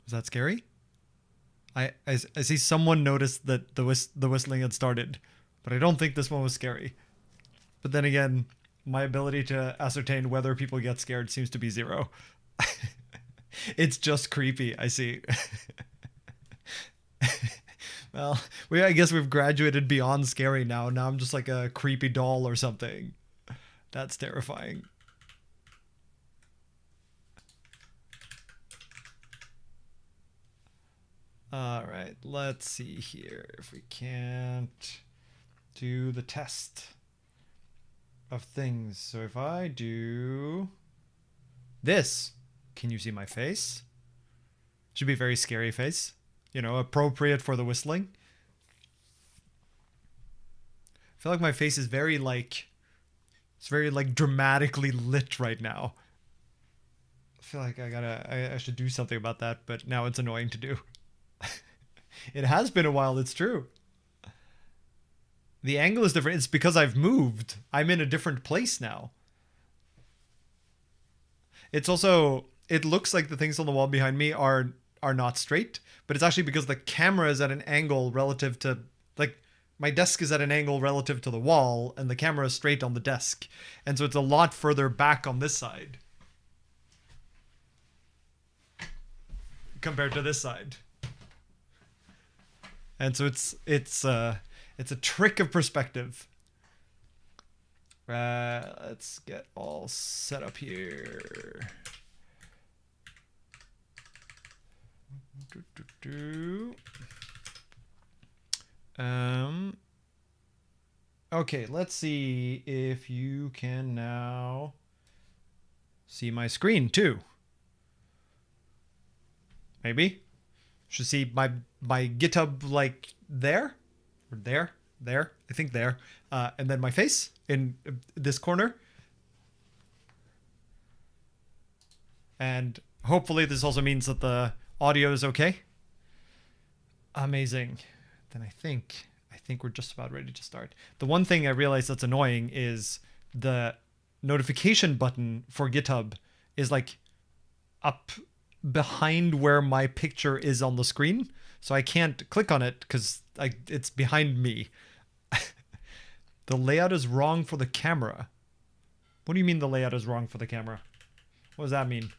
Was that scary? I see someone noticed that the whistling had started, but I don't think this one was scary. But then again, my ability to ascertain whether people get scared seems to be zero. It's just creepy, I see. Well, I guess we've graduated beyond scary now. Now I'm just like a creepy doll or something. That's terrifying. All right, let's see here if we can't do the test of things. So if I do this, can you see my face? Should be a very scary face, you know, appropriate for the whistling. I feel like my face is very like, it's very like dramatically lit right now. I feel like I should do something about that, but now it's annoying to do. It has been a while, it's true. The angle is different. It's because I've moved. I'm in a different place now. It's also, it looks like the things on the wall behind me are not straight, but it's actually because the camera is at an angle relative to, like, my desk is at an angle relative to the wall and the camera is straight on the desk. And so it's a lot further back on this side compared to this side. And so it's a trick of perspective. Let's get all set up here. Okay, let's see if you can now see my screen too. Maybe should see my GitHub like there or there. I think there, and then my face in this corner. And hopefully this also means that the audio is okay. Amazing. Then I think we're just about ready to start. The one thing I realized that's annoying is the notification button for GitHub is like up behind where my picture is on the screen. So I can't click on it because it's behind me. The layout is wrong for the camera. What do you mean the layout is wrong for the camera? What does that mean?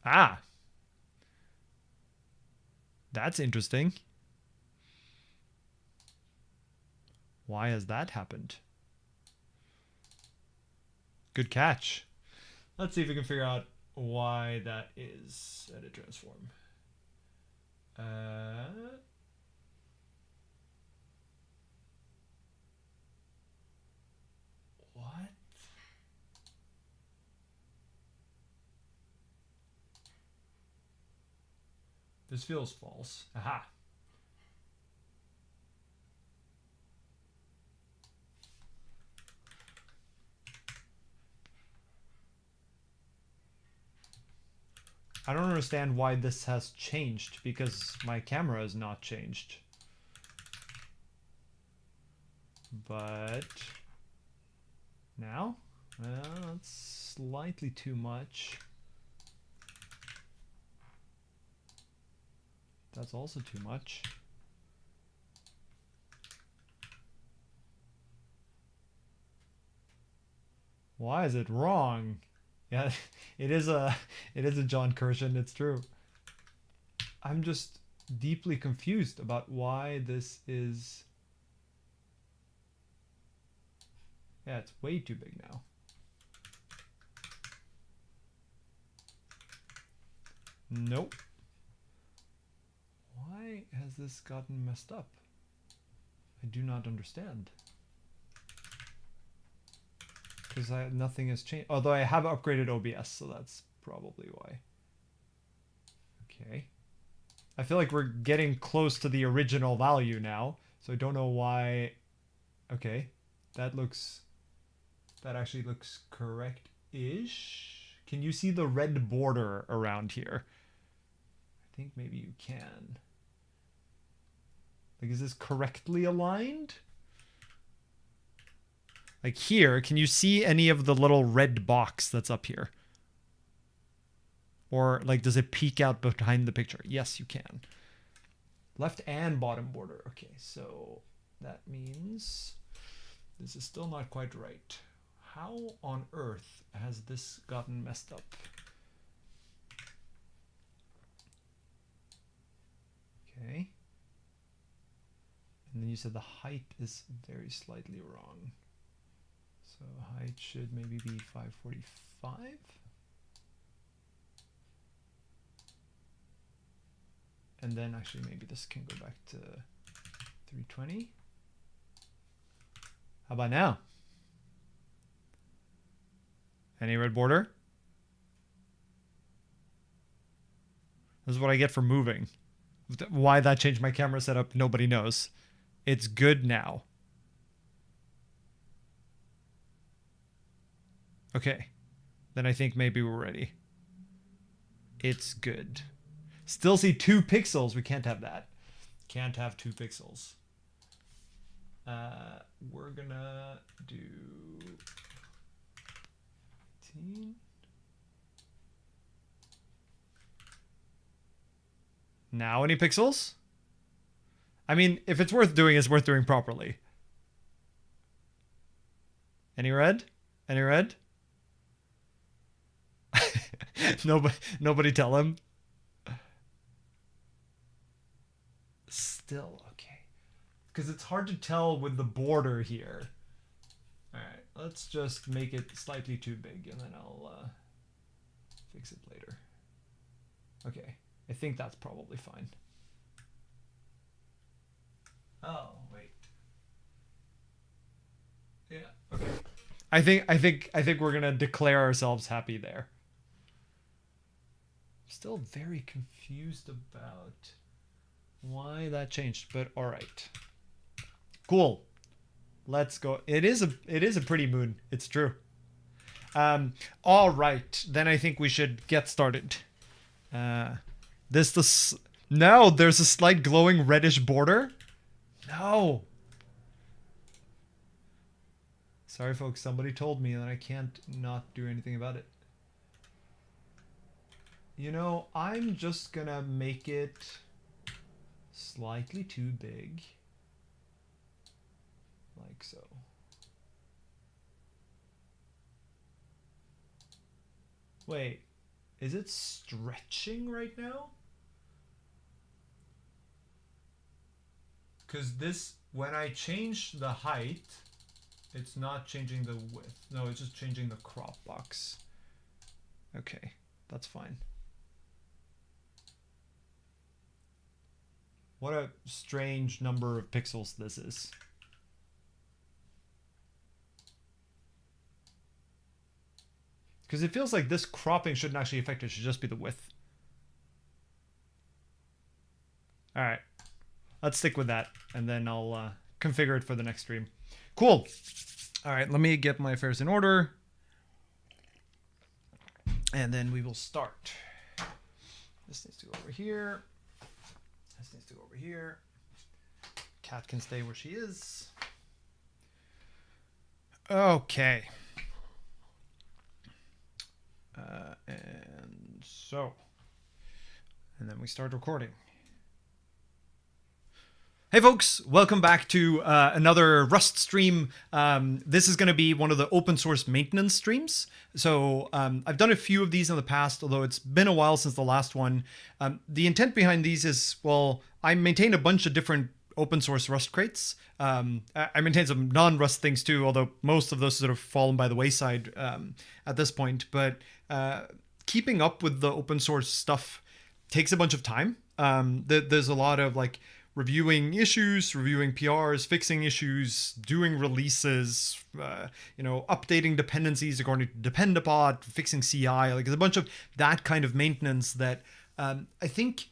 Ah. That's interesting. Why has that happened? Good catch. Let's see if we can figure out why that is. Edit transform. What? This feels false. Aha. I don't understand why this has changed because my camera is not changed. But now, well, that's slightly too much. That's also too much. Why is it wrong? Yeah, it is a John Kirshen, it's true. I'm just deeply confused about why this is. Yeah, it's way too big now. Nope. Why has this gotten messed up? I do not understand. Because nothing has changed. Although I have upgraded OBS, so that's probably why. Okay. I feel like we're getting close to the original value now, so I don't know why. Okay. That actually looks correct-ish. Can you see the red border around here? I think maybe you can. Like, is this correctly aligned? Like here, can you see any of the little red box that's up here? Or like, does it peek out behind the picture? Yes, you can. Left and bottom border. Okay, so that means this is still not quite right. How on earth has this gotten messed up? Okay. And then you said the height is very slightly wrong. So height should maybe be 545. And then actually maybe this can go back to 320. How about now? Any red border? This is what I get for moving. Why that changed my camera setup, nobody knows. It's good now. Okay. Then I think maybe we're ready. It's good. Still see 2 pixels. We can't have that. Can't have 2 pixels. We're gonna do 18. Now any pixels? I mean, if it's worth doing, it's worth doing properly. Any red? Any red? Nobody tell him. Still okay. Because it's hard to tell with the border here. Alright, let's just make it slightly too big and then I'll fix it later. Okay, I think that's probably fine. Oh, wait. Yeah, okay. I think we're gonna declare ourselves happy there. Still very confused about why that changed, but all right. Cool. Let's go. It is a pretty moon. It's true. All right. Then I think we should get started. No, there's a slight glowing reddish border. No. Sorry, folks. Somebody told me that I can't not do anything about it. You know, I'm just gonna make it slightly too big. Like so. Wait, is it stretching right now? Because this, when I change the height, it's not changing the width. No, it's just changing the crop box. Okay, that's fine. What a strange number of pixels this is. Because it feels like this cropping shouldn't actually affect it. It should just be the width. All right. Let's stick with that. And then I'll configure it for the next stream. Cool. All right. Let me get my affairs in order. And then we will start. This needs to go over here. This needs to go over here. Cat can stay where she is. Okay. And so, and then we start recording. Hey folks, welcome back to another Rust stream. This is going to be one of the open source maintenance streams. So I've done a few of these in the past, although it's been a while since the last one. The intent behind these is, well, I maintain a bunch of different open source Rust crates. I maintain some non-Rust things too, although most of those sort of fallen by the wayside at this point. But keeping up with the open source stuff takes a bunch of time. There's a lot of like reviewing issues, reviewing PRs, fixing issues, doing releases, updating dependencies according to Dependabot, fixing CI. Like there's a bunch of that kind of maintenance that I think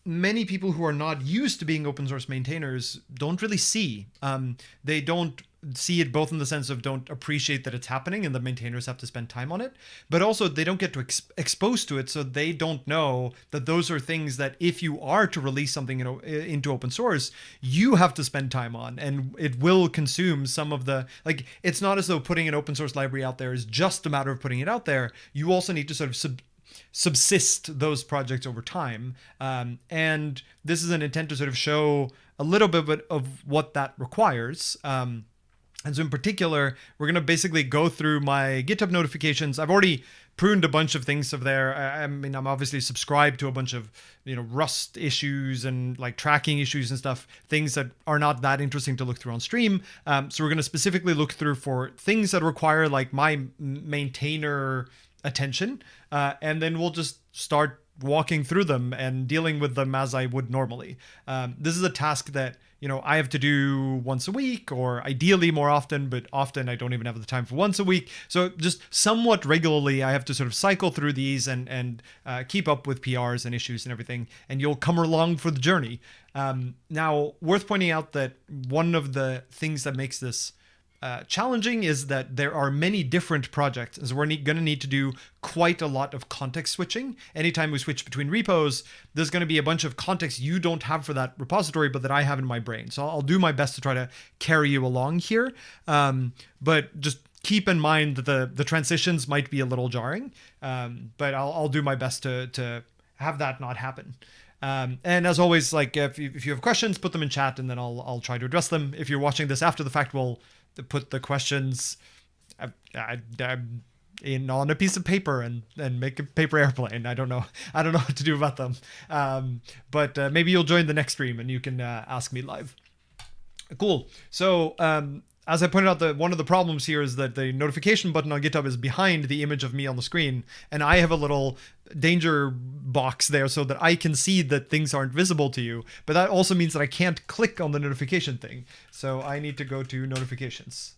many people who are not used to being open source maintainers don't really see. They don't see it both in the sense of don't appreciate that it's happening and the maintainers have to spend time on it, but also they don't get to exposed to it, so they don't know that those are things that if you are to release something into open source, you have to spend time on, and it will consume some of the, like, it's not as though putting an open source library out there is just a matter of putting it out there. You also need to sort of subsist those projects over time. And this is an intent to sort of show a little bit of what that requires. And so in particular, we're going to basically go through my GitHub notifications. I've already pruned a bunch of things of there. I mean, I'm obviously subscribed to a bunch of, Rust issues and like tracking issues and stuff, things that are not that interesting to look through on stream. So we're going to specifically look through for things that require like my maintainer attention. And then we'll just start walking through them and dealing with them as I would normally. This is a task that I have to do once a week, or ideally more often, but often I don't even have the time for once a week. So just somewhat regularly, I have to sort of cycle through these and keep up with PRs and issues and everything, and you'll come along for the journey. Now, worth pointing out that one of the things that makes this challenging is that there are many different projects, and so we're going to need to do quite a lot of context switching. Anytime we switch between repos, there's going to be a bunch of context you don't have for that repository, but that I have in my brain. So I'll do my best to try to carry you along here, but just keep in mind that the transitions might be a little jarring, but I'll do my best to have that not happen. And as always, like if you have questions, put them in chat, and then I'll try to address them. If you're watching this after the fact, we'll put the questions in on a piece of paper and make a paper airplane. I don't know what to do about them. But maybe you'll join the next stream and you can ask me live. Cool. So as I pointed out, one of the problems here is that the notification button on GitHub is behind the image of me on the screen, and I have a little danger box there so that I can see that things aren't visible to you, but that also means that I can't click on the notification thing. So I need to go to notifications.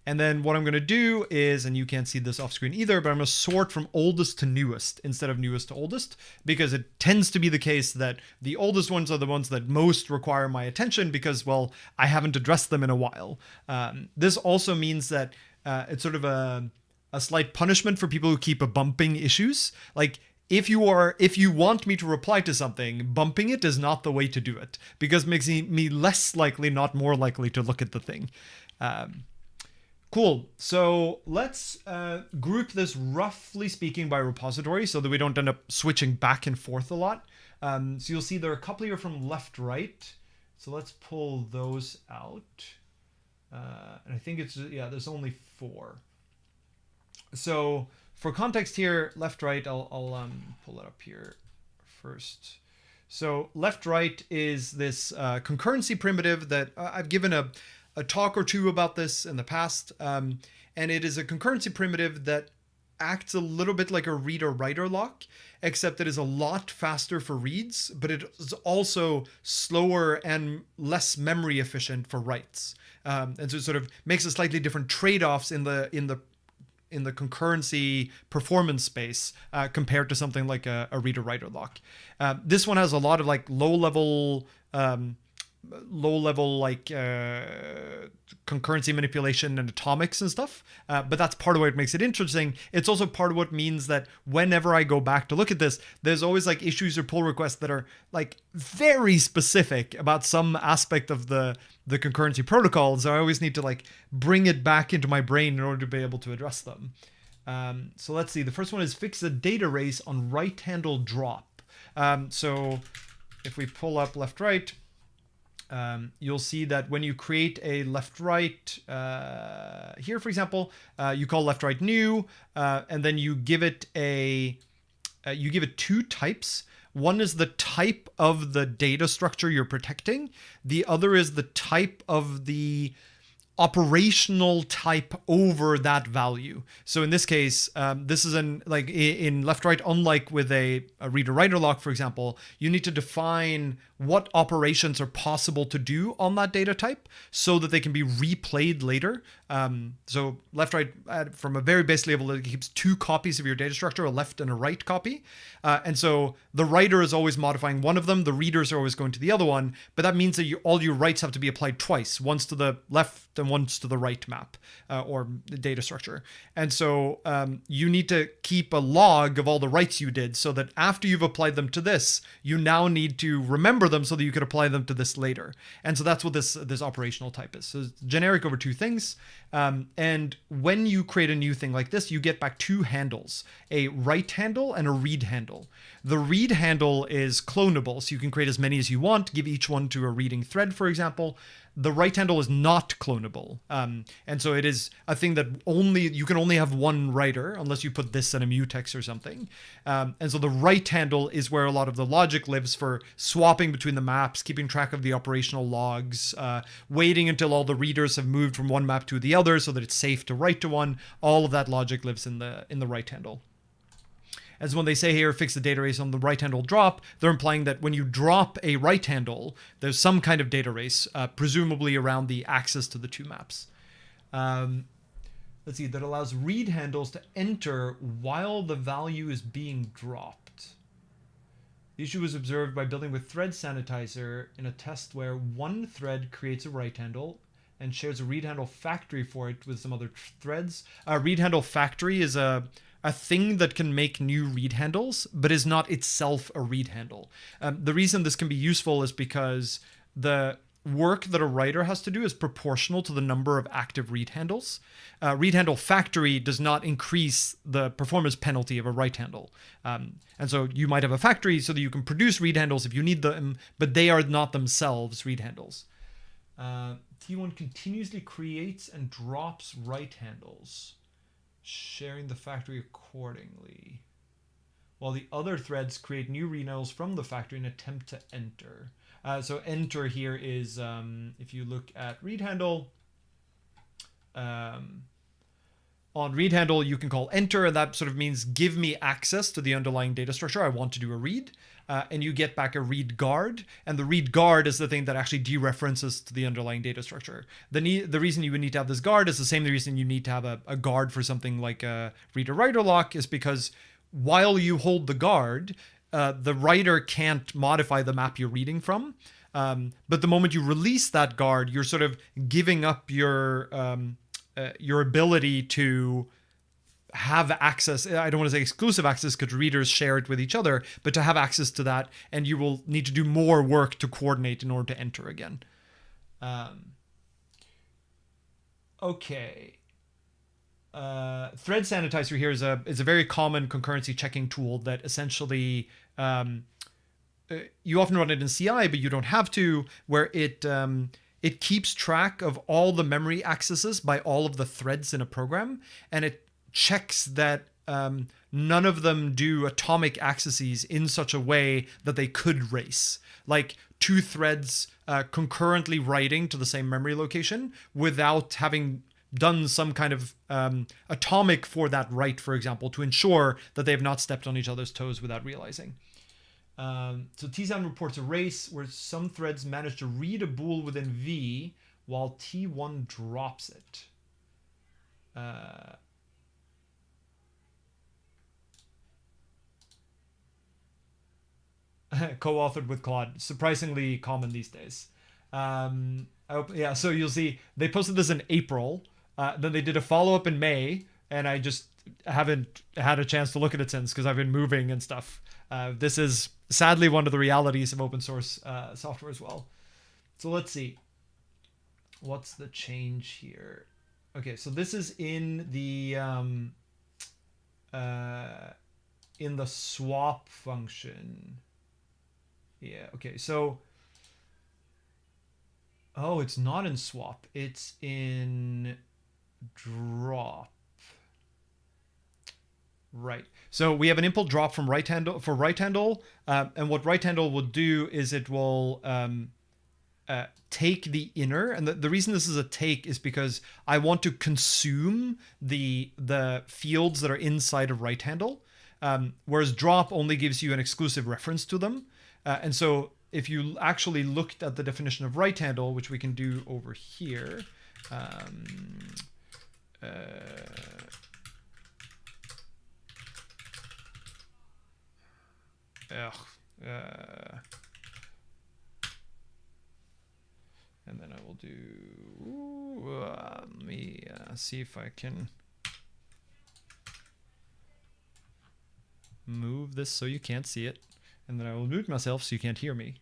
And then what I'm going to do is, and you can't see this off screen either, but I'm going to sort from oldest to newest instead of newest to oldest, because it tends to be the case that the oldest ones are the ones that most require my attention because, well, I haven't addressed them in a while. This also means that it's sort of a slight punishment for people who keep bumping issues. Like, if you want me to reply to something, bumping it is not the way to do it, because it makes me less likely, not more likely, to look at the thing. Cool. So let's group this, roughly speaking, by repository so that we don't end up switching back and forth a lot. So you'll see there are a couple here from left, right. So let's pull those out. And I think there's only 4. So for context here, left, right, I'll pull it up here first. So left, right is this concurrency primitive that I've given a talk or two about this in the past. And it is a concurrency primitive that acts a little bit like a reader-writer lock, except that it is a lot faster for reads, but it is also slower and less memory efficient for writes. And so it sort of makes a slightly different trade-offs in the concurrency performance space compared to something like a reader-writer lock. This one has a lot of like low-level like concurrency manipulation and atomics and stuff, but that's part of what makes it interesting. It's also part of what means that whenever I go back to look at this, there's always like issues or pull requests that are like very specific about some aspect of the concurrency protocols. So I always need to like bring it back into my brain in order to be able to address them. So let's see. The first one is fix a data race on right handle drop. So if we pull up left, right, you'll see that when you create a left-right, here, for example, you call left-right new, and then you give it you give it 2 types. One is the type of the data structure you're protecting. The other is the type of the operational type over that value. So in this case, this is in left-right, unlike with a reader-writer lock, for example, you need to define what operations are possible to do on that data type so that they can be replayed later. So left-right, from a very base level, it keeps 2 copies of your data structure, a left and a right copy. And so the writer is always modifying one of them, the readers are always going to the other one, but that means that all your writes have to be applied twice, once to the left and once to the right map or the data structure. And so you need to keep a log of all the writes you did so that after you've applied them to this, you now need to remember them so that you can apply them to this later. And so that's what this operational type is. So it's generic over two things. And when you create a new thing like this, you get back two handles, a write handle and a read handle. The read handle is clonable, so you can create as many as you want, give each one to a reading thread, for example. The write handle is not clonable. And so it is a thing that you can only have one writer unless you put this in a mutex or something. And so the write handle is where a lot of the logic lives for swapping between the maps, keeping track of the operational logs, waiting until all the readers have moved from one map to the other so that it's safe to write to one. All of that logic lives in the write handle. As when they say here, fix the data race on the right handle drop, they're implying that when you drop a right handle, there's some kind of data race, presumably around the access to the two maps. Let's see, that allows read handles to enter while the value is being dropped. The issue was observed by building with Thread Sanitizer in a test where one thread creates a right handle and shares a read handle factory for it with some other threads. Read handle factory is a thing that can make new read handles, but is not itself a read handle. The reason this can be useful is because the work that a writer has to do is proportional to the number of active read handles. Read handle factory does not increase the performance penalty of a write handle. And so you might have a factory so that you can produce read handles if you need them, but they are not themselves read handles. T1 continuously creates and drops write handles, sharing the factory accordingly, while the other threads create new read handles from the factory and attempt to enter. So enter here is, if you look at read handle, on read handle you can call enter, and that sort of means give me access to the underlying data structure. I want to do a read. And you get back a read guard, and the read guard is the thing that actually dereferences to the underlying data structure. The reason you would need to have this guard is the same reason you need to have a guard for something like a reader-writer lock, is because while you hold the guard, the writer can't modify the map you're reading from. But the moment you release that guard, you're sort of giving up your ability to have access. I don't want to say exclusive access because readers share it with each other, but to have access to that, and you will need to do more work to coordinate in order to enter again. Okay. Thread Sanitizer here is a very common concurrency checking tool that essentially you often run it in CI, but you don't have to, where it keeps track of all the memory accesses by all of the threads in a program, and it checks that none of them do atomic accesses in such a way that they could race. Like two threads concurrently writing to the same memory location without having done some kind of atomic for that write, for example, to ensure that they have not stepped on each other's toes without realizing. So Tsound reports a race where some threads manage to read a bool within V while T1 drops it. Co-authored with Claude, surprisingly common these days. Yeah, so you'll see they posted this in April, then they did a follow-up in May, and I just haven't had a chance to look at it since because I've been moving and stuff. This is sadly one of the realities of open source software as well. So let's see. What's the change here? Okay, so this is in the swap function. Yeah, okay, so oh, it's not in swap, it's in drop. Right. So we have an impl drop from right handle for right handle, and what right handle will do is it will take the inner, and the reason this is a take is because I want to consume the fields that are inside of right handle, whereas drop only gives you an exclusive reference to them. And so if you actually looked at the definition of right handle, which we can do over here, and then I will do let me see if I can move this so you can't see it. And then I will mute myself so you can't hear me.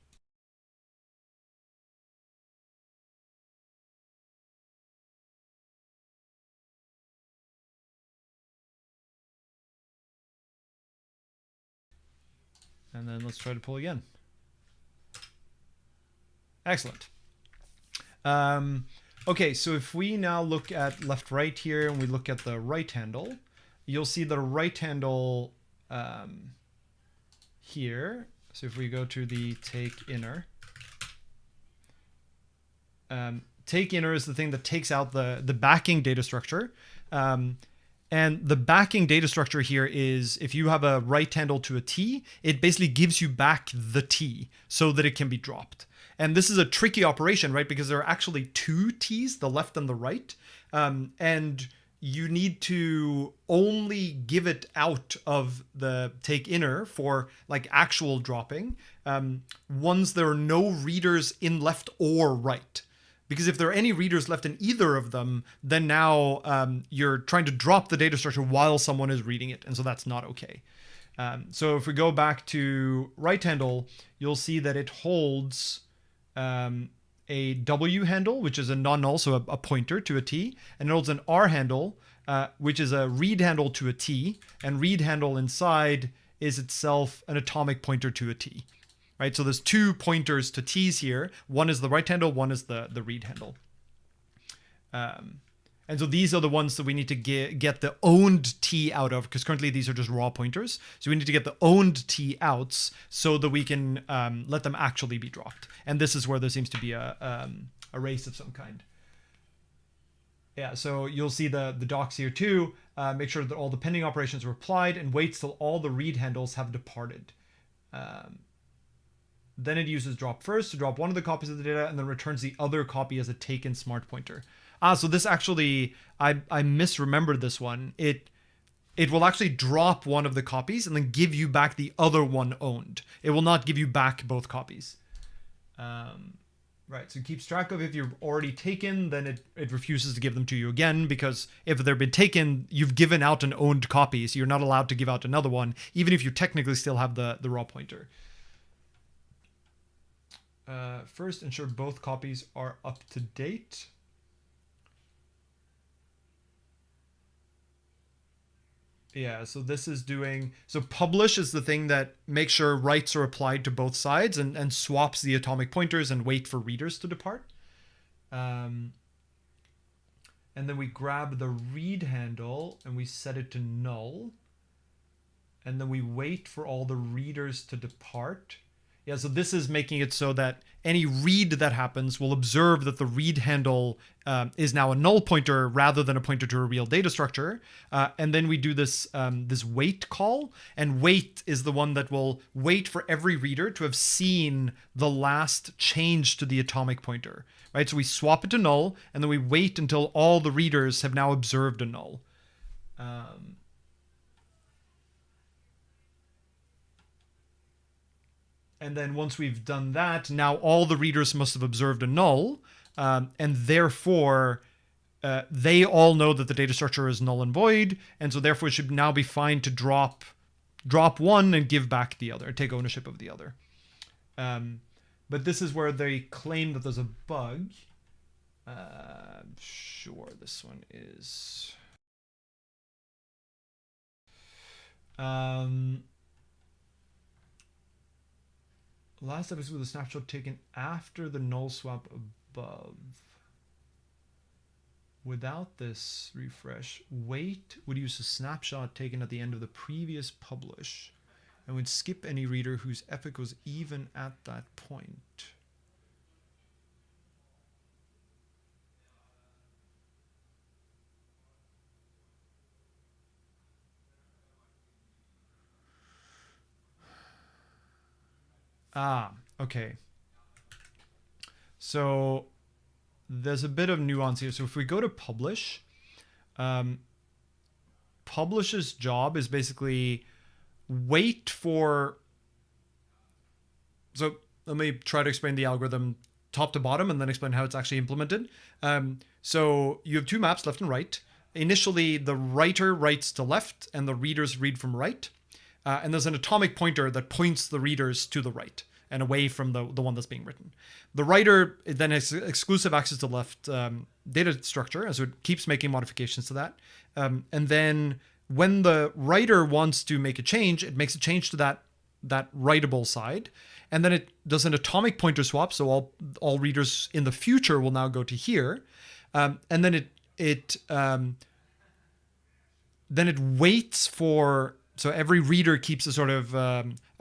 And then let's try to pull again. Excellent. Okay, so if we now look at left right here and we look at the right handle, you'll see the right handle here. So if we go to the take inner, take inner is the thing that takes out the backing data structure. And the backing data structure here is if you have a right handle to a T, it basically gives you back the T so that it can be dropped. And this is a tricky operation, right? Because there are actually two T's, the left and the right. And you need to only give it out of the take inner for like actual dropping once there are no readers in left or right. Because if there are any readers left in either of them, then now you're trying to drop the data structure while someone is reading it. And so that's not okay. So if we go back to right handle, you'll see that it holds a W handle, which is a non-null, so a pointer to a T. And it holds an R handle, which is a read handle to a T. And read handle inside is itself an atomic pointer to a T. Right, so there's two pointers to T's here. One is the right handle, one is the read handle. And so these are the ones that we need to get the owned T out of, because currently these are just raw pointers. So we need to get the owned T outs so that we can let them actually be dropped. And this is where there seems to be a race of some kind. Yeah, so you'll see the docs here too. Make sure that all the pending operations are applied and waits till all the read handles have departed. Then it uses drop first to drop one of the copies of the data and then returns the other copy as a taken smart pointer. So this actually, I misremembered this one. It will actually drop one of the copies and then give you back the other one owned. It will not give you back both copies. Right, so it keeps track of if you've already taken, then it refuses to give them to you again, because if they've been taken, you've given out an owned copy, so you're not allowed to give out another one, even if you technically still have the raw pointer. First, ensure both copies are up to date. Yeah, so this is doing, so publish is the thing that makes sure writes are applied to both sides and swaps the atomic pointers and wait for readers to depart. And then we grab the read handle and we set it to null. And then we wait for all the readers to depart. Yeah, so this is making it so that any read that happens will observe that the read handle is now a null pointer rather than a pointer to a real data structure. And then we do this this wait call, and wait is the one that will wait for every reader to have seen the last change to the atomic pointer, right? So we swap it to null, and then we wait until all the readers have now observed a null. And then once we've done that, now all the readers must have observed a null, and therefore they all know that the data structure is null and void, and so therefore it should now be fine to drop one and give back the other, take ownership of the other. But this is where they claim that there's a bug. Sure, this one is... last step is with a snapshot taken after the null swap above. Without this refresh, wait would use a snapshot taken at the end of the previous publish and would skip any reader whose epoch was even at that point. Okay. So there's a bit of nuance here. So if we go to publish, publish's job is basically wait for... So let me try to explain the algorithm top to bottom and then explain how it's actually implemented. So you have two maps, left and right. Initially, the writer writes to left and the readers read from right. And there's an atomic pointer that points the readers to the right and away from the one that's being written. The writer then has exclusive access to left data structure, and so it keeps making modifications to that. And then when the writer wants to make a change, it makes a change to that writable side, and then it does an atomic pointer swap. So all readers in the future will now go to here, and then it waits for. So every reader keeps a sort of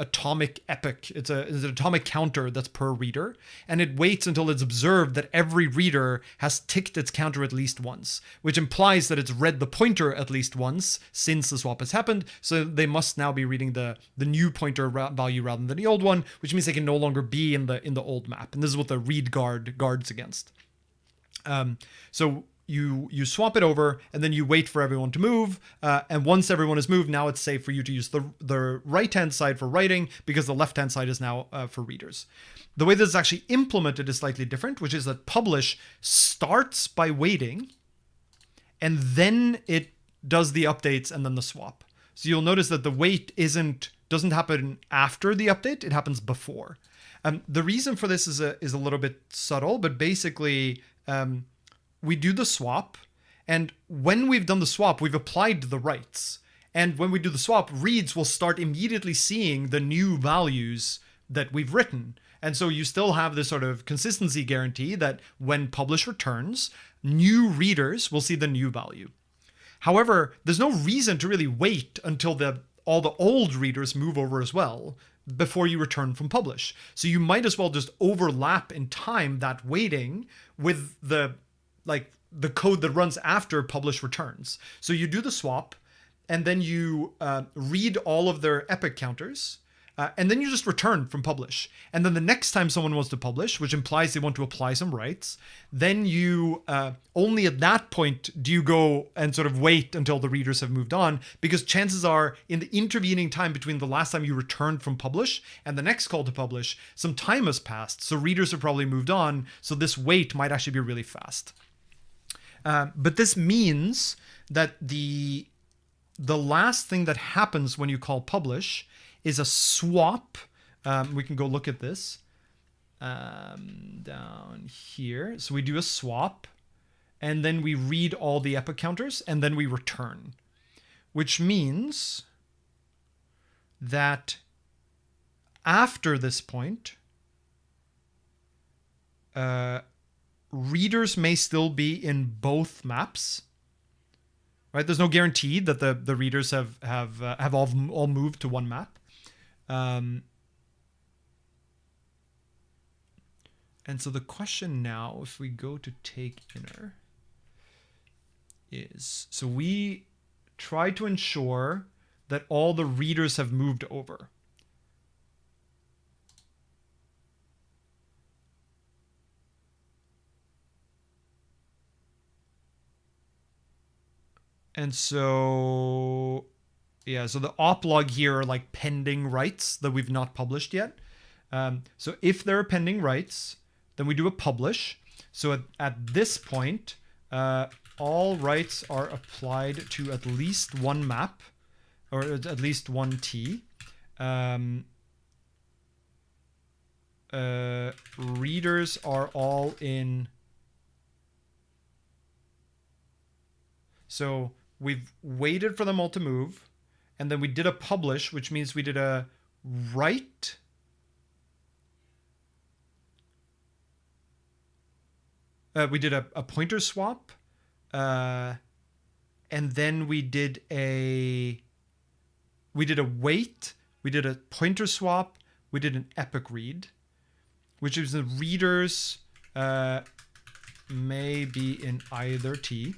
atomic epoch. It's an atomic counter that's per reader. And it waits until it's observed that every reader has ticked its counter at least once, which implies that it's read the pointer at least once since the swap has happened. So they must now be reading the new pointer value rather than the old one, which means they can no longer be in the old map. And this is what the read guards against. So you swap it over and then you wait for everyone to move. And once everyone has moved, now it's safe for you to use the right-hand side for writing because the left-hand side is now for readers. The way this is actually implemented is slightly different, which is that publish starts by waiting and then it does the updates and then the swap. So you'll notice that the wait doesn't happen after the update, it happens before. The reason for this is a little bit subtle, but basically we do the swap, and when we've done the swap, we've applied the writes. And when we do the swap, reads will start immediately seeing the new values that we've written. And so you still have this sort of consistency guarantee that when publish returns, new readers will see the new value. However, there's no reason to really wait until all the old readers move over as well before you return from publish. So you might as well just overlap in time that waiting with the code that runs after publish returns. So you do the swap, and then you read all of their epoch counters, and then you just return from publish. And then the next time someone wants to publish, which implies they want to apply some writes, then you only at that point do you go and sort of wait until the readers have moved on, because chances are in the intervening time between the last time you returned from publish and the next call to publish, some time has passed. So readers have probably moved on. So this wait might actually be really fast. But this means that the last thing that happens when you call publish is a swap. We can go look at this down here. So we do a swap, and then we read all the epoch counters, and then we return, which means that after this point, readers may still be in both maps, right? There's no guarantee that the readers have all moved to one map. And so the question now, if we go to take inner, is, so we try to ensure that all the readers have moved over. And so, yeah, so the op log here are like pending writes that we've not published yet. So if there are pending writes, then we do a publish. So at this point, all writes are applied to at least one map, or at least one T. Readers are all in. So we've waited for them all to move, and then we did a publish, which means we did a write. We did a pointer swap, and then we did a wait, we did a pointer swap, we did an epoch read, which is the readers may be in either T.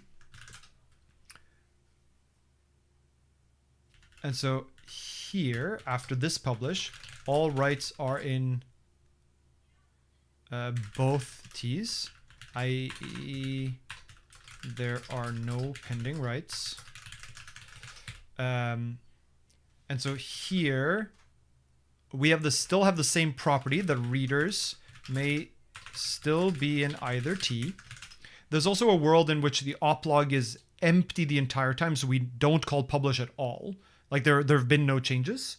And so here, after this publish, all writes are in both T's, i.e. there are no pending writes. And so here we have still have the same property that readers may still be in either t. There's also a world in which the oplog is empty the entire time, so we don't call publish at all. Like there have been no changes,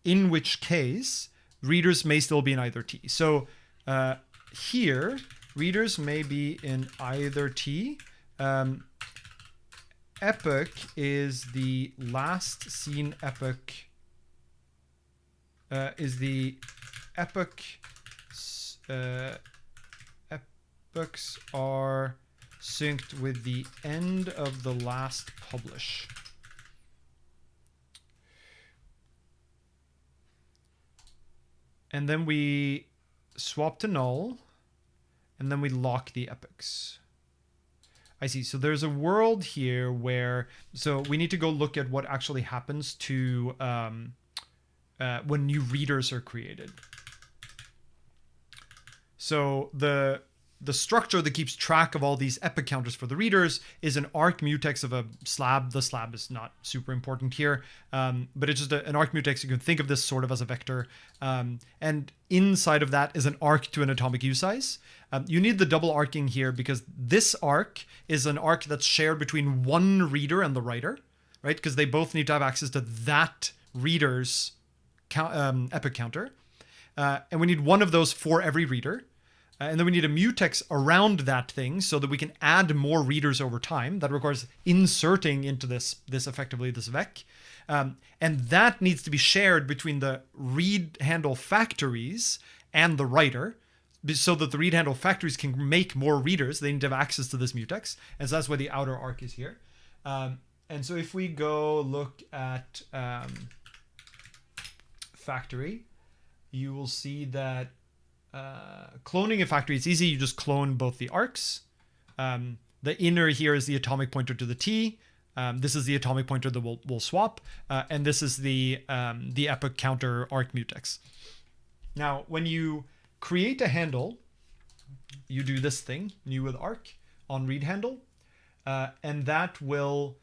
in which case readers may still be in either t. So here, readers may be in either t. Epoch is the last seen epoch, is the epoch, epochs are synced with the end of the last publish. And then we swap to null, and then we lock the epochs. I see. So there's a world here where, so we need to go look at what actually happens to when new readers are created. So the structure that keeps track of all these epoch counters for the readers is an arc mutex of a slab. The slab is not super important here, but it's just an arc mutex. You can think of this sort of as a vector. And inside of that is an arc to an atomic usize. You need the double arcing here because this arc is an arc that's shared between one reader and the writer, right? Because they both need to have access to that reader's epoch counter. And we need one of those for every reader. And then we need a mutex around that thing so that we can add more readers over time. That requires inserting into this effectively this vec. And that needs to be shared between the read handle factories and the writer so that the read handle factories can make more readers. They need to have access to this mutex. And so that's why the outer arc is here. And so if we go look at factory, you will see that cloning a factory is easy. You just clone both the arcs. The inner here is the atomic pointer to the T. This is the atomic pointer that we'll swap. And this is the epoch counter arc mutex. Now, when you create a handle, you do this thing, new with arc on read handle. And that will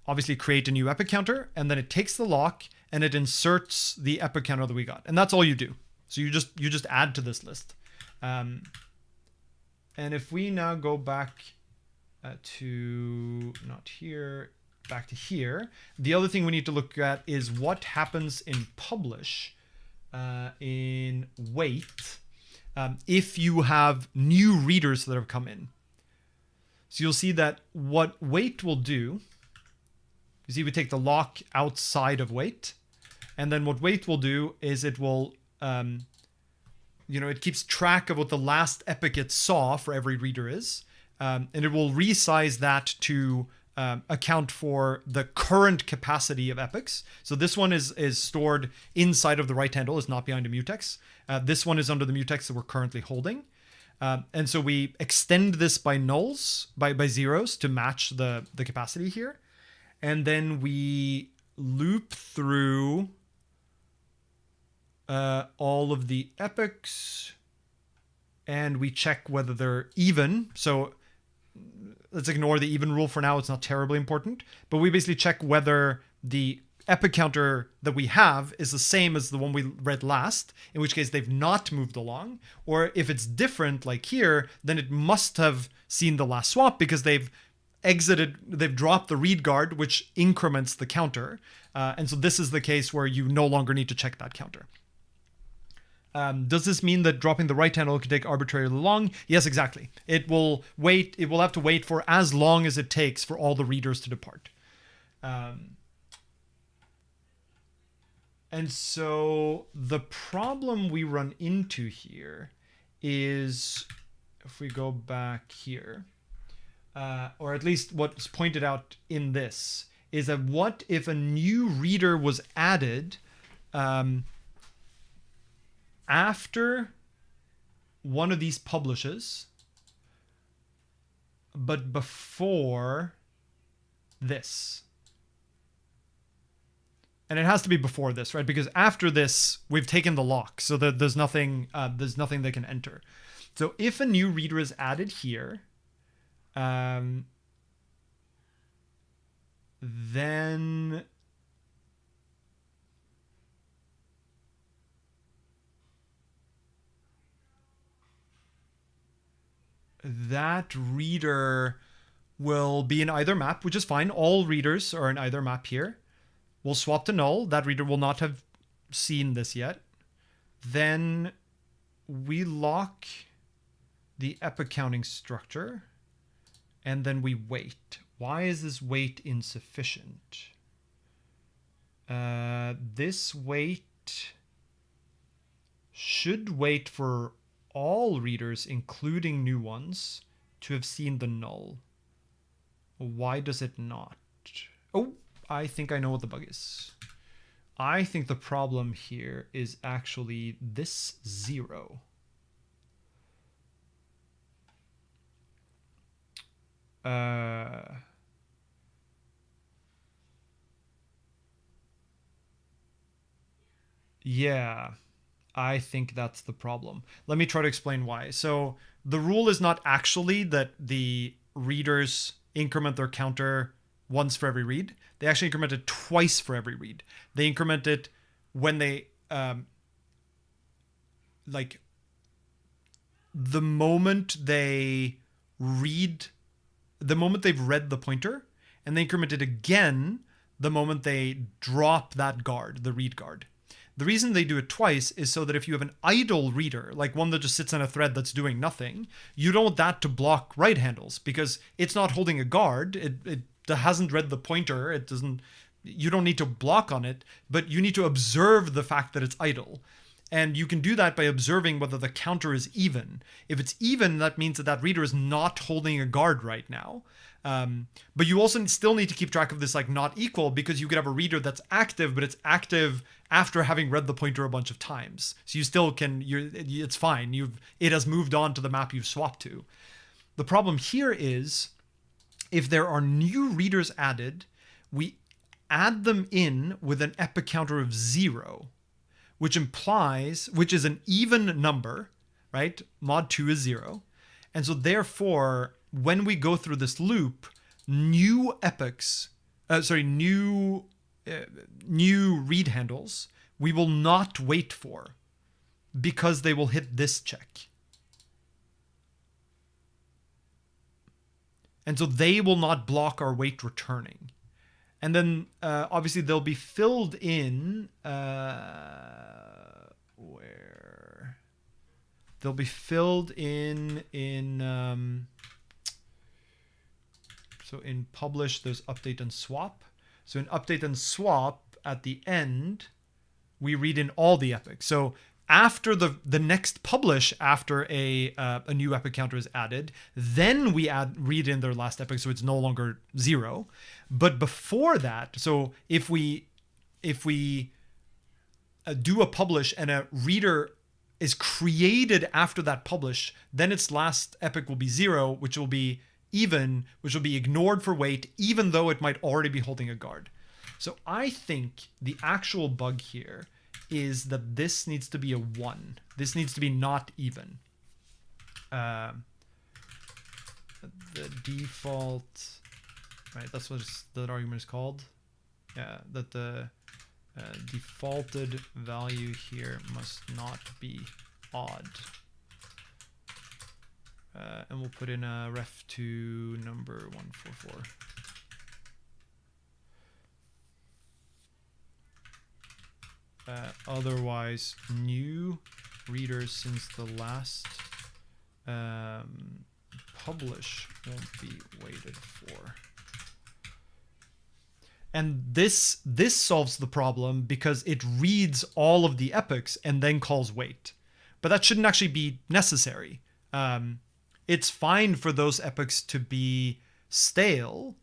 obviously create a new epoch counter. And then it takes the lock and it inserts the epoch counter that we got. And that's all you do. So you just add to this list. And if we now go back to, not here, back to here, the other thing we need to look at is what happens in publish, in wait, if you have new readers that have come in. So you'll see that what wait will do, you see we take the lock outside of wait, and then what wait will do is it will it keeps track of what the last epoch it saw for every reader is, and it will resize that to account for the current capacity of epochs. So this one is stored inside of the right handle, is not behind a mutex. This one is under the mutex that we're currently holding. And so we extend this by nulls, by zeros to match the capacity here. And then we loop through all of the epochs and we check whether they're even. So let's ignore the even rule for now. It's not terribly important, but we basically check whether the epoch counter that we have is the same as the one we read last, in which case they've not moved along. Or if it's different, like here, then it must have seen the last swap because they've dropped the read guard, which increments the counter. And so this is the case where you no longer need to check that counter. Does this mean that dropping the right handle can take arbitrarily long? Yes, exactly. It will wait. It will have to wait for as long as it takes for all the readers to depart. And so the problem we run into here is, if we go back here, or at least what's pointed out in this, is that what if a new reader was added after one of these publishes, but before this? And it has to be before this, right? Because after this, we've taken the lock, so that there's nothing they can enter. So if a new reader is added here, then that reader will be in either map, which is fine. All readers are in either map here. We'll swap to null. That reader will not have seen this yet. Then we lock the epoch counting structure, and then we wait. Why is this wait insufficient? This wait should wait for all readers, including new ones, to have seen the null. Why does it not? Oh, I think I know what the bug is. I think the problem here is actually this 0. Yeah, I think that's the problem. Let me try to explain why. So the rule is not actually that the readers increment their counter once for every read. They actually increment it twice for every read. They increment it when they like the moment they read, the moment they've read the pointer, and they increment it again the moment they drop that guard, the read guard. The reason they do it twice is so that if you have an idle reader, like one that just sits on a thread that's doing nothing, you don't want that to block write handles because it's not holding a guard. It hasn't read the pointer. It doesn't. You don't need to block on it, but you need to observe the fact that it's idle. And you can do that by observing whether the counter is even. If it's even, that means that that reader is not holding a guard right now. But you also still need to keep track of this like not equal, because you could have a reader that's active, but it's active after having read the pointer a bunch of times. So you still can, it's fine. It has moved on to the map you've swapped to. The problem here is if there are new readers added, we add them in with an epoch counter of 0, which is an even number, right? Mod 2 is 0. And so therefore, when we go through this loop, new read handles, we will not wait for, because they will hit this check. And so they will not block our wait returning. And then obviously they'll be filled in where they'll be filled in so in publish there's update and swap. So in update and swap at the end we read in all the epochs. So after the next publish, after a new epoch counter is added, then we read in their last epoch, so it's no longer 0. But before that, so if we do a publish and a reader is created after that publish, then its last epoch will be 0, which will be even, which will be ignored for wait, even though it might already be holding a guard. So I think the actual bug here is that this needs to be a 1. This needs to be not even. The default, right? That's what that argument is called. Yeah, that the defaulted value here must not be odd. And we'll put in a ref to number 144. Otherwise, new readers since the last publish won't be waited for. And this solves the problem because it reads all of the epochs and then calls wait. But that shouldn't actually be necessary. It's fine for those epochs to be stale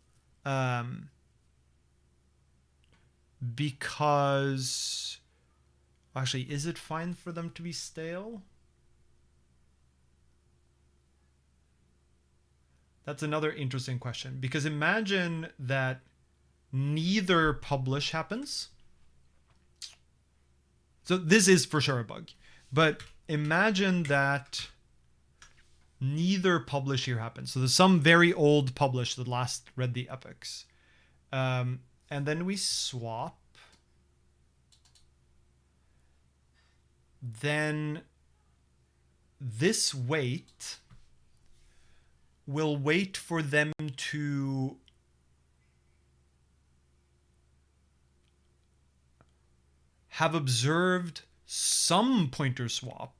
because... Actually, is it fine for them to be stale? That's another interesting question, because imagine that neither publish happens. So this is for sure a bug, but imagine that neither publish here happens. So there's some very old publish that last read the epochs. And then we swap. Then this wait we'll wait for them to have observed some pointer swap.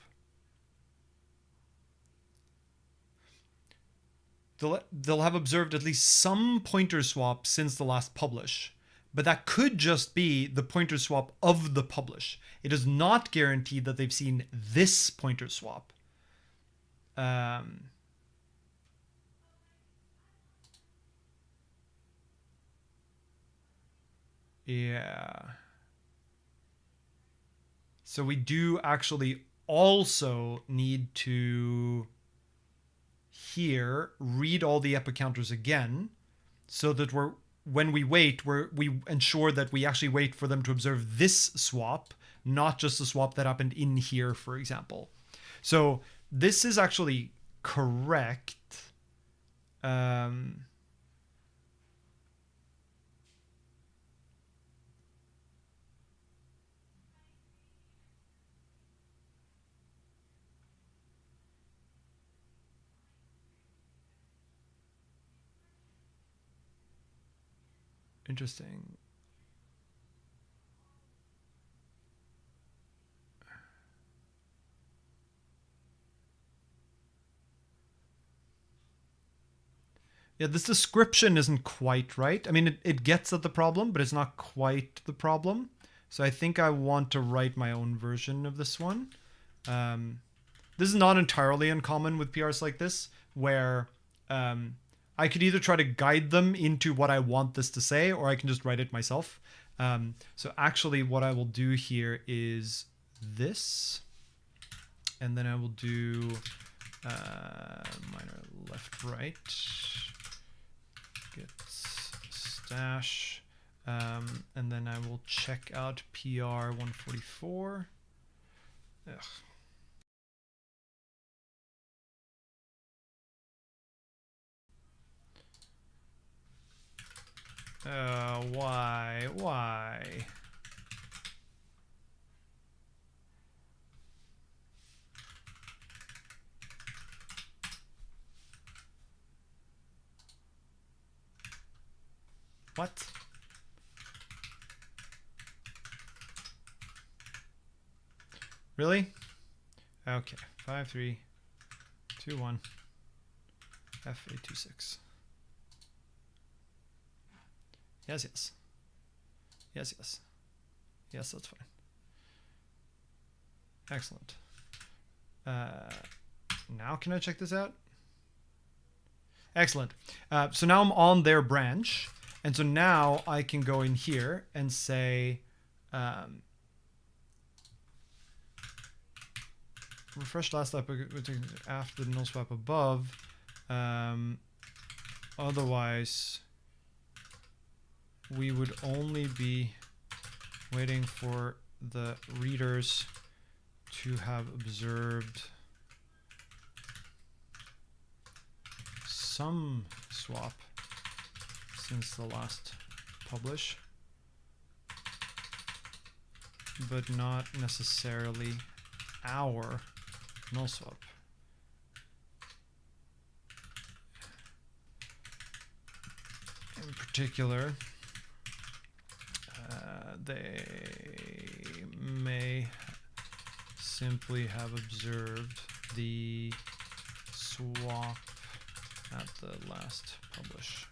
They'll have observed at least some pointer swap since the last publish, but that could just be the pointer swap of the publish. It does not guarantee that they've seen this pointer swap. Yeah. So we do actually also need to here read all the epoch counters again, so that when we wait, we ensure that we actually wait for them to observe this swap, not just the swap that happened in here, for example. So this is actually correct. Interesting. Yeah, this description isn't quite right. I mean, it gets at the problem, but it's not quite the problem. So I think I want to write my own version of this one. This is not entirely uncommon with PRs like this, where I could either try to guide them into what I want this to say, or I can just write it myself. So actually what I will do here is this, and then I will do minor left right get stash, and then I will check out PR 144. Ugh. Why? What? Really? Okay. 5, 3, 2, 1. F826. Yes. Yes, that's fine. Excellent. Now can I check this out? Excellent. So now I'm on their branch. And so now I can go in here and say, refresh last epoch after the null swap above. Otherwise, we would only be waiting for the readers to have observed some swap since the last publish, but not necessarily our null swap. In particular, they may simply have observed the swap at the last publish.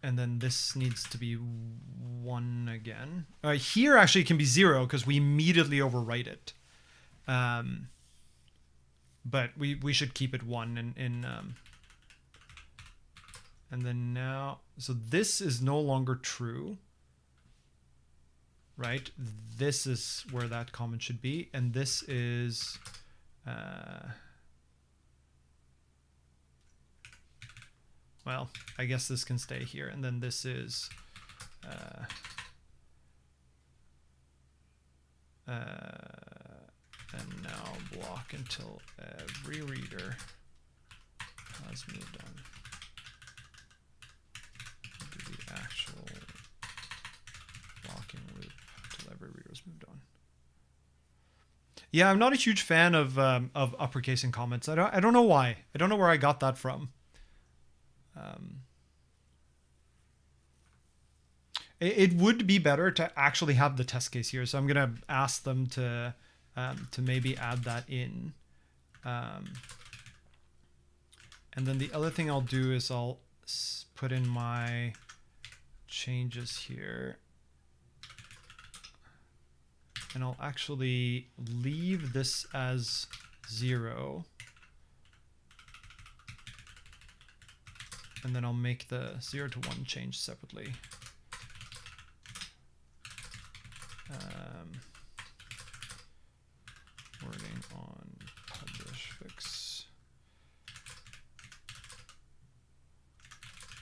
And then this needs to be 1 again. Here actually it can be 0 because we immediately overwrite it. But we should keep it 1 and then now, so this is no longer true, right? This is where that comment should be, and this is well, I guess this can stay here, and then this is and now block until every reader has moved on. Do the actual blocking loop until every reader has moved on. Yeah, I'm not a huge fan of uppercasing comments. I don't know why. I don't know where I got that from. It would be better to actually have the test case here, so I'm gonna ask them to maybe add that in. And then the other thing I'll do is I'll put in my changes here. And I'll actually leave this as 0. And then I'll make the 0 to 1 change separately. Wording on publish fix.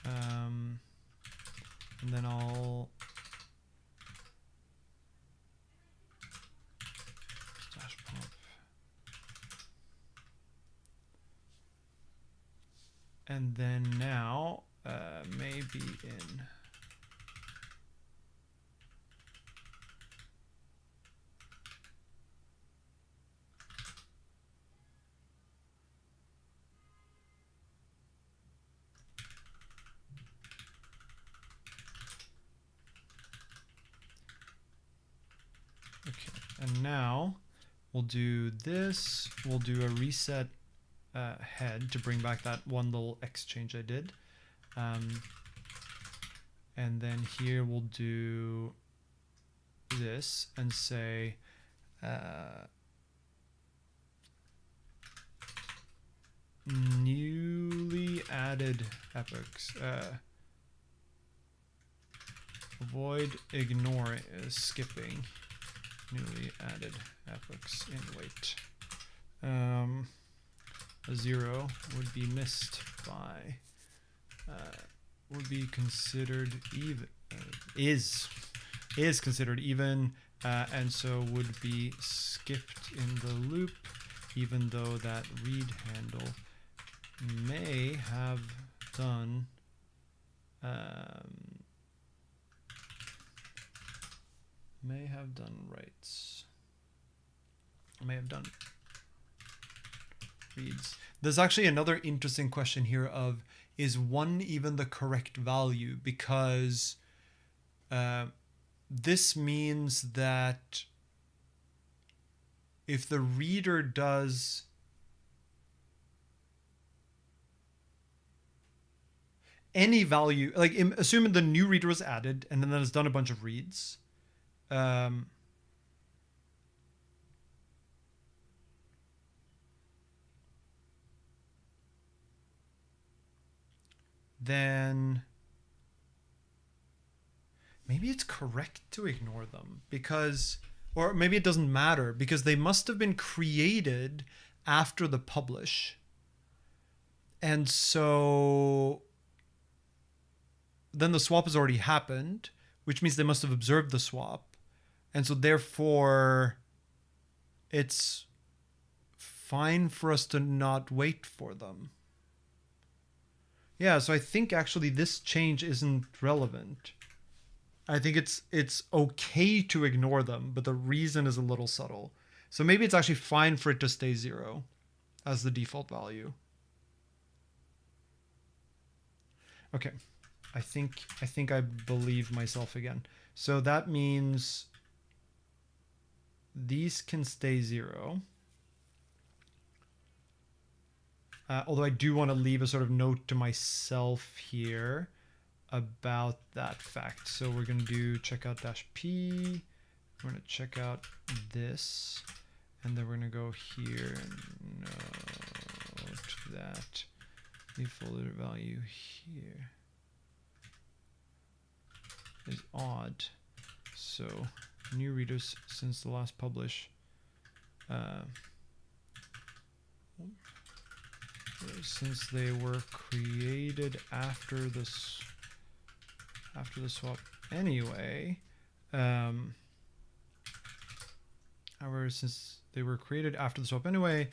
And then I'll dash pop. And then now maybe in and now we'll do this. We'll do a reset head to bring back that one little exchange I did. And then here we'll do this and say newly added epochs. Avoid ignoring skipping newly added epochs in wait. A 0 would be missed by would be considered even is considered even and so would be skipped in the loop, even though that read handle may have done writes. May have done reads. There's actually another interesting question here of, is 1 even the correct value? Because this means that if the reader does any value, like assuming the new reader was added and then has done a bunch of reads, then maybe it's correct to ignore them, because, or maybe it doesn't matter because they must have been created after the publish. And so then the swap has already happened, which means they must have observed the swap. And so therefore it's fine for us to not wait for them. Yeah, so I think actually this change isn't relevant. I think it's okay to ignore them, but the reason is a little subtle. So maybe it's actually fine for it to stay 0 as the default value. Okay, I think I believe myself again. So that means these can stay 0. Although I do want to leave a sort of note to myself here about that fact. So we're going to do checkout-p. We're going to check out this. And then we're going to go here and note that the folder value here is odd. So new readers since the last publish. Since they were created after the swap anyway, however, since they were created after the swap anyway,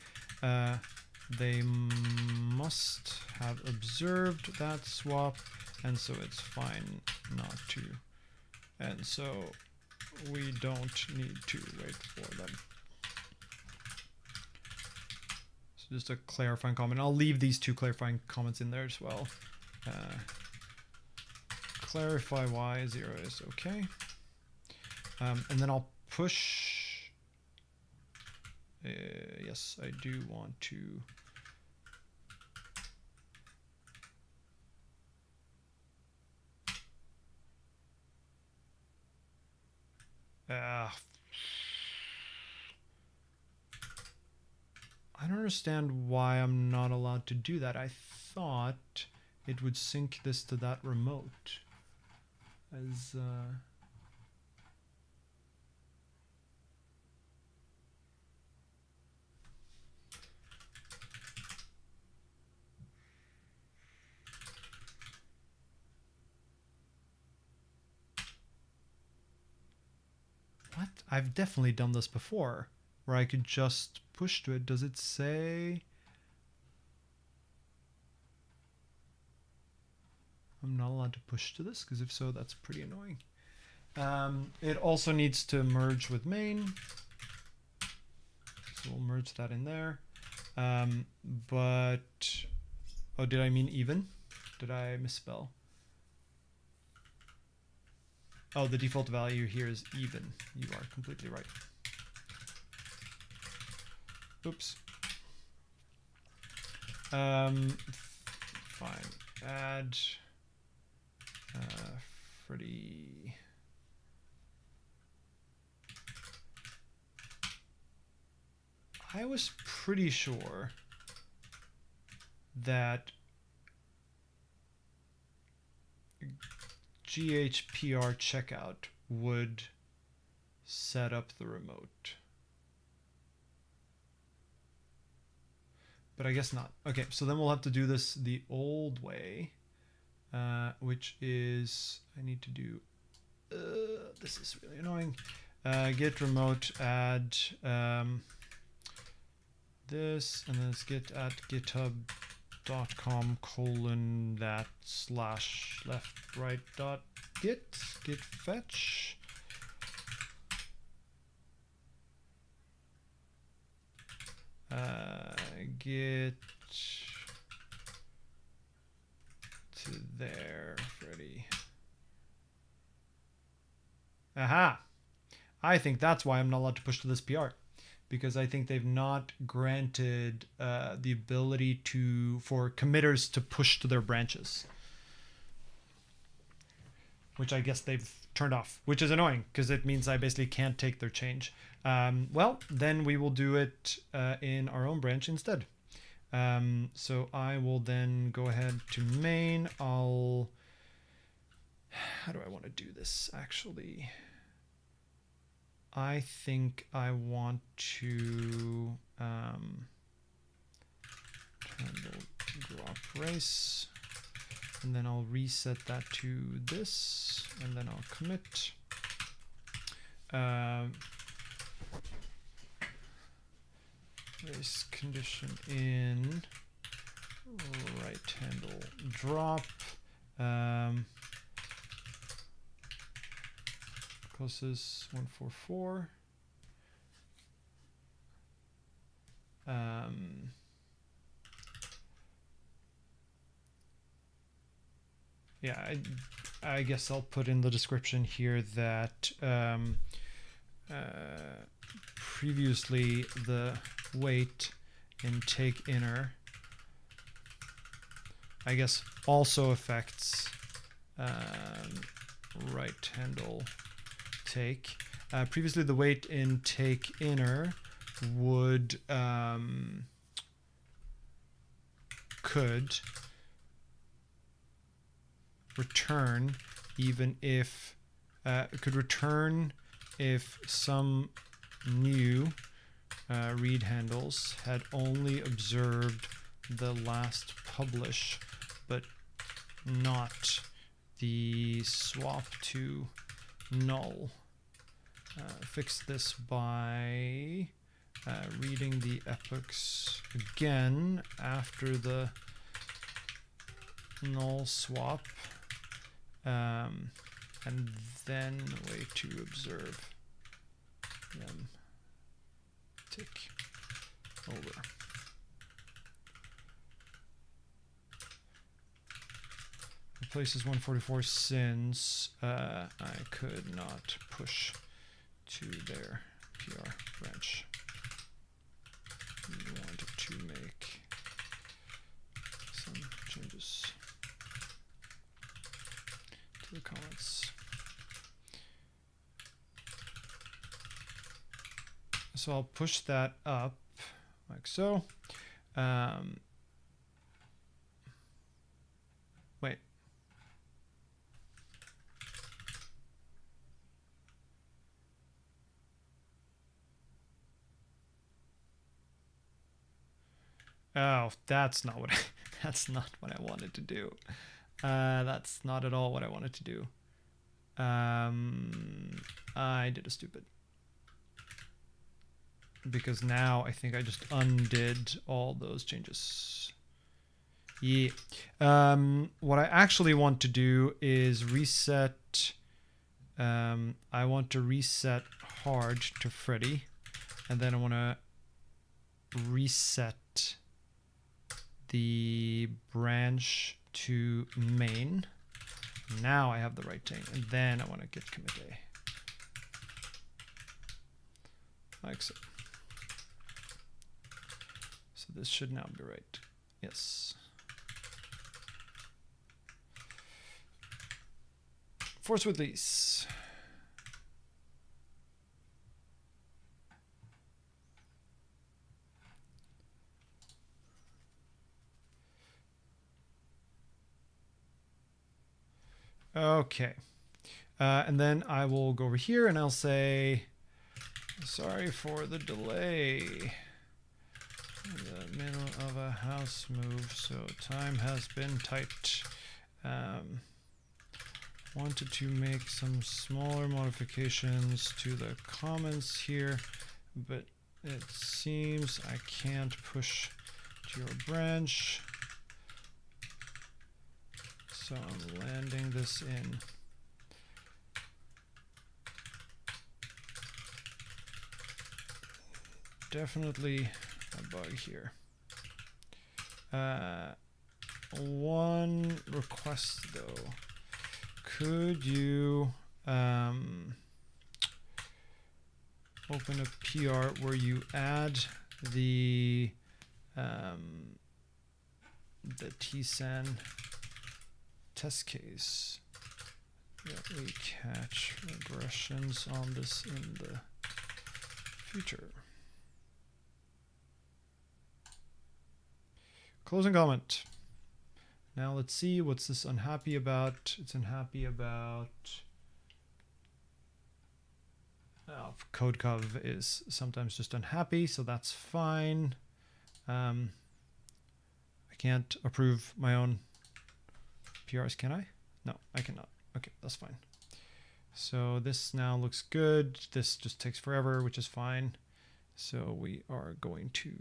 they must have observed that swap, and so it's fine not to, and so we don't need to wait for them. just a clarifying comment. I'll leave these 2 clarifying comments in there as well. Clarify why 0 is okay. And then I'll push. Yes, I do want to. I don't understand why I'm not allowed to do that. I thought it would sync this to that remote as what? I've definitely done this before where I could just push to it. Does it say I'm not allowed to push to this? Because if so, that's pretty annoying. It also needs to merge with main. So we'll merge that in there. But, oh, did I mean even? Did I misspell? Oh, the default value here is even. You are completely right. Oops. Fine. Add Freddy. I was pretty sure that GHPR checkout would set up the remote. But I guess not. Okay, so then we'll have to do this the old way, which is, I need to do, this is really annoying. Git remote add this, and then it's git at github.com:/left right.git git fetch. Get to there, Freddy. Aha! I think that's why I'm not allowed to push to this PR, because I think they've not granted the ability for committers to push to their branches, which I guess they've turned off, which is annoying because it means I basically can't take their change. Well, then we will do it in our own branch instead. So I will then go ahead to main. How do I want to do this actually? I think I want to drop race, and then I'll reset that to this, and then I'll commit. Race condition in right handle drop. Closest 144. Yeah, I guess I'll put in the description here that previously the wait in take inner, I guess, also affects right handle take. Previously the wait in take inner would could return even if could return if some new read handles had only observed the last publish but not the swap to null. Fix this by reading the epochs again after the null swap, and then wait to observe them tick over. place is 144 since I could not push to their PR branch. We wanted to make some changes to the comments. So I'll push that up like so. Wait. Oh, that's not what that's not what I wanted to do. That's not at all what I wanted to do. I did a stupid. Because now I think I just undid all those changes. Yeah. What I actually want to do is reset. I want to reset hard to Freddy, and then I want to reset the branch to main. Now I have the right thing, and then I want to git commit A. Like so. So this should now be right. Yes. Force release. Okay. And then I will go over here and I'll say, sorry for the delay. In the middle of a house move, so time has been tight. Wanted to make some smaller modifications to the comments here, but it seems I can't push to your branch. So I'm landing this in. Definitely a bug here. One request though. Could you open a PR where you add the TSAN test case that we catch regressions on this in the future? Closing comment. Now let's see, what's this unhappy about? It's unhappy about CodeCov is sometimes just unhappy, so that's fine. I can't approve my own PRs, can I? No, I cannot. Okay, that's fine. So this now looks good. This just takes forever, which is fine. So we are going to...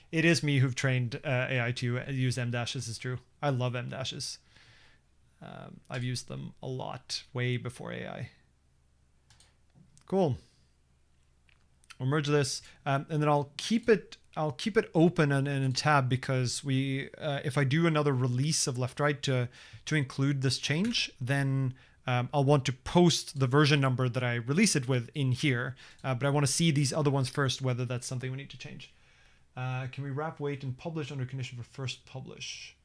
It is me who've trained AI to use M dashes, is true. I love M dashes. I've used them a lot, way before AI. Cool. We'll merge this, and then I'll keep it open and in a tab, because we if I do another release of left-right to include this change, then I'll want to post the version number that I release it with in here, but I want to see these other ones first, whether that's something we need to change. Can we wrap wait and publish under condition for first publish?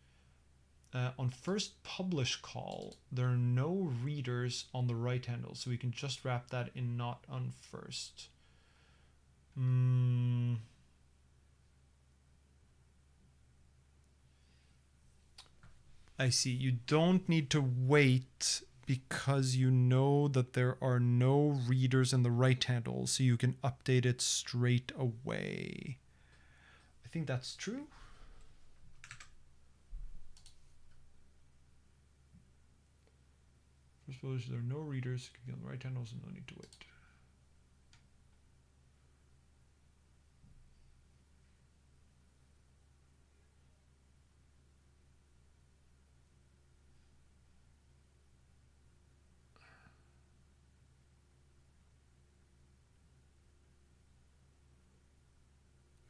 On first publish call, there are no readers on the right handle, so we can just wrap that in not on first. I see. You don't need to wait because you know that there are no readers in the right handle, so you can update it straight away. I think that's true. First publish, there are no readers. Can be on the right handles and no need to wait.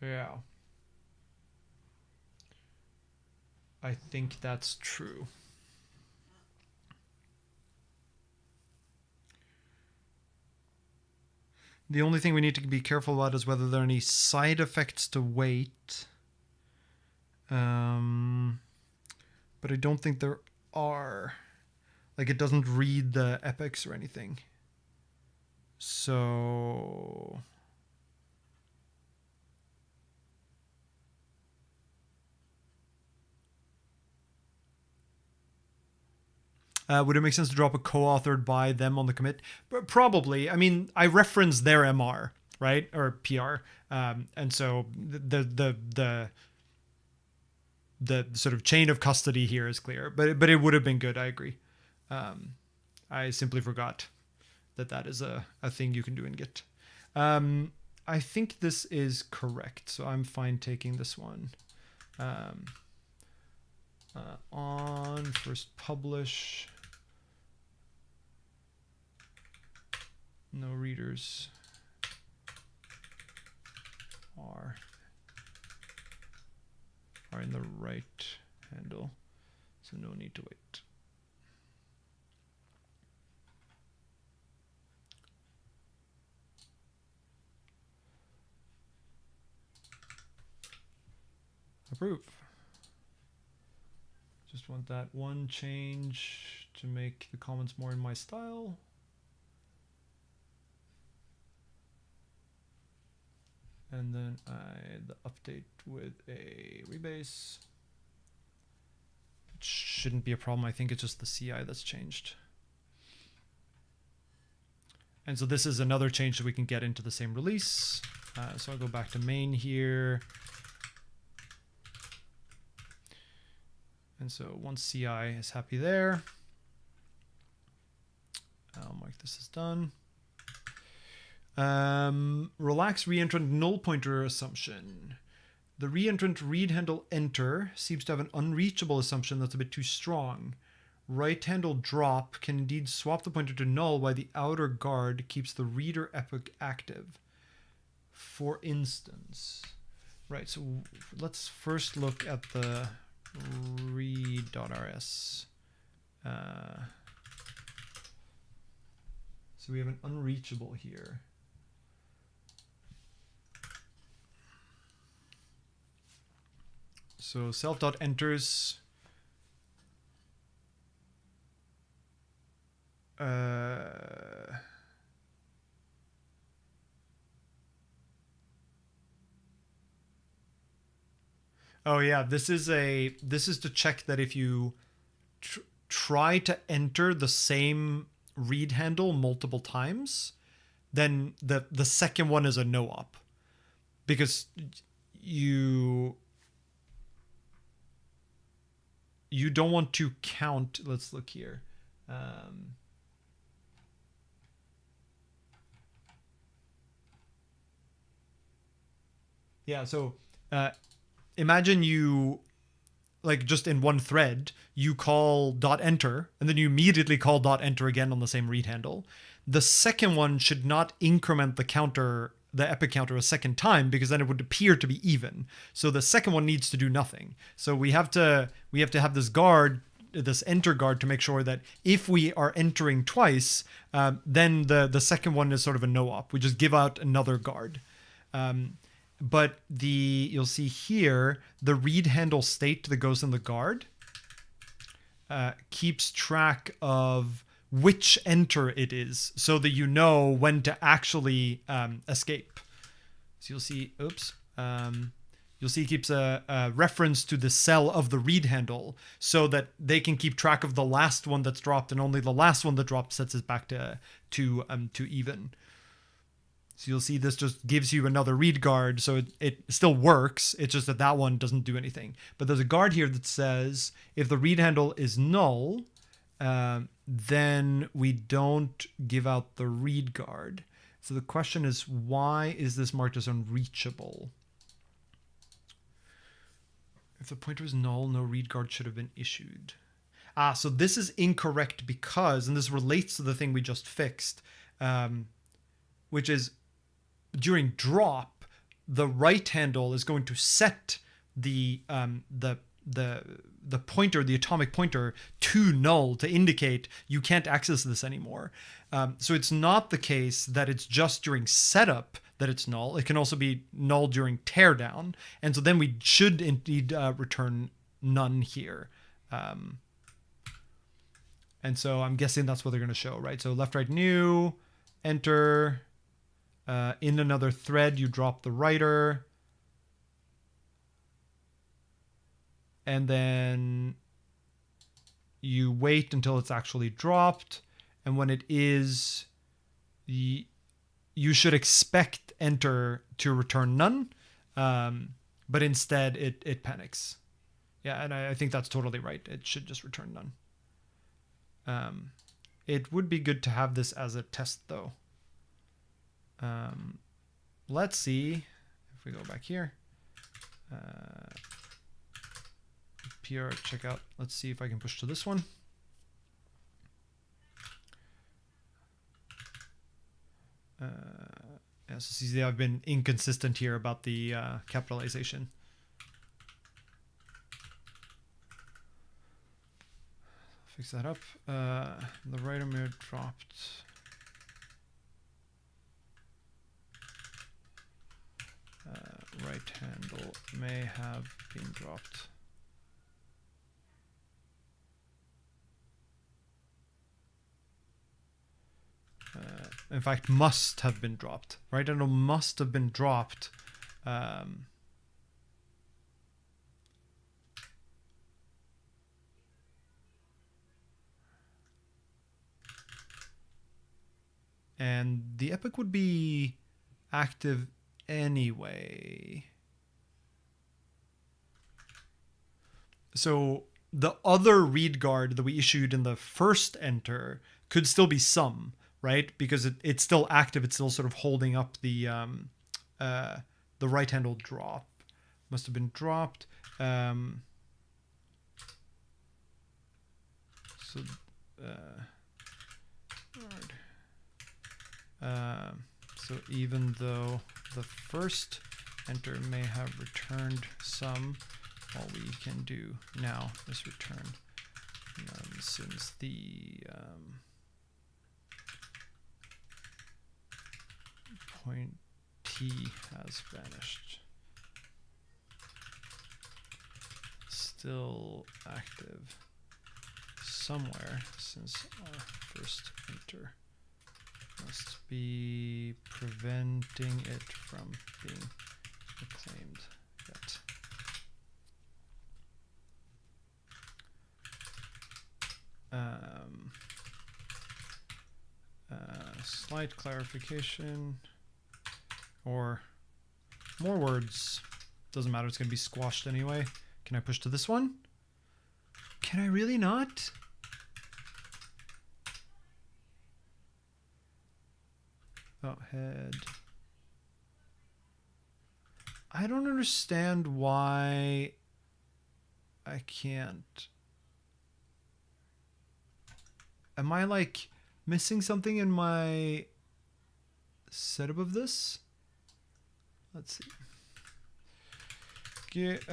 Yeah. I think that's true. The only thing we need to be careful about is whether there are any side effects to wait. But I don't think there are. Like, it doesn't read the epochs or anything. So... would it make sense to drop a co-authored by them on the commit? Probably. I mean, I reference their MR, right? Or PR. And so the sort of chain of custody here is clear. But it would have been good, I agree. I simply forgot that is a thing you can do in Git. I think this is correct, so I'm fine taking this one. On first publish. No readers are in the right handle, so no need to wait. Approve. Just want that one change to make the comments more in my style. And then the update with a rebase. It shouldn't be a problem. I think it's just the CI that's changed. And so this is another change that we can get into the same release. So I'll go back to main here. And so once CI is happy there, I'll mark this as done. Relax reentrant null pointer assumption. The reentrant read handle enter seems to have an unreachable assumption that's a bit too strong. Right handle drop can indeed swap the pointer to null while the outer guard keeps the reader epoch active. For instance, right, so let's first look at the read.rs. So we have an unreachable here. So self.enters oh yeah, this is to check that if you try to enter the same read handle multiple times, then the second one is a no op, because you don't want to count. Let's look here. Yeah, so imagine you, like, just in one thread, you call .enter, and then you immediately call .enter again on the same read handle. The second one should not increment the counter, the epoch counter, a second time, because then it would appear to be even. So the second one needs to do nothing. So we have to have this guard, this enter guard, to make sure that if we are entering twice, then the second one is sort of a no op. We just give out another guard. But you'll see here, the read handle state that goes in the guard keeps track of which enter it is, so that you know when to actually escape. So you'll see, you'll see it keeps a reference to the cell of the read handle, so that they can keep track of the last one that's dropped, and only the last one that dropped sets it back to even. So you'll see this just gives you another read guard, so it still works. It's just that one doesn't do anything. But there's a guard here that says if the read handle is null, then we don't give out the read guard. So the question is, why is this marked as unreachable? If the pointer is null, no read guard should have been issued. So this is incorrect because, and this relates to the thing we just fixed, which is during drop, the right handle is going to set the the pointer, the atomic pointer, to null to indicate you can't access this anymore. So it's not the case that it's just during setup that it's null. It can also be null during teardown. And so then we should indeed return none here. And so I'm guessing that's what they're going to show, right? So left, right, new, enter. In another thread, you drop the writer. And then you wait until it's actually dropped. And when it is, you should expect enter to return none. But instead, it panics. Yeah, and I think that's totally right. It should just return none. It would be good to have this as a test, though. Let's see if we go back here. PR checkout. Let's see if I can push to this one. Yeah, so see, I've been inconsistent here about the capitalization. Fix that up. The writer mirror dropped. Right handle may have been dropped. In fact, must have been dropped. Right handle must have been dropped. And the epic would be active anyway. So the other read guard that we issued in the first enter could still be some, right? Because it's still active. It's still sort of holding up the right handle drop. Must have been dropped. So even though the first enter may have returned some, all we can do now is return none, since the point T has vanished. Still active somewhere, since our first enter must be preventing it from being reclaimed yet. Slight clarification, or more words. Doesn't matter, it's going to be squashed anyway. Can I push to this one? Can I really not? Oh, head. I don't understand why I can't. Am I like missing something in my setup of this? Let's see. Get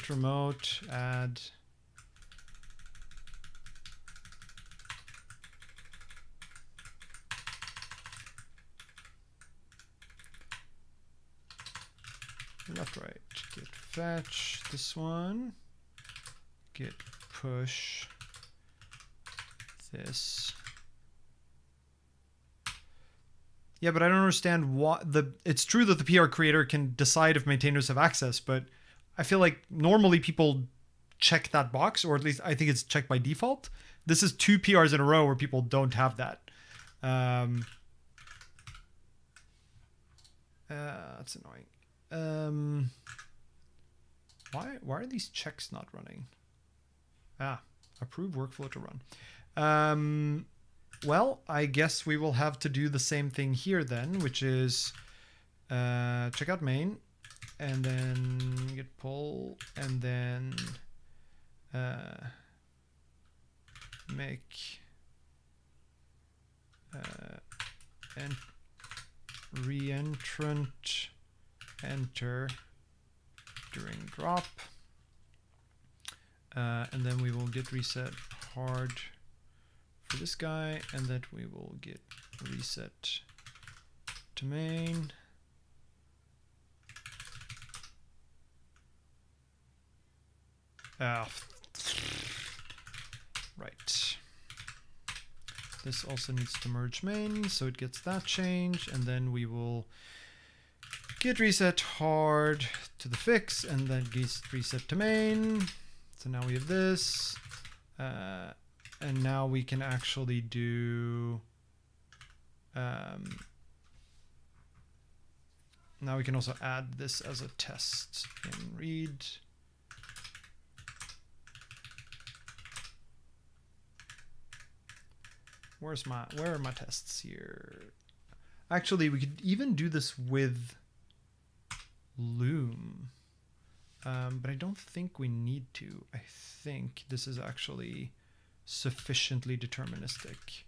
remote, add. Left, right, get fetch, this one, get push, this. Yeah, but I don't understand what it's true that the PR creator can decide if maintainers have access, but I feel like normally people check that box, or at least I think it's checked by default. This is 2 PRs in a row where people don't have that. That's annoying. Why are these checks not running? Approve workflow to run. Well, I guess we will have to do the same thing here then, which is check out main, and then get pull, and then make and reentrant enter during drop. And then we will git reset hard for this guy, and that we will git reset to main. Right. This also needs to merge main, so it gets that change, and then we will git reset hard to the fix, and then git reset to main. So now we have this, and now we can actually do. Now we can also add this as a test in read. Where are my tests here? Actually, we could even do this with Loom, but I don't think we need to. I think this is actually sufficiently deterministic.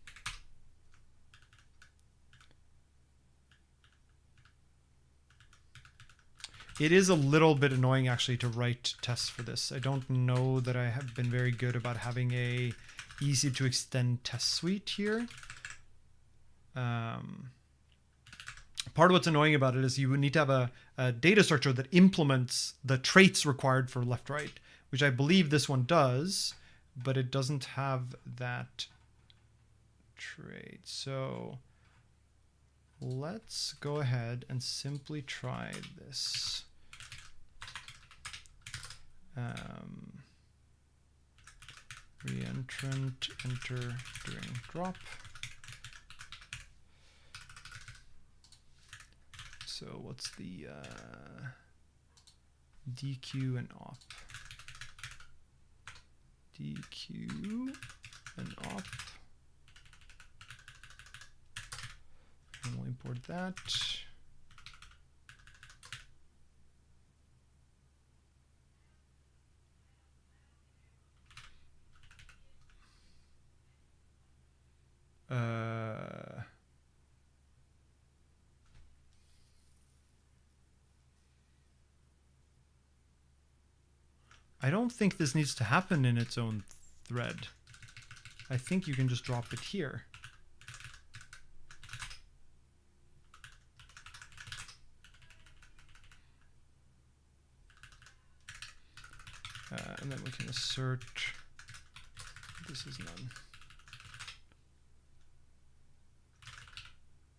It is a little bit annoying actually to write tests for this. I don't know that I have been very good about having a easy to extend test suite here. Part of what's annoying about it is you would need to have a data structure that implements the traits required for left right, which I believe this one does, but it doesn't have that trait. So let's go ahead and simply try this. Reentrant enter during drop. So what's the DQ and op? DQ and op. And we'll import that. I don't think this needs to happen in its own thread. I think you can just drop it here. And then we can assert this is none.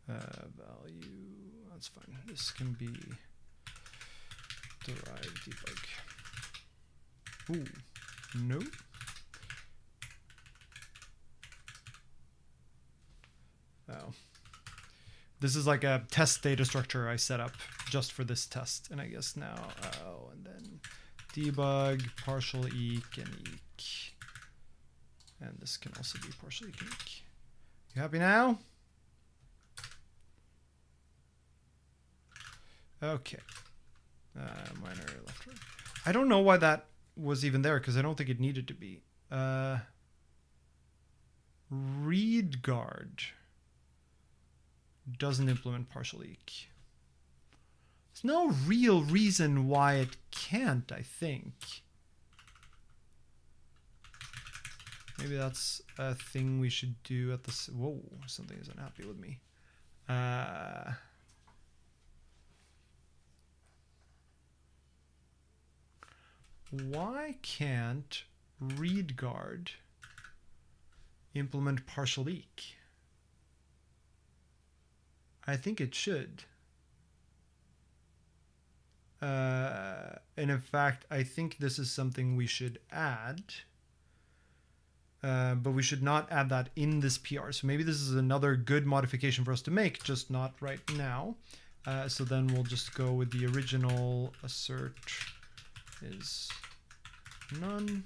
Value, that's fine. This can be derived debug. Ooh, no. Oh. This is like a test data structure I set up just for this test. And I guess now, oh, and then debug, partial eq, and eq. And this can also be partial eq and eq. You happy now? Okay. Minor left right. I don't know why that was even there because I don't think it needed to be. Read guard doesn't implement partial eq. There's no real reason why it can't, I think. Maybe that's a thing we should do at this. Whoa, something is unhappy with me. Why can't read guard implement partial eq? I think it should. And in fact, I think this is something we should add. But we should not add that in this PR. So maybe this is another good modification for us to make, just not right now. So then we'll just go with the original assert is none.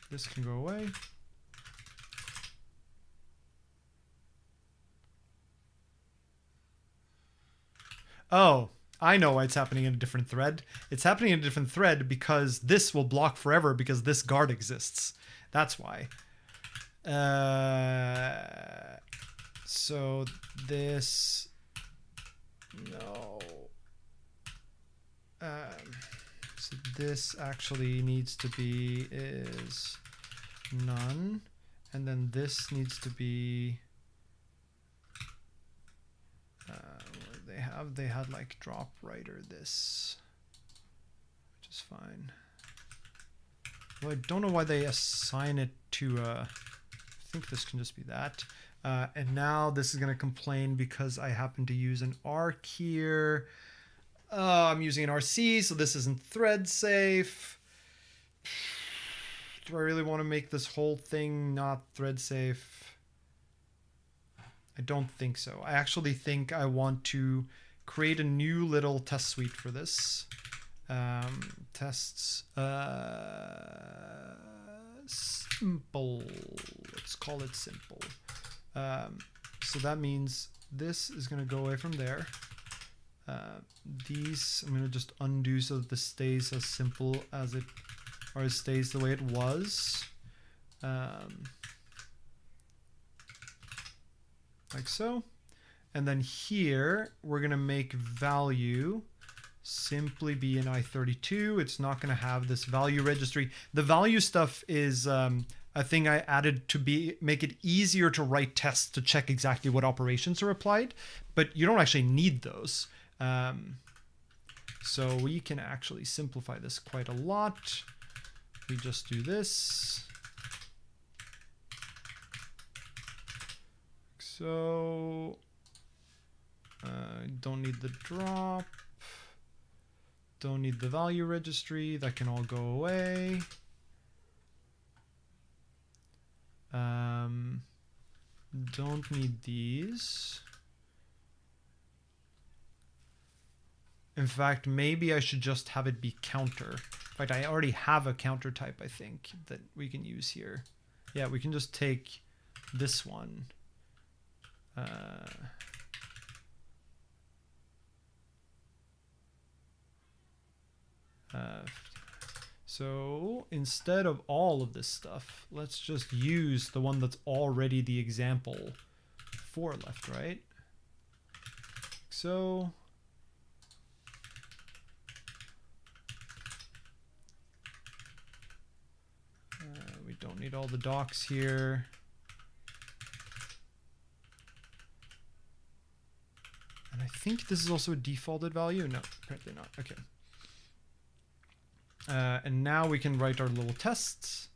This can go away. Oh, I know why it's happening in a different thread. It's happening in a different thread because this will block forever because this guard exists. That's why. So this, no. So this actually needs to be is none, and then this needs to be they had like drop writer this, which is fine. Well, I don't know why they assign it to I think this can just be that. And now this is going to complain because I happen to use an arc here. I'm using an RC, so this isn't thread safe. Do I really want to make this whole thing not thread safe? I don't think so. I actually think I want to create a new little test suite for this. Tests simple. Let's call it simple. So that means this is going to go away from there. These I'm going to just undo so that this stays as simple as it, or it stays the way it was. Like so. And then here we're going to make value simply be an i32. It's not going to have this value registry. The value stuff is a thing I added to make it easier to write tests to check exactly what operations are applied, but you don't actually need those. So we can actually simplify this quite a lot. We just do this. So don't need the drop. Don't need the value registry. That can all go away. Don't need these. In fact, maybe I should just have it be counter. In fact, I already have a counter type, I think, that we can use here. Yeah, we can just take this one. So instead of all of this stuff, let's just use the one that's already the example for left, right? So we don't need all the docs here. And I think this is also a defaulted value. No, apparently not. Okay. And now we can write our little tests,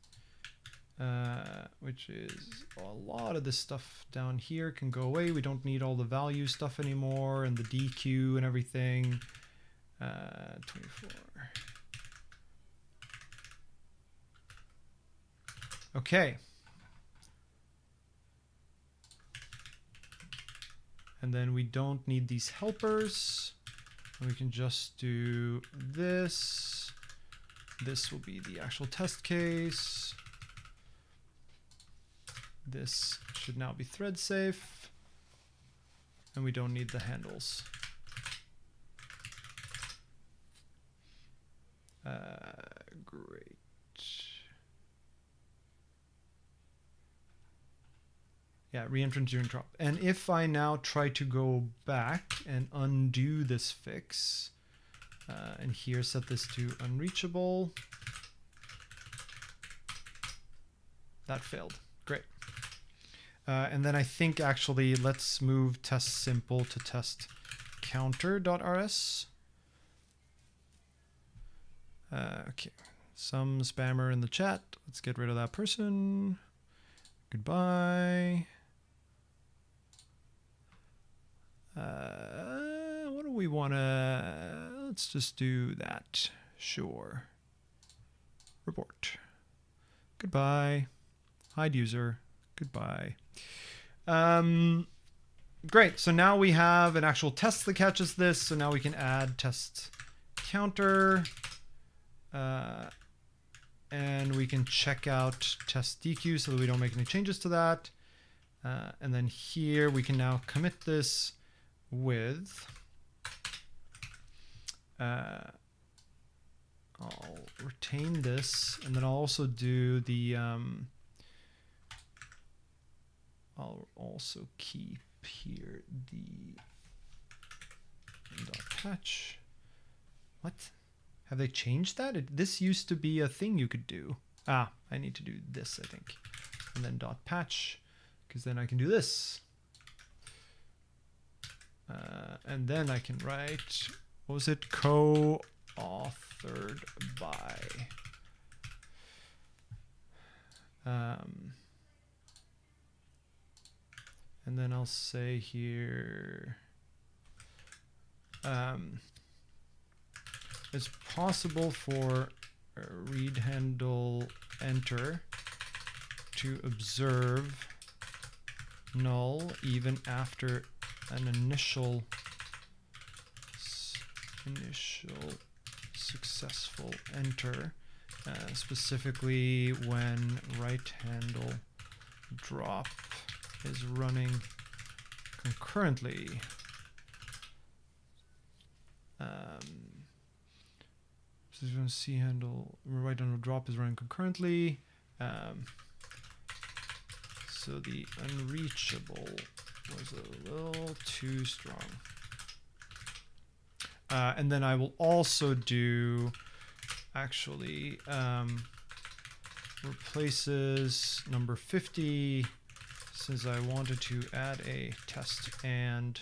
which is a lot of this stuff down here can go away. We don't need all the value stuff anymore and the DQ and everything. 24. Okay. And then we don't need these helpers. We can just do this. This will be the actual test case. This should now be thread safe. And we don't need the handles. Great. Yeah, re-entrance during drop. And if I now try to go back and undo this fix, and here set this to unreachable, that failed. Great. And then I think actually let's move test simple to test counter.rs. Okay, some spammer in the chat. Let's get rid of that person. Goodbye. What do we want to... Let's just do that. Sure. Report. Goodbye. Hide user. Goodbye. Great. So now we have an actual test that catches this. So now we can add test counter. And we can check out test DQ so that we don't make any changes to that. And then here we can now commit this with... I'll retain this, and then I'll also do the I'll also keep here the dot patch. What? Have they changed that? This used to be a thing you could do. Ah, I need to do this, I think. And then dot patch, because then I can do this. And then I can write, what was it? Co-authored by. And then I'll say here, it's possible for read handle enter to observe null even after an initial successful enter, specifically when right handle drop is running concurrently. So when C handle right handle drop is running concurrently. So the unreachable was a little too strong. And then I will also do actually replaces number 50, since I wanted to add a test and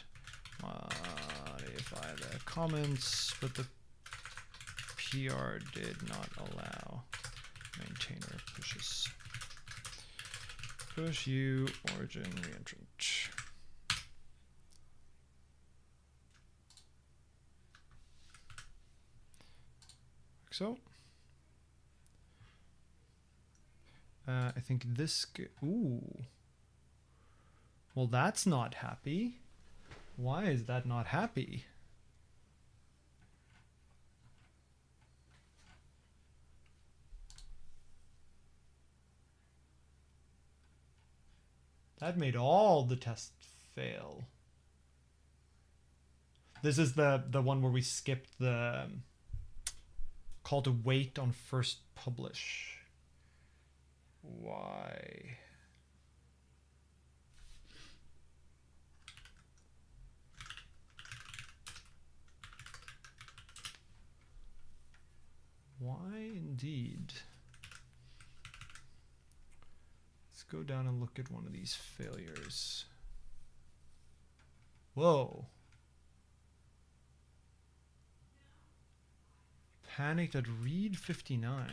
modify the comments, but the PR did not allow maintainer pushes. Push you origin reentrant. Like so. I think this. Ooh. Well, that's not happy. Why is that not happy? That made all the tests fail. This is the one where we skipped the call to wait on first publish. Why? Why indeed? Let's go down and look at one of these failures. Whoa. Panicked at read 59.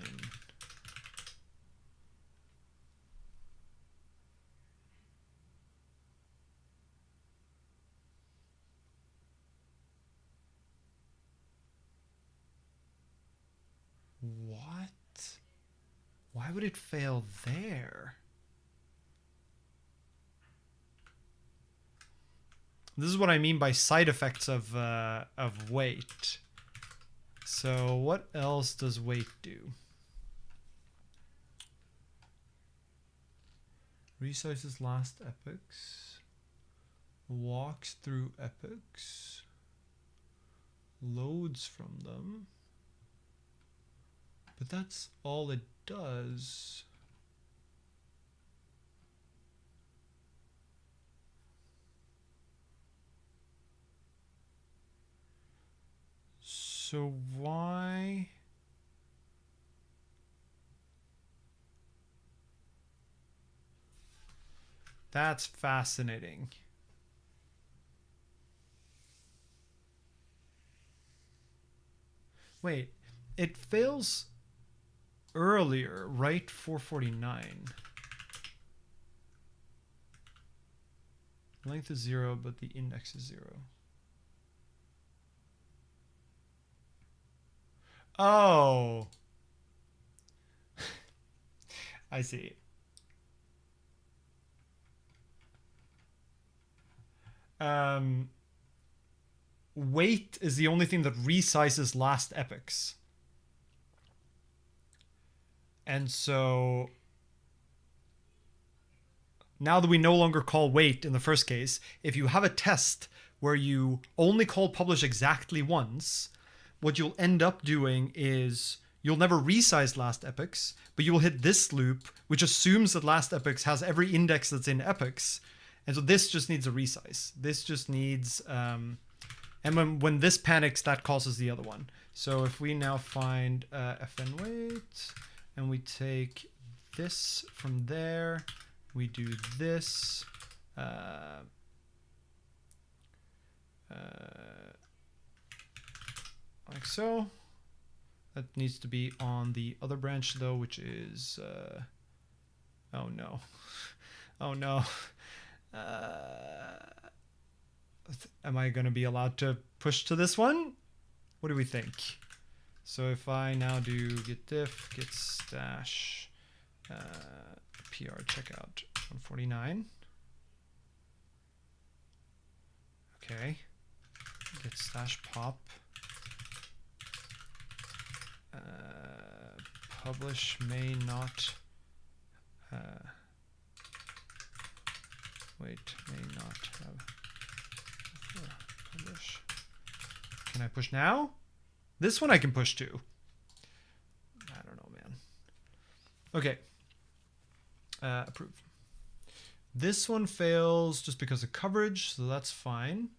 What? Why would it fail there? This is what I mean by side effects of wait. So what else does wait do? Resizes last epochs. Walks through epochs. Loads from them. But that's all it does. So why? That's fascinating. Wait, it fails earlier, right? 449. Length is 0, but the index is 0. Oh. I see. Wait is the only thing that resizes last epochs. And so now that we no longer call wait in the first case, if you have a test where you only call publish exactly once, what you'll end up doing is you'll never resize last epochs, but you will hit this loop, which assumes that last epochs has every index that's in epochs. And so this just needs a resize. This just needs And when this panics, that causes the other one. So if we now find fn wait, and we take this from there, we do this. Like so. That needs to be on the other branch though, which is, oh no. Oh no. Am I going to be allowed to push to this one? What do we think? So if I now do git diff, git stash, PR checkout 149. Okay. Git stash pop. Publish may not. Wait, may not have. Publish. Can I push now? This one I can push to. I don't know, man. Okay. Approve. This one fails just because of coverage, so that's fine.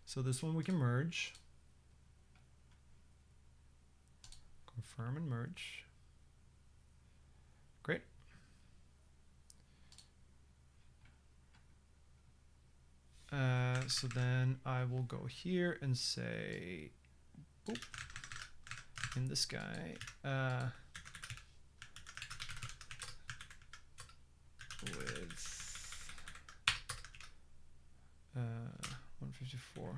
So this one we can merge. Confirm and merge. Great. So then I will go here and say, boop, in this guy, with 154.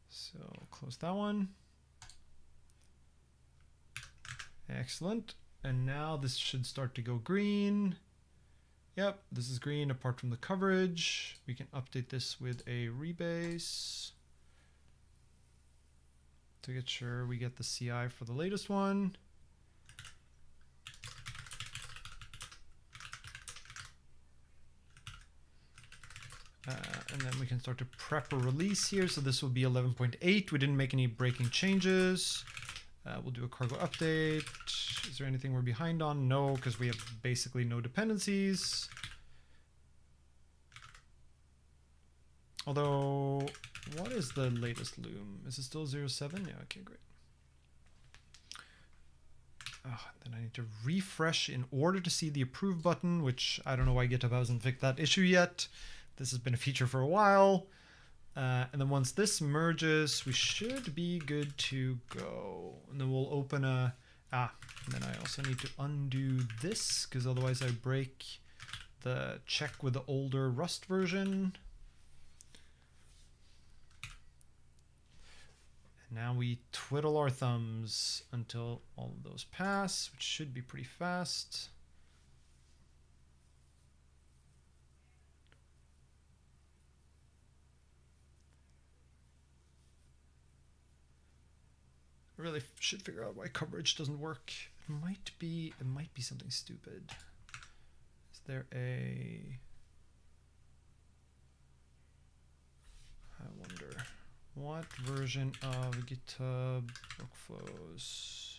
So close that one. Excellent. And now this should start to go green. Yep, this is green apart from the coverage. We can update this with a rebase to get sure we get the CI for the latest one. And then we can start to prep a release here. So this will be 11.8. We didn't make any breaking changes. We'll do a cargo update. Is there anything we're behind on? No, because we have basically no dependencies. Although, what is the latest loom? Is it still 07? Yeah, okay, great. Then I need to refresh in order to see the approve button, which I don't know why GitHub hasn't fixed that issue yet. This has been a feature for a while. And then once this merges, we should be good to go. And then we'll open a, and then I also need to undo this because otherwise I break the check with the older Rust version. And now we twiddle our thumbs until all of those pass, which should be pretty fast. I really should figure out why coverage doesn't work. It might be something stupid. Is there a, I wonder, what version of GitHub workflows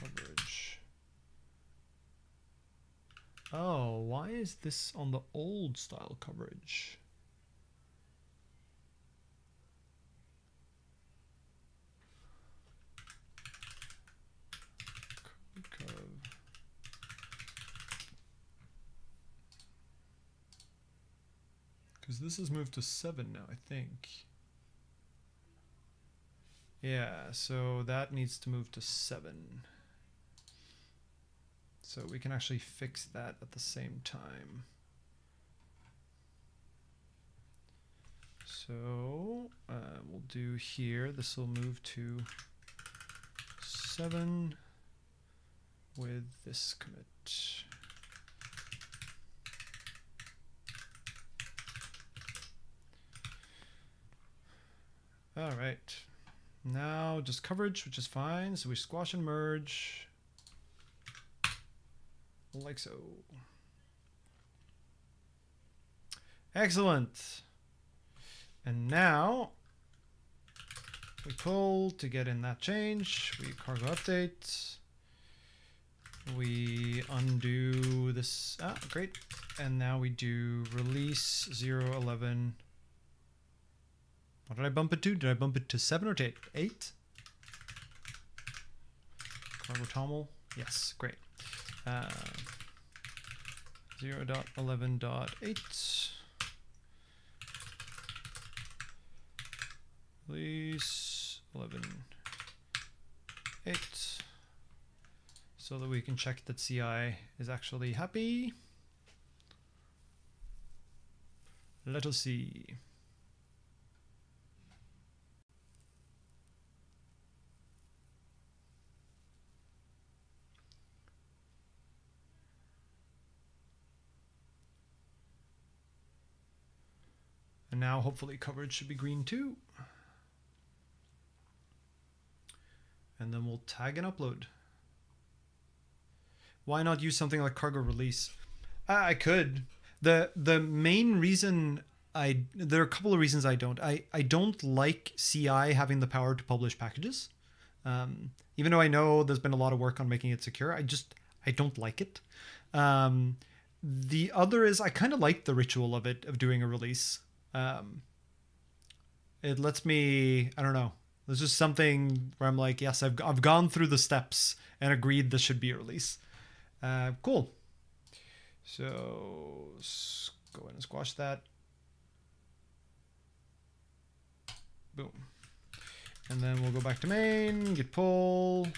coverage? Oh, why is this on the old style coverage? Because this has moved to 7 now, I think. Yeah, so that needs to move to 7. So we can actually fix that at the same time. So we'll do here, this will move to 7 with this commit. All right, now just coverage, which is fine. So we squash and merge like so. Excellent. And now we pull to get in that change. We cargo update. We undo this. Ah, great. And now we do release 011. What did I bump it to? Did I bump it to 7 or to 8? 8? Cargo toml. Yes, great. 0.11.8. Release 11.8. So that we can check that CI is actually happy. Let us see. And now hopefully coverage should be green too. And then we'll tag and upload. Why not use something like cargo release? I could. The main reason there are a couple of reasons I don't. I don't like CI having the power to publish packages. Even though I know there's been a lot of work on making it secure, I don't like it. The other is I kind of like the ritual of it, of doing a release. It lets me, I don't know. There's just something where I'm like, yes, I've gone through the steps and agreed this should be a release. Cool. So let's go ahead and squash that. Boom. And then we'll go back to main, git pull,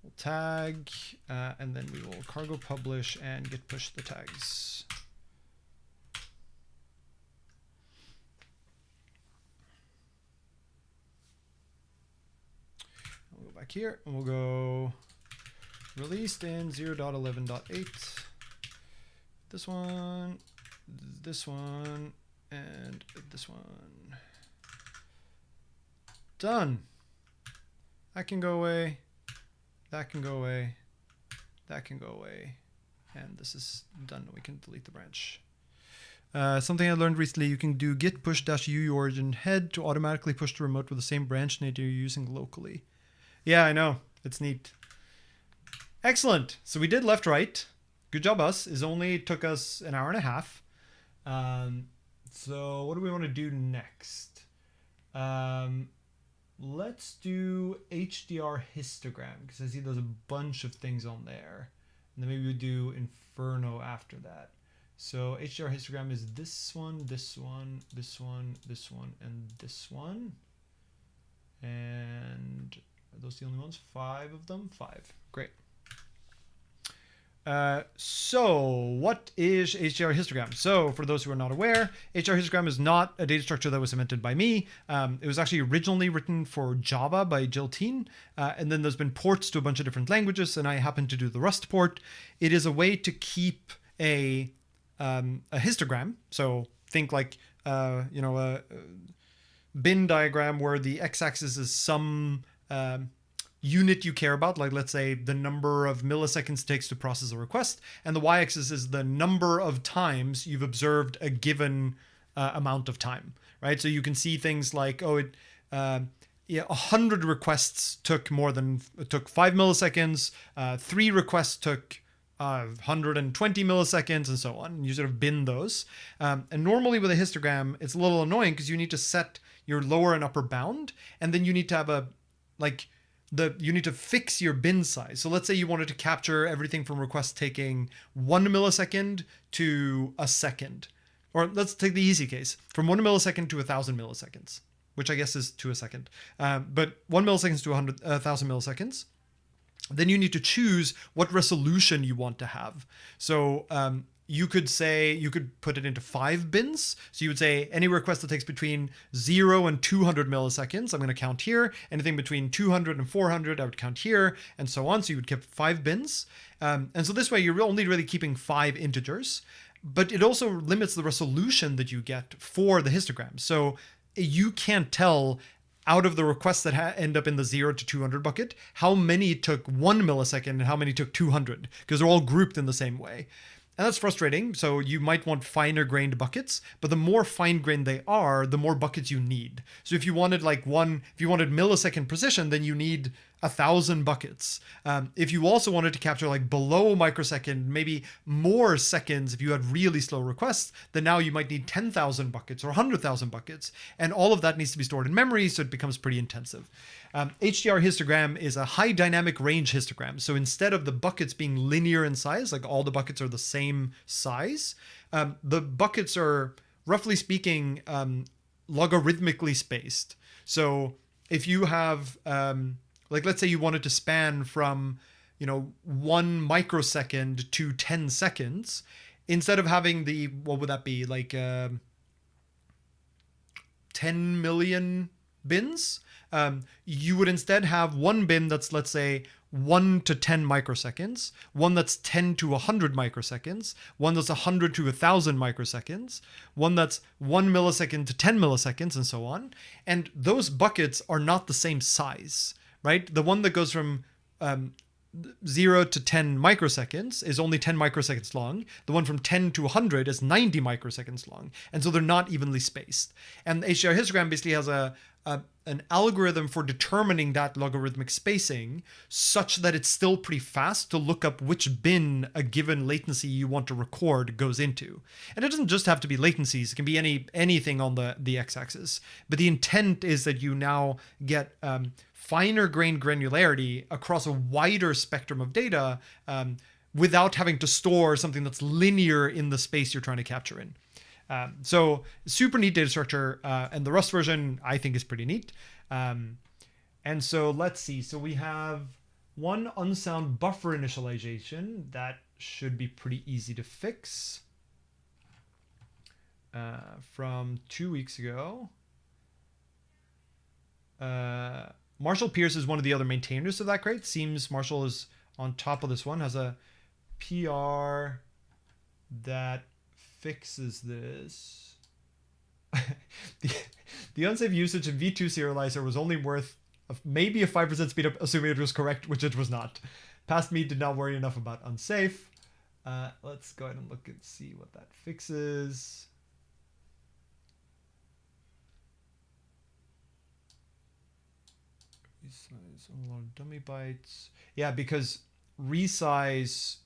we'll tag, and then we will cargo publish and git push the tags. We'll go back here and we'll go released in 0.11.8. This one, and this one. Done. That can go away. That can go away. That can go away. And this is done. We can delete the branch. Something I learned recently, you can do git push -u your origin head to automatically push the remote with the same branch name you're using locally. Yeah, I know. It's neat. Excellent. So we did left right. Good job us. It only took us an hour and a half. So what do we want to do next? Let's do HDR histogram because I see there's a bunch of things on there. And then maybe we do Inferno after that. So HDR histogram is this one, this one, this one, this one, and this one. And are those the only ones? 5 of them? 5. Great. So what is HDR histogram? So for those who are not aware, HDR histogram is not a data structure that was invented by me. It was actually originally written for Java by Jill Teen, and then there's been ports to a bunch of different languages, and I happen to do the Rust port. It is a way to keep a histogram. So think like a bin diagram where the x-axis is some unit you care about, like let's say the number of milliseconds it takes to process a request, and the y-axis is the number of times you've observed a given amount of time, right? So you can see things like, 100 requests took 5 milliseconds, 3 requests took 120 milliseconds, and so on. And you sort of bin those. And normally with a histogram, it's a little annoying because you need to set your lower and upper bound, and then you need to have you need to fix your bin size. So let's say you wanted to capture everything from requests taking 1 millisecond to a second. Or let's take the easy case, from 1 millisecond to 1,000 milliseconds, which I guess is to a second. But 1 millisecond to 1,000 milliseconds. Then you need to choose what resolution you want to have. So you could put it into 5 bins. So you would say any request that takes between 0 and 200 milliseconds, I'm going to count here. Anything between 200 and 400, I would count here, and so on. So you would keep 5 bins. And so this way, you're only really keeping 5 integers. But it also limits the resolution that you get for the histogram. So you can't tell out of the requests that end up in the 0 to 200 bucket, how many took 1 millisecond and how many took 200, because they're all grouped in the same way. And that's frustrating. So you might want finer grained buckets, but the more fine grained they are, the more buckets you need. So if you wanted millisecond precision, then you need 1,000 buckets. If you also wanted to capture like below a microsecond, maybe more seconds, if you had really slow requests, then now you might need 10,000 buckets or 100,000 buckets. And all of that needs to be stored in memory, so it becomes pretty intensive. HDR histogram is a high dynamic range histogram. So instead of the buckets being linear in size, like all the buckets are the same size, the buckets are, roughly speaking, logarithmically spaced. So if you have, like, let's say you wanted to span from, 1 microsecond to 10 seconds, instead of having the, what would that be, like 10 million bins, you would instead have one bin that's, let's say, 1 to 10 microseconds, one that's 10 to 100 microseconds, one that's 100 to 1,000 microseconds, one that's 1 millisecond to 10 milliseconds, and so on. And those buckets are not the same size, right? The one that goes from 0 to 10 microseconds is only 10 microseconds long. The one from 10 to 100 is 90 microseconds long. And so they're not evenly spaced. And HDR histogram basically has an algorithm for determining that logarithmic spacing such that it's still pretty fast to look up which bin a given latency you want to record goes into. And it doesn't just have to be latencies, it can be anything on the x-axis. But the intent is that you now get finer grained granularity across a wider spectrum of data without having to store something that's linear in the space you're trying to capture in. So super neat data structure, and the Rust version I think is pretty neat. And so let's see. So we have one unsound buffer initialization that should be pretty easy to fix from 2 weeks ago. Marshall Pierce is one of the other maintainers of that crate. Seems Marshall is on top of this one, has a PR that fixes this. the unsafe usage of V2 serializer was only worth maybe a 5% speed up, assuming it was correct, which it was not. Past me did not worry enough about unsafe. Let's go ahead and look and see what that fixes. Resize a lot of dummy bytes. Yeah, because resize,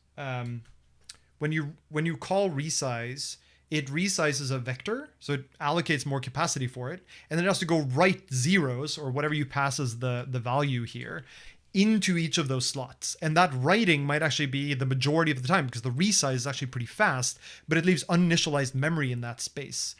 when you call resize, it resizes a vector, so it allocates more capacity for it, and then it has to go write zeros, or whatever you pass as the value here, into each of those slots. And that writing might actually be the majority of the time, because the resize is actually pretty fast, but it leaves uninitialized memory in that space.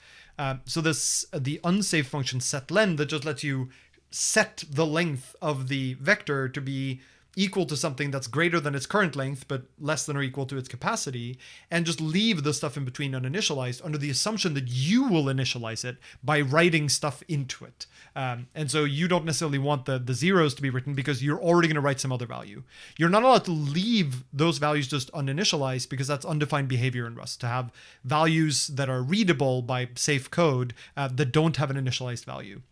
So the unsafe function setLen that just lets you set the length of the vector to be equal to something that's greater than its current length but less than or equal to its capacity, and just leave the stuff in between uninitialized under the assumption that you will initialize it by writing stuff into it. And so you don't necessarily want the zeros to be written because you're already going to write some other value. You're not allowed to leave those values just uninitialized because that's undefined behavior in Rust, to have values that are readable by safe code that don't have an initialized value.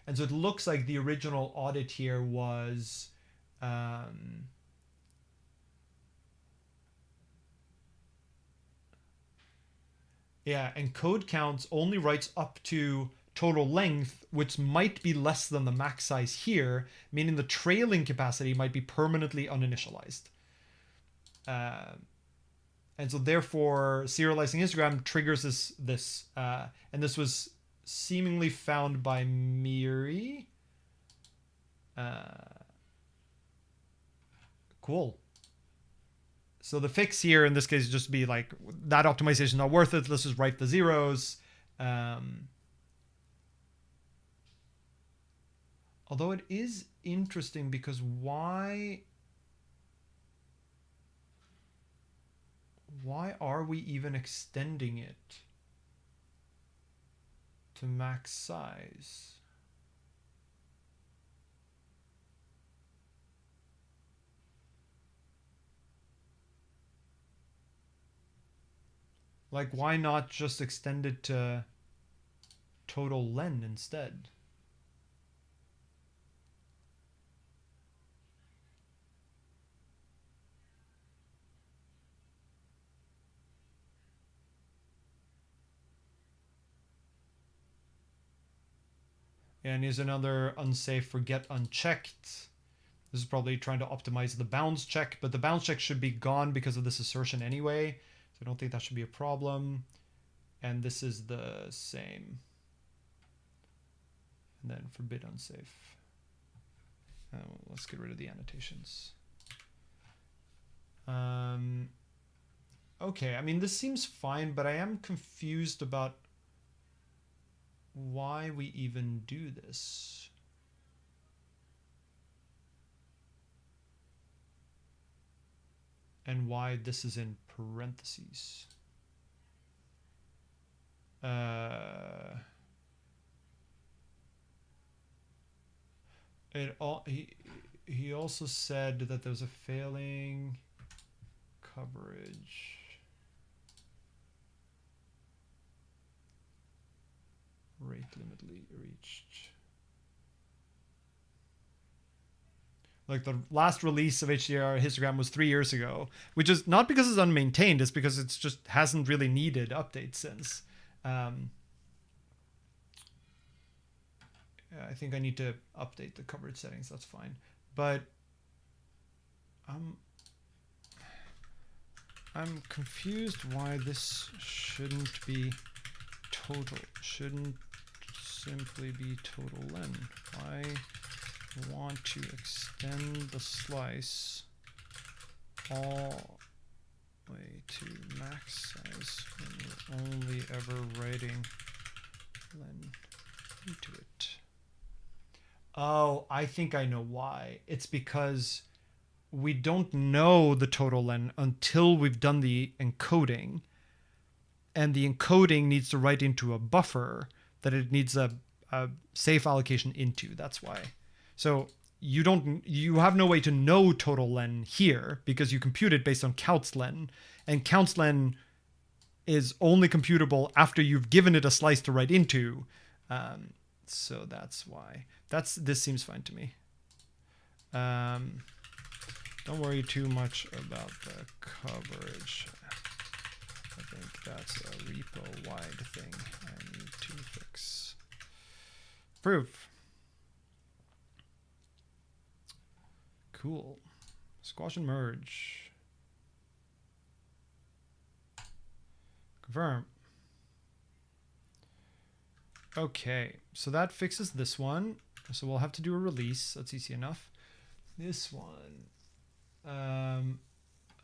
And so it looks like the original audit here was yeah, and code counts only writes up to total length, which might be less than the max size here, meaning the trailing capacity might be permanently uninitialized. And so therefore serializing histogram triggers this and this was seemingly found by Miri. Cool. So the fix here in this case is just be like, that optimization is not worth it, let's just write the zeros. Although it is interesting because why are we even extending it to max size? Like, why not just extend it to total len instead? And here's another unsafe for get unchecked. This is probably trying to optimize the bounds check, but the bounds check should be gone because of this assertion anyway. So I don't think that should be a problem. And this is the same. And then forbid unsafe. Let's get rid of the annotations. Okay, I mean, this seems fine, but I am confused about why we even do this. And why this is in parentheses. He also said that there was a failing coverage. Rate limit reached. Like the last release of HDR histogram was 3 years ago, which is not because it's unmaintained, it's because it's just hasn't really needed updates since. I think I need to update the coverage settings, that's fine. But I'm confused why this shouldn't be total, shouldn't simply be total len. I want to extend the slice all the way to max size when you're only ever writing len into it. Oh, I think I know why. It's because we don't know the total len until we've done the encoding. And the encoding needs to write into a buffer that it needs a safe allocation into. That's why. So you have no way to know total len here because you compute it based on counts len, and counts len is only computable after you've given it a slice to write into. So that's why. This seems fine to me. Don't worry too much about the coverage. I think that's a repo-wide thing I need to fix. Proof. Cool. Squash and merge. Confirm. Okay, so that fixes this one. So we'll have to do a release. That's easy enough. This one. A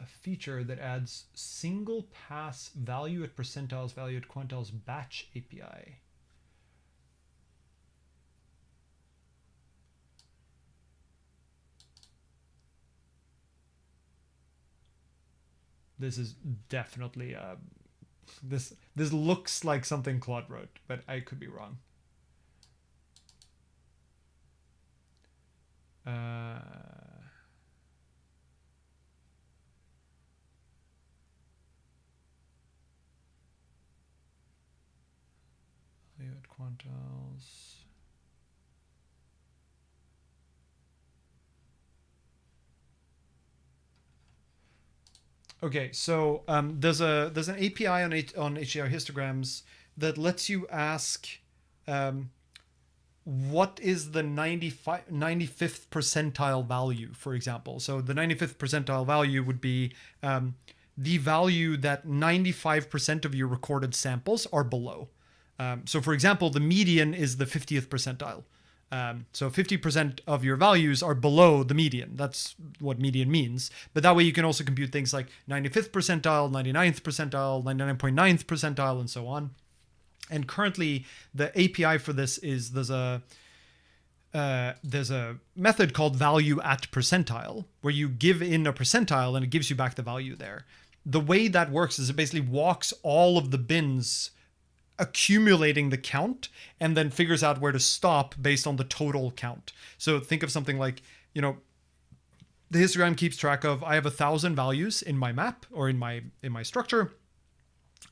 feature that adds single pass value at percentiles, value at quantiles batch API. This is definitely this looks like something Claude wrote, but I could be wrong. Value at quantiles. Okay, so there's an API on HDR histograms that lets you ask what is the 95th percentile value, for example. So the 95th percentile value would be the value that 95% of your recorded samples are below. So for example, the median is the 50th percentile. So 50% of your values are below the median. That's what median means. But that way you can also compute things like 95th percentile, 99th percentile, 99.9th percentile, and so on. And currently the API for this is there's a method called value at percentile where you give in a percentile and it gives you back the value there. The way that works is it basically walks all of the bins accumulating the count and then figures out where to stop based on the total count. So think of something like, you know, the histogram keeps track of, I have 1,000 values in my map or in my structure.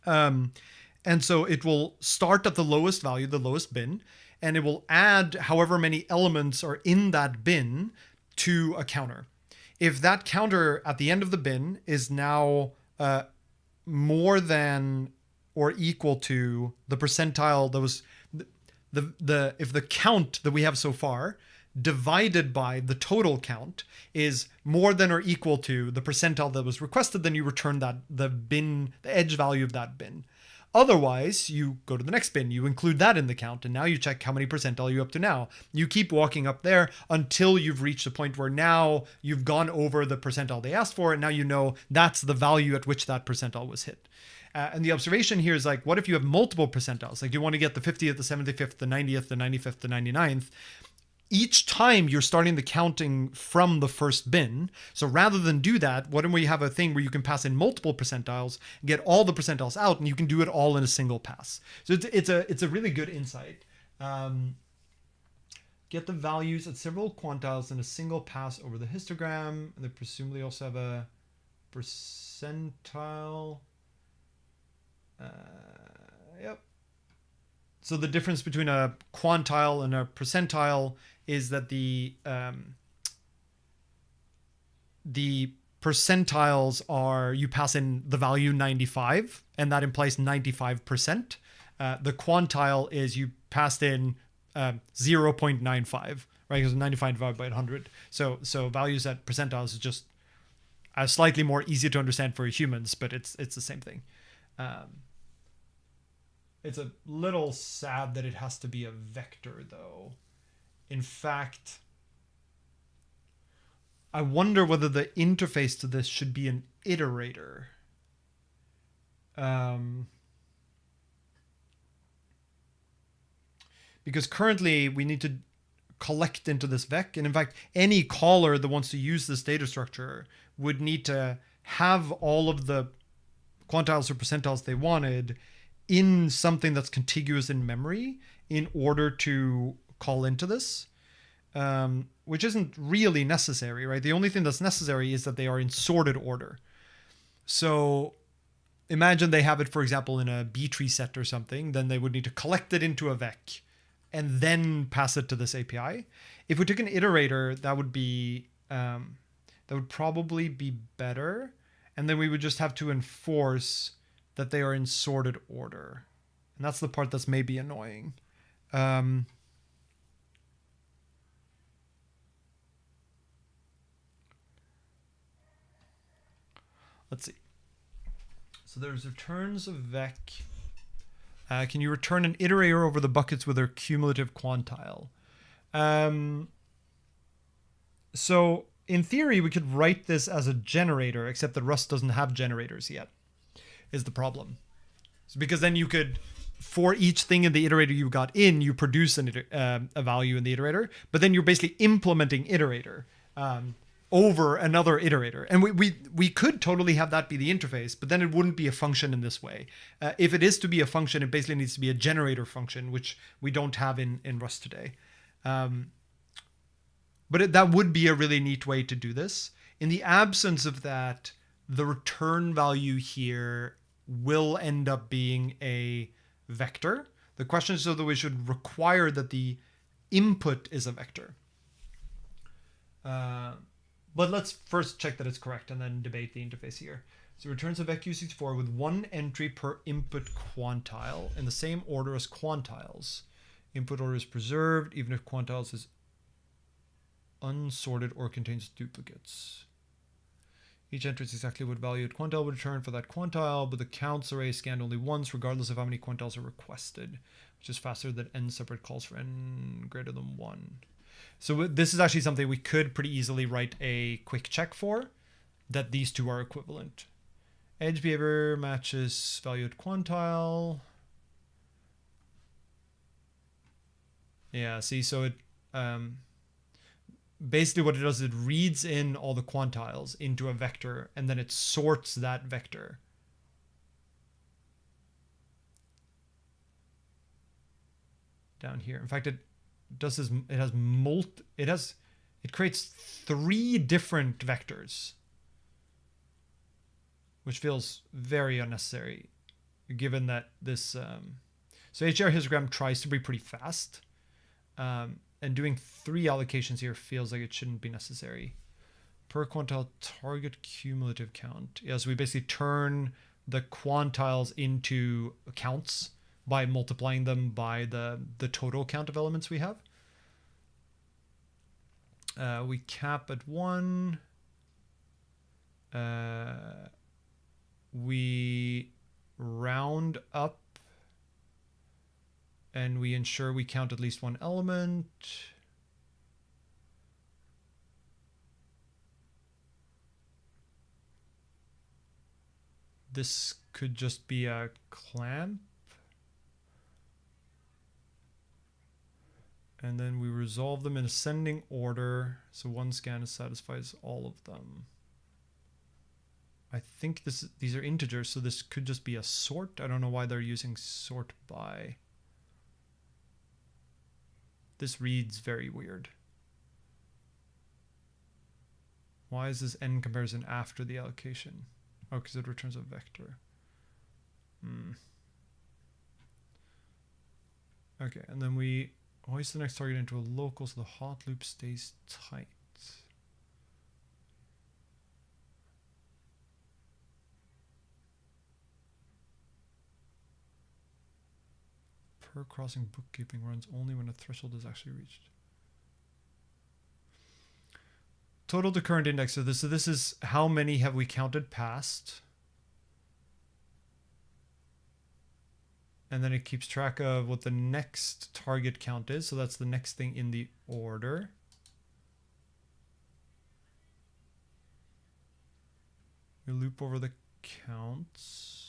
And so it will start at the lowest value, the lowest bin, and it will add however many elements are in that bin to a counter. If that counter at the end of the bin is now more than or equal to the percentile that was if the count that we have so far divided by the total count is more than or equal to the percentile that was requested, then you return that the edge value of that bin. Otherwise, you go to the next bin, you include that in the count, and now you check how many percentile you're up to now. You keep walking up there until you've reached a point where now you've gone over the percentile they asked for, and now you know that's the value at which that percentile was hit. And the observation here is like, what if you have multiple percentiles? Like you want to get the 50th, the 75th, the 90th, the 95th, the 99th. Each time you're starting the counting from the first bin. So rather than do that, what if we have a thing where you can pass in multiple percentiles, get all the percentiles out, and you can do it all in a single pass. So it's a really good insight. Get the values at several quantiles in a single pass over the histogram. And they presumably also have a percentile. Yep. So the difference between a quantile and a percentile is that the percentiles are, you pass in the value 95, and that implies 95%. The quantile is you passed in 0.95, right? Because 95 divided by 100. So values at percentiles is just slightly more easy to understand for humans, but it's the same thing. It's a little sad that it has to be a vector, though. In fact, I wonder whether the interface to this should be an iterator. Because currently we need to collect into this vec, and in fact, any caller that wants to use this data structure would need to have all of the quantiles or percentiles they wanted in something that's contiguous in memory in order to call into this, which isn't really necessary, right? The only thing that's necessary is that they are in sorted order. So imagine they have it, for example, in a B-tree set or something, then they would need to collect it into a vec and then pass it to this API. If we took an iterator, that would be that would probably be better. And then we would just have to enforce that they are in sorted order. And that's the part that's maybe annoying. Let's see. So there's returns of vec. Can you return an iterator over the buckets with their cumulative quantile? So in theory, we could write this as a generator, except that Rust doesn't have generators yet, is the problem. So because then you could, for each thing in the iterator you got in, you produce a value in the iterator, but then you're basically implementing iterator over another iterator. And we could totally have that be the interface, but then it wouldn't be a function in this way. If it is to be a function, it basically needs to be a generator function, which we don't have in Rust today. But that would be a really neat way to do this. In the absence of that, the return value here will end up being a vector. The question is whether we should require that the input is a vector. But let's first check that it's correct and then debate the interface here. So returns a vec-u64 with one entry per input quantile in the same order as quantiles. Input order is preserved even if quantiles is unsorted or contains duplicates. Each entry is exactly what value at quantile would return for that quantile, but the counts array is scanned only once, regardless of how many quantiles are requested, which is faster than n separate calls for n greater than 1. So this is actually something we could pretty easily write a quick check for, that these two are equivalent. Edge behavior matches value at quantile. Yeah, see, so it basically what it does is it reads in all the quantiles into a vector, and then it sorts that vector. Down here. In fact, it does this, it creates 3 different vectors, which feels very unnecessary given that this so HDR histogram tries to be pretty fast, and doing 3 allocations here feels like it shouldn't be necessary. Per quantile target cumulative count. Yeah, so we basically turn the quantiles into counts by multiplying them by the total count of elements we have. We cap at 1. We round up and we ensure we count at least 1 element. This could just be a clamp. And then we resolve them in ascending order, so 1 scan satisfies all of them. I think these are integers, so this could just be a sort. I don't know why they're using sort by. This reads very weird. Why is this n comparison after the allocation? Oh, because it returns a vector. Okay, and then we hoist the next target into a local so the hot loop stays tight. Per crossing bookkeeping runs only when a threshold is actually reached. Total to current index. So this is how many have we counted past. And then it keeps track of what the next target count is. So that's the next thing in the order. We loop over the counts.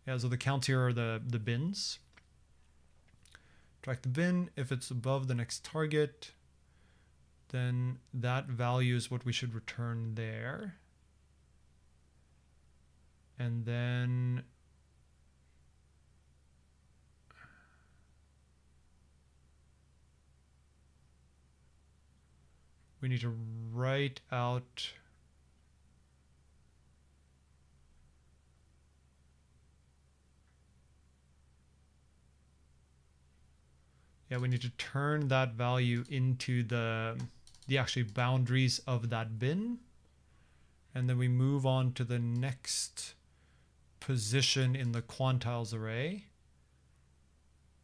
Yeah, so the counts here are the bins. Track the bin. If it's above the next target, then that value is what we should return there. And then we need to write out we need to turn that value into the actual boundaries of that bin. And then we move on to the next position in the quantiles array.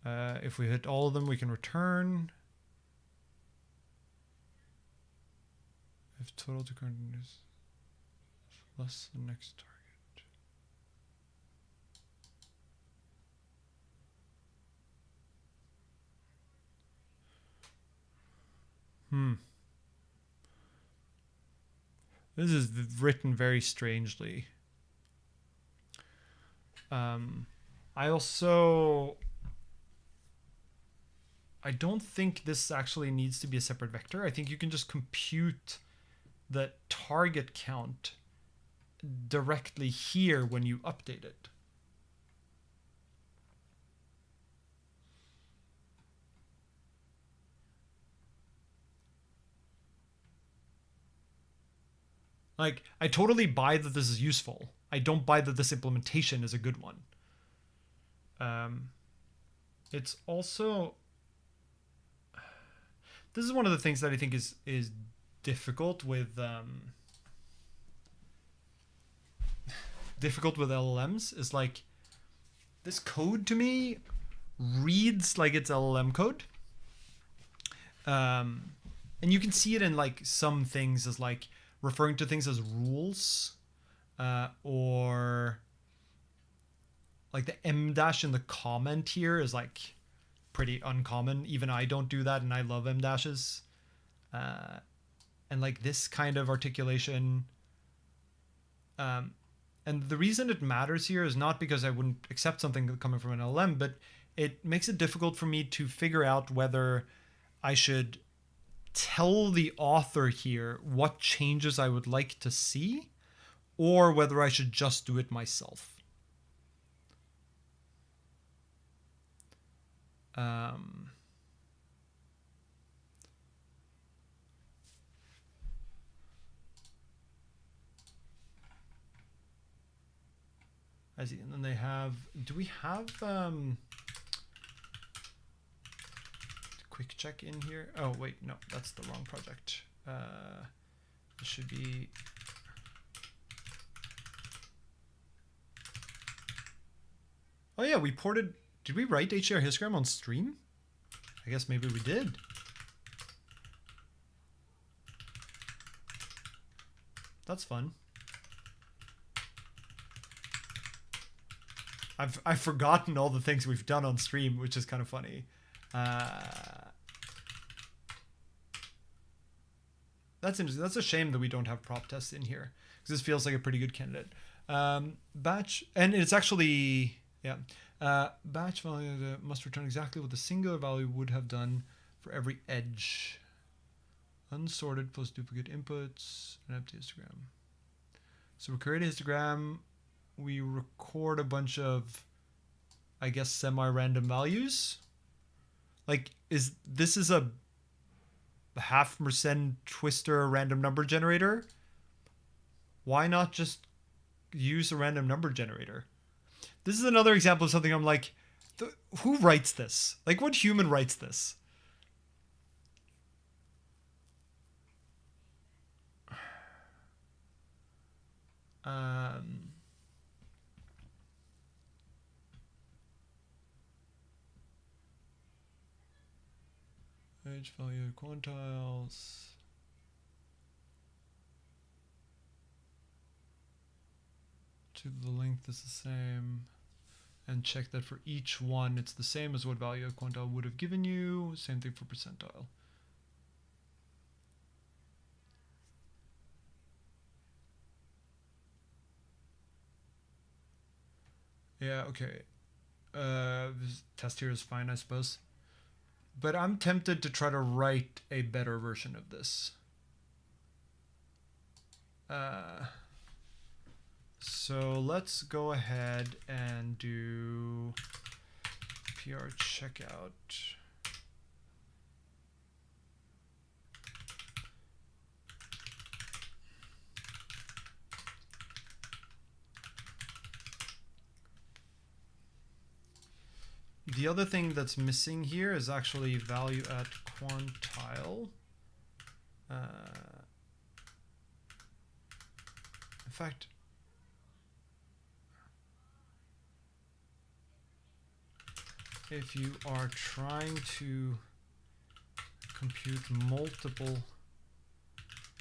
If we hit all of them, we can return. If total to current is less than next target. This is written very strangely. I don't think this actually needs to be a separate vector. I think you can just compute the target count directly here when you update it. Like, I totally buy that this is useful. I don't buy that this implementation is a good one. It's also... This is one of the things that I think is difficult with LLMs, is like, this code to me reads like it's LLM code. And you can see it in like some things as like referring to things as rules, or like the M dash in the comment here is like pretty uncommon. Even I don't do that, and I love M dashes. And like this kind of articulation. And the reason it matters here is not because I wouldn't accept something coming from an LLM, but it makes it difficult for me to figure out whether I should tell the author here what changes I would like to see, or whether I should just do it myself. I see. And then they have, do we have quick check in here? Oh wait, no, that's the wrong project. It should be oh yeah, we ported. Did we write HDR histogram on stream? I guess maybe we did. That's fun. I've forgotten all the things we've done on stream, which is kind of funny. That's interesting. That's a shame that we don't have prop tests in here, because this feels like a pretty good candidate. Batch, and it's actually, yeah. Batch value must return exactly what the singular value would have done for every edge. Unsorted plus duplicate inputs, an empty histogram. So we create a histogram, we record a bunch of, I guess, semi-random values. Like, this is a half Mersenne twister random number generator? Why not just use a random number generator? This is another example of something I'm like, who writes this? Like, what human writes this? Edge value quantiles. To the length is the same. And check that for each one it's the same as what value of quantile would have given you. Same thing for percentile. Yeah, okay. This test here is fine, I suppose. But I'm tempted to try to write a better version of this. So let's go ahead and do PR checkout. The other thing that's missing here is actually value at quantile. In fact, if you are trying to compute multiple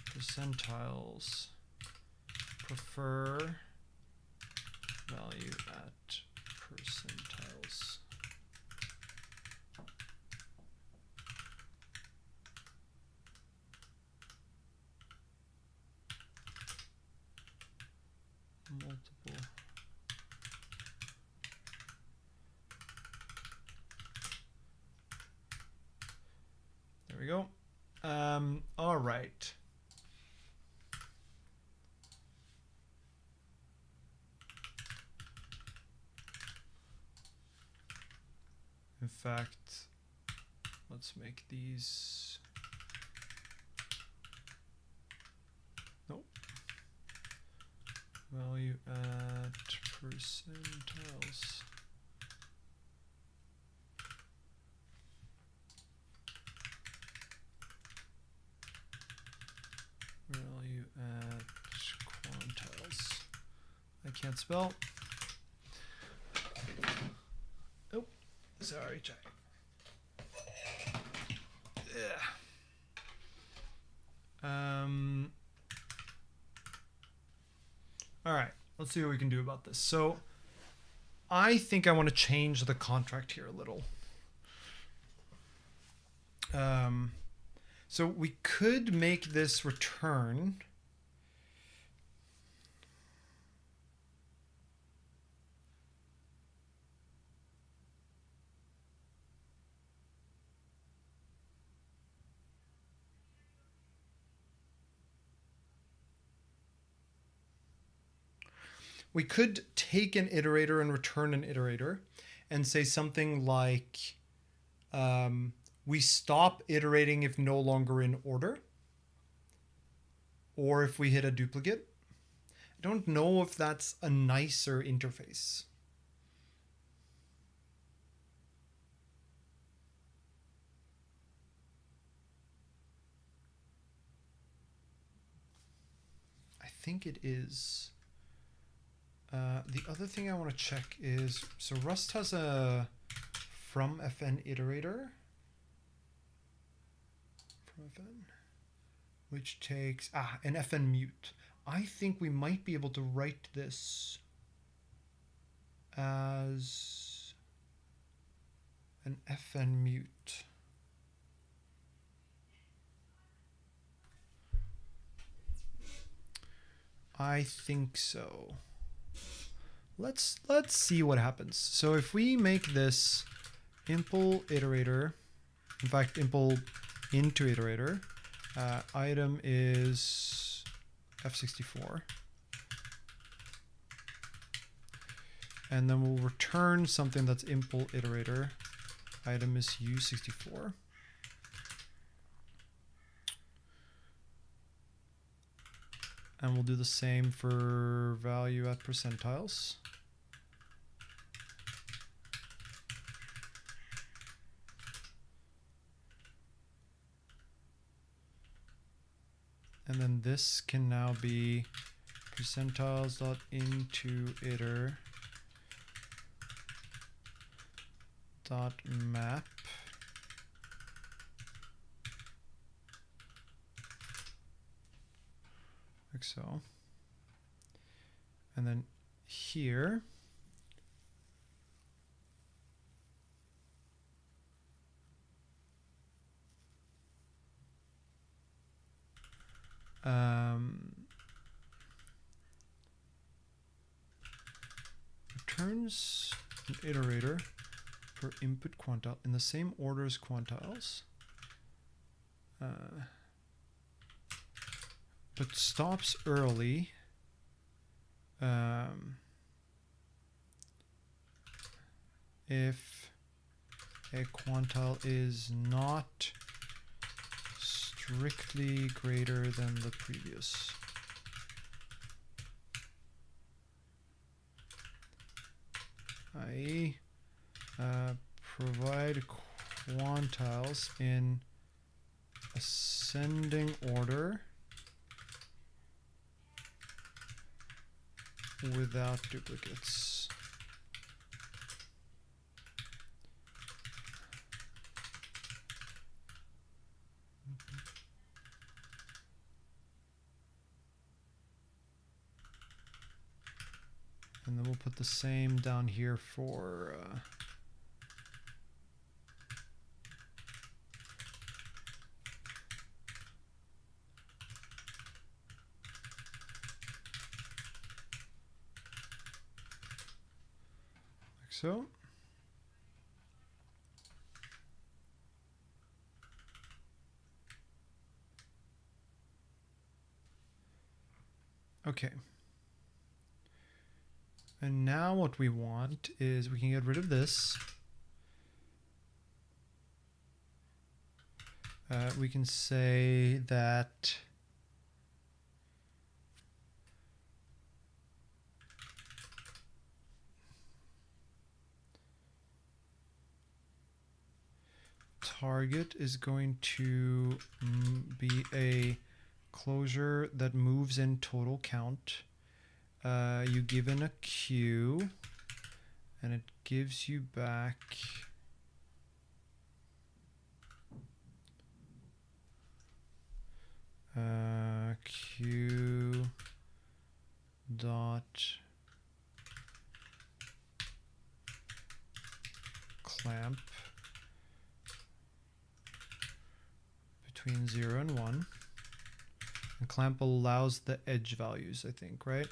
percentiles, prefer value at percentiles. Multiple. There we go. All right. In fact, let's make these. Nope. Value at percentiles. Value at quantiles. I can't spell. Oh, sorry, Jack. All right, let's see what we can do about this. So I think I want to change the contract here a little. So we could make this return. We could take an iterator and return an iterator and say something like, we stop iterating if no longer in order, or if we hit a duplicate. I don't know if that's a nicer interface. I think it is. The other thing I want to check is, so Rust has a from fn iterator, which takes an fn mute. I think we might be able to write this as an fn mute. I think so. Let's see what happens. So if we make this impl iterator, in fact impl into iterator, item is f64, and then we'll return something that's impl iterator, item is u64. And we'll do the same for value at percentiles. And then this can now be percentiles.intoIter dot map like so. And then here returns an iterator for input quantile in the same order as quantiles, but stops early if a quantile is not strictly greater than the previous. i.e. Provide quantiles in ascending order without duplicates. And then we'll put the same down here for like so. Okay. And now what we want is we can get rid of this. We can say that target is going to be a closure that moves in total count. You give in a queue, and it gives you back queue dot clamp between 0 and 1. And clamp allows the edge values, I think, right?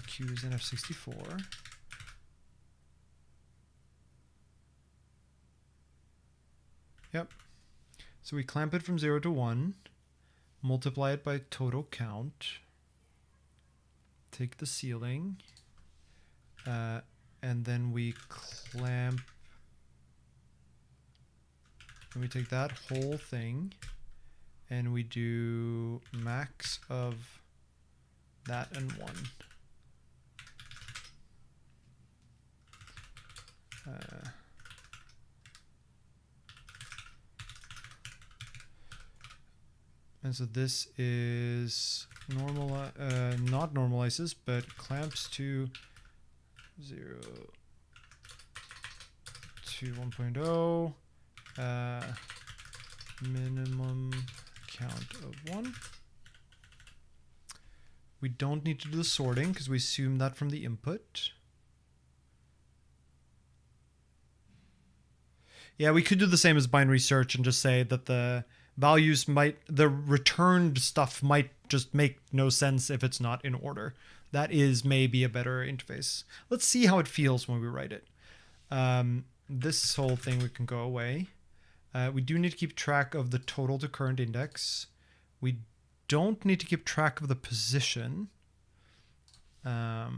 Q is in F64. Yep. So we clamp it from 0 to 1, multiply it by total count, take the ceiling, and then we clamp, and we take that whole thing, and we do max of that and 1. And so this is not normalizes, but clamps to 0 to 1.0, minimum count of 1. We don't need to do the sorting because we assume that from the input. Yeah, we could do the same as binary search and just say that the values the returned stuff might just make no sense if it's not in order. That is maybe a better interface. Let's see how it feels when we write it. This whole thing we can go away. We do need to keep track of the total to current index. We don't need to keep track of the position. But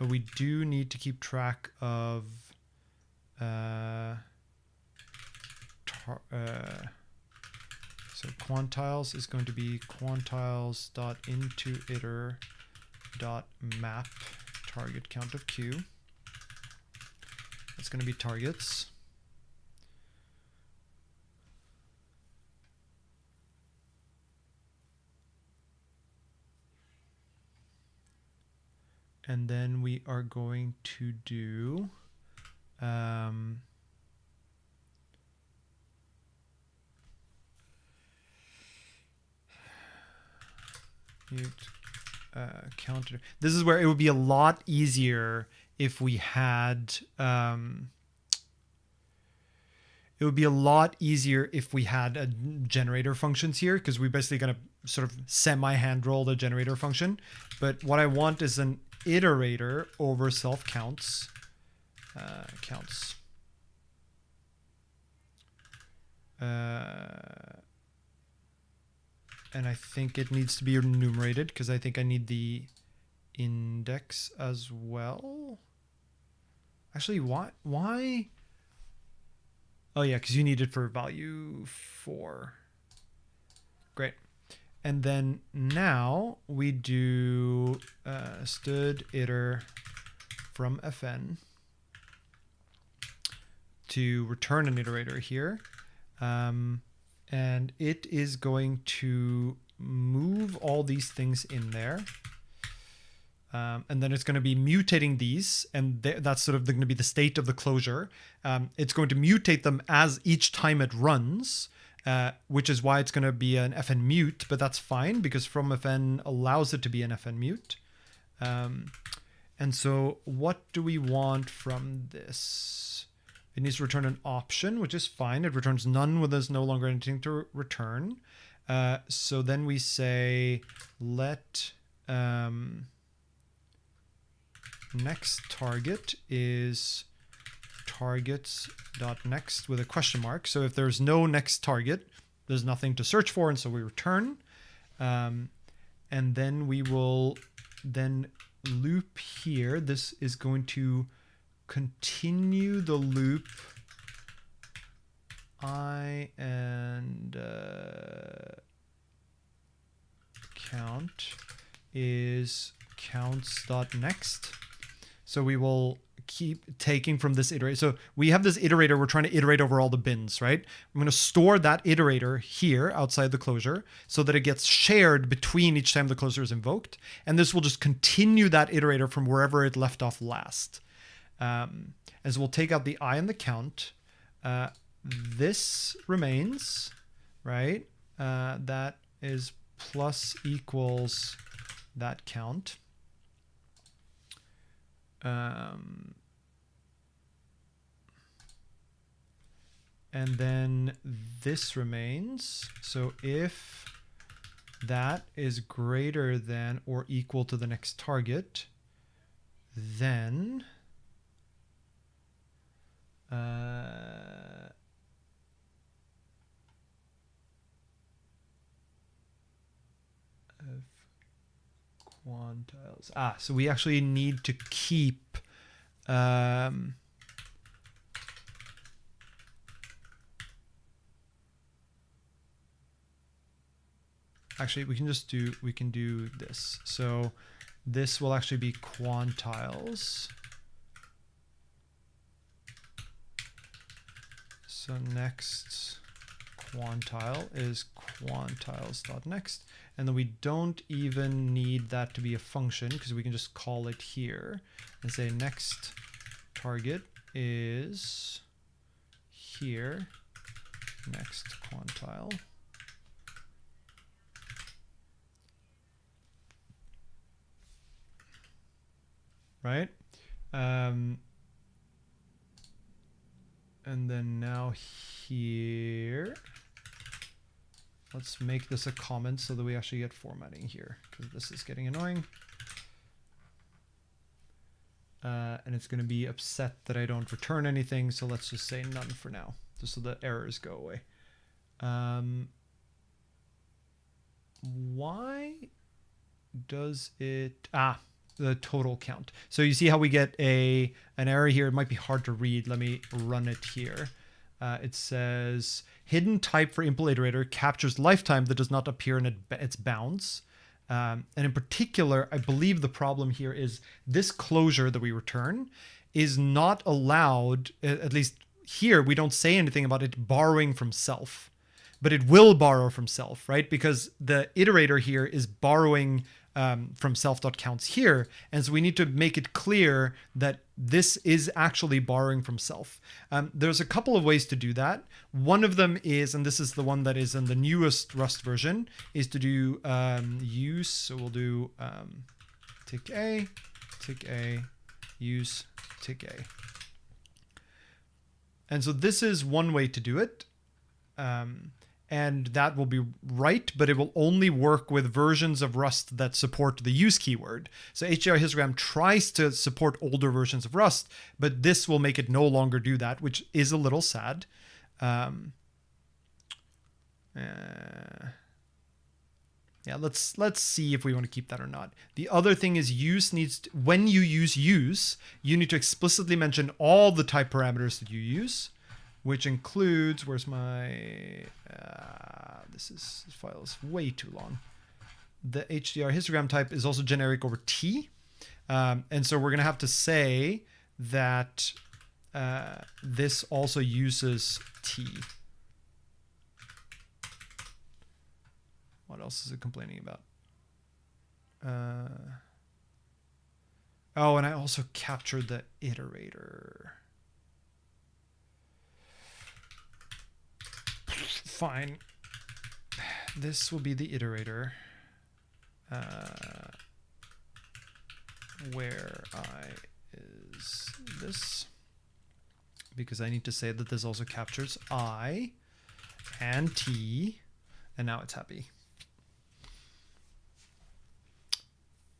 we do need to keep track of so quantiles is going to be quantiles.intoIter.map target count of Q. That's going to be targets. And then we are going to do counter. This is where it would be a lot easier if we had generator functions here, because we're basically going to sort of semi-hand roll the generator function. But what I want is an iterator over self counts. Counts. And I think it needs to be enumerated because I think I need the index as well. Actually, why? Oh yeah, because you need it for value 4. Great. And then now we do std iter from fn to return an iterator here. And it is going to move all these things in there. And then it's going to be mutating these, and that's sort of going to be the state of the closure. It's going to mutate them as each time it runs, which is why it's going to be an fn mute, but that's fine because from fn allows it to be an fn mute. And so what do we want from this? It needs to return an option, which is fine. It returns none when there's no longer anything to return. So then we say let next target is targets.next with a question mark. So if there's no next target, there's nothing to search for, and so we return. And then we will then loop here. This is going to continue the loop I and count is counts.next. So we will keep taking from this iterator. So we have this iterator, we're trying to iterate over all the bins, right? I'm going to store that iterator here outside the closure so that it gets shared between each time the closure is invoked. And this will just continue that iterator from wherever it left off last. As we'll take out the I and the count. This remains, right? That is plus equals that count. And then this remains. So if that is greater than or equal to the next target, then quantiles. So we actually need to keep actually we can do this. So this will actually be quantiles. So next quantile is quantiles.next. And then we don't even need that to be a function because we can just call it here and say next target is here, next quantile. Right? And then now here, let's make this a comment so that we actually get formatting here, because this is getting annoying. And it's going to be upset that I don't return anything, so let's just say none for now, just so the errors go away. Why does it... the total count. So you see how we get an error here. It might be hard to read. Let me run it here. It says hidden type for impl iterator captures lifetime that does not appear in its bounds. And in particular, I believe the problem here is this closure that we return is not allowed, at least here, we don't say anything about it borrowing from self, but it will borrow from self, right? Because the iterator here is borrowing from self.counts here. And so we need to make it clear that this is actually borrowing from self. There's a couple of ways to do that. One of them is, and this is the one that is in the newest Rust version, is to do use. So we'll do tick A, use tick A. And so this is one way to do it. And that will be right, but it will only work with versions of Rust that support the use keyword. So HDR histogram tries to support older versions of Rust, but this will make it no longer do that, which is a little sad. Yeah, let's see if we want to keep that or not. The other thing is use needs to, when you use use, you need to explicitly mention all the type parameters that you use, which includes, where's my, this file is way too long. The HDR histogram type is also generic over T. And so we're going to have to say that this also uses T. What else is it complaining about? Oh, and I also captured the iterator. Fine. This will be the iterator. Where I is this? Because I need to say that this also captures I and T, and now it's happy.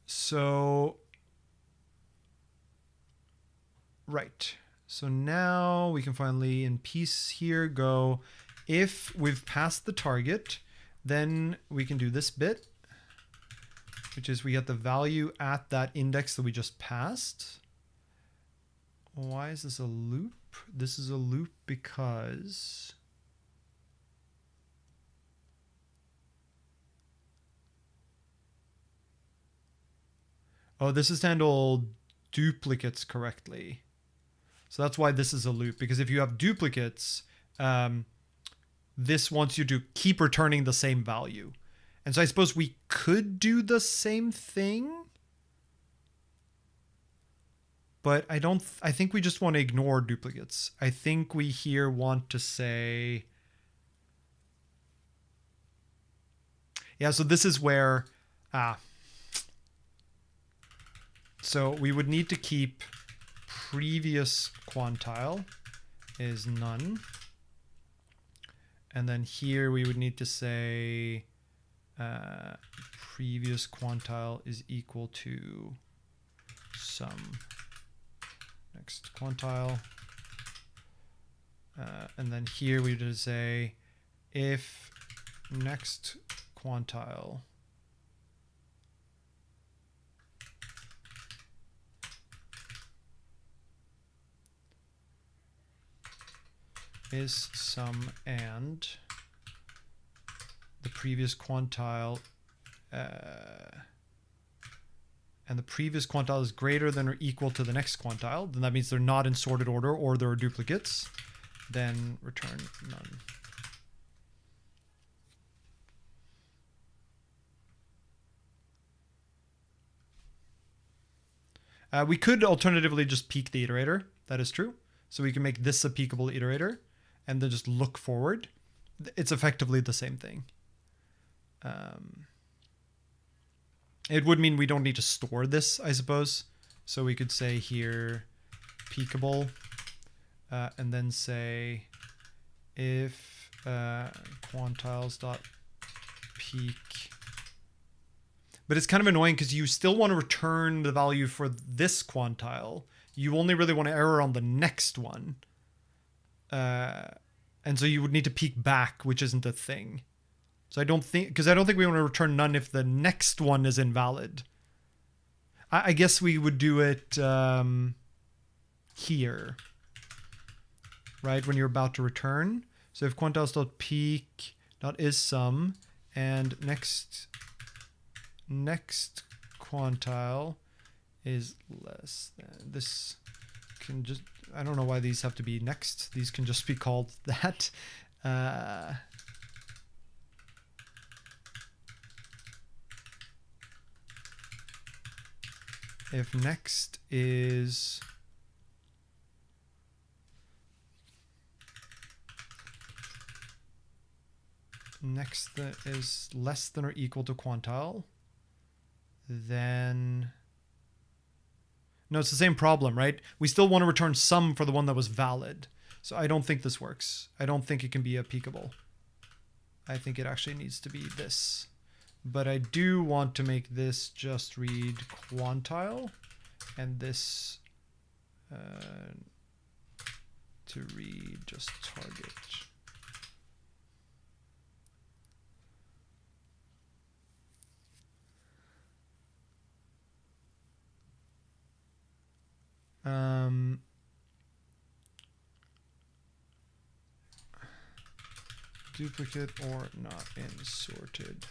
So, right. So now we can finally, in peace here, go, if we've passed the target, then we can do this bit, which is we get the value at that index that we just passed. Why is this a loop? This is a loop because this is to handle duplicates correctly. So that's why this is a loop, because if you have duplicates, this wants you to keep returning the same value. And so I suppose we could do the same thing, but I think we just want to ignore duplicates. I think we here want to say, yeah, so this is where, so we would need to keep previous quantile is none. And then here we would need to say previous quantile is equal to some next quantile. And then here we would say if next quantile is some and the previous quantile and the previous quantile is greater than or equal to the next quantile, then that means they're not in sorted order or there are duplicates, then return none. We could alternatively just peek the iterator. That is true. So we can make this a peekable iterator and then just look forward. It's effectively the same thing. It would mean we don't need to store this, I suppose. So we could say here peekable, and then say if quantiles.peek. But it's kind of annoying because you still want to return the value for this quantile. You only really want to error on the next one. And so you would need to peek back, which isn't a thing. So I don't think we want to return none if the next one is invalid. I guess we would do it here, right? When you're about to return. So if quantiles.peek.isSum and next quantile is less than this, can just, I don't know why these have to be next. These can just be called that. If next is less than or equal to quantile, then no, it's the same problem, right? We still want to return sum for the one that was valid. So I don't think this works. I don't think it can be a peekable. I think it actually needs to be this. But I do want to make this just read quantile and this to read just target. Duplicate or not in sorted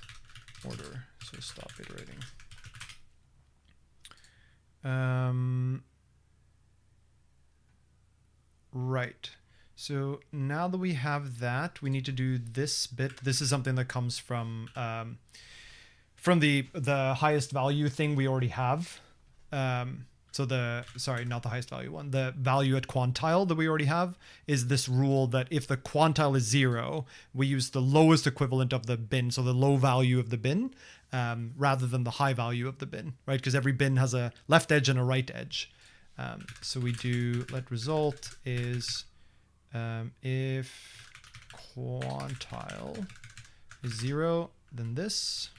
order, so stop iterating. Right. So now that we have that, we need to do this bit. This is something that comes from the highest value thing we already have. So sorry, not the highest value one. The value at quantile that we already have is this rule that if the quantile is 0, we use the lowest equivalent of the bin, so the low value of the bin, rather than the high value of the bin, right? Because every bin has a left edge and a right edge. So we do let result is if quantile is 0, then this.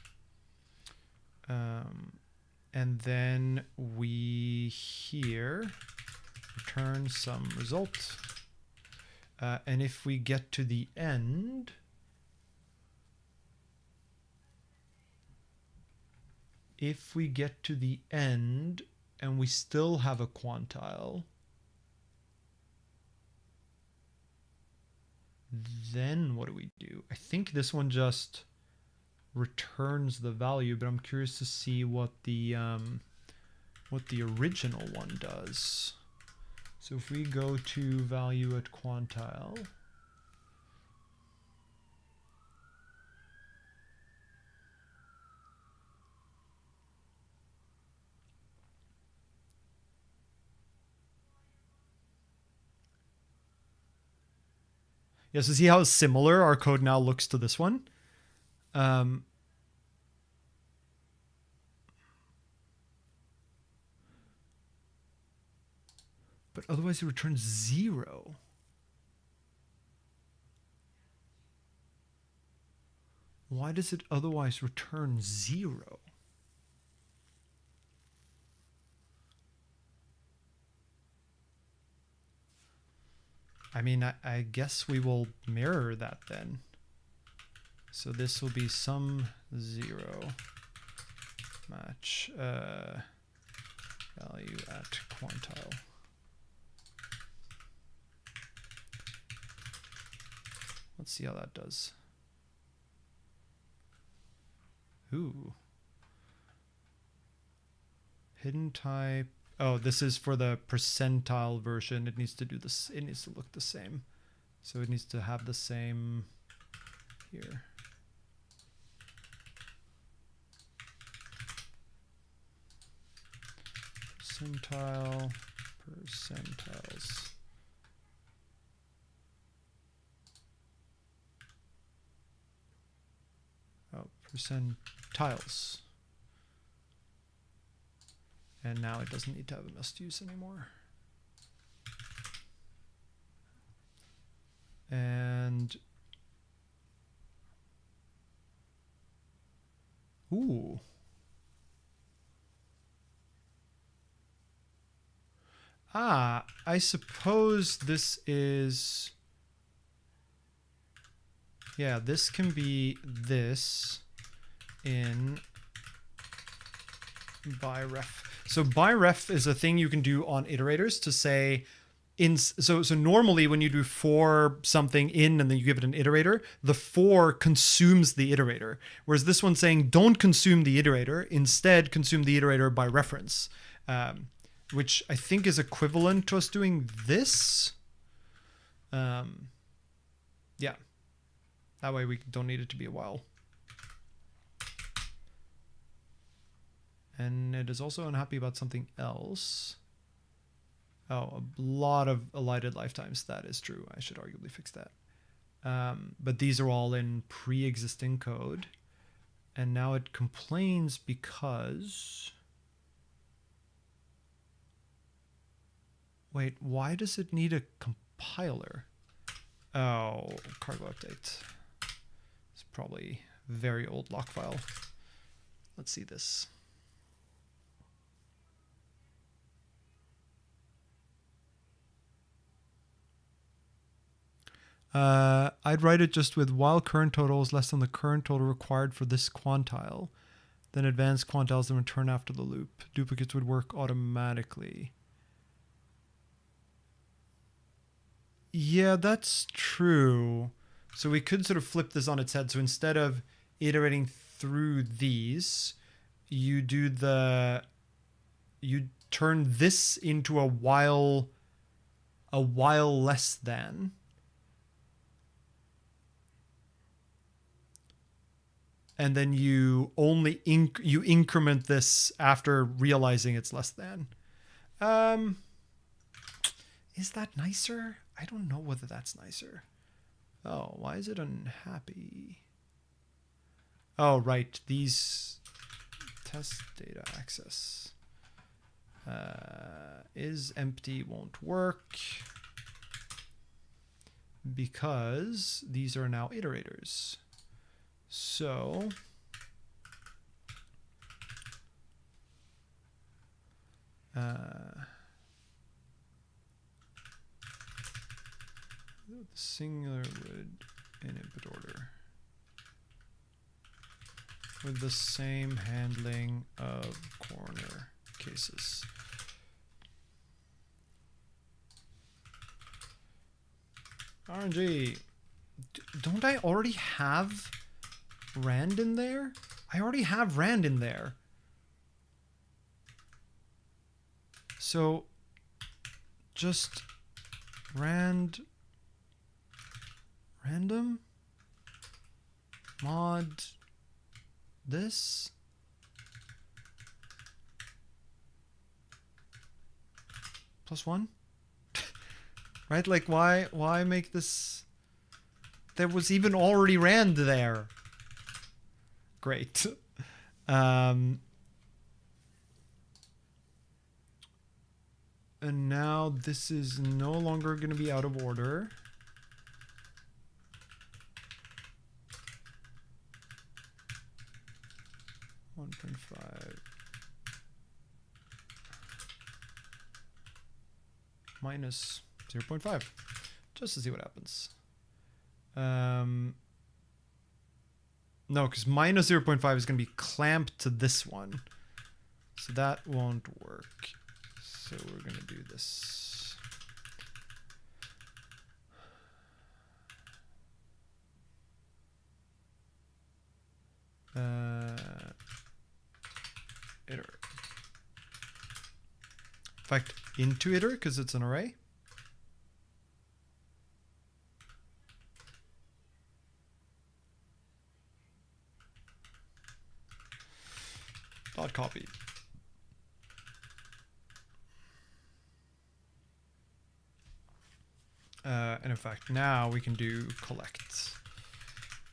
And then we here return some result. And if we get to the end, and we still have a quantile, then what do we do? I think this one just returns the value, but I'm curious to see what the original one does. So if we go to value at quantile, yeah, so see how similar our code now looks to this one? But otherwise it returns 0. Why does it otherwise return 0? I mean, I guess we will mirror that then. So this will be sum 0 match value at quantile. Let's see how that does. Ooh. Hidden type. Oh, this is for the percentile version. It needs to do this. It needs to look the same. So it needs to have the same here. Percentiles. percentiles. And now it doesn't need to have a must use anymore. And ooh. Ah, I suppose this is, yeah, this can be this in by ref. So by ref is a thing you can do on iterators to say, so normally when you do for something in and then you give it an iterator, the for consumes the iterator. Whereas this one's saying don't consume the iterator, instead consume the iterator by reference, which I think is equivalent to us doing this. Yeah, that way we don't need it to be a while. And it is also unhappy about something else. Oh, a lot of elided lifetimes. That is true. I should arguably fix that. But these are all in pre-existing code. And now it complains because... Wait, why does it need a compiler? Oh, cargo update. It's probably a very old lock file. Let's see this. I'd write it just with while current total is less than the current total required for this quantile. Then advanced quantiles then return after the loop. Duplicates would work automatically. Yeah, that's true. So we could sort of flip this on its head. So instead of iterating through these, you turn this into a while less than. And then you only you increment this after realizing it's less than. Is that nicer? I don't know whether that's nicer. Oh, why is it unhappy? Oh, right. These test data access is empty won't work because these are now iterators. So singular would in input order with the same handling of corner cases. RNG, don't I already have rand in there? I already have rand in there. So just random mod this +1. Right? Like why make this? There was even already rand there. Great. And now this is no longer going to be out of order. (1.5) minus 0.5, just to see what happens. No, because minus 0.5 is going to be clamped to this one. So that won't work. So we're going to do this. Iter. In fact, into iter, because it's an array. Dot copy. And in fact, now we can do collect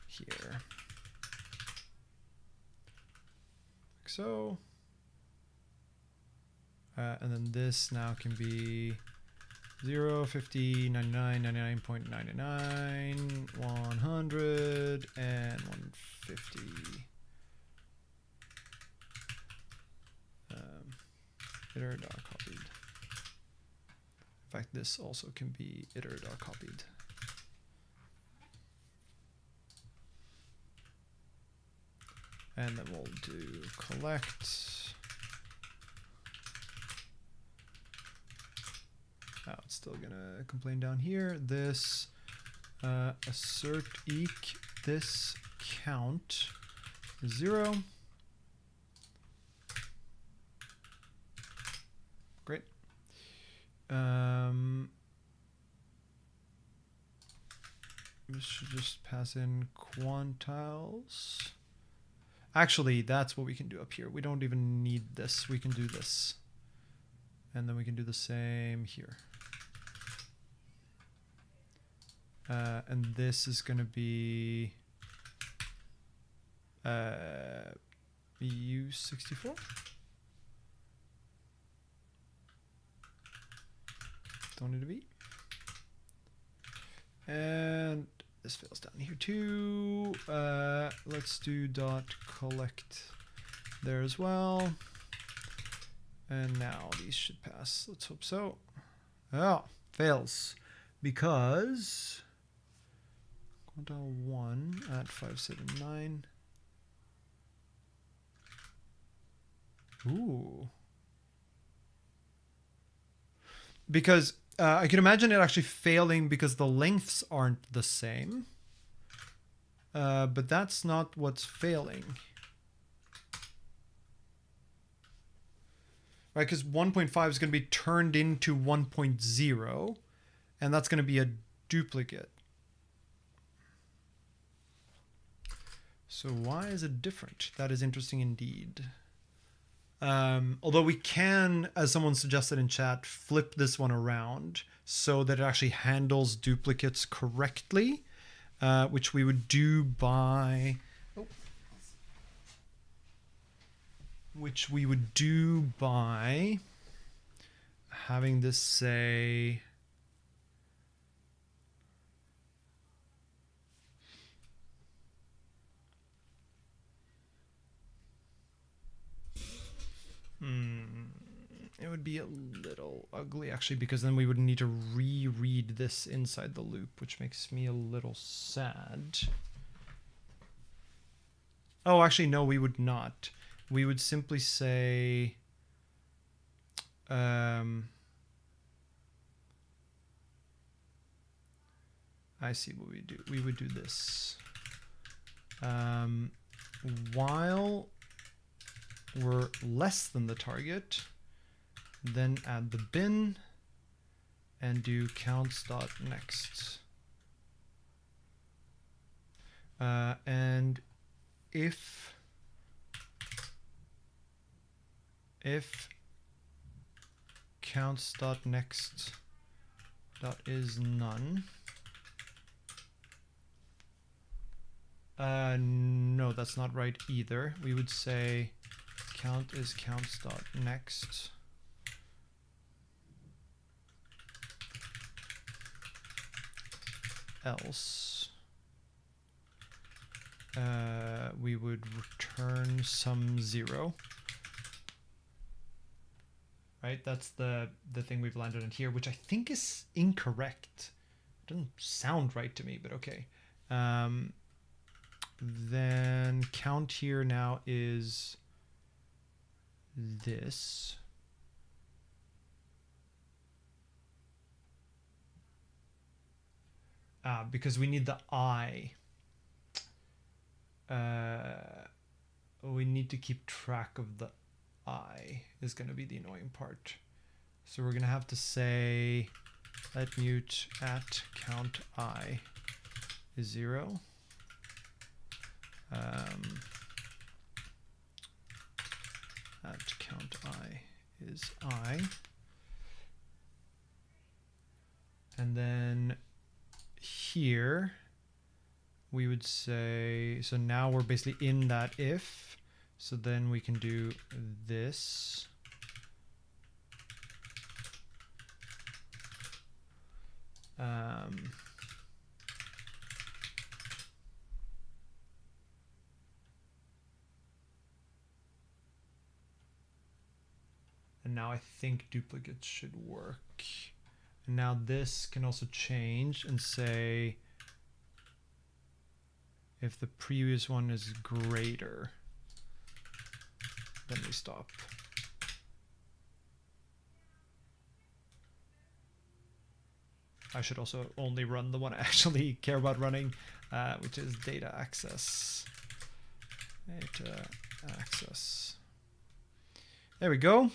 here. so. And then this now can be 0, 50, 99, 99.99, 100, and 150. Iter.copied. In fact, this also can be iter.copied. And then we'll do collect. Oh, it's still gonna complain down here. This assert eq this count is 0. Great. We should just pass in quantiles. Actually, that's what we can do up here. We don't even need this. We can do this. And then we can do the same here. And this is going to be U64. Don't need to be. And this fails down here too. Let's do dot collect there as well. And now these should pass. Let's hope so. Oh, fails. Because quantile 1 at 579. Ooh. Because I can imagine it actually failing because the lengths aren't the same. But that's not what's failing. Right, because 1.5 is going to be turned into 1.0, and that's going to be a duplicate. So why is it different? That is interesting indeed. Although we can, as someone suggested in chat, flip this one around so that it actually handles duplicates correctly, which we would do by... which we would do by having this say it would be a little ugly actually, because then we would need to reread this inside the loop, which makes me a little sad. Oh, actually no, we would not. We would simply say I see what we do. We would do this. While we're less than the target, then add the bin and do counts.next. And if counts.next is none. No, that's not right either. We would say count is counts.next. Else we would return some 0. Right, that's the thing we've landed on here, which I think is incorrect. It doesn't sound right to me, but okay. Then count here now is this. Because we need the I. We need to keep track of the I is going to be the annoying part. So we're going to have to say let mute at count I is 0. At count I is I. And then here we would say, so now we're basically in that if. So then we can do this. And now I think duplicates should work. And now this can also change and say if the previous one is greater, then we stop. I should also only run the one I actually care about running, which is data access. Data access. There we go.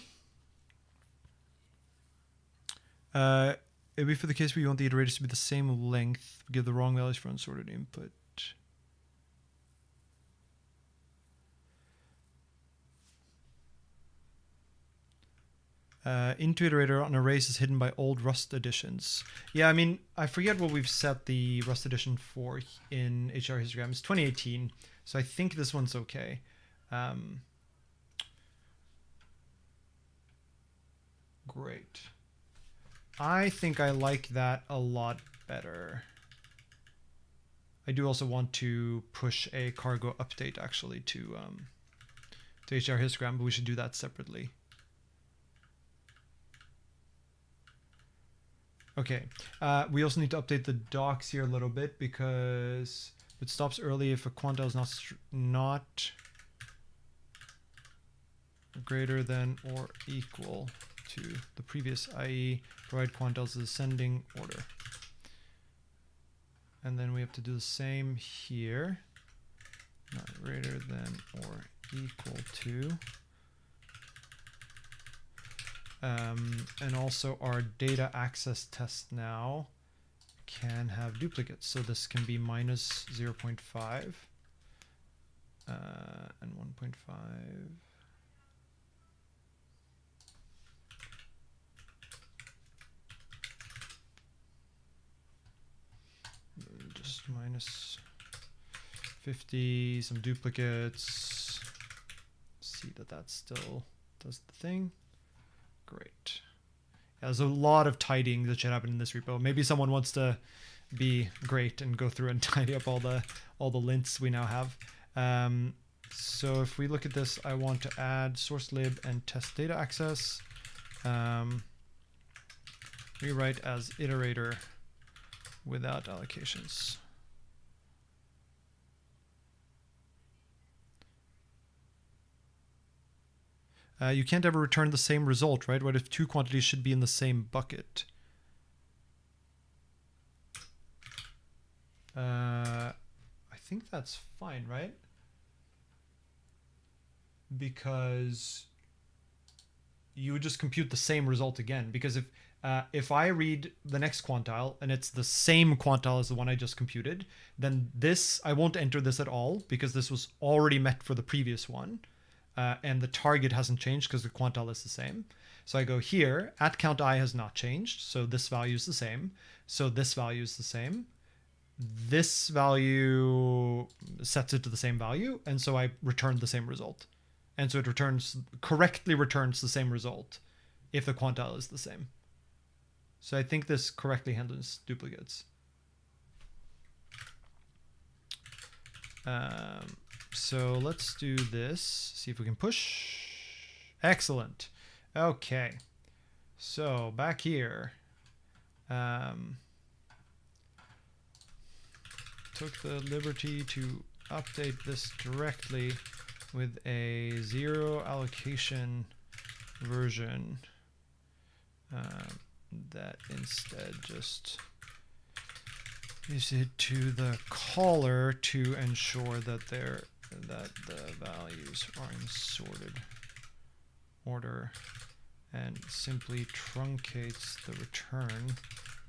It'll be for the case where you want the iterators to be the same length, give the wrong values for unsorted input. Into iterator on arrays is hidden by old Rust additions. Yeah, I mean, I forget what we've set the Rust addition for in HR histogram. It's 2018, so I think this one's okay. Great. I think I like that a lot better. I do also want to push a cargo update actually to HR histogram, but we should do that separately. Okay, we also need to update the docs here a little bit because it stops early if a quantile is not greater than or equal to the previous, i.e. provide quantiles in ascending order. And then we have to do the same here, not greater than or equal to. And also our data access test now can have duplicates. So this can be minus 0.5 and 1.5. Just minus 50, some duplicates. See that still does the thing. Great. Yeah, there's a lot of tidying that should happen in this repo. Maybe someone wants to be great and go through and tidy up all the lints we now have. So if we look at this, I want to add source lib and test data access. Rewrite as iterator without allocations. You can't ever return the same result, right? What if two quantities should be in the same bucket? I think that's fine, right? Because you would just compute the same result again. Because if I read the next quantile and it's the same quantile as the one I just computed, then this, I won't enter this at all because this was already met for the previous one. And the target hasn't changed because the quantile is the same. So I go here, at count I has not changed. So this value is the same. So this value is the same. This value sets it to the same value. And so I return the same result. And so it correctly returns the same result if the quantile is the same. So I think this correctly handles duplicates. So let's do this, see if we can push. Excellent. Okay. So back here, took the liberty to update this directly with a 0 allocation version that instead just is it to the caller to ensure that the values are in sorted order and simply truncates the return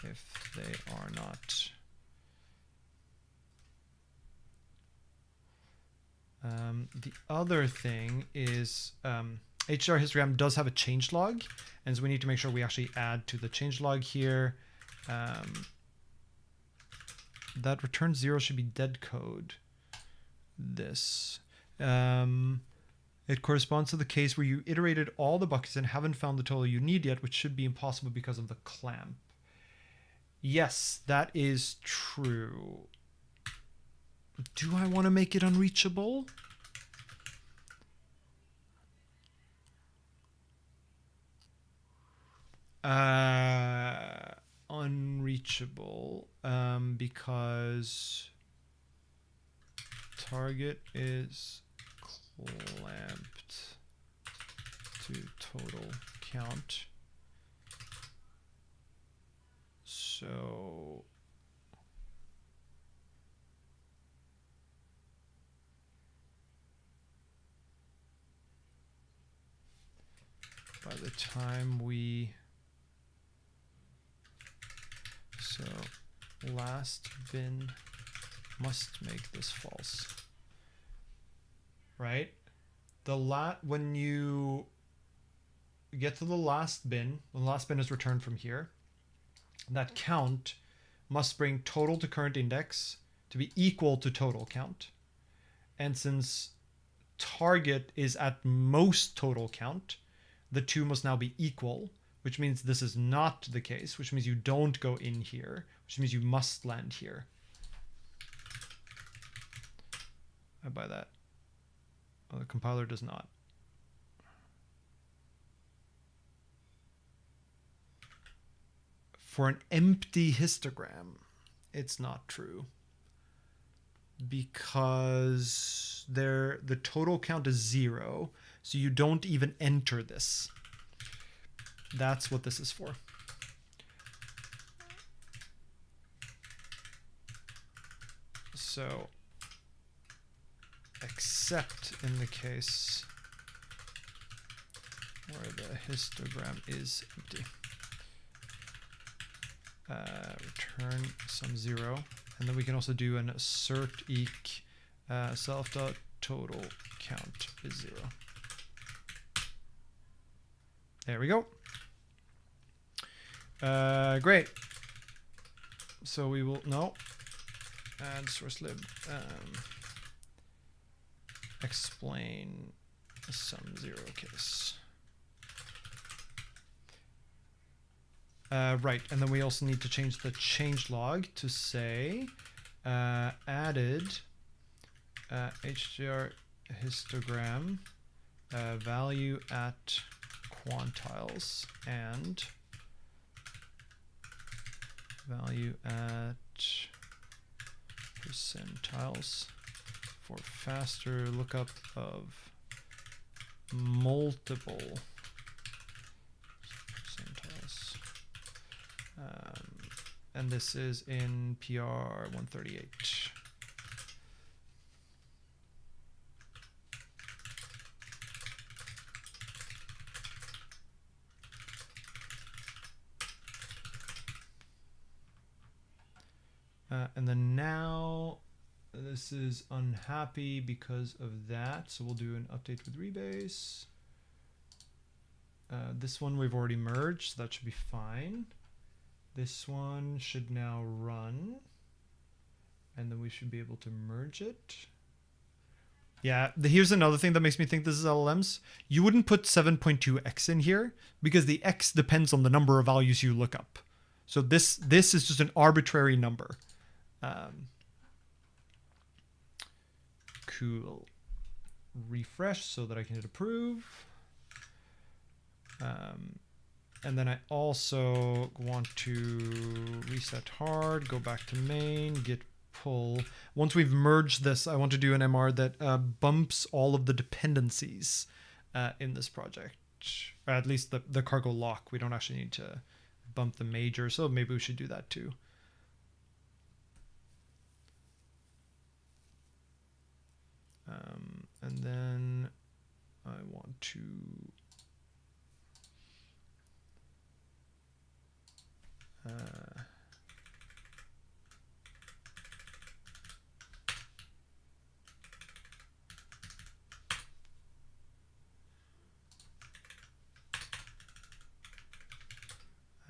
if they are not. The other thing is HR histogram does have a changelog, and so we need to make sure we actually add to the changelog here. That return 0 should be dead code. This. It corresponds to the case where you iterated all the buckets and haven't found the total you need yet, which should be impossible because of the clamp. Yes, that is true. Do I want to make it unreachable? Unreachable, because target is clamped to total count. So by the time we last bin must make this false, right? When you get to the last bin, the last bin is returned from here, that count must bring total to current index to be equal to total count. And since target is at most total count, the two must now be equal, which means this is not the case, which means you don't go in here, which means you must land here. I buy that. Oh, the compiler does not. For an empty histogram, it's not true, because the total count is 0, so you don't even enter this. That's what this is for. So, except in the case where the histogram is empty. Return some 0, and then we can also do an assert eq self.total count is 0. There we go. Great. So we will add source lib explain some 0 case. Right, and then we also need to change the changelog to say added HDR histogram value at quantiles and value at percentiles for faster lookup of multiple percentiles. And this is in PR 138. And then now this is unhappy because of that, so we'll do an update with rebase. This one we've already merged, so that should be fine. This one should now run, and then we should be able to merge it. Yeah, here's another thing that makes me think this is LLMs. You wouldn't put 7.2x in here because the x depends on the number of values you look up. So this is just an arbitrary number. Cool. Refresh so that I can hit approve. And then I also want to reset hard, go back to main, git pull. Once we've merged this, I want to do an MR that bumps all of the dependencies in this project. Or at least the cargo lock. We don't actually need to bump the major, so maybe we should do that too. And then I want to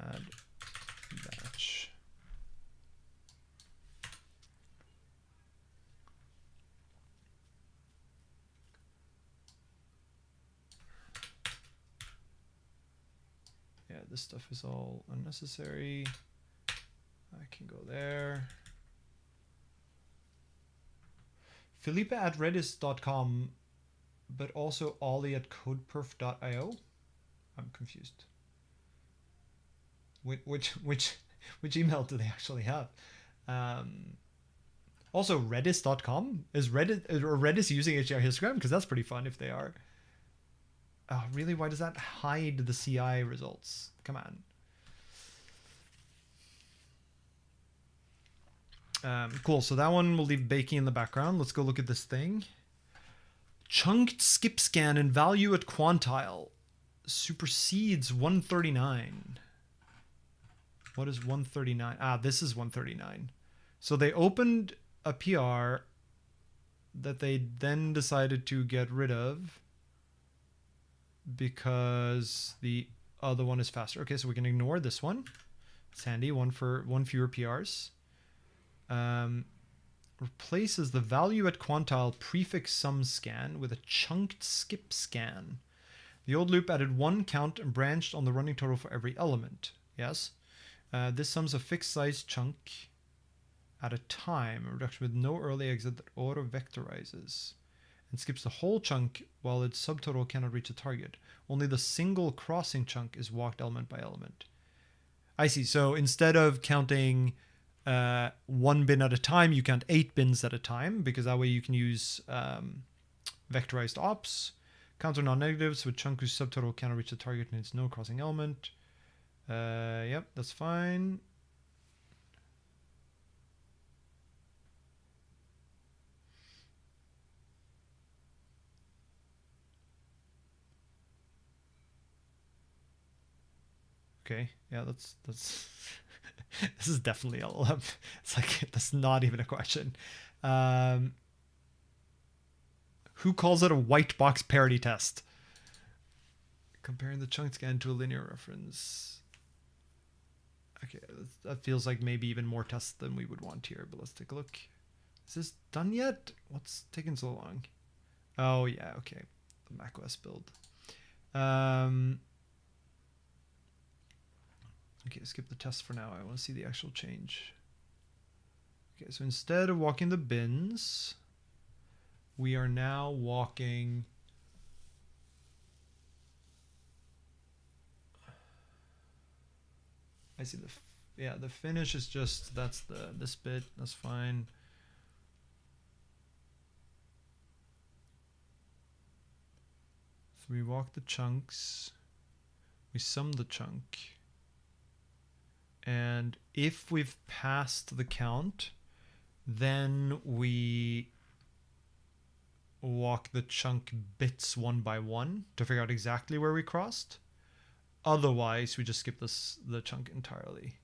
add batch. this stuff is all unnecessary. I can go there. Felipe at redis.com, but also Ollie at codeperf.io. I'm confused. Which email do they actually have? Also, redis.com? Is Redis using HDR histogram? Because that's pretty fun if they are. Oh, really? Why does that hide the CI results? Come on. Cool. So that one we'll leave baking in the background. Let's go look at this thing. Chunked skip scan and value at quantile supersedes 139. What is 139? Ah, this is 139. So they opened a PR that they then decided to get rid of because the other one is faster. Okay, so we can ignore this one. It's handy. One fewer PRs. Replaces the value at quantile prefix sum scan with a chunked skip scan. The old loop added one count and branched on the running total for every element. Yes. This sums a fixed size chunk at a time, a reduction with no early exit that auto-vectorizes, and skips the whole chunk while its subtotal cannot reach a target. Only the single crossing chunk is walked element by element. I see. So instead of counting one bin at a time, you count 8 bins at a time, because that way you can use vectorized ops. Counter non-negatives with chunk whose subtotal cannot reach the target and it's no crossing element. Yep, that's fine. Okay, yeah, that's this is definitely LLM. It's like, that's not even a question. Who calls it a white box parity test? Comparing the chunk scan to a linear reference. Okay, that feels like maybe even more tests than we would want here, but let's take a look. Is this done yet? What's taking so long? Oh yeah, okay. The macOS build. Okay, skip the test for now. I want to see the actual change. Okay, so instead of walking the bins, we are now walking... I see the finish is just, that's this bit, that's fine. So we walk the chunks, we sum the chunk, and if we've passed the count, then we walk the chunk bits one by one to figure out exactly where we crossed. Otherwise, we just skip the chunk entirely.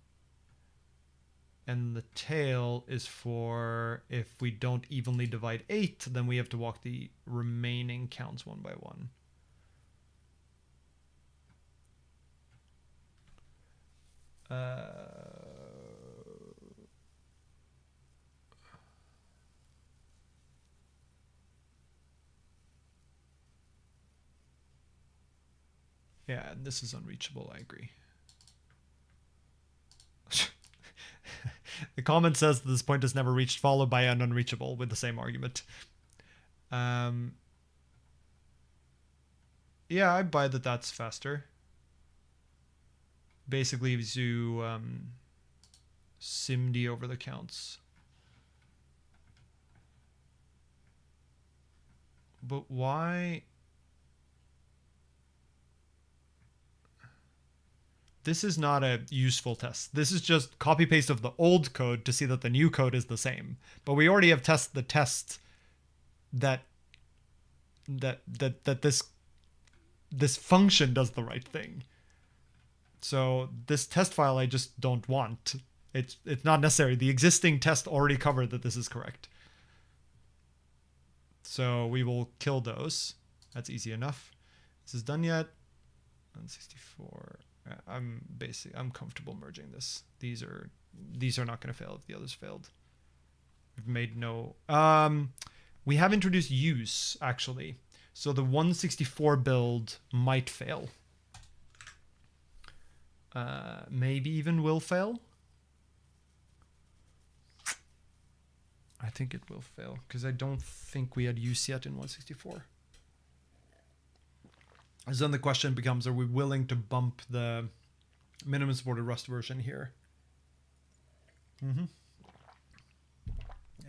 And the tail is for if we don't evenly divide 8, then we have to walk the remaining counts one by one. Yeah, and this is unreachable, I agree. The comment says that this point is never reached, followed by an unreachable with the same argument. Yeah, I buy that that's faster. Basically gives you SIMD over the counts. But why? This is not a useful test. This is just copy paste of the old code to see that the new code is the same. But we already have tested the test that this function does the right thing. So this test file I just don't want. It's not necessary. The existing test already covered that this is correct. So we will kill those. That's easy enough. This is done yet. 164. I'm comfortable merging this. These are not going to fail if the others failed. We've made no we have introduced use actually. So the 164 build might fail. maybe even will fail. I think it will fail because I don't think we had use yet in 164. So then the question becomes, are we willing to bump the minimum supported Rust version here? There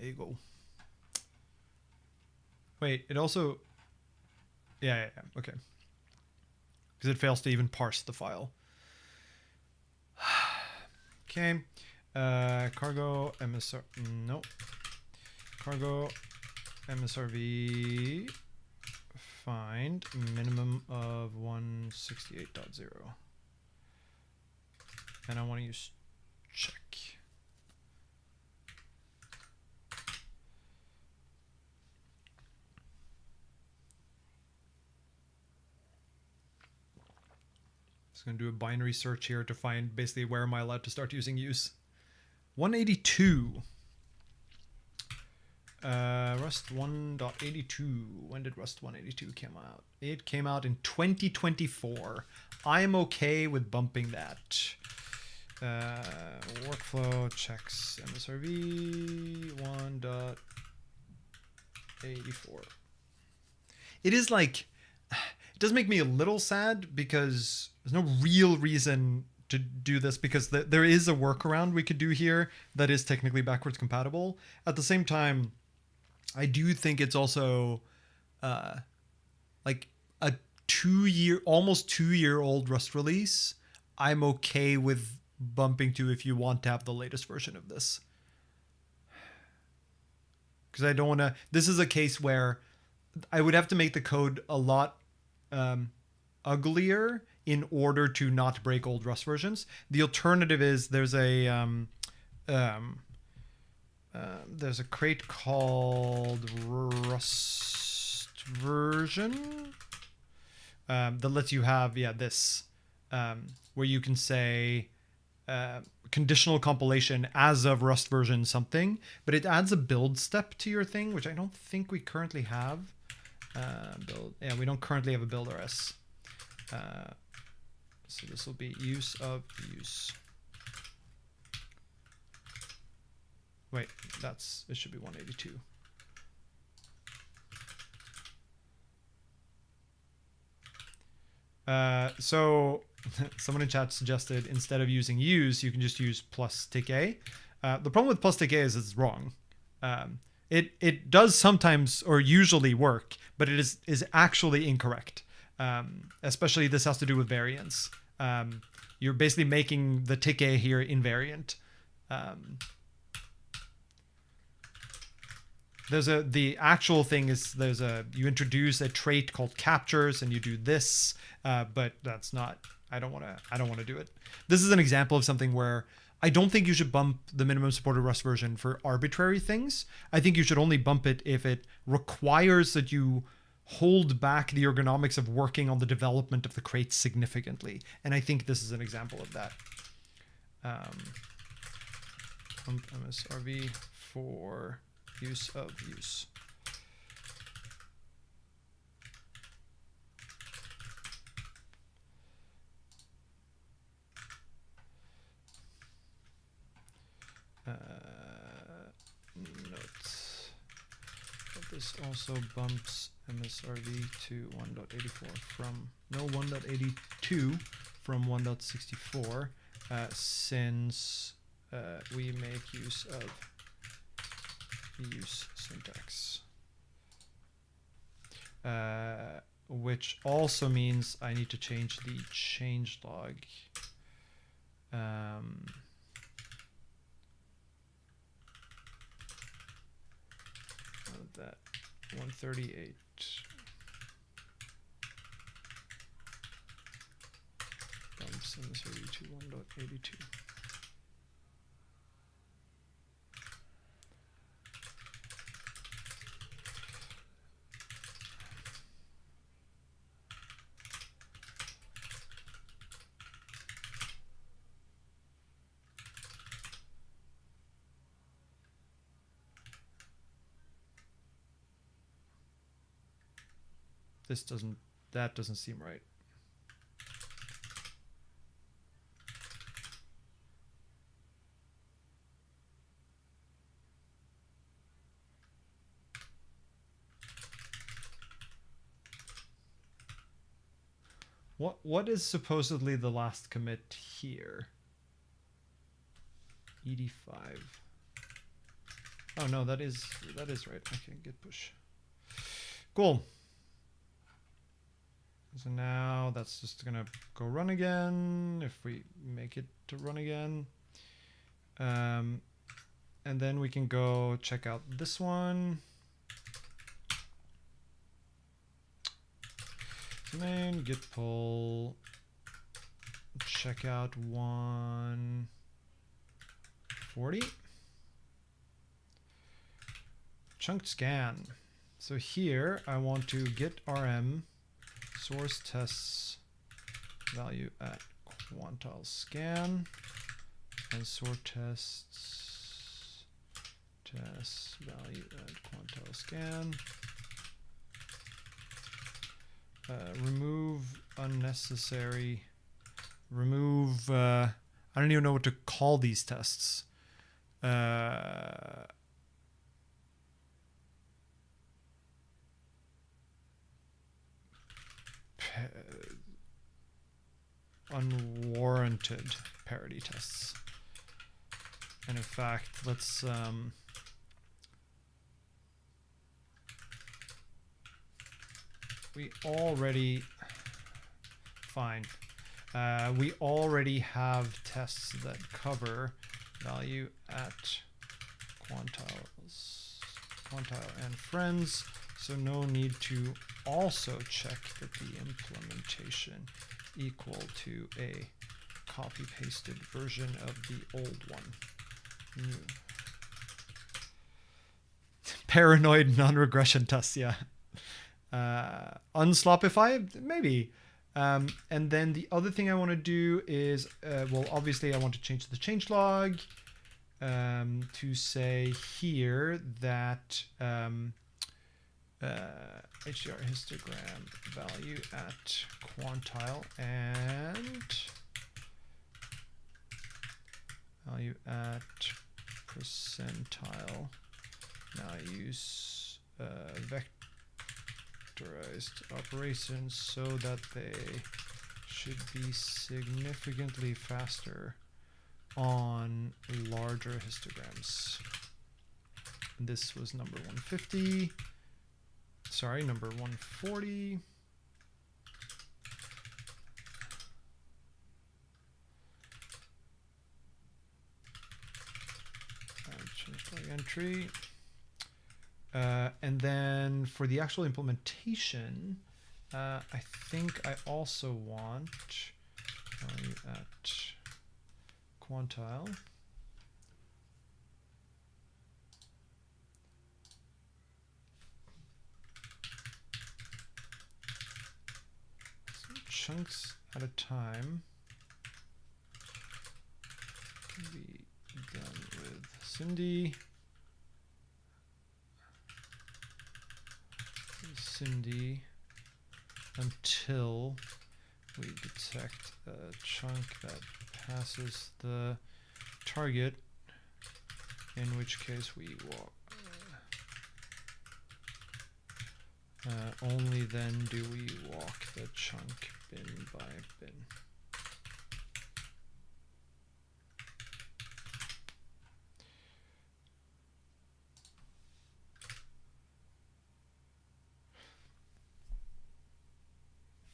you go. Wait, it also... Yeah, okay. Because it fails to even parse the file. Okay. Cargo MSR... No. Cargo MSRV... Find minimum of 168.0. And I want to use check. Just going to do a binary search here to find basically where am I allowed to start using use. 182. Rust 1.82. When did Rust 182 come out? It came out in 2024. I'm okay with bumping that. Workflow checks MSRV 1.84. It is like, it does make me a little sad because there's no real reason to do this, because there is a workaround we could do here that is technically backwards compatible. At the same time, I do think it's also like a almost 2-year-old Rust release. I'm okay with bumping to if you want to have the latest version of this. Because I don't want to... This is a case where I would have to make the code a lot uglier in order to not break old Rust versions. The alternative is there's a crate called Rust version that lets you have this where you can say conditional compilation as of Rust version something, but it adds a build step to your thing, which I don't think we currently have. We don't currently have a build RS. So this will be use of use. Wait, it should be 182. So someone in chat suggested instead of using use, you can just use plus tick A. The problem with plus tick A is it's wrong. It does sometimes or usually work, but it is actually incorrect. Especially this has to do with variance. You're basically making the tick A here invariant. The actual thing is you introduce a trait called captures and you do this, but that's not, I don't want to do it. This is an example of something where I don't think you should bump the minimum supported Rust version for arbitrary things. I think you should only bump it if it requires that you hold back the ergonomics of working on the development of the crates significantly. And I think this is an example of that. Pump MSRV for use of use. Note. But this also bumps MSRV to 1.84 from 1.82 from 1.64 since we make use of use syntax, which also means I need to change the changelog. That 138 bumps MSRV to 1.82. That doesn't seem right. What is supposedly the last commit here? ED5. Oh no, that is right. Okay, git push. Cool. So now that's just gonna go run again if we make it to run again. And then we can go check out this one. So main git pull, check out 140. Chunk scan. So here I want to git rm source tests value at quantile scan and source tests test value at quantile scan. Remove unnecessary. Remove. I don't even know what to call these tests. Unwarranted parity tests. And in fact, let's we already fine. We already have tests that cover value at quantile and friends, so no need to also check that the implementation equal to a copy pasted version of the old one. New. Paranoid non-regression tests, yeah. Unslopify, maybe. And then the other thing I want to do is, well, obviously I want to change the changelog to say here that HDR histogram value at quantile and value at percentile. Now I use vectorized operations so that they should be significantly faster on larger histograms. This was number 150. Sorry, number 140. Change flag entry. And then for the actual implementation, I think I also want value at quantile. So chunks at a time can be done with Cindy. Cindy until we detect a chunk that passes the target, in which case we walk. Only then do we walk the chunk bin by bin.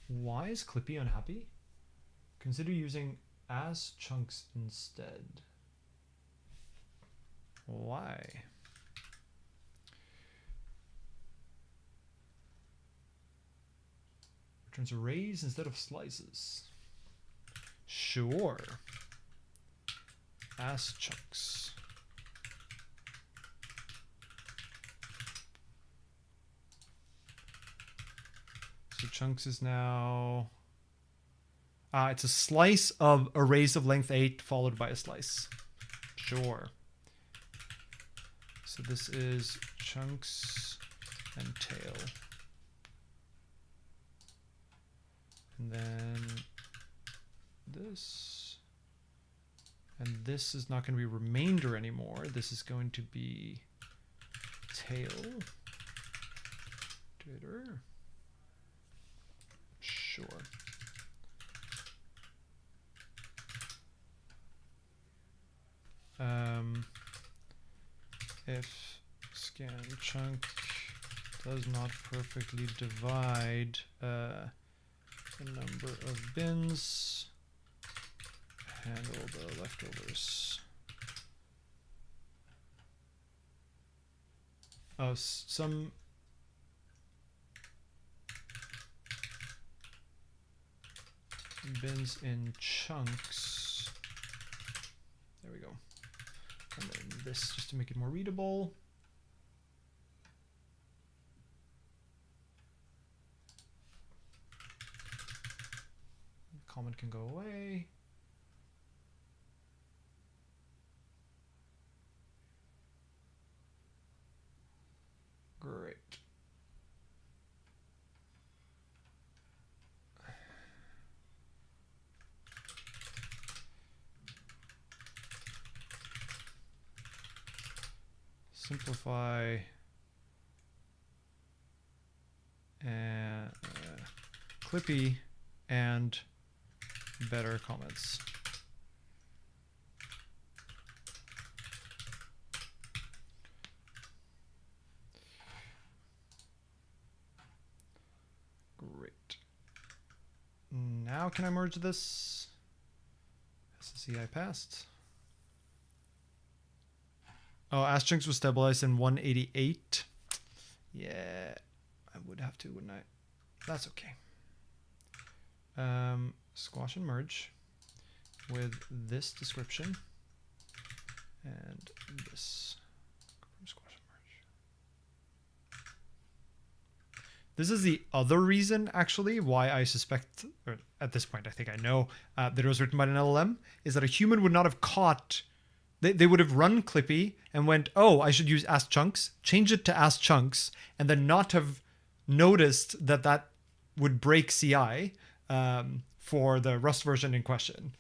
Why is Clippy unhappy? Consider using as chunks instead. Why? Returns arrays instead of slices. Sure. As chunks. So chunks is now, it's a slice of arrays of length 8 followed by a slice. Sure. So this is chunks and tail. And then this. And this is not going to be remainder anymore. This is going to be tail. Twitter. Sure. if scan chunk does not perfectly divide the number of bins, handle the leftovers. Oh, some bins in chunks. There we go. And then this just to make it more readable. The comment can go away. Great. Simplify and Clippy and better comments. Great. Now can I merge this? SSEI passed. Oh, AskChunks was stabilized in 188. Yeah, I would have to, wouldn't I? That's okay. Squash and merge with this description and this. Squash and merge. This is the other reason, actually, why I suspect, or at this point, I think I know that it was written by an LLM, is that a human would not have caught. They would have run Clippy and went, oh, I should use AskChunks, change it to AskChunks, and then not have noticed that that would break CI for the Rust version in question.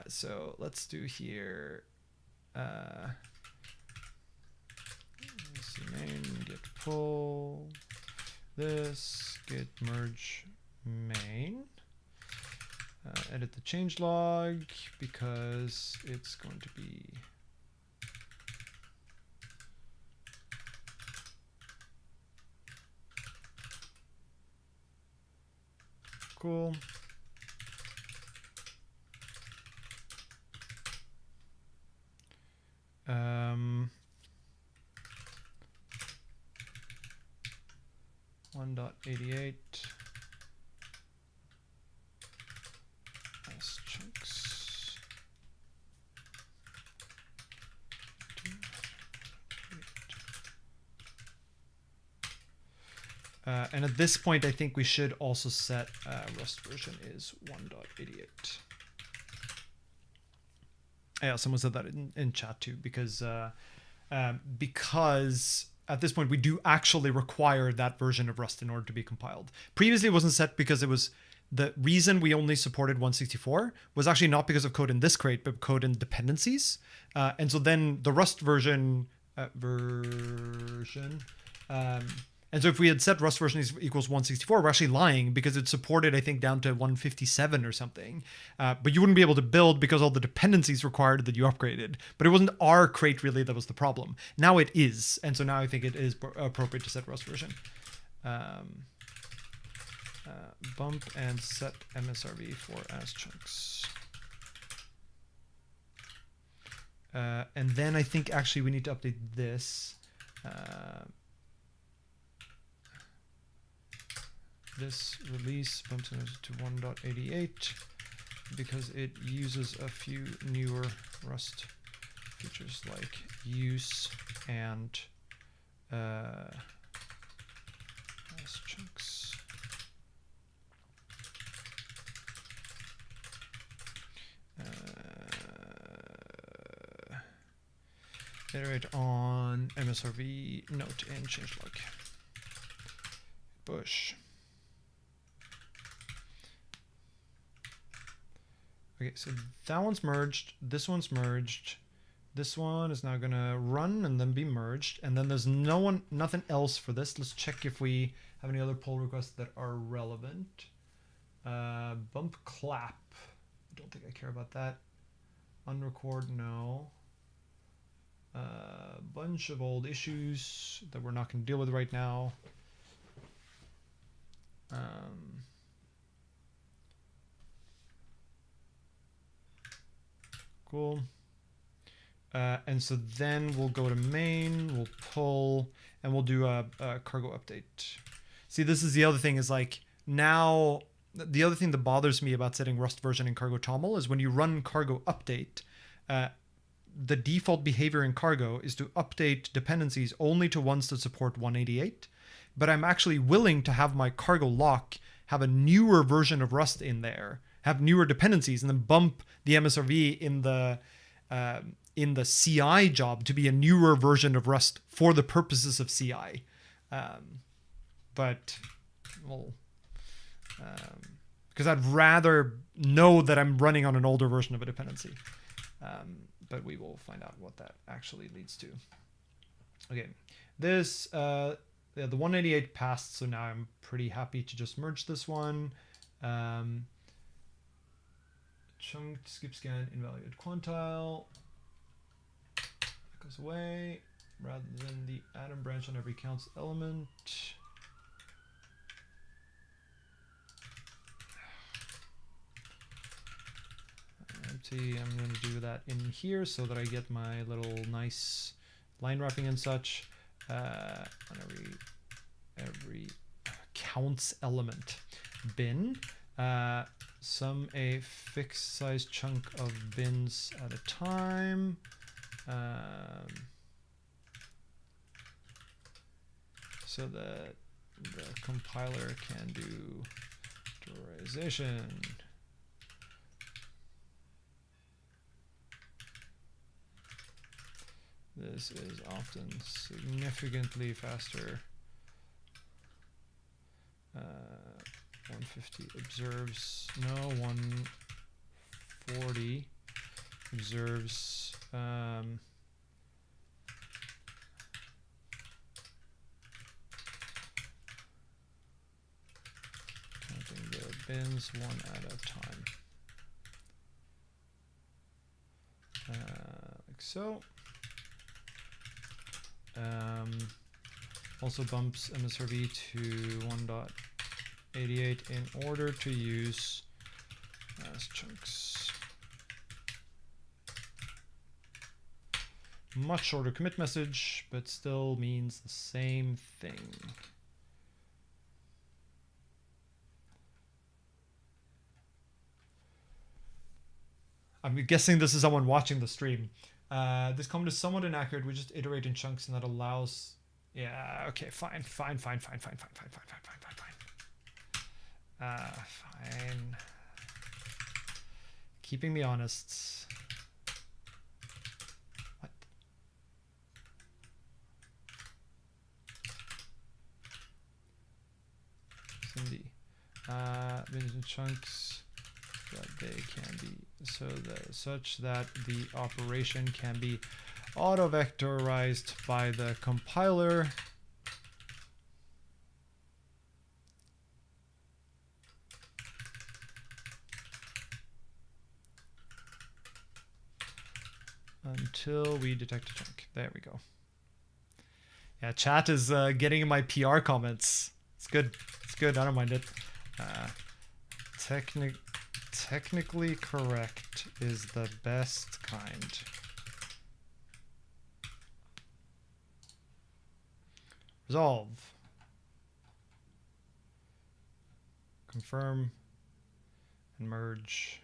So let's do here. Main git pull this git merge main. Edit the changelog because it's going to be cool. Um, 1.88 AskChunks. And at this point, I think we should also set Rust version is 1.88. Yeah, someone said that in chat too, because at this point we do actually require that version of Rust in order to be compiled. Previously it wasn't set because it was the reason we only supported 164 was actually not because of code in this crate, but code in dependencies. And so then the Rust version and so if we had set Rust version equals 164, we're actually lying because it supported, I think, down to 157 or something. But you wouldn't be able to build because all the dependencies required that you upgraded. But it wasn't our crate really that was the problem. Now it is. And so now I think it is appropriate to set Rust version. Bump and set MSRV for AskChunks. And then I think actually we need to update this. This release bumps it to 1.88 because it uses a few newer Rust features like use and AskChunks. Iterate on MSRV note in changelog. Bush. Okay, so that one's merged, this one's merged, this one is now gonna run and then be merged, and then there's nothing else for this. Let's check if we have any other pull requests that are relevant. Bump clap, I don't think I care about that. Unrecord, no. a bunch of old issues that we're not going to deal with right now. Cool. And so then we'll go to main, we'll pull, and we'll do a cargo update. See, this is the other thing is like now, the other thing that bothers me about setting Rust version in cargo toml is when you run cargo update, the default behavior in cargo is to update dependencies only to ones that support 188. But I'm actually willing to have my cargo lock have a newer version of Rust in there, have newer dependencies, and then bump the MSRV in the CI job to be a newer version of Rust for the purposes of CI. But, well, because I'd rather know that I'm running on an older version of a dependency. But we will find out what that actually leads to. Okay, this, the 188 passed, so now I'm pretty happy to just merge this one. Chunk, skip scan, invalid quantile. That goes away, rather than the atom branch on every counts element. Empty. I'm going to do that in here so that I get my little nice line wrapping and such on every counts element bin. Sum a fixed size chunk of bins at a time. So that the compiler can do factorization. This is often significantly faster. 150 observes, no, 140 observes, counting the bins one at a time. Like so. Also bumps MSRV to 1.88 in order to use as chunks. Much shorter commit message, but still means the same thing. I'm guessing this is someone watching the stream. This comment is somewhat inaccurate. We just iterate in chunks and that allows... Yeah, okay, fine. Fine. Keeping me honest. What? Cindy. Bins and chunks that they can be such that the operation can be auto-vectorized by the compiler. Until we detect a chunk. There we go. Yeah, chat is getting in my PR comments. It's good. It's good. I don't mind it. Technically correct is the best kind. Resolve. Confirm and merge.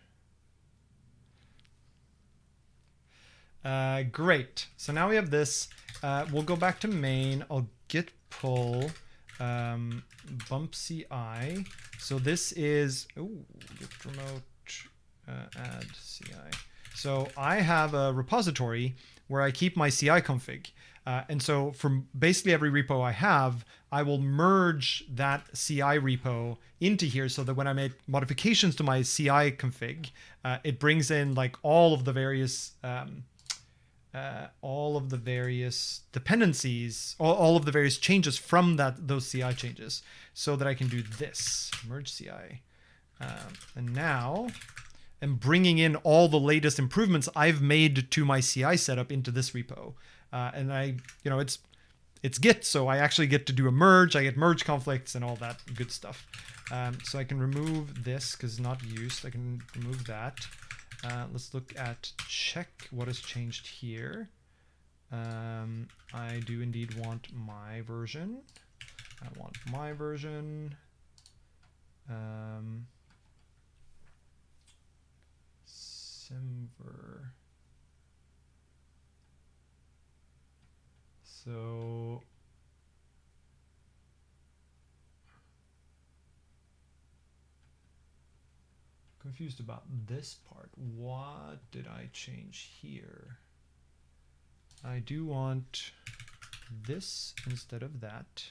Great. So now we have this. We'll go back to main. I'll git pull bump CI. So this is git remote add CI. So I have a repository where I keep my CI config. And so from basically every repo I have, I will merge that CI repo into here so that when I make modifications to my CI config, it brings in like all of the various dependencies, all of the various changes from those CI changes, so that I can do this merge CI. And now I'm bringing in all the latest improvements I've made to my CI setup into this repo. And it's Git, so I actually get to do a merge. I get merge conflicts and all that good stuff. So I can remove this because it's not used. I can remove that. Let's look at check what has changed here. I do indeed want my version. I want my version. Semver. So confused about this part. What did I change here? I do want this instead of that.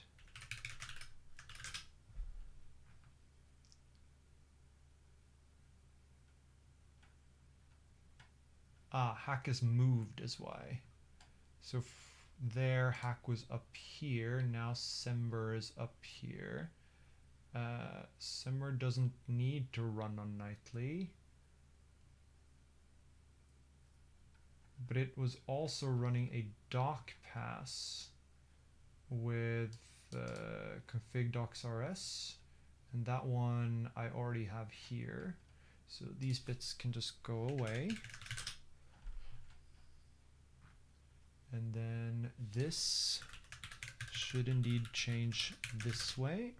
Hack is moved is why. So there hack was up here. Now Semver is up here. Semver doesn't need to run on nightly. But it was also running a doc pass with config docsrs, and that one I already have here. So these bits can just go away. And then this should indeed change this way.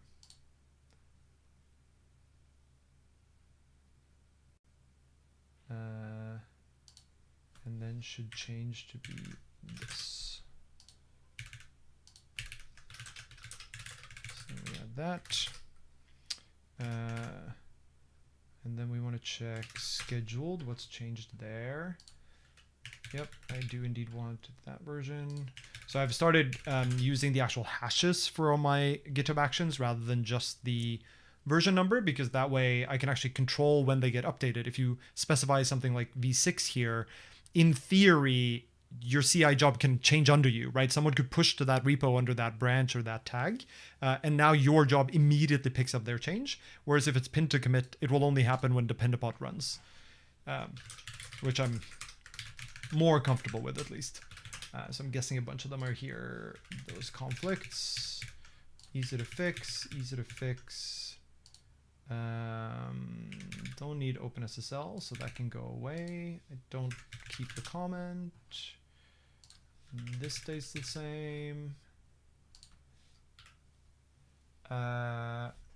And then should change to be this. So we have that. And then we want to check scheduled, what's changed there. Yep, I do indeed want that version. So I've started using the actual hashes for all my GitHub actions rather than just the version number, because that way I can actually control when they get updated. If you specify something like v6 here, in theory, your CI job can change under you, right? Someone could push to that repo under that branch or that tag, and now your job immediately picks up their change. Whereas if it's pinned to commit, it will only happen when Dependabot runs, which I'm more comfortable with at least. So I'm guessing a bunch of them are here. Those conflicts, easy to fix, easy to fix. Don't need OpenSSL, so that can go away. I don't keep the comment. This stays the same.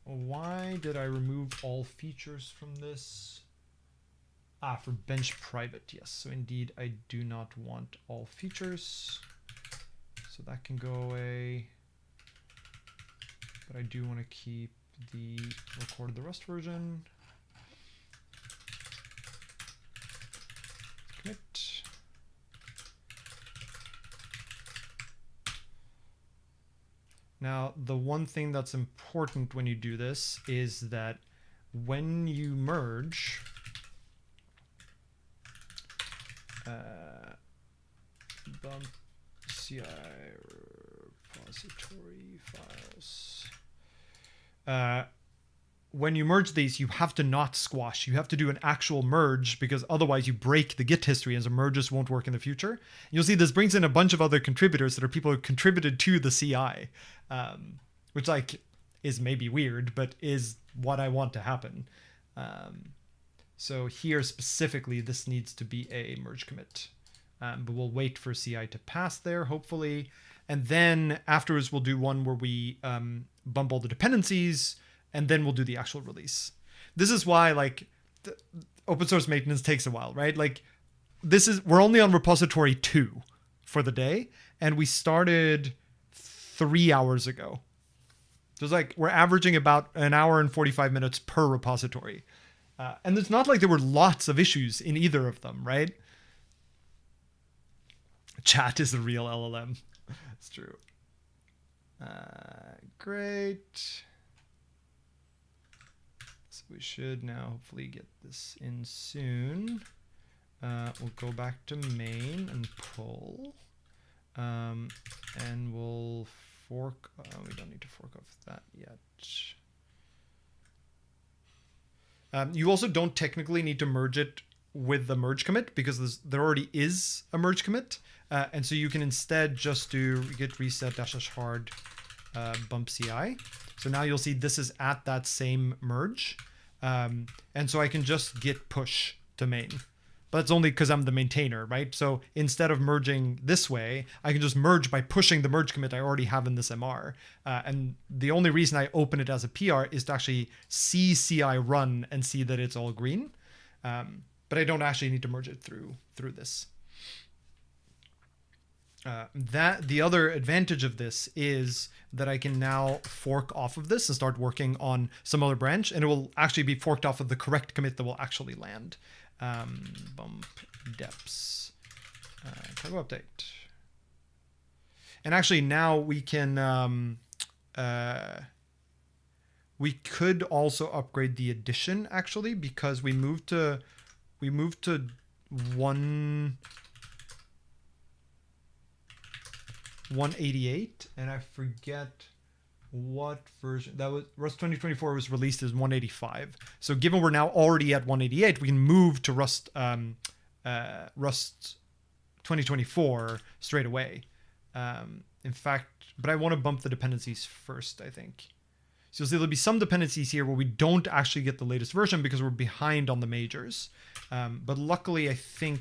Why did I remove all features from this? For bench private, yes. So indeed, I do not want all features. So that can go away. But I do want to keep the record the Rust version. Commit. Now, the one thing that's important when you do this is that when you merge, bump CI repository files. When you merge these, you have to not squash. You have to do an actual merge, because otherwise you break the Git history and the merges won't work in the future. You'll see this brings in a bunch of other contributors that are people who contributed to the CI, which like is maybe weird, but is what I want to happen. So here specifically, this needs to be a merge commit, but we'll wait for CI to pass there, hopefully. And then afterwards, we'll do one where we bump all the dependencies, and then we'll do the actual release. This is why like the open source maintenance takes a while, right? Like we're only on repository 2 for the day, and we started 3 hours ago. So it's like we're averaging about an hour and 45 minutes per repository. And it's not like there were lots of issues in either of them, right? Chat is the real LLM. It's true. Great. So we should now hopefully get this in soon. We'll go back to main and pull. And we'll fork. We don't need to fork off that yet. You also don't technically need to merge it with the merge commit because there already is a merge commit. And so you can instead just do git reset -- hard bump CI. So now you'll see this is at that same merge. And so I can just git push to main. But it's only because I'm the maintainer, right? So instead of merging this way, I can just merge by pushing the merge commit I already have in this MR. And the only reason I open it as a PR is to actually see CI run and see that it's all green. But I don't actually need to merge it through this. The other advantage of this is that I can now fork off of this and start working on some other branch, and it will actually be forked off of the correct commit that will actually land. Bump deps cargo update, and actually now we can we could also upgrade the addition actually, because we moved to 188, and I forget what version that was. Rust 2024 was released as 185. So given we're now already at 188, we can move to Rust 2024 straight away. In fact, but I want to bump the dependencies first, I think. So you'll see there'll be some dependencies here where we don't actually get the latest version because we're behind on the majors. But luckily, I think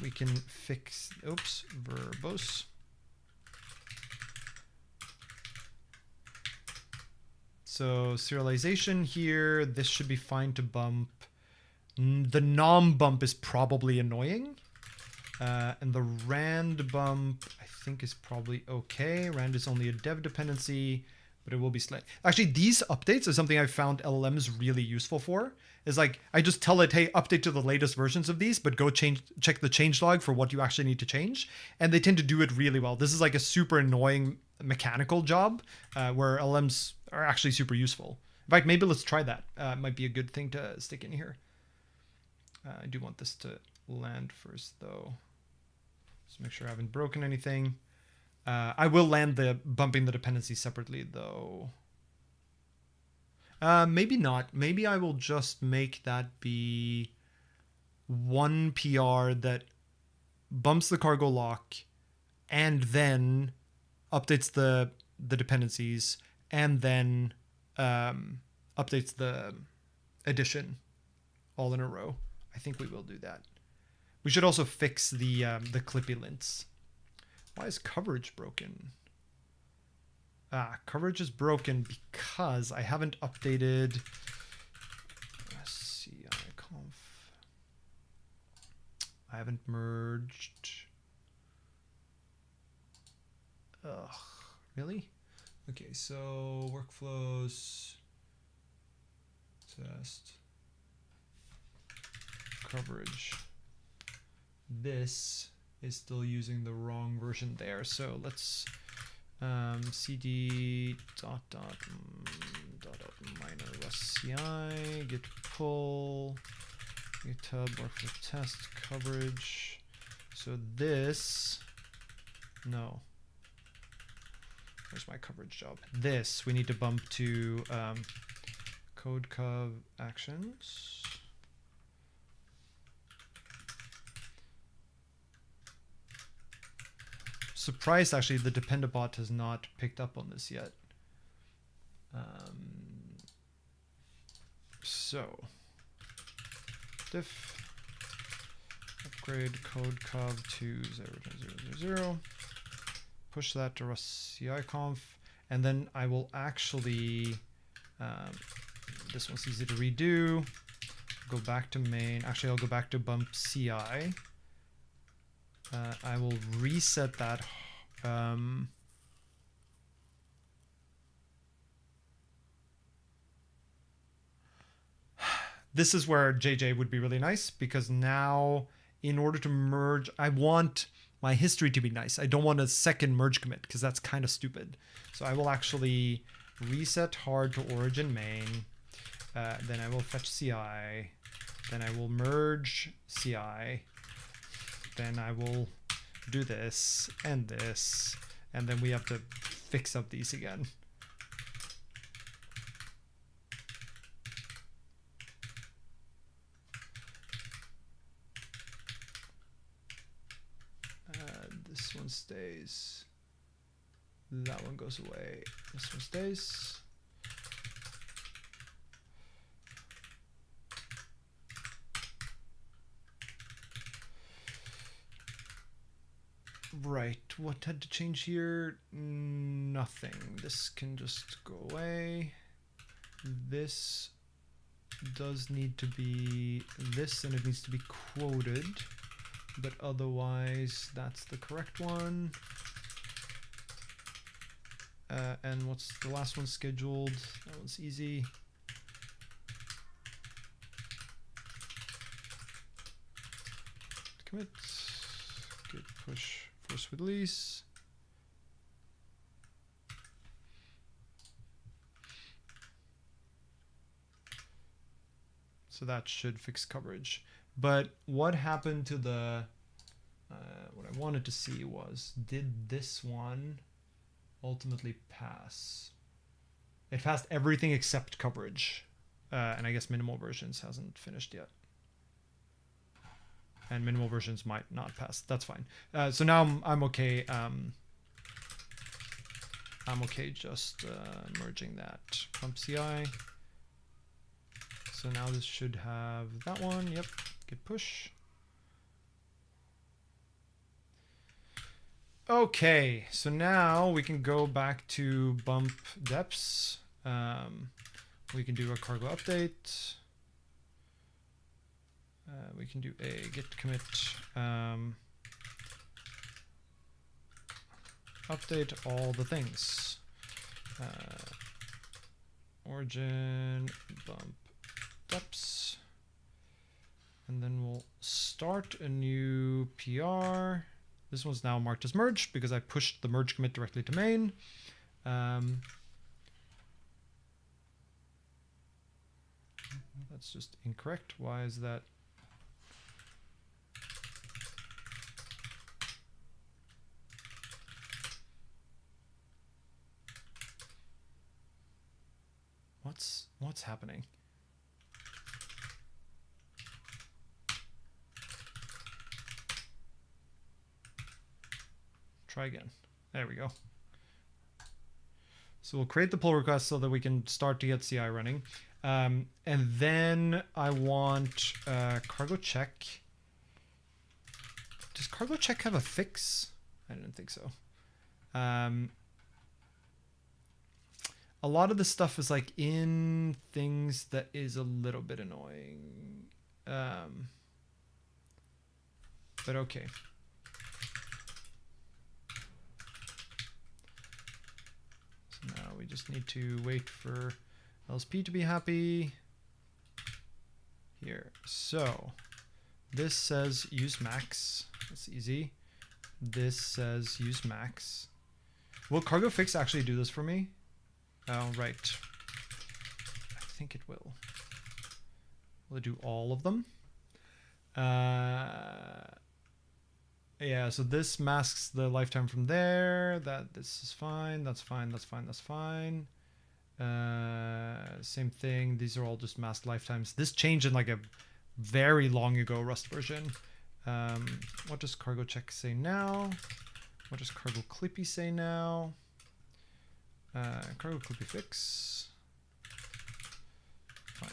we can fix, verbose. So serialization here, this should be fine to bump. The nom bump is probably annoying. And the rand bump, I think, is probably okay. Rand is only a dev dependency, but it will be slight. Actually, these updates are something I found LLMs really useful for. Is like, I just tell it, hey, update to the latest versions of these, but go check the changelog for what you actually need to change. And they tend to do it really well. This is like a super annoying mechanical job where LLMs are actually super useful. In fact, maybe let's try that. Might be a good thing to stick in here. I do want this to land first, though. Just make sure I haven't broken anything. I will land the bumping the dependency separately, though. Maybe not. Maybe I will just make that be one PR that bumps the cargo lock and then updates the dependencies and then updates the addition all in a row. I think we will do that. We should also fix the clippy lints. Why is coverage broken? Coverage is broken because I haven't updated CI conf. I haven't merged. Ugh, really? Okay, so workflows, test, coverage. This is still using the wrong version there, so let's cd dot minor rust CI git pull github workflow test coverage. So this, no, where's my coverage job? This we need to bump to code cov actions. Surprised actually the Dependabot has not picked up on this yet. So diff upgrade code cov to 0.0.0.0, push that to rust CI conf, and then I will actually this one's easy to redo. Go back to main. Actually, I'll go back to bump CI. I will reset that. This is where JJ would be really nice, because now in order to merge, I want my history to be nice. I don't want a second merge commit because that's kind of stupid. So I will actually reset hard to origin main. Then I will fetch CI. Then I will merge CI. Then I will do this, and then we have to fix up these again. one stays. That one goes away. This one stays. Right, what had to change here? Nothing. This can just go away. This does need to be this, and it needs to be quoted, but otherwise that's the correct one. And what's the last one scheduled? That one's easy. Commit, git push force release. So that should fix coverage. But what happened to the, what I wanted to see was, did this one ultimately pass? It passed everything except coverage. And I guess minimal versions hasn't finished yet. And minimal versions might not pass. That's fine. So now I'm okay. I'm okay just merging that pump CI. So now this should have that one. Yep. Git push. Okay. So now we can go back to bump depths. We can do a cargo update. We can do a git commit update all the things. Origin bump depths, and then we'll start a new PR. This one's now marked as merge because I pushed the merge commit directly to main. That's just incorrect. Why is that? What's happening? Try again. There we go. So we'll create the pull request so that we can start to get CI running. And then I want cargo check. Does cargo check have a fix? I didn't think so. A lot of the stuff is like in things that is a little bit annoying. But okay. So now we just need to wait for LSP to be happy. Here. So this says use max. That's easy. This says use max. Will cargo fix actually do this for me? Oh, right. I think it will. Will it do all of them? Yeah, so this masks the lifetime from there. This is fine. That's fine. That's fine. That's fine. Same thing. These are all just masked lifetimes. This changed in like a very long ago Rust version. What does cargo check say now? What does cargo clippy say now? Cargo clippy fix. Fine.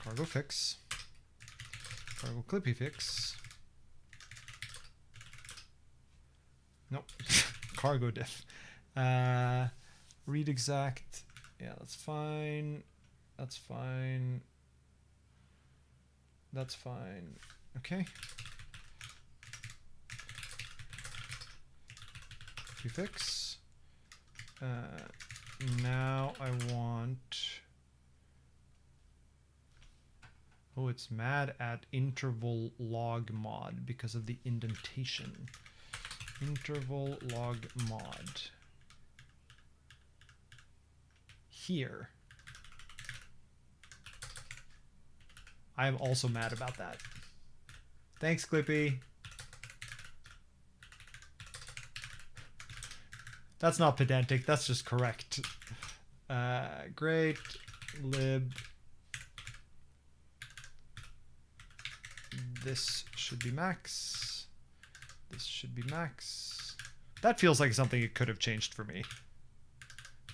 Cargo fix. Cargo clippy fix. Nope. Cargo diff. Read exact. Yeah, that's fine. That's fine. That's fine. Okay. Prefix. Now I want. Oh, it's mad at interval log mod because of the indentation. Interval log mod. Here. I am also mad about that. Thanks, Clippy. That's not pedantic, that's just correct. Great. Lib. This should be max. This should be max. That feels like something it could have changed for me.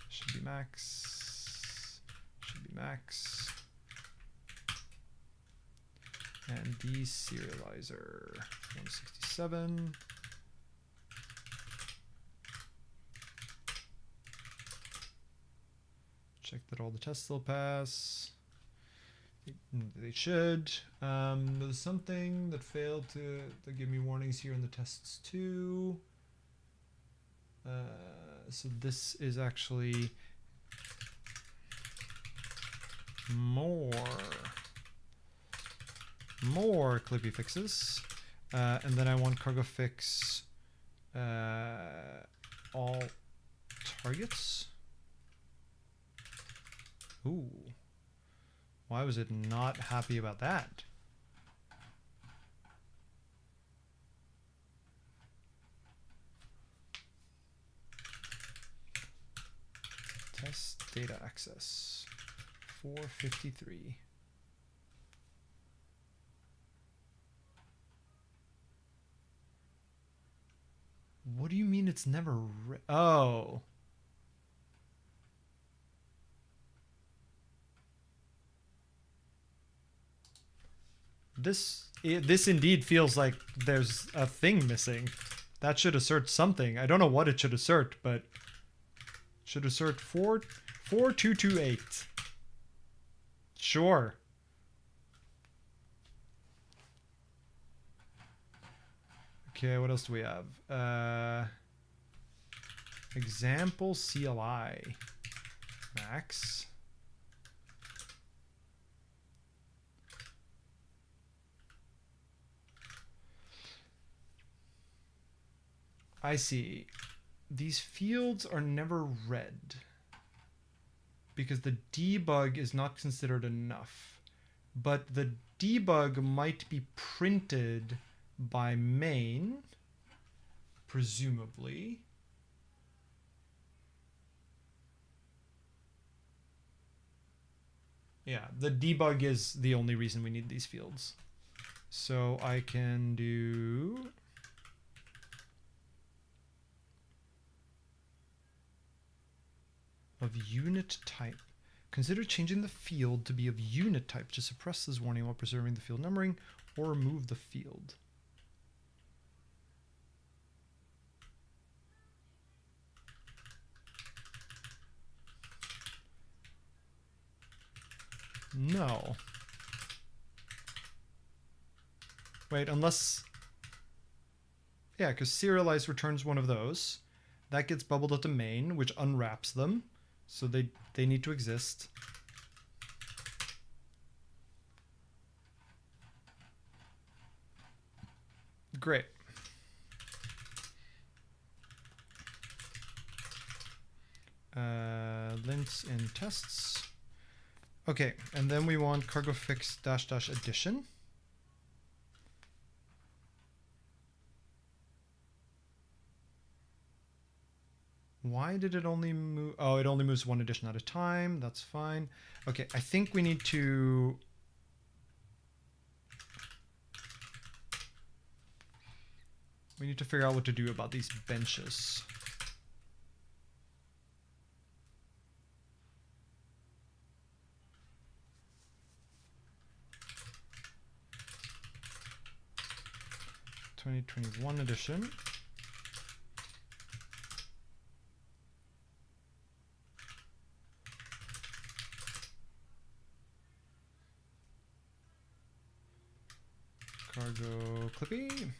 Should be max. Should be max. And deserializer 167. Check that all the tests still pass. They should. There's something that failed to give me warnings here in the tests too. So this is actually more Clippy fixes. And then I want cargo fix all targets. Ooh. Why was it not happy about that? Test data access 453. What do you mean it's never oh. This indeed feels like there's a thing missing. That should assert something. I don't know what it should assert, but it should assert 4228. Sure. Okay, what else do we have? Example CLI. Max. I see. These fields are never read because the debug is not considered enough. But the debug might be printed by main, presumably. Yeah, the debug is the only reason we need these fields. So I can do of unit type. Consider changing the field to be of unit type to suppress this warning while preserving the field numbering, or remove the field. No. Wait, unless... Yeah, because serialize returns one of those. That gets bubbled up to main, which unwraps them. So they need to exist. Great. Lints in tests. Okay, and then we want cargo fix dash dash addition. Why did it only move? Oh, it only moves one addition at a time. That's fine. Okay, I think we need to... We need to figure out what to do about these benches. '21 edition. Cargo Clippy.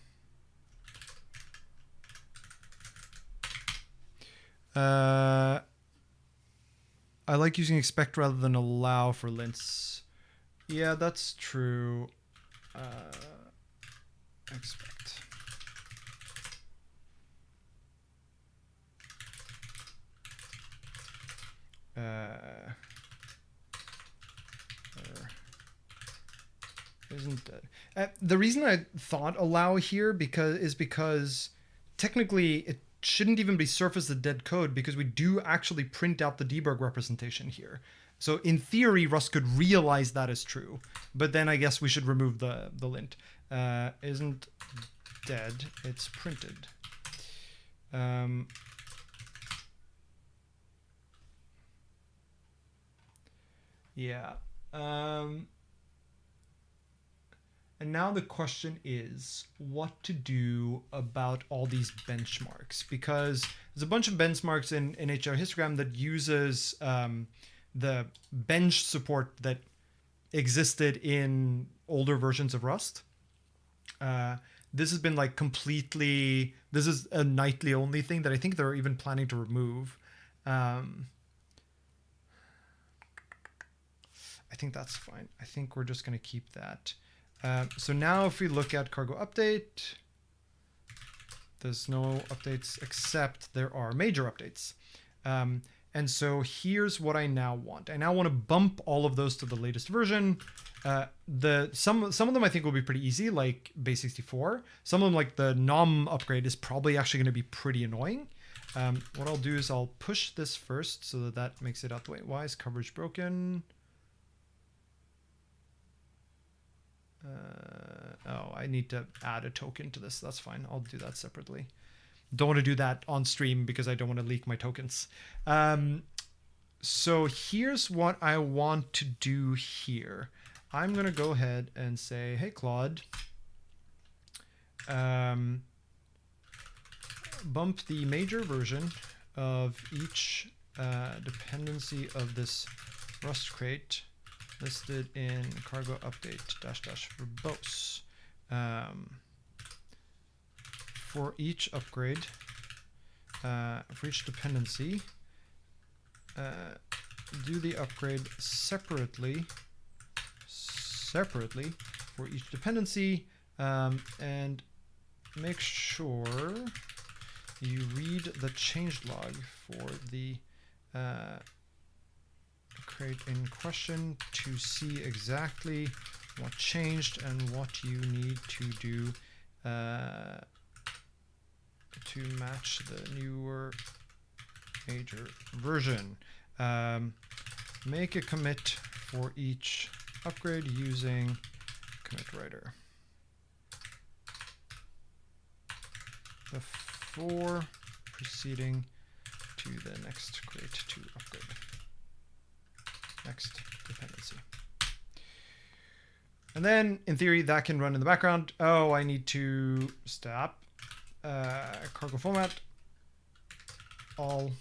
I like using expect rather than allow for lints. Yeah, that's true. Expect. Isn't the reason I thought allow here because technically it shouldn't even be surface the dead code because we do actually print out the debug representation here. So in theory, Rust could realize that is true, but then I guess we should remove the lint. Isn't dead, it's printed. Yeah. And now the question is what to do about all these benchmarks, because there's a bunch of benchmarks in HDR histogram that uses the bench support that existed in older versions of Rust. This has been like completely, this is a nightly only thing that I think they're even planning to remove. I think that's fine. I think we're just going to keep that. So now if we look at cargo update, there's no updates except there are major updates. And so here's what I now want. I now want to bump all of those to the latest version. Some of them I think will be pretty easy, like base64. Some of them, like the NOM upgrade, is probably actually going to be pretty annoying. What I'll do is I'll push this first so that that makes it out the way. Why is coverage broken? Oh, I need to add a token to this. That's fine. I'll do that separately. Don't want to do that on stream because I don't want to leak my tokens. So here's what I want to do here. I'm going to go ahead and say, hey, Claude, bump the major version of each dependency of this Rust crate listed in cargo update -- verbose. For each upgrade, for each dependency, do the upgrade separately for each dependency, and make sure you read the changelog for the crate in question to see exactly what changed and what you need to do to match the newer major version. Make a commit for each upgrade using commit writer before proceeding to the next crate to upgrade. Next dependency. And then in theory that can run in the background. Oh, I need to stop cargo format all,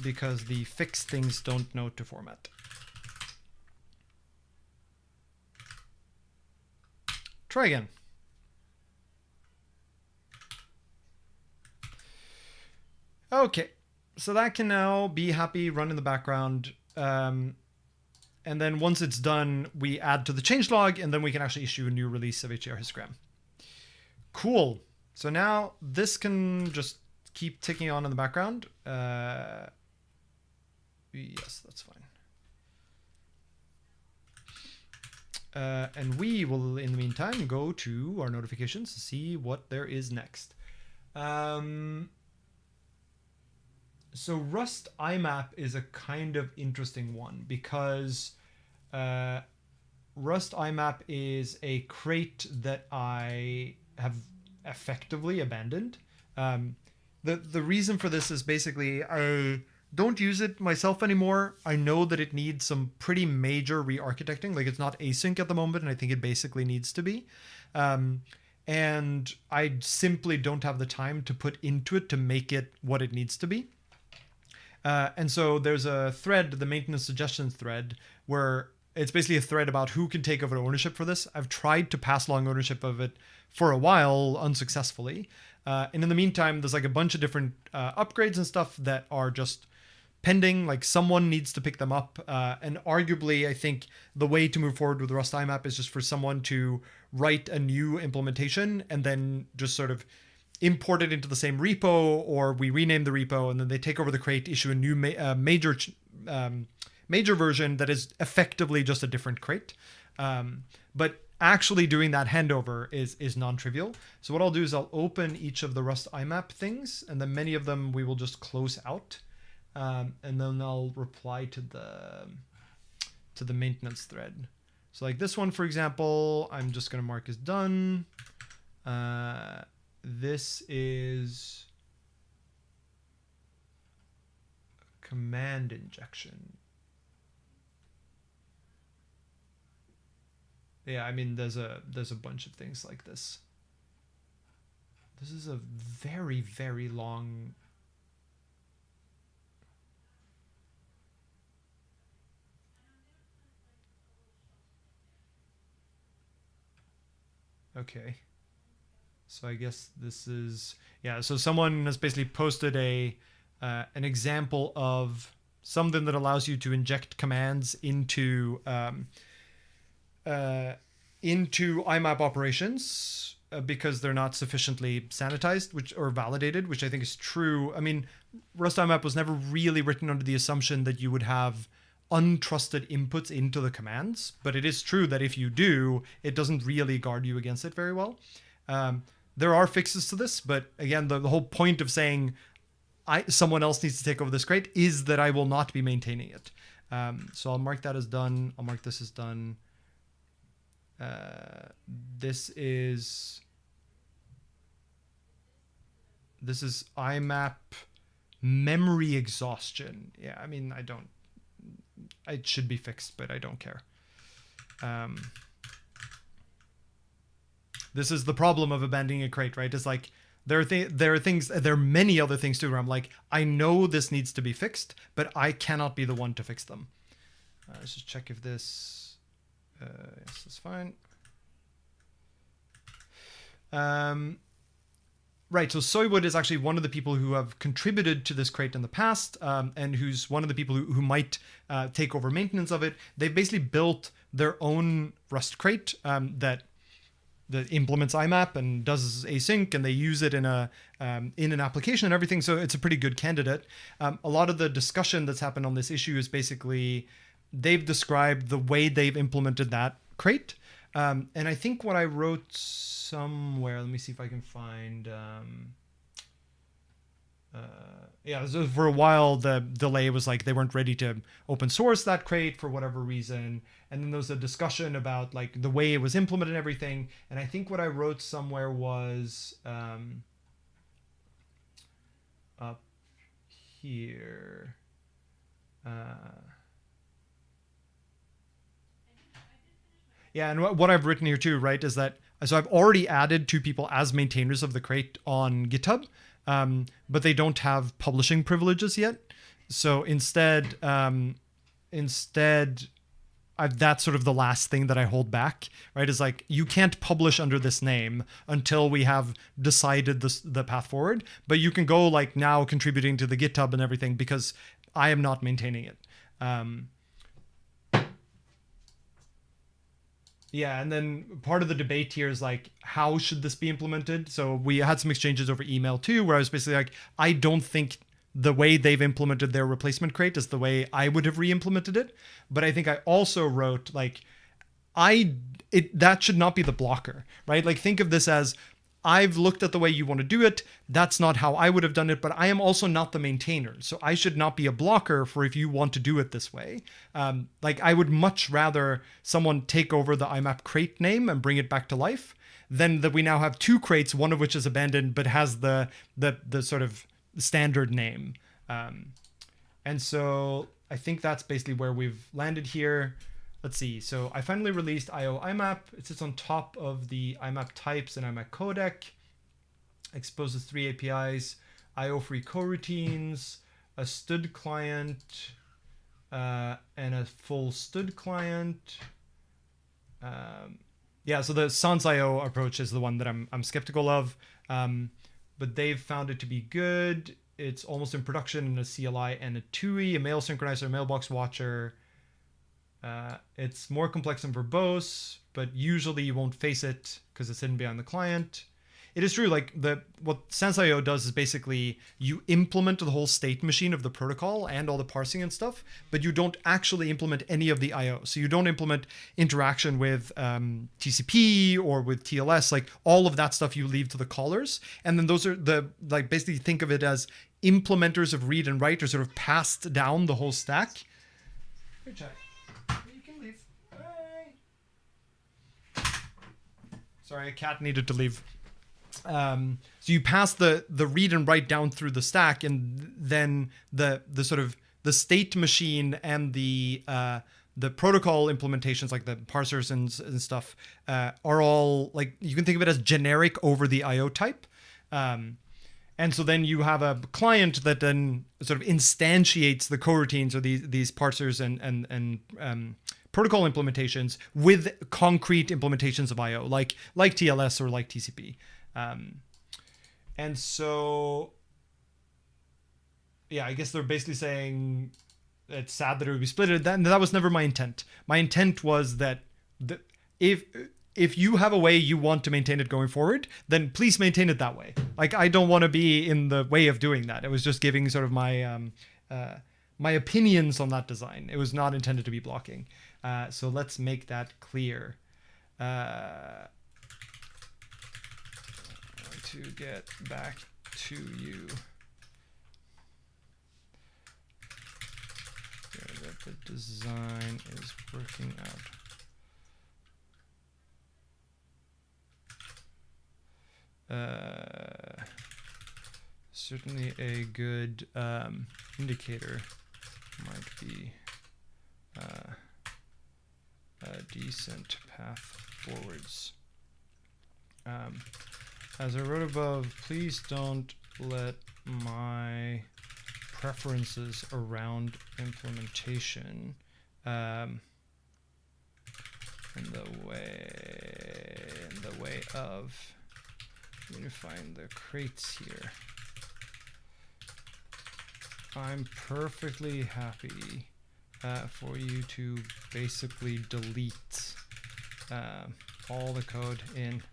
because the fixed things don't know to format. Try again. Okay, so that can now be happy, run in the background. And then once it's done, we add to the changelog, and then we can actually issue a new release of HDR histogram. Cool. So now this can just keep ticking on in the background. Yes, that's fine. And we will, in the meantime, go to our notifications to see what there is next. So Rust IMAP is a kind of interesting one because Rust IMAP is a crate that I have effectively abandoned. The reason for this is basically I don't use it myself anymore. I know that it needs some pretty major re-architecting. Like, it's not async at the moment, and I think it basically needs to be. And I simply don't have the time to put into it to make it what it needs to be. And so there's a thread, the maintenance suggestions thread, where it's basically a thread about who can take over ownership for this. I've tried to pass along ownership of it for a while unsuccessfully. And in the meantime, there's like a bunch of different upgrades and stuff that are just pending. Like, someone needs to pick them up. And arguably, I think the way to move forward with Rust IMAP is just for someone to write a new implementation and then just sort of import it into the same repo, or we rename the repo and then they take over the crate, issue a new major version that is effectively just a different crate. But actually doing that handover is non-trivial. So what I'll do is I'll open each of the Rust IMAP things, and then many of them we will just close out. And then I'll reply to the maintenance thread. So like this one, for example, I'm just going to mark as done. This is command injection. Yeah, I mean, there's a bunch of things like this. This is a very, very long. Okay. So I guess this is, yeah. So someone has basically posted an example of something that allows you to inject commands into IMAP operations because they're not sufficiently sanitized, or validated, which I think is true. I mean, Rust IMAP was never really written under the assumption that you would have untrusted inputs into the commands, but it is true that if you do, it doesn't really guard you against it very well. There are fixes to this, but again, the whole point of saying someone else needs to take over this crate is that I will not be maintaining it. So I'll mark that as done. I'll mark this as done. This is IMAP memory exhaustion. Yeah, I mean, it should be fixed, but I don't care. This is the problem of abandoning a crate, right? It's like there are many other things too where I'm like, I know this needs to be fixed, but I cannot be the one to fix them. Let's just check if this, yes, it's fine. Right, so Soywood is actually one of the people who have contributed to this crate in the past, and who's one of the people who might take over maintenance of it. They've basically built their own Rust crate that implements IMAP and does async, and they use it in an application and everything. So it's a pretty good candidate. A lot of the discussion that's happened on this issue is basically they've described the way they've implemented that crate. And I think what I wrote somewhere, let me see if I can find, yeah, so for a while the delay was like they weren't ready to open source that crate for whatever reason, and then there was a discussion about like the way it was implemented and everything. And I think what I wrote somewhere was up here. Yeah, and what I've written here too, right, is that so I've already added 2 people as maintainers of the crate on GitHub, but they don't have publishing privileges yet. So instead, that's sort of the last thing that I hold back, right? Is like, you can't publish under this name until we have decided the path forward, but you can go like now contributing to the GitHub and everything because I am not maintaining it. Yeah, and then part of the debate here is like, how should this be implemented? So we had some exchanges over email too, where I was basically like, I don't think the way they've implemented their replacement crate is the way I would have re-implemented it. But I think I also wrote like, that should not be the blocker, right? Like, think of this as, I've looked at the way you want to do it. That's not how I would have done it, but I am also not the maintainer. So I should not be a blocker for if you want to do it this way. Like, I would much rather someone take over the IMAP crate name and bring it back to life than that we now have 2 crates, one of which is abandoned, but has the sort of standard name. And so I think that's basically where we've landed here. Let's see. So I finally released IO IMAP. It sits on top of the IMAP types and IMAP codec. Exposes 3 APIs, IO free coroutines, a std client, and a full std client. Yeah, so the Sans IO approach is the one that I'm skeptical of, but they've found it to be good. It's almost in production in a CLI and a TUI, a mail synchronizer, a mailbox watcher. It's more complex and verbose, but usually you won't face it because it's hidden behind the client. It is true, like what SenseIO does is basically you implement the whole state machine of the protocol and all the parsing and stuff, but you don't actually implement any of the IO. So you don't implement interaction with TCP or with TLS, like all of that stuff you leave to the callers. And then those are basically think of it as implementers of read and write are sort of passed down the whole stack. Good check. You can leave. Bye. Sorry, a cat needed to leave. So you pass the read and write down through the stack, and then the sort of the state machine and the protocol implementations, like the parsers and stuff, are all like, you can think of it as generic over the IO type. And so then you have a client that then sort of instantiates the coroutines or these parsers and protocol implementations with concrete implementations of IO, like TLS or like TCP. And so, yeah, I guess they're basically saying it's sad that it would be split. That was never my intent. My intent was that if you have a way you want to maintain it going forward, then please maintain it that way. Like, I don't want to be in the way of doing that. It was just giving sort of my my opinions on that design. It was not intended to be blocking. So let's make that clear. To get back to you. That the design is working out. Certainly a good indicator might be a decent path forwards. As I wrote above, please don't let my preferences around implementation in the way of unifying the crates here. I'm perfectly happy for you to basically delete all the code in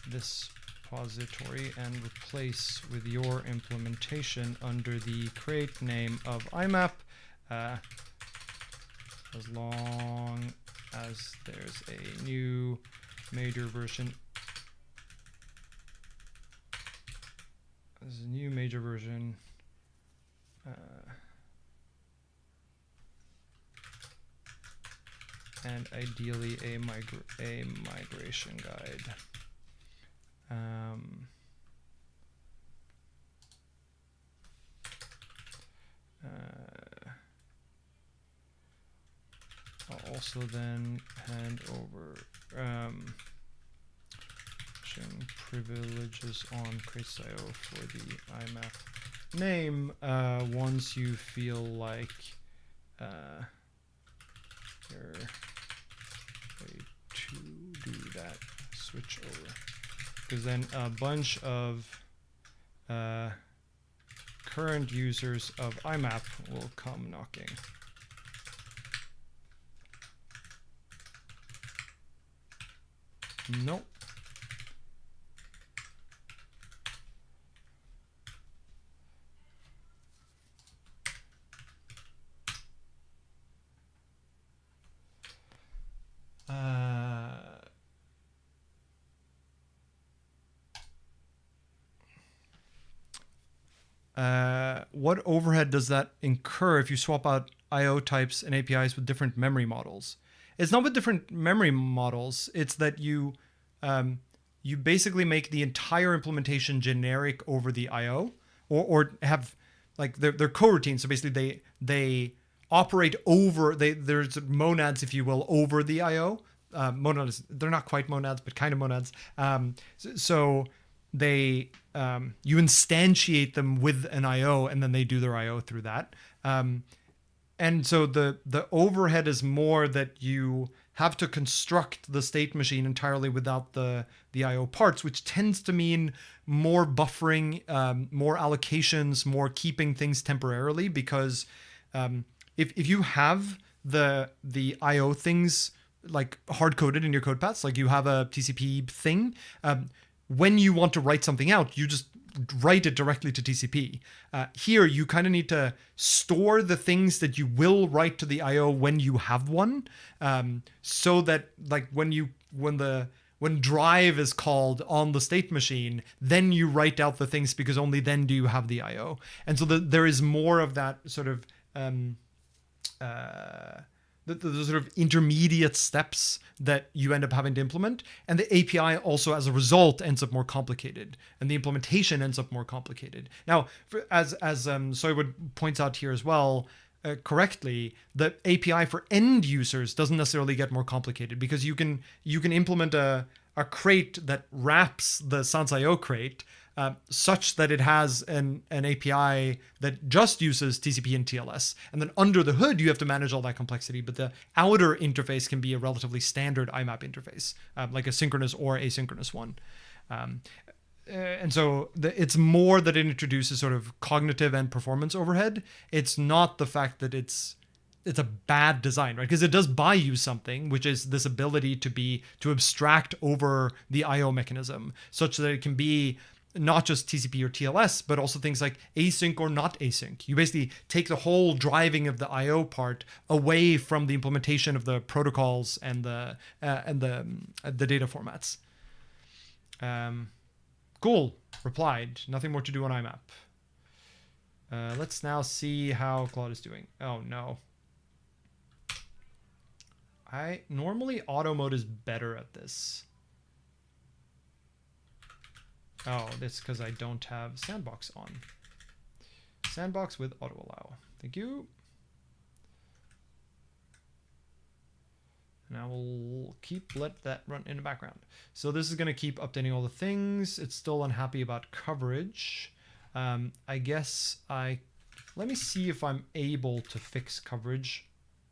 this repository and replace with your implementation under the crate name of IMAP, as long as there's a new major version. There's a new major version. And ideally a migration guide. I'll also then hand over privileges on crates.io for the IMAP name once you feel like you're ready to do that switch over. Because then a bunch of current users of IMAP will come knocking. Nope. What overhead does that incur if you swap out IO types and APIs with different memory models? It's not with different memory models. It's that you basically make the entire implementation generic over the IO, or have like they're coroutines. So basically they operate over there's monads, if you will, over the IO. Monads, they're not quite monads, but kind of monads. So they you instantiate them with an IO, and then they do their IO through that. And so the overhead is more that you have to construct the state machine entirely without the IO parts, which tends to mean more buffering, more allocations, more keeping things temporarily. Because if you have the IO things like hard coded in your code paths, like you have a TCP thing, when you want to write something out, you just write it directly to TCP. Here, you kind of need to store the things that you will write to the IO when you have one, so that like when drive is called on the state machine, then you write out the things, because only then do you have the IO. And so there is more of that sort of the sort of intermediate steps that you end up having to implement. And the API also, as a result, ends up more complicated, and the implementation ends up more complicated. Now, as Soywood points out here as well, correctly, the API for end users doesn't necessarily get more complicated, because you can implement a crate that wraps the Sans.io crate such that it has an API that just uses TCP and TLS. And then under the hood, you have to manage all that complexity. But the outer interface can be a relatively standard IMAP interface, like a synchronous or asynchronous one. And so it's more that it introduces sort of cognitive and performance overhead. It's not the fact that it's a bad design, right? Because it does buy you something, which is this ability to abstract over the IO mechanism, such that it can be not just TCP or TLS, but also things like async or not async. You basically take the whole driving of the IO part away from the implementation of the protocols and the data formats. Cool. Replied. Nothing more to do on IMAP. Let's now see how Claude is doing. Oh no. Normally auto mode is better at this. Oh, that's because I don't have Sandbox on. Sandbox with auto allow. Thank you. And I will let that run in the background. So this is going to keep updating all the things. It's still unhappy about coverage. I guess let me see if I'm able to fix coverage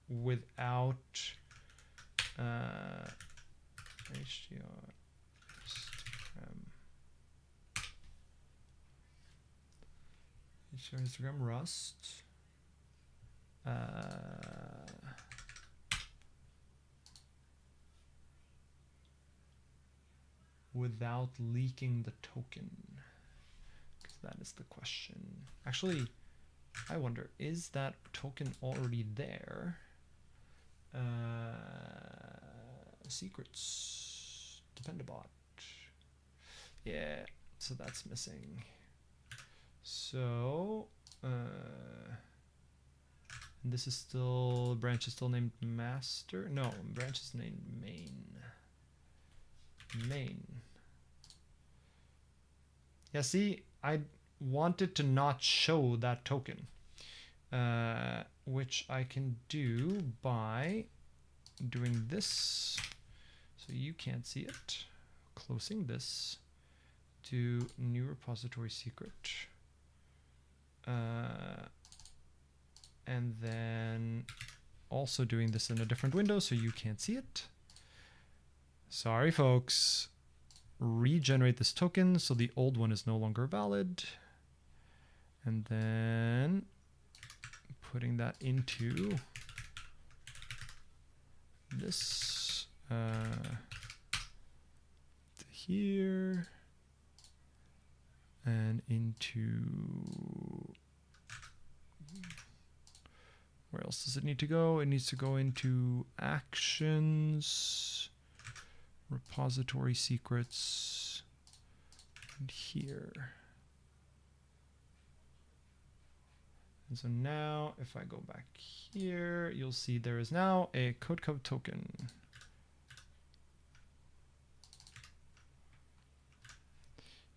without HDR. Instagram Rust. Without leaking the token. Because that is the question. Actually, I wonder, is that token already there? Secrets. Dependabot. Yeah, so that's missing. So, this is still, branch is still named master. No, branch is named main. Main. Yeah, see, I wanted to not show that token, which I can do by doing this, so you can't see it. Closing this to new repository secret. And then also doing this in a different window so you can't see it. Sorry, folks. Regenerate this token so the old one is no longer valid. And then putting that into this here and into, where else does it need to go? It needs to go into actions, repository secrets, and here. And so now if I go back here, you'll see there is now a CodeCov token.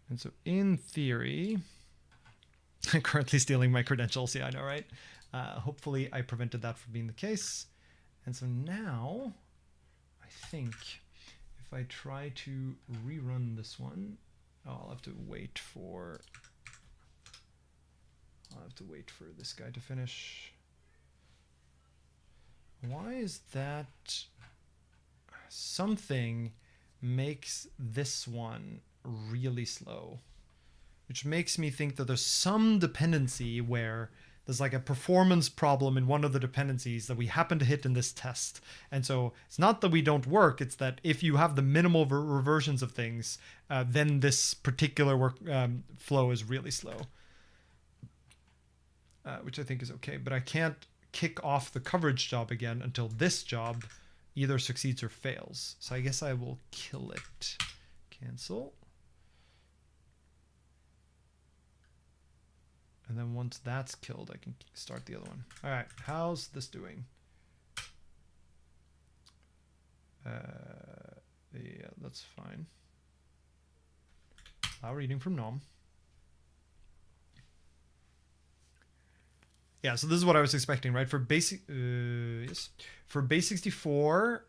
And so in theory, I'm currently stealing my credentials. Yeah, I know, right? Hopefully I prevented that from being the case. And so now I think if I try to rerun this one, I'll have to wait for this guy to finish. Why is that? Something makes this one really slow, which makes me think that there's some dependency where there's like a performance problem in one of the dependencies that we happen to hit in this test. And so it's not that we don't work, it's that if you have the minimal reversions of things, then this particular flow is really slow, which I think is okay. But I can't kick off the coverage job again until this job either succeeds or fails. So I guess I will kill it. Cancel. And then once that's killed, I can start the other one. All right, how's this doing? Yeah, that's fine. Allow reading from GNOME. Yeah, so this is what I was expecting, right? For basic, yes, for base64,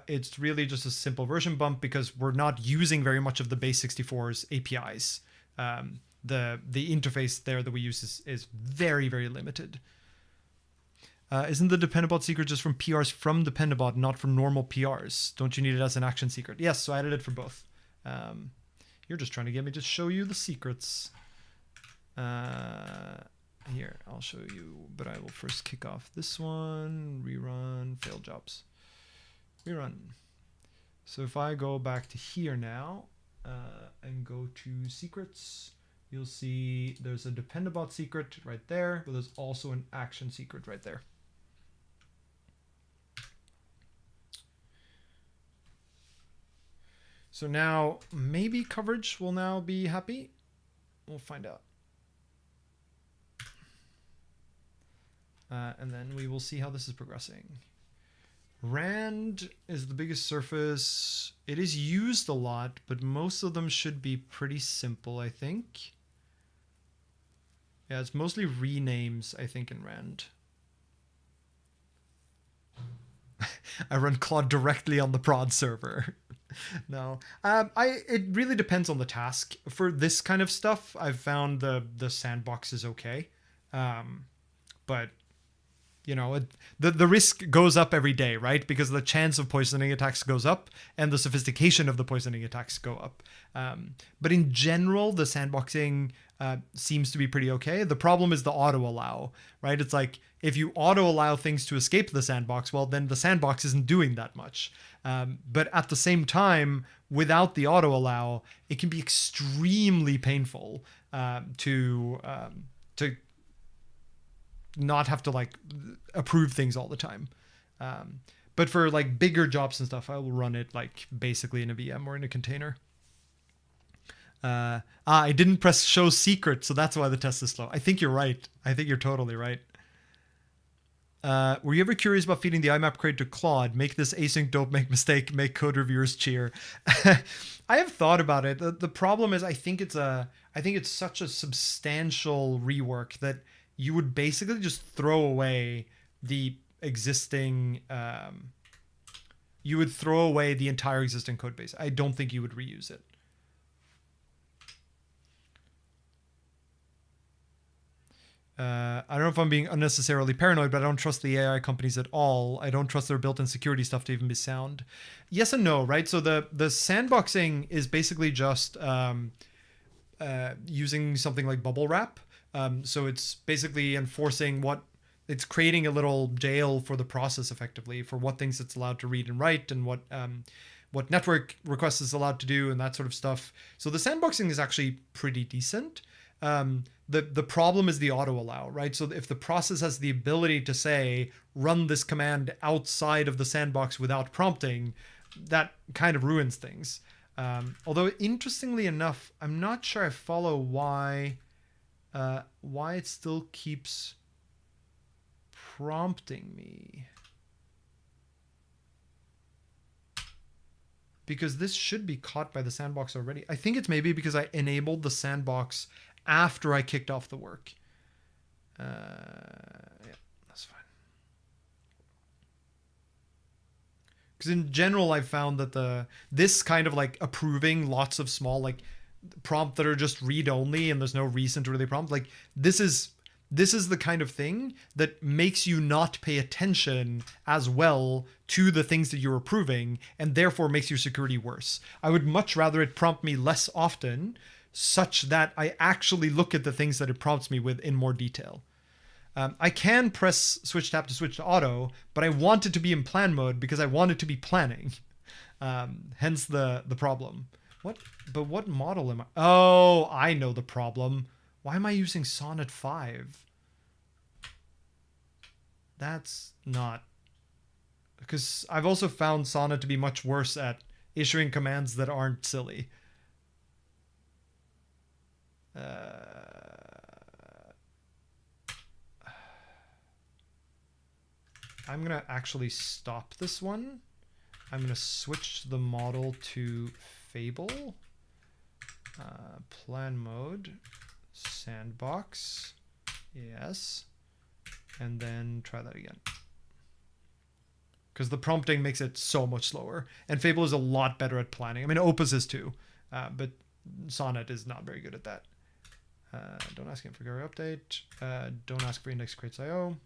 it's really just a simple version bump because we're not using very much of the base64's APIs. The interface there that we use is very, very limited. Isn't the Dependabot secret just from PRs from Dependabot, not from normal PRs? Don't you need it as an action secret? Yes, so I added it for both. You're just trying to get me to show you the secrets. Here, I'll show you, but I will first kick off this one, rerun, failed jobs. Rerun. So if I go back to here now and go to secrets, you'll see there's a Dependabot secret right there, but there's also an action secret right there. So now maybe coverage will now be happy. We'll find out. And then we will see how this is progressing. Rand is the biggest surface. It is used a lot, but most of them should be pretty simple, I think. Yeah, it's mostly renames, I think, in Rand. I run Claude directly on the prod server. No, it really depends on the task. For this kind of stuff, I've found the sandbox is okay, but you know, the risk goes up every day, right? Because the chance of poisoning attacks goes up and the sophistication of the poisoning attacks go up. But in general, the sandboxing seems to be pretty okay. The problem is the auto allow, right? It's like if you auto allow things to escape the sandbox, well, then the sandbox isn't doing that much. But at the same time, without the auto allow, it can be extremely painful to not have to like approve things all the time. But for like bigger jobs and stuff, I will run it like basically in a VM or in a container. I didn't press show secret, so that's why the test is slow. I think you're right. I think you're totally right. Were you ever curious about feeding the IMAP crate to Claude? Make this async dope, make mistake, make code reviewers cheer. I have thought about it. The problem is I think it's such a substantial rework that you would basically just throw away the existing, you would throw away the entire existing code base. I don't think you would reuse it. I don't know if I'm being unnecessarily paranoid, but I don't trust the AI companies at all. I don't trust their built-in security stuff to even be sound. Yes and no, right? So the sandboxing is basically just using something like bubble wrap. So it's basically enforcing it's creating a little jail for the process effectively for what things it's allowed to read and write and what network requests is allowed to do and that sort of stuff. So the sandboxing is actually pretty decent. The problem is the auto allow, right? So if the process has the ability to say, run this command outside of the sandbox without prompting, that kind of ruins things. Although interestingly enough, I'm not sure I follow why it still keeps prompting me. Because this should be caught by the sandbox already. I think it's maybe because I enabled the sandbox after I kicked off the work. Yeah, that's fine. Because in general, I've found that this kind of like approving lots of small like prompts that are just read only and there's no reason to really prompt, like this is the kind of thing that makes you not pay attention as well to the things that you're approving and therefore makes your security worse. I would much rather it prompt me less often such that I actually look at the things that it prompts me with in more detail. I can press switch tab to switch to auto, but I want it to be in plan mode because I want it to be planning. Hence the problem. What model am I? Oh, I know the problem. Why am I using Sonnet 5? That's not... Because I've also found Sonnet to be much worse at issuing commands that aren't silly. I'm going to actually stop this one I'm going to switch the model to Fable. Plan mode, sandbox, yes, and then try that again. Because the prompting makes it so much slower. And Fable is a lot better at planning. I mean, Opus is too, but Sonnet is not very good at that. Don't ask him for Gary update. Don't ask for index crates.io.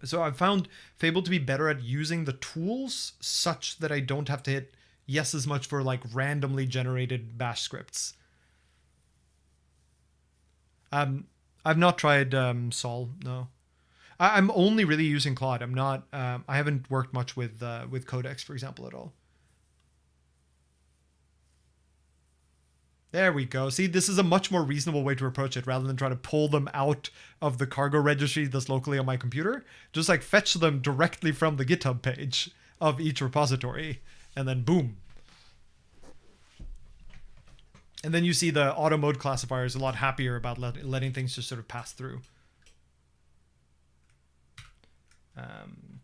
So I've found Fable to be better at using the tools such that I don't have to hit yes as much for like randomly generated bash scripts. I've not tried Sol, no. I'm only really using Claude. I'm not. I haven't worked much with Codex, for example, at all. There we go. See, this is a much more reasonable way to approach it rather than try to pull them out of the cargo registry that's locally on my computer. Just like fetch them directly from the GitHub page of each repository, and then boom. And then you see the auto mode classifier is a lot happier about letting things just sort of pass through.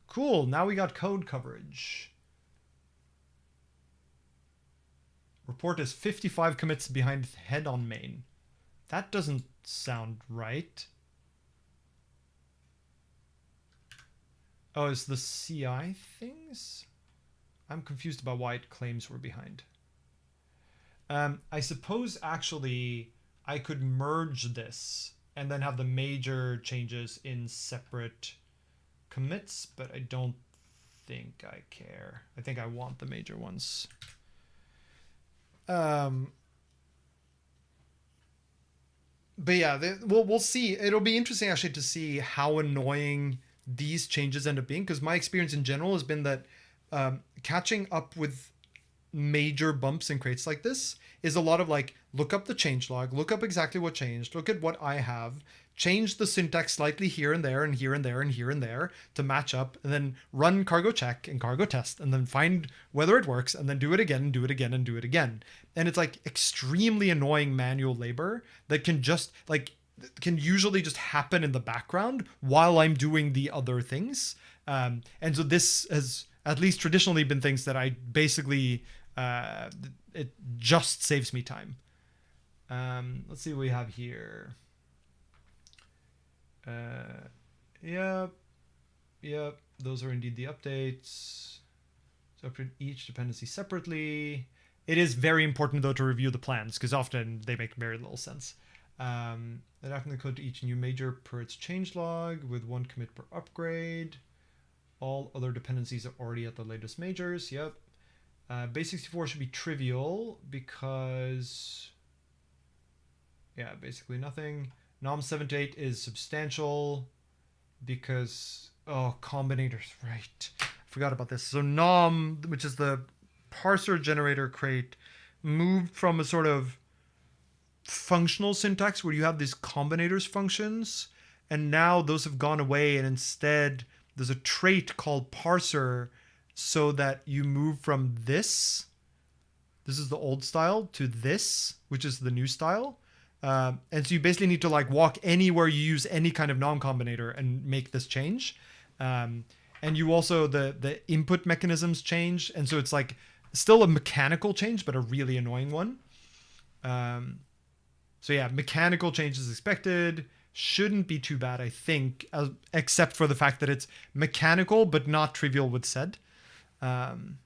Cool. Now we got code coverage. Report is 55 commits behind head on main. That doesn't sound right. Oh, is the CI things? I'm confused about why it claims we're behind. I suppose actually I could merge this and then have the major changes in separate commits, but I don't think I care. I think I want the major ones. But yeah, we'll see. It'll be interesting actually to see how annoying these changes end up being, because my experience in general has been that catching up with major bumps and crates like this is a lot of like, look up the changelog, look up exactly what changed, look at what I have, change the syntax slightly here and there and here and there and here and there to match up, and then run cargo check and cargo test, and then find whether it works, and then do it again and do it again and do it again. And it's like extremely annoying manual labor that can just like, can usually just happen in the background while I'm doing the other things. And so this has at least traditionally been things that I basically, it just saves me time. Let's see what we have here. Yep, those are indeed the updates. So update each dependency separately. It is very important though to review the plans, because often they make very little sense. Adapting the code to each new major per its changelog with 1 commit per upgrade. All other dependencies are already at the latest majors. Yep. Base64 should be trivial because, yeah, basically nothing. Nom78 is substantial because, oh, combinators, right. I forgot about this. So nom, which is the parser generator crate, moved from a sort of functional syntax where you have these combinators functions, and now those have gone away, and instead there's a trait called parser, so that you move from this is the old style, to this, which is the new style. And so you basically need to like walk anywhere you use any kind of nom combinator and make this change. And you also, the input mechanisms change, and so it's like still a mechanical change, but a really annoying one. So yeah, mechanical change is expected. Shouldn't be too bad, I think, except for the fact that it's mechanical but not trivial with sed. And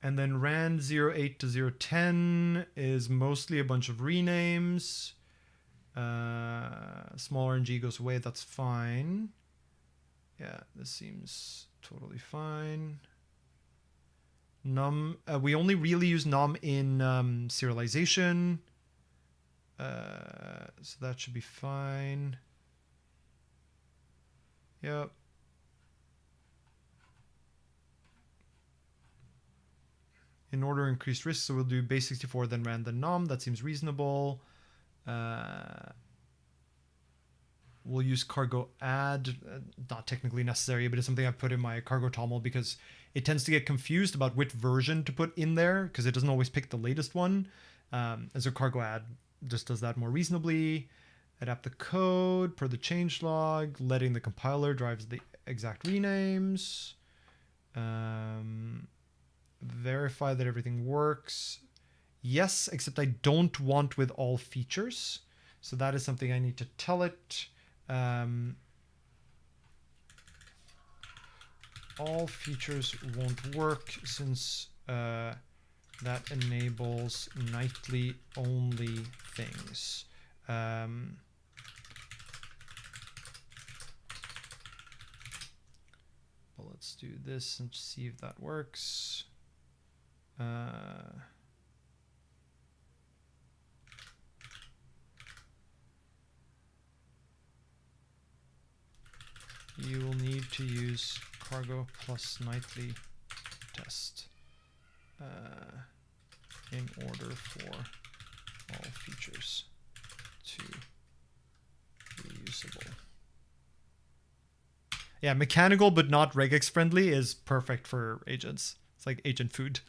then rand 08 to 010 is mostly a bunch of renames. Small RNG goes away, that's fine. Yeah, this seems totally fine. Num, we only really use num in serialization. So that should be fine. Yep. In order increased risk, so we'll do base64, then rand, then nom. That seems reasonable. We'll use cargo add. Not technically necessary, but it's something I've put in my cargo toml because it tends to get confused about which version to put in there because it doesn't always pick the latest one. And so cargo add just does that more reasonably. Adapt the code per the changelog, letting the compiler drives the exact renames. Verify that everything works. Yes, except I don't want with all features. So that is something I need to tell it. All features won't work since that enables nightly only things. But let's do this and see if that works. You will need to use cargo plus nightly test in order for all features to be usable. Yeah, mechanical but not regex friendly is perfect for agents. It's like agent food.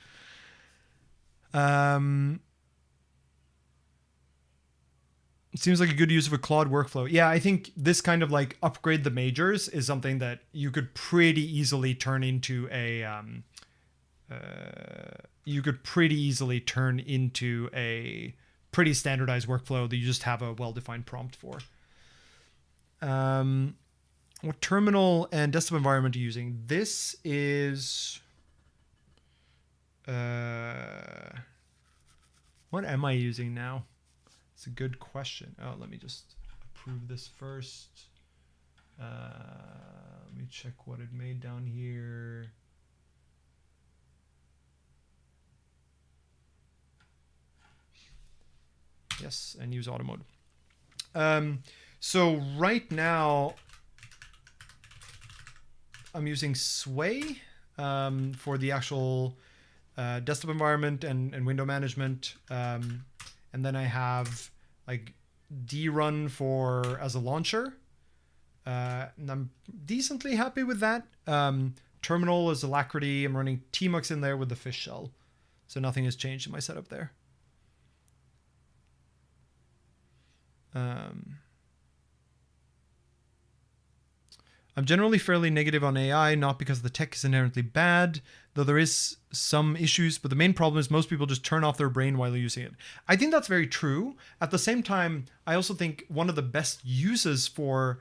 It seems like a good use of a Claude workflow. Yeah, I think this kind of like upgrade the majors is something that you could pretty easily turn into a pretty standardized workflow that you just have a well-defined prompt for. What terminal and desktop environment are you using? This is what am I using now? It's a good question. Oh, let me just approve this first. Let me check what it made down here. Yes, and use auto mode. So right now, I'm using Sway for the actual desktop environment and window management. And then I have like drun as a launcher. And I'm decently happy with that. Terminal is Alacrity. I'm running Tmux in there with the fish shell. So nothing has changed in my setup there. I'm generally fairly negative on AI, not because the tech is inherently bad, though there is some issues, but the main problem is most people just turn off their brain while using it. I think that's very true. At the same time, I also think one of the best uses for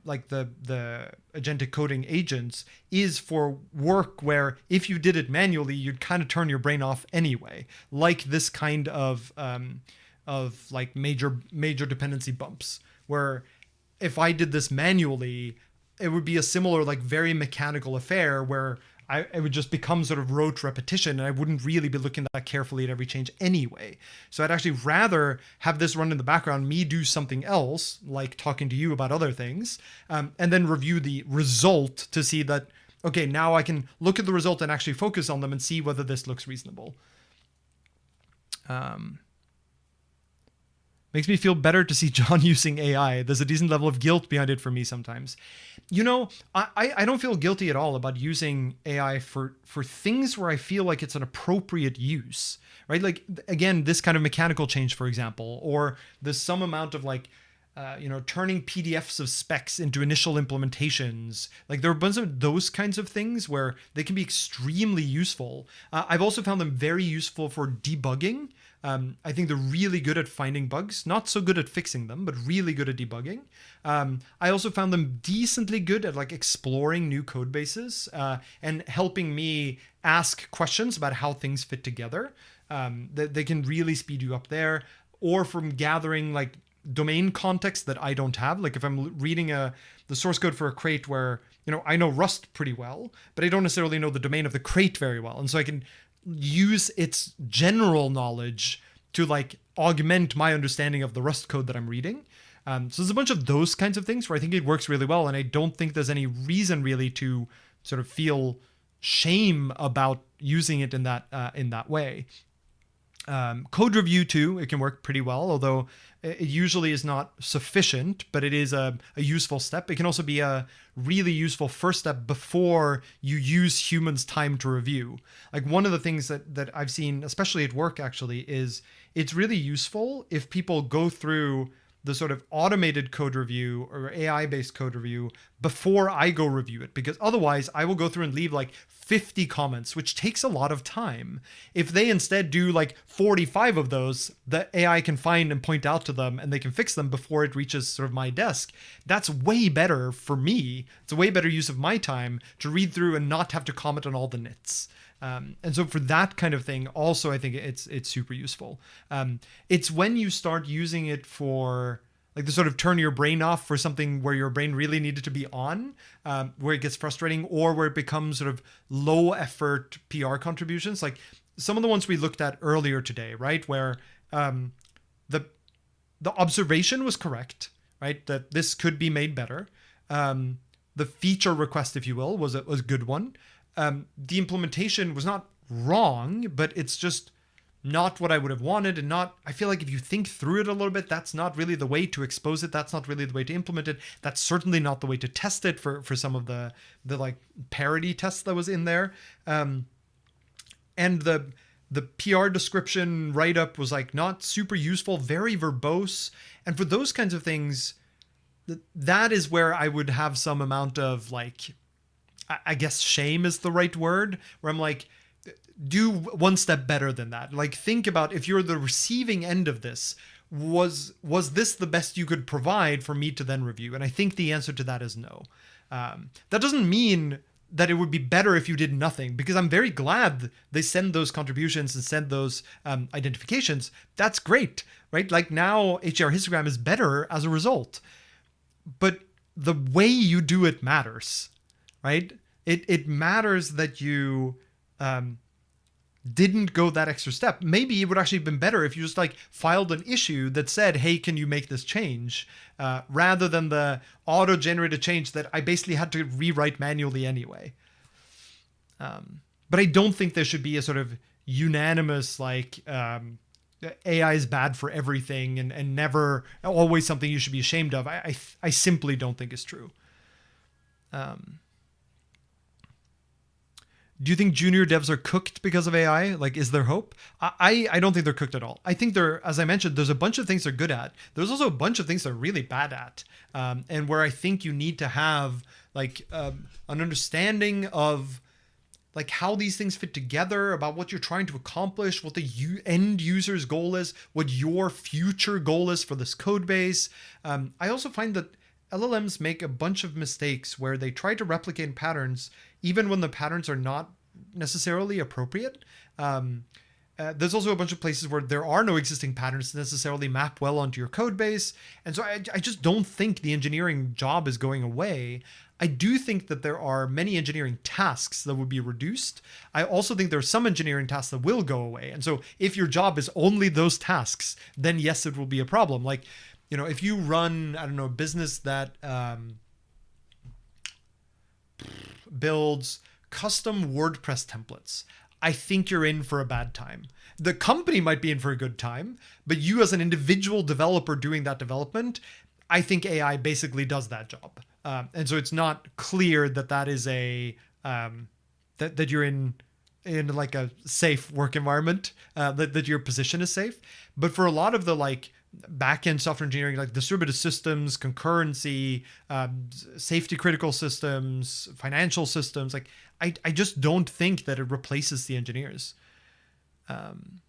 like the agentic coding agents is for work where if you did it manually, you'd kind of turn your brain off anyway, like this kind of like major dependency bumps, where if I did this manually, it would be a similar, like very mechanical affair where it would just become sort of rote repetition, and I wouldn't really be looking that carefully at every change anyway. So I'd actually rather have this run in the background, me do something else, like talking to you about other things, and then review the result to see that, okay, now I can look at the result and actually focus on them and see whether this looks reasonable. Makes me feel better to see John using AI. There's a decent level of guilt behind it for me sometimes. You know, I don't feel guilty at all about using AI for things where I feel like it's an appropriate use, right? Like, again, this kind of mechanical change, for example, or there's some amount of like, turning PDFs of specs into initial implementations. Like there are a bunch of those kinds of things where they can be extremely useful. I've also found them very useful for debugging. I think they're really good at finding bugs, not so good at fixing them, but really good at debugging. I also found them decently good at like exploring new code bases and helping me ask questions about how things fit together. They can really speed you up there, or from gathering like domain context that I don't have. Like if I'm reading the source code for a crate where, I know Rust pretty well, but I don't necessarily know the domain of the crate very well. And so I can use its general knowledge to like augment my understanding of the Rust code that I'm reading. So there's a bunch of those kinds of things where I think it works really well. And I don't think there's any reason really to sort of feel shame about using it in that way. Code review too, it can work pretty well, although it usually is not sufficient, but it is a useful step. It can also be a really useful first step before you use humans' time to review. Like one of the things that I've seen, especially at work actually, is it's really useful if people go through the sort of automated code review or AI based code review before I go review it, because otherwise I will go through and leave like 50 comments, which takes a lot of time. If they instead do like 45 of those, the AI can find and point out to them and they can fix them before it reaches sort of my desk. That's way better for me. It's a way better use of my time to read through and not have to comment on all the nits. And so for that kind of thing, also, I think it's super useful. It's when you start using it for like the sort of turn your brain off for something where your brain really needed to be on, where it gets frustrating, or where it becomes sort of low effort PR contributions. Like some of the ones we looked at earlier today, right? Where the observation was correct, right? That this could be made better. The feature request, if you will, was a good one. The implementation was not wrong, but it's just not what I would have wanted, and not, I feel like if you think through it a little bit, that's not really the way to expose it. That's not really the way to implement it. That's certainly not the way to test it for some of the like parity tests that was in there. And the PR description write-up was like not super useful, very verbose. And for those kinds of things, that is where I would have some amount of like, I guess shame is the right word, where I'm like, do one step better than that. Like think about if you're the receiving end of this, was this the best you could provide for me to then review? And I think the answer to that is no. That doesn't mean that it would be better if you did nothing, because I'm very glad they send those contributions and send those identifications. That's great, right? Like now HDR histogram is better as a result, but the way you do it matters. Right? It matters that you didn't go that extra step. Maybe it would actually have been better if you just like filed an issue that said, hey, can you make this change? Rather than the auto-generated change that I basically had to rewrite manually anyway. But I don't think there should be a sort of unanimous like AI is bad for everything and never always something you should be ashamed of. I simply don't think is true. Do you think junior devs are cooked because of AI? Like, is there hope? I don't think they're cooked at all. I think as I mentioned, there's a bunch of things they're good at. There's also a bunch of things they're really bad at. And where I think you need to have like an understanding of like how these things fit together, about what you're trying to accomplish, what the end user's goal is, what your future goal is for this code base. I also find that LLMs make a bunch of mistakes where they try to replicate patterns even when the patterns are not necessarily appropriate. There's also a bunch of places where there are no existing patterns to necessarily map well onto your code base. And so I just don't think the engineering job is going away. I do think that there are many engineering tasks that would be reduced. I also think there are some engineering tasks that will go away. And so if your job is only those tasks, then yes, it will be a problem. Like, you know, if you run, I don't know, a business that builds custom WordPress templates, I think you're in for a bad time. The company might be in for a good time, but you as an individual developer doing that development, I think AI basically does that job. And so it's not clear that that is a, that you're in like a safe work environment, that your position is safe. But for a lot of the like back-end software engineering, like distributed systems, concurrency, safety critical systems, financial systems, like I just don't think that it replaces the engineers. And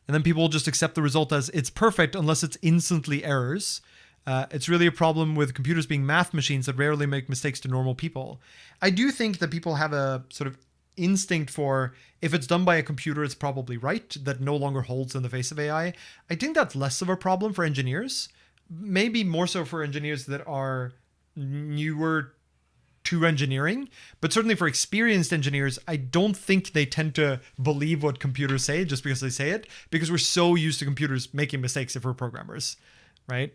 then people will just accept the result as it's perfect unless it's instantly errors. It's really a problem with computers being math machines that rarely make mistakes to normal people. I do think that people have a sort of instinct for if it's done by a computer, it's probably right, that no longer holds in the face of AI. I think that's less of a problem for engineers, maybe more so for engineers that are newer to engineering, but certainly for experienced engineers, I don't think they tend to believe what computers say just because they say it, because we're so used to computers making mistakes if we're programmers, right?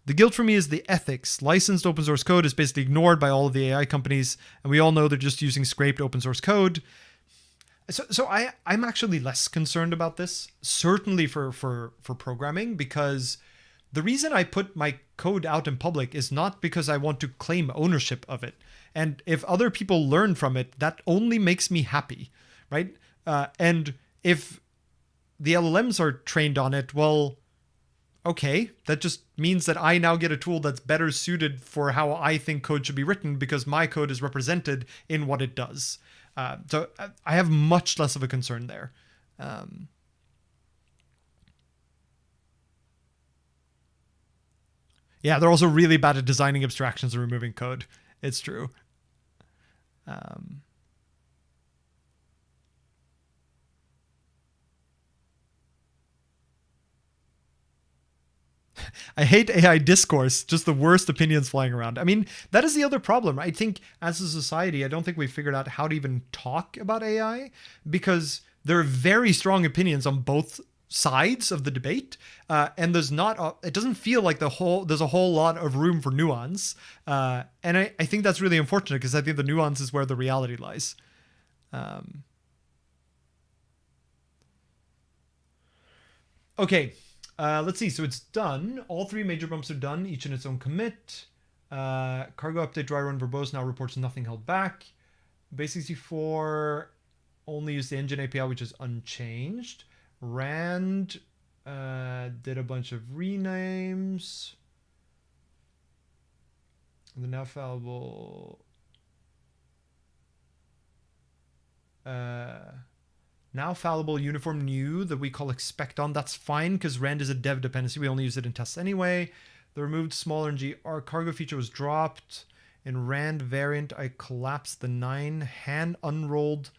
The guilt for me is the ethics. Licensed open source code is basically ignored by all of the AI companies, and we all know they're just using scraped open source code. So I'm actually less concerned about this, certainly for programming, because the reason I put my code out in public is not because I want to claim ownership of it. And if other people learn from it, that only makes me happy, right? And if the LLMs are trained on it. Well, okay, that just means that I now get a tool that's better suited for how I think code should be written because my code is represented in what it does. So I have much less of a concern there. Yeah, they're also really bad at designing abstractions and removing code. It's true. I hate AI discourse, just the worst opinions flying around. I mean, that is the other problem. I think as a society, I don't think we've figured out how to even talk about AI because there are very strong opinions on both sides of the debate, and there's not. It doesn't feel like there's a whole lot of room for nuance, and I think that's really unfortunate because I think the nuance is where the reality lies. Okay. Let's see. So it's done. All 3 major bumps are done, each in its own commit. Cargo update dry run verbose now reports nothing held back. Base64 only used the engine API, which is unchanged. Rand did a bunch of renames. The now fallible. Now fallible uniform new that we call expect on. That's fine because rand is a dev dependency. We only use it in tests anyway. The removed smaller ng our cargo feature was dropped. In rand variant, I collapsed the 9 hand unrolled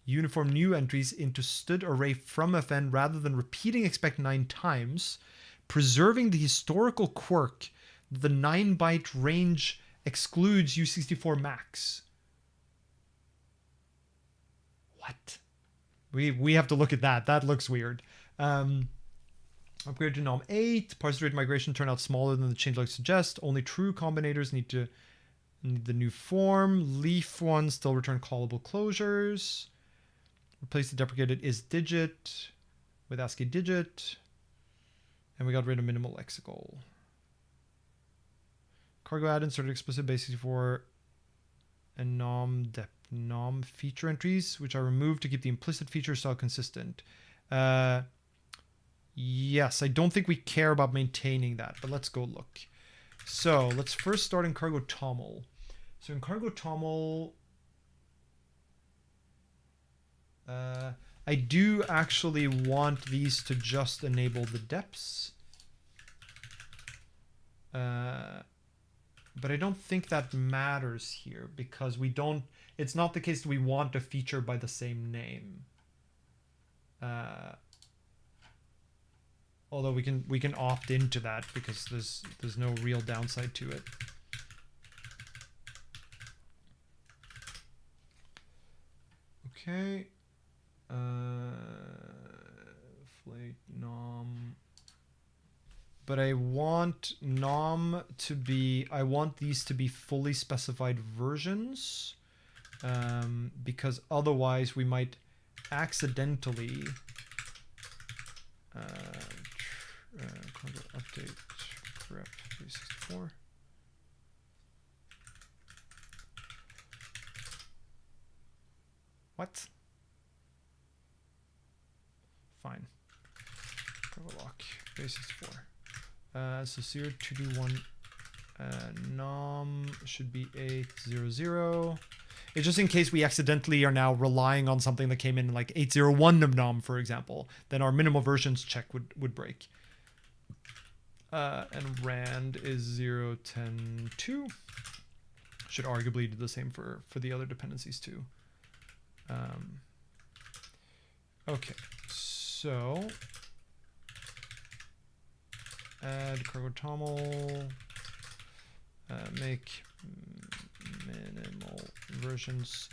uniform new entries into std array from fn rather than repeating expect 9 times, preserving the historical quirk that the 9-byte range excludes U64 max. What? We have to look at that. That looks weird. Upgrade to NOM 8. Parser rate migration turned out smaller than the changelog suggests. Only true combinators need the new form. Leaf one still return callable closures. Replace the deprecated is digit with ASCII digit. And we got rid of minimal lexical. Cargo add inserted explicit basis for a nom dep nom feature entries, which are removed to keep the implicit feature style consistent. Yes, I don't think we care about maintaining that, but let's go look. So let's first start in cargo toml. So in cargo toml, I do actually want these to just enable the deps. But I don't think that matters here because we don't, it's not the case that we want a feature by the same name. Although we can opt into that because there's no real downside to it. Okay. Flate nom. But I want nom to be, I want these to be fully specified versions, because otherwise we might accidentally update correct 364. What? Fine. Lock base 64. So 0221 nom should be 800. It's just in case we accidentally are now relying on something that came in like 801 of nom, for example, then our minimal versions check would break. And rand is 0102. Should arguably do the same for the other dependencies too. Okay, so add cargo toml, make minimal versions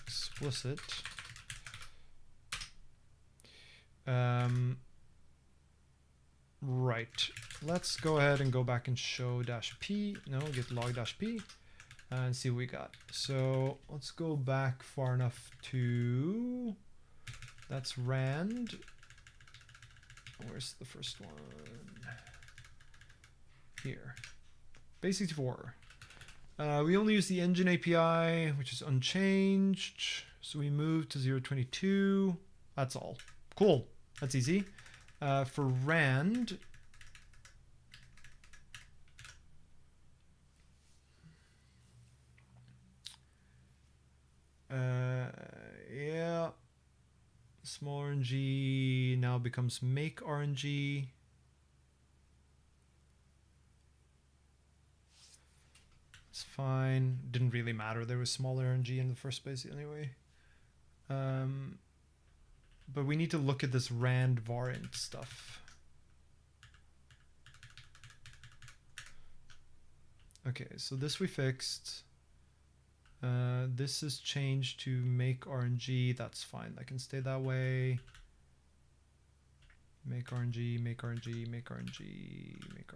explicit. Right, let's go ahead and go back and show -p, no, get log-p and see what we got. So let's go back far enough to, that's rand. Where's the first one? Here. Base64. We only use the engine API, which is unchanged. So we move to 022. That's all. Cool. That's easy. For rand, yeah, small RNG now becomes make RNG. It's fine. Didn't really matter. There was small RNG in the first place anyway. But we need to look at this rand varint stuff. Okay, so this we fixed. This is changed to make RNG. That's fine. That can stay that way. Make RNG, make RNG, make RNG, make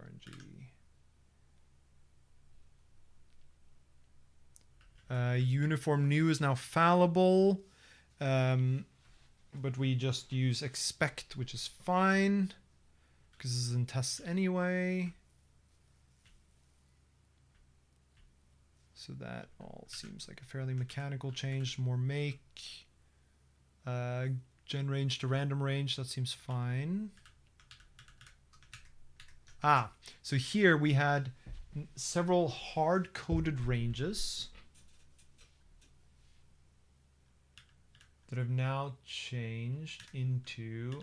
RNG. Uniform new is now fallible. But we just use expect, which is fine because this is in tests anyway. So that all seems like a fairly mechanical change. More make. Gen range to random range, that seems fine. So here we had several hard-coded ranges that have now changed into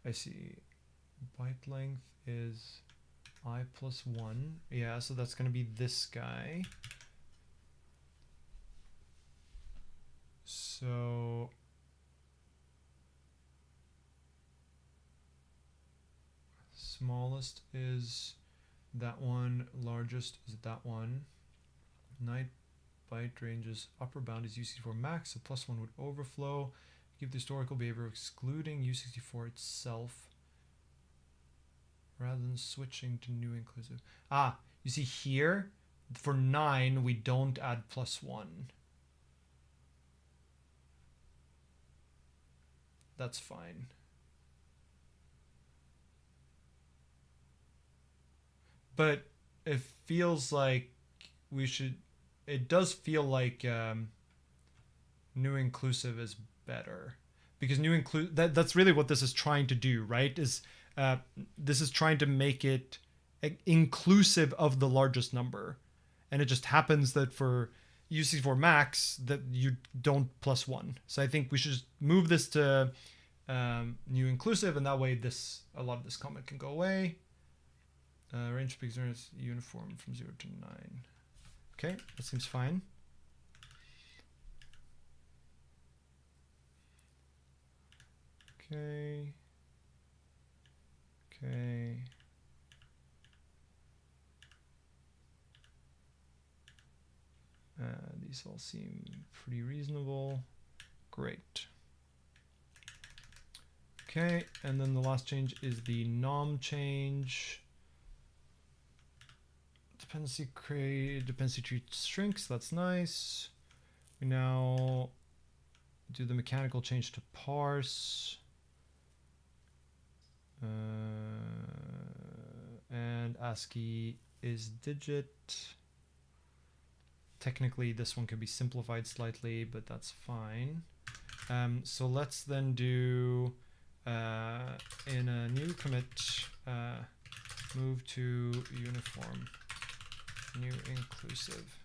I see byte length is I plus 1. Yeah, so that's going to be this guy. So smallest is that one, largest is that one. Night byte ranges upper bound is U64 max, so plus 1 would overflow. Give the historical behavior excluding U64 itself rather than switching to new inclusive. You see here for 9 we don't add plus 1. That's fine. But it feels like we should, it does feel like new inclusive is better because new that's really what this is trying to do, right? Is this is trying to make it inclusive of the largest number, and it just happens that for U64 max that you don't plus 1. So I think we should just move this to new inclusive, and that way a lot of this comment can go away. Range of is uniform from 0 to 9. Okay, that seems fine. Okay. These all seem pretty reasonable. Great. Okay, and then the last change is the nom change. Dependency tree shrinks, that's nice. We now do the mechanical change to parse. And ASCII is digit. Technically this one can be simplified slightly, but that's fine. So let's then do in a new commit move to uniform new inclusive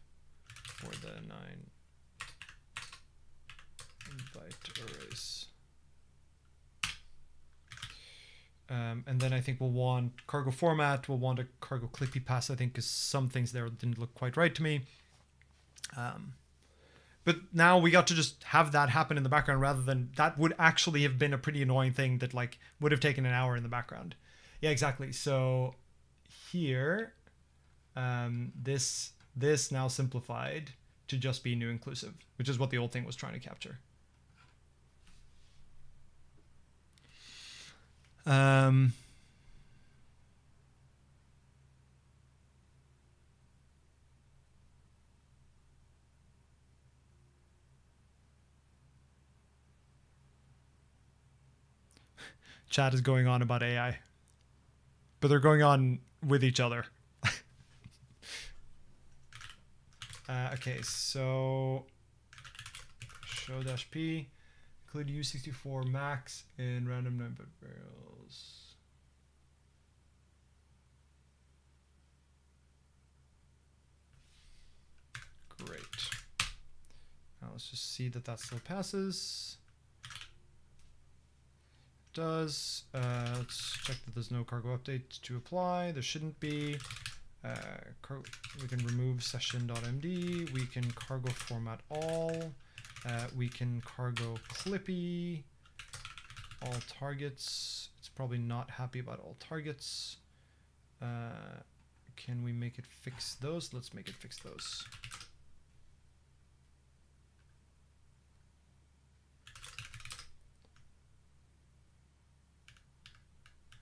for the 9 byte arrays. And then I think we'll want cargo format, we'll want a cargo clippy pass, I think, because some things there didn't look quite right to me. But now we got to just have that happen in the background rather than that would actually have been a pretty annoying thing that like would have taken an hour in the background. Yeah, exactly. So here, this now simplified to just be new inclusive, which is what the old thing was trying to capture. Chat is going on about AI, but they're going on with each other. Okay, so show dash p, include U64 max in random number variables. Great. Now let's just see that that still passes. It does. Let's check that there's no cargo update to apply. There shouldn't be. We can remove session.md. We can cargo format all. We can cargo Clippy. All targets. It's probably not happy about all targets. Can we make it fix those? Let's make it fix those.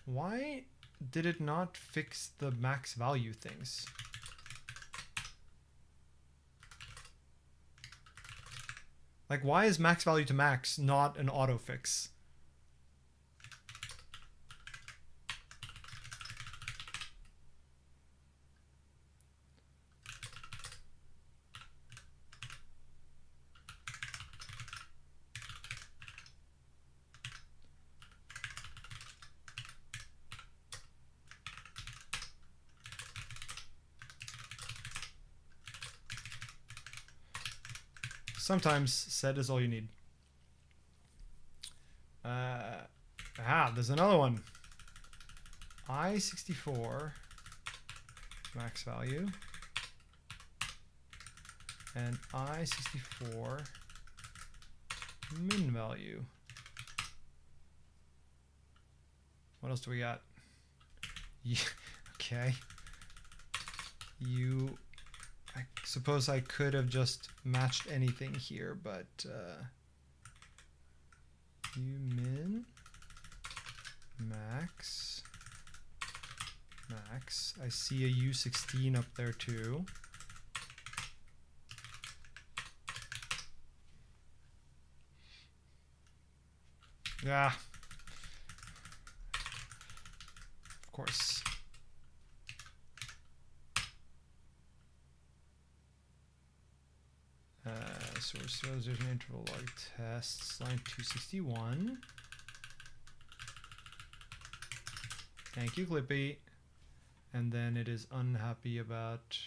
Why did it not fix the max value things? Like, why is max value to max not an auto fix? Sometimes set is all you need. There's another one. I64 max value and I64 min value. What else do we got? Okay. I suppose I could have just matched anything here, but min max. I see a U16 up there too. Yeah. Of course. Source serialization interval log tests line 261. Thank you, Clippy. And then it is unhappy about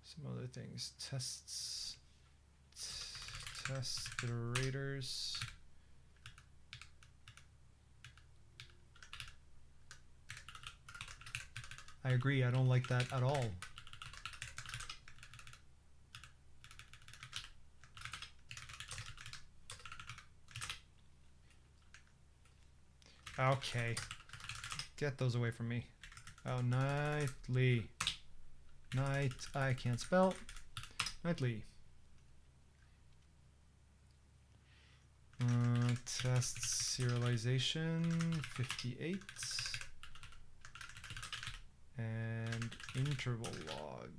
some other things. Test iterators. I agree, I don't like that at all. Okay. Get those away from me. Oh, nightly. Night, I can't spell. Nightly. Test serialization 58. And interval log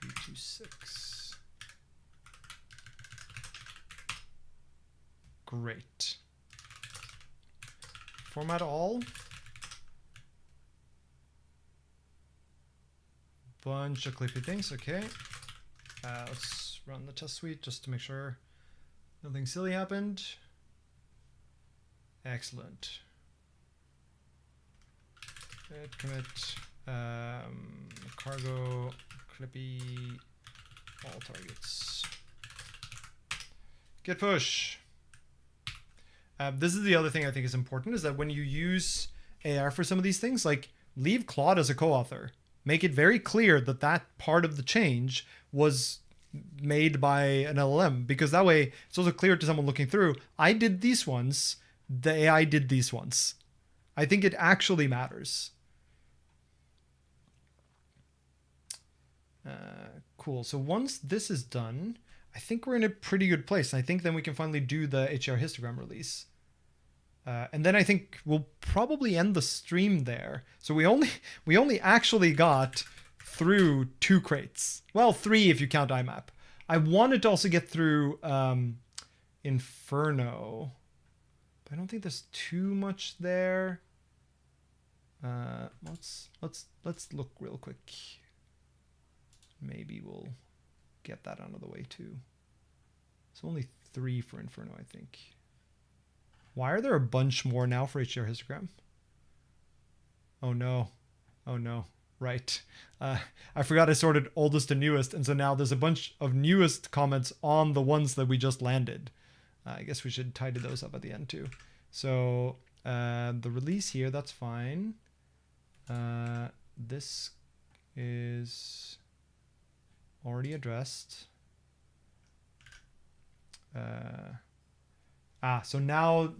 326. Great. Format all. Bunch of Clippy things, okay. Let's run the test suite just to make sure nothing silly happened. Excellent. Git commit cargo Clippy all targets. Git push. This is the other thing I think is important, is that when you use AR for some of these things, like leave Claude as a co-author. Make it very clear that that part of the change was made by an LLM, because that way it's also clear to someone looking through, I did these ones, the AI did these ones. I think it actually matters. Cool. So once this is done, I think we're in a pretty good place. I think then we can finally do the HDR histogram release. And then I think we'll probably end the stream there. So we only actually got through 2 crates. Well, 3 if you count IMAP. I wanted to also get through Inferno, but I don't think there's too much there. Let's look real quick. Maybe we'll get that out of the way too. It's only 3 for Inferno, I think. Why are there a bunch more now for HDR histogram? Oh no. Oh no. Right. I forgot I sorted oldest to newest, and so now there's a bunch of newest comments on the ones that we just landed. I guess we should tidy those up at the end too. So the release here, that's fine. This is already addressed. So now,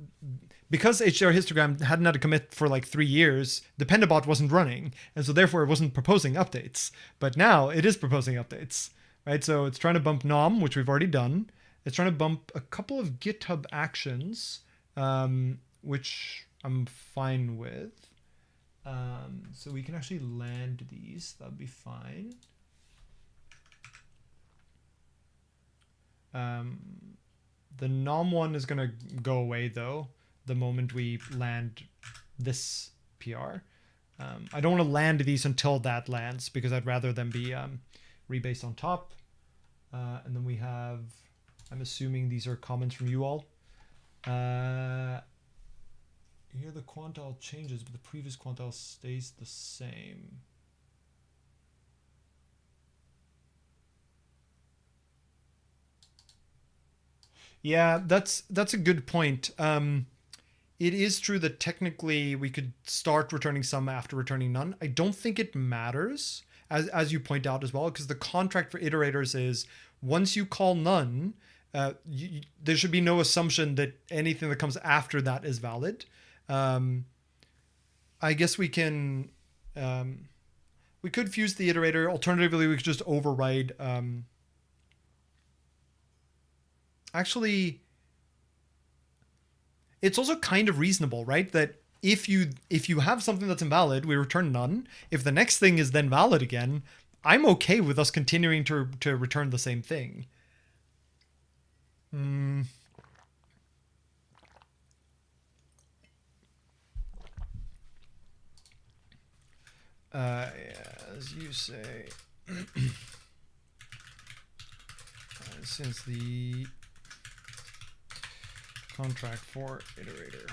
because HDR histogram hadn't had a commit for like 3 years, Dependabot wasn't running, and so therefore it wasn't proposing updates. But now it is proposing updates, right? So it's trying to bump nom, which we've already done. It's trying to bump a couple of GitHub actions, which I'm fine with. So we can actually land these. That'd be fine. The nom one is going to go away, though, the moment we land this PR. I don't want to land these until that lands, because I'd rather them be rebased on top. And then we have, I'm assuming these are comments from you all. Here the quantile changes, but the previous quantile stays the same. Yeah, that's a good point. It is true that technically we could start returning some after returning none. I don't think it matters, as you point out as well, because the contract for iterators is once you call none, there should be no assumption that anything that comes after that is valid. I guess we can we could fuse the iterator. Alternatively, we could just override. Actually, it's also kind of reasonable, right? That if you have something that's invalid, we return none. If the next thing is then valid again, I'm okay with us continuing to return the same thing. As you say, since the contract for iterator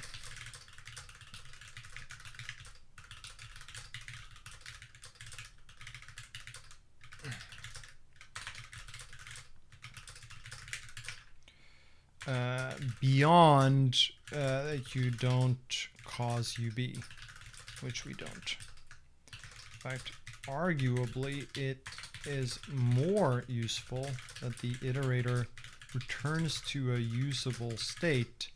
beyond that you don't cause UB, which we don't. In fact, arguably it is more useful that the iterator returns to a usable state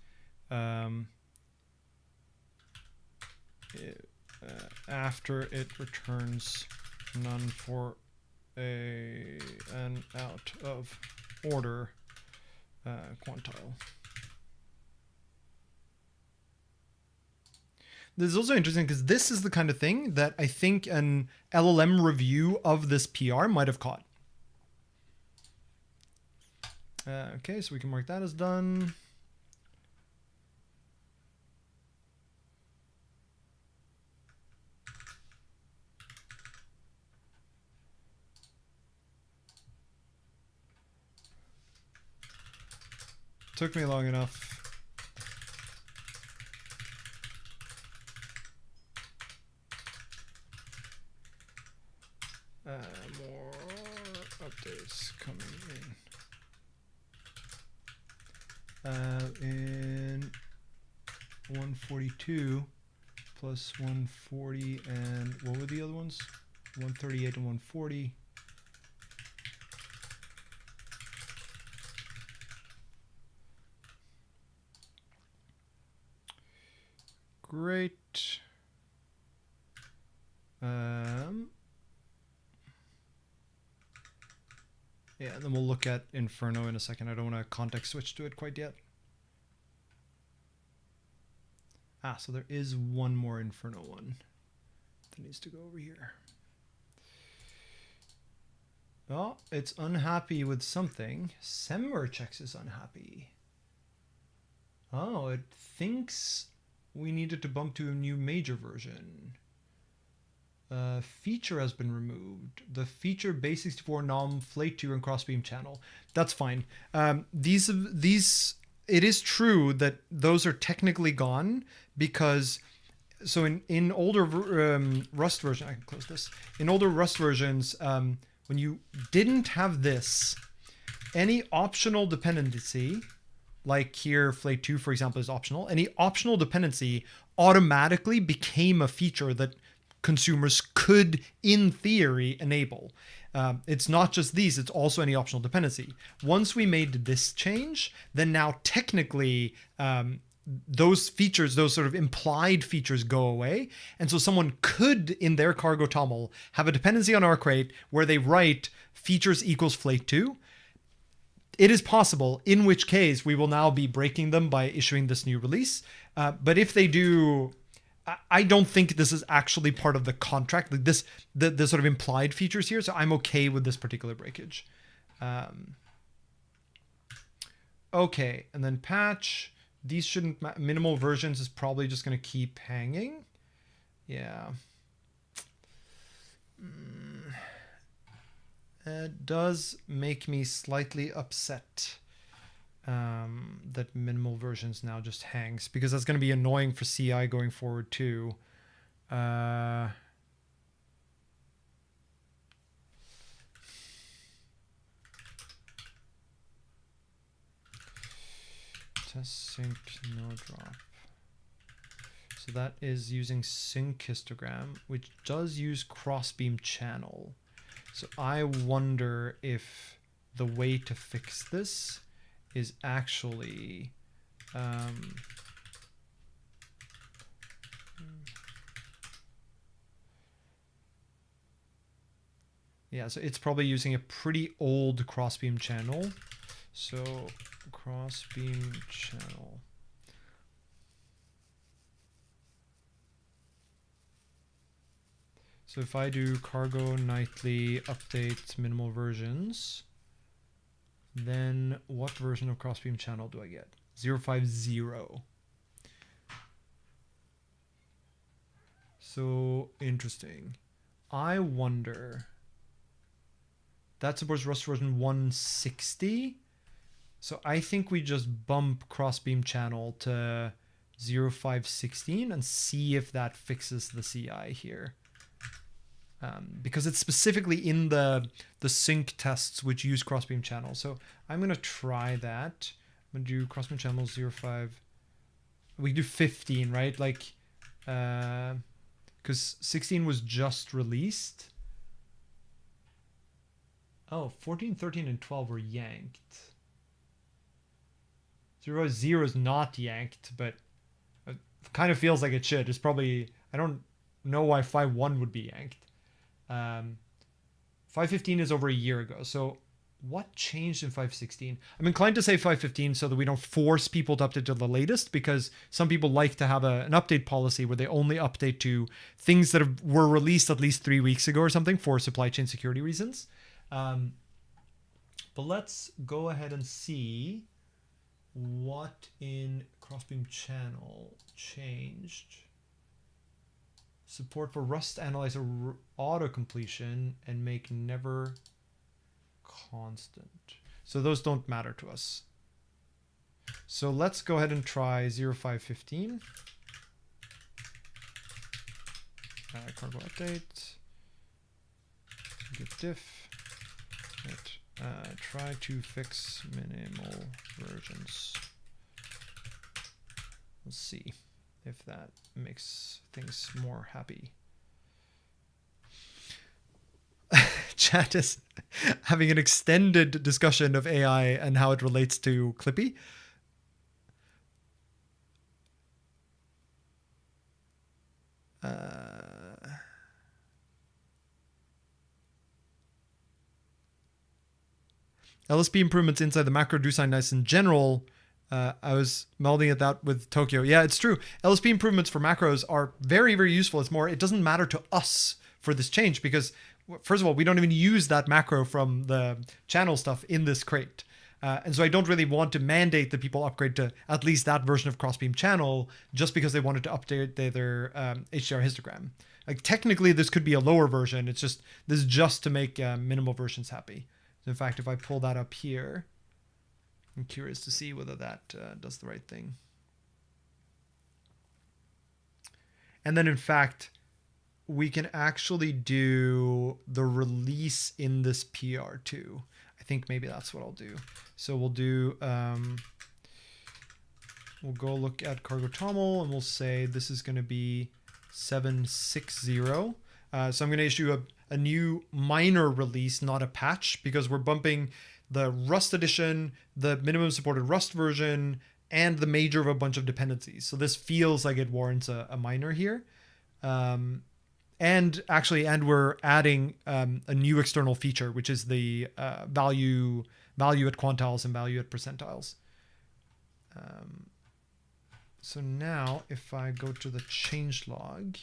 after it returns none for an out of order quantile. This is also interesting because this is the kind of thing that I think an LLM review of this PR might have caught. Okay, so we can mark that as done. Took me long enough. More updates coming in. In 142 plus 140 and what were the other ones? 138 and 140. Great. Yeah, and then we'll look at Inferno in a second. I don't want to context switch to it quite yet. So there is one more Inferno one that needs to go over here. Oh, it's unhappy with something. Semmerchecks is unhappy. Oh, it thinks we needed to bump to a new major version. feature has been removed. The feature base64 nom flake 2 and crossbeam channel. That's fine. These it is true that those are technically gone because so in older Rust version, I can close this. In older Rust versions, when you didn't have this, any optional dependency, like here flake 2 for example is optional, any optional dependency automatically became a feature that consumers could in theory enable. It's not just these, it's also any optional dependency. Once we made this change, then now technically those features, those sort of implied features go away. And so someone could in their cargo toml have a dependency on rcrate where they write features equals flake 2. It is possible, in which case we will now be breaking them by issuing this new release. But if they do, I don't think this is actually part of the contract. Like this, the sort of implied features here. So I'm okay with this particular breakage. Okay, and then patch. These shouldn't, minimal versions is probably just going to keep hanging. Yeah. It does make me slightly upset that minimal versions now just hangs, because that's going to be annoying for CI going forward too. Test sync no drop. So that is using sync histogram, which does use crossbeam channel. So I wonder if the way to fix this is actually yeah, so it's probably using a pretty old crossbeam channel. So crossbeam channel. So if I do cargo nightly update minimal versions, then what version of crossbeam channel do I get? 050. So interesting. I wonder, that supports Rust version 160. So I think we just bump crossbeam channel to 0516 and see if that fixes the CI here. Because it's specifically in the sync tests which use crossbeam channel. So I'm going to try that. I'm going to do crossbeam channel 05. We do 15, right? Like, because 16 was just released. Oh, 14, 13, and 12 were yanked. 0 is not yanked, but it kind of feels like it should. It's probably, I don't know why 5.1 would be yanked. 5.15 is over a year ago. So what changed in 5.16? I'm inclined to say 5.15 so that we don't force people to update to the latest, because some people like to have an update policy where they only update to things that were released at least 3 weeks ago or something for supply chain security reasons. But let's go ahead and see what in crossbeam channel changed. Support for Rust analyzer auto completion and make never constant. So those don't matter to us. So let's go ahead and try 0515. Cargo update. Git diff. Try to fix minimal versions. Let's see if that makes things more happy. Chat is having an extended discussion of AI and how it relates to Clippy. LSP improvements inside the macro do sound nice in general. I was melding at that with Tokyo. Yeah, it's true. LSP improvements for macros are very, very useful. It's more, it doesn't matter to us for this change because, first of all, we don't even use that macro from the channel stuff in this crate. And so I don't really want to mandate that people upgrade to at least that version of Crossbeam channel just because they wanted to update their HDR histogram. Like technically this could be a lower version. It's just, this is just to make minimal versions happy. So in fact, if I pull that up here, I'm curious to see whether that does the right thing. And then in fact, we can actually do the release in this PR too. I think maybe that's what I'll do. So we'll do, we'll go look at Cargo Toml and we'll say this is going to be 760. So I'm going to issue a new minor release, not a patch, because we're bumping the Rust edition, the minimum supported Rust version, and the major of a bunch of dependencies. So this feels like it warrants a minor here. And we're adding a new external feature, which is the value at quantiles and value at percentiles. So now if I go to the changelog,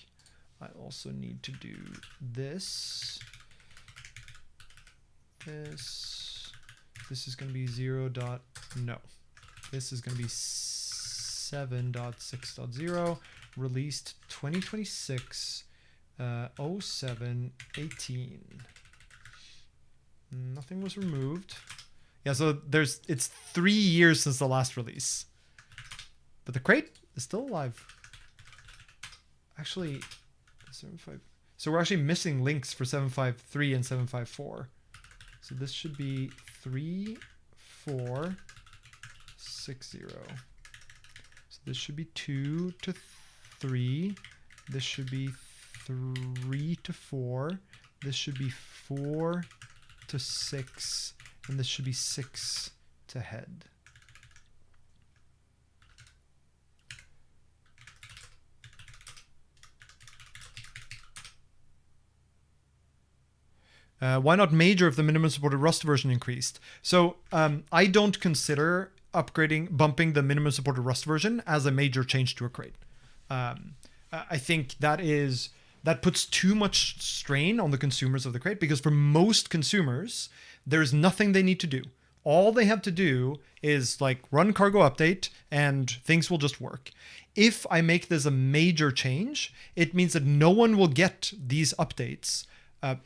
I also need to do this. This is going to be 0. No. This is going to be 7.6.0, released 2026, 07/18. Nothing was removed. Yeah, so it's 3 years since the last release. But the crate is still alive. Actually, 7.5. So we're actually missing links for 7.5.3 and 7.5.4. So this should be 3.4.6.0. So this should be 2 to 3. This should be 3 to 4. This should be 4 to 6. And this should be 6 to head. Why not major if the minimum supported Rust version increased? So I don't consider bumping the minimum supported Rust version as a major change to a crate. I think that puts too much strain on the consumers of the crate, because for most consumers, there's nothing they need to do. All they have to do is like run cargo update and things will just work. If I make this a major change, it means that no one will get these updates,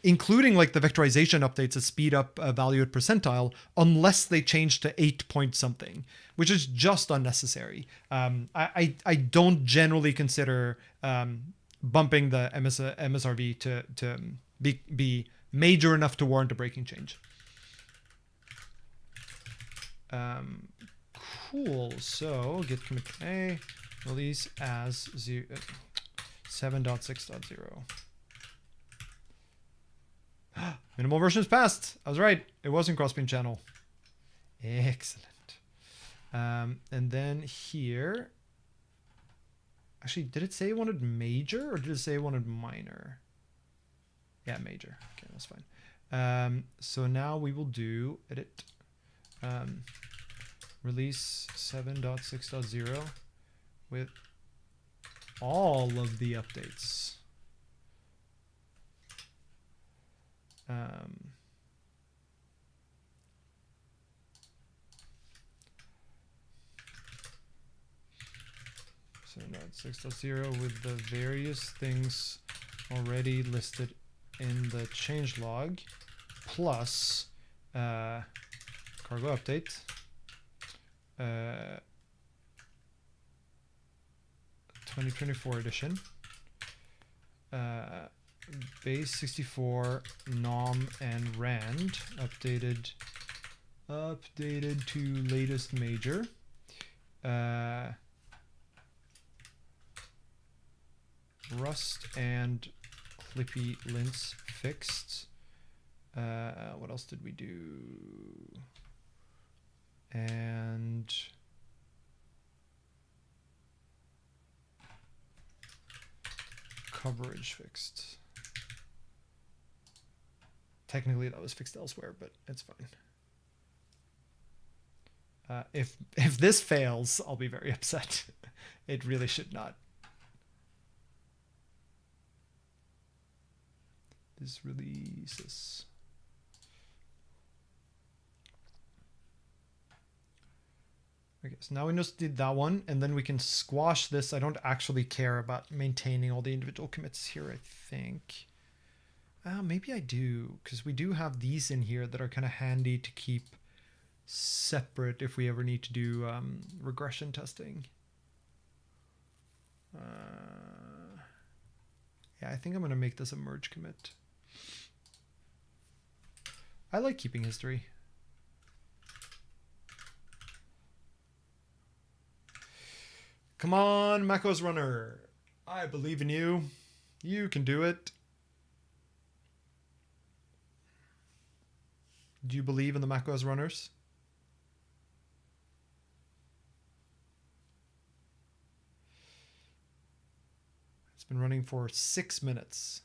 including like the vectorization updates that speed up value at percentile, unless they change to 8 point something, which is just unnecessary. I don't generally consider bumping the MSRV to be major enough to warrant a breaking change. Cool. So git commit a release as 7.6.0. Minimal version is passed. I was right. It was in Crossbeam channel. Excellent. And then here, actually, did it say it wanted major or did it say it wanted minor? Yeah, major. Okay, that's fine. So now we will do edit release 7.6.0 with all of the updates. So not 6.0 with the various things already listed in the changelog, plus cargo update, 2024 edition, base 64 nom and rand updated to latest major, Rust and Clippy lints fixed. What else did we do? And coverage fixed. Technically that was fixed elsewhere, but it's fine. If this fails, I'll be very upset. It really should not. This releases. Okay, so now we just did that one, and then we can squash this. I don't actually care about maintaining all the individual commits here, I think. Maybe I do, because we do have these in here that are kind of handy to keep separate if we ever need to do regression testing. Yeah, I think I'm going to make this a merge commit. I like keeping history. Come on, macOS runner. I believe in you. You can do it. Do you believe in the macOS runners? It's been running for 6 minutes.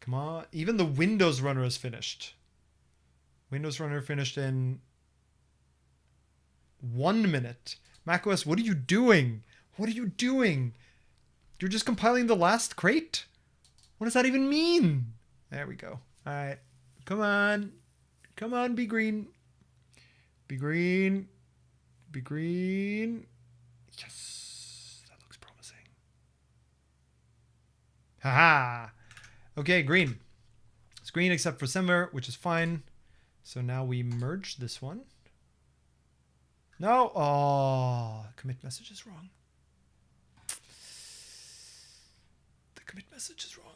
Come on. Even the Windows runner is finished. Windows runner finished in 1 minute. macOS, what are you doing? What are you doing? You're just compiling the last crate? What does that even mean? There we go. All right. Come on. Come on, be green. Be green. Be green. Yes. That looks promising. Haha. Okay, green. It's green except for Semver, which is fine. So now we merge this one. No. Oh, commit message is wrong. The commit message is wrong.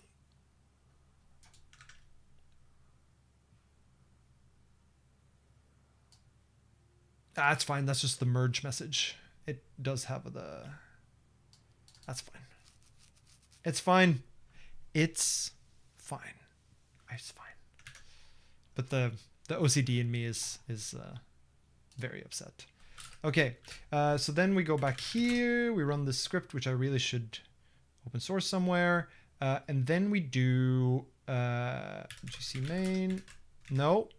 That's fine. That's just the merge message. It does have the... That's fine. It's fine. It's fine. It's fine. But the OCD in me is very upset. Okay, so then we go back here. We run this script, which I really should open source somewhere. And then we do gc main. No.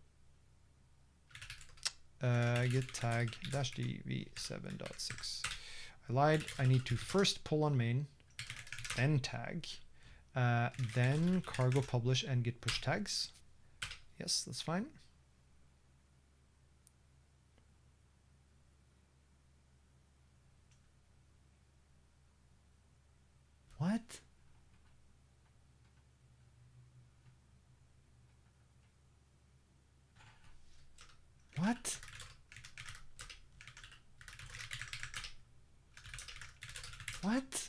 Git tag dash dv7.6. I lied. I need to first pull on main, then tag, then cargo publish and git push tags. Yes, that's fine. What? What? What?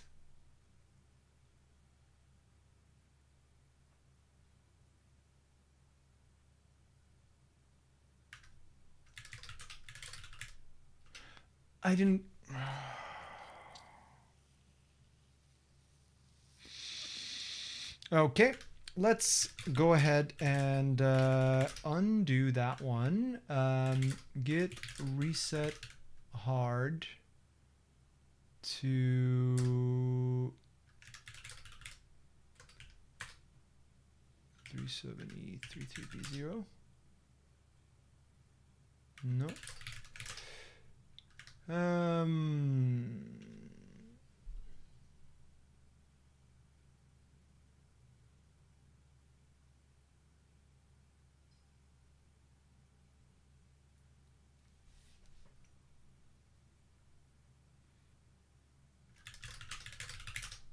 I didn't... Okay, let's go ahead and undo that one. Git reset hard to 37E33B0. No.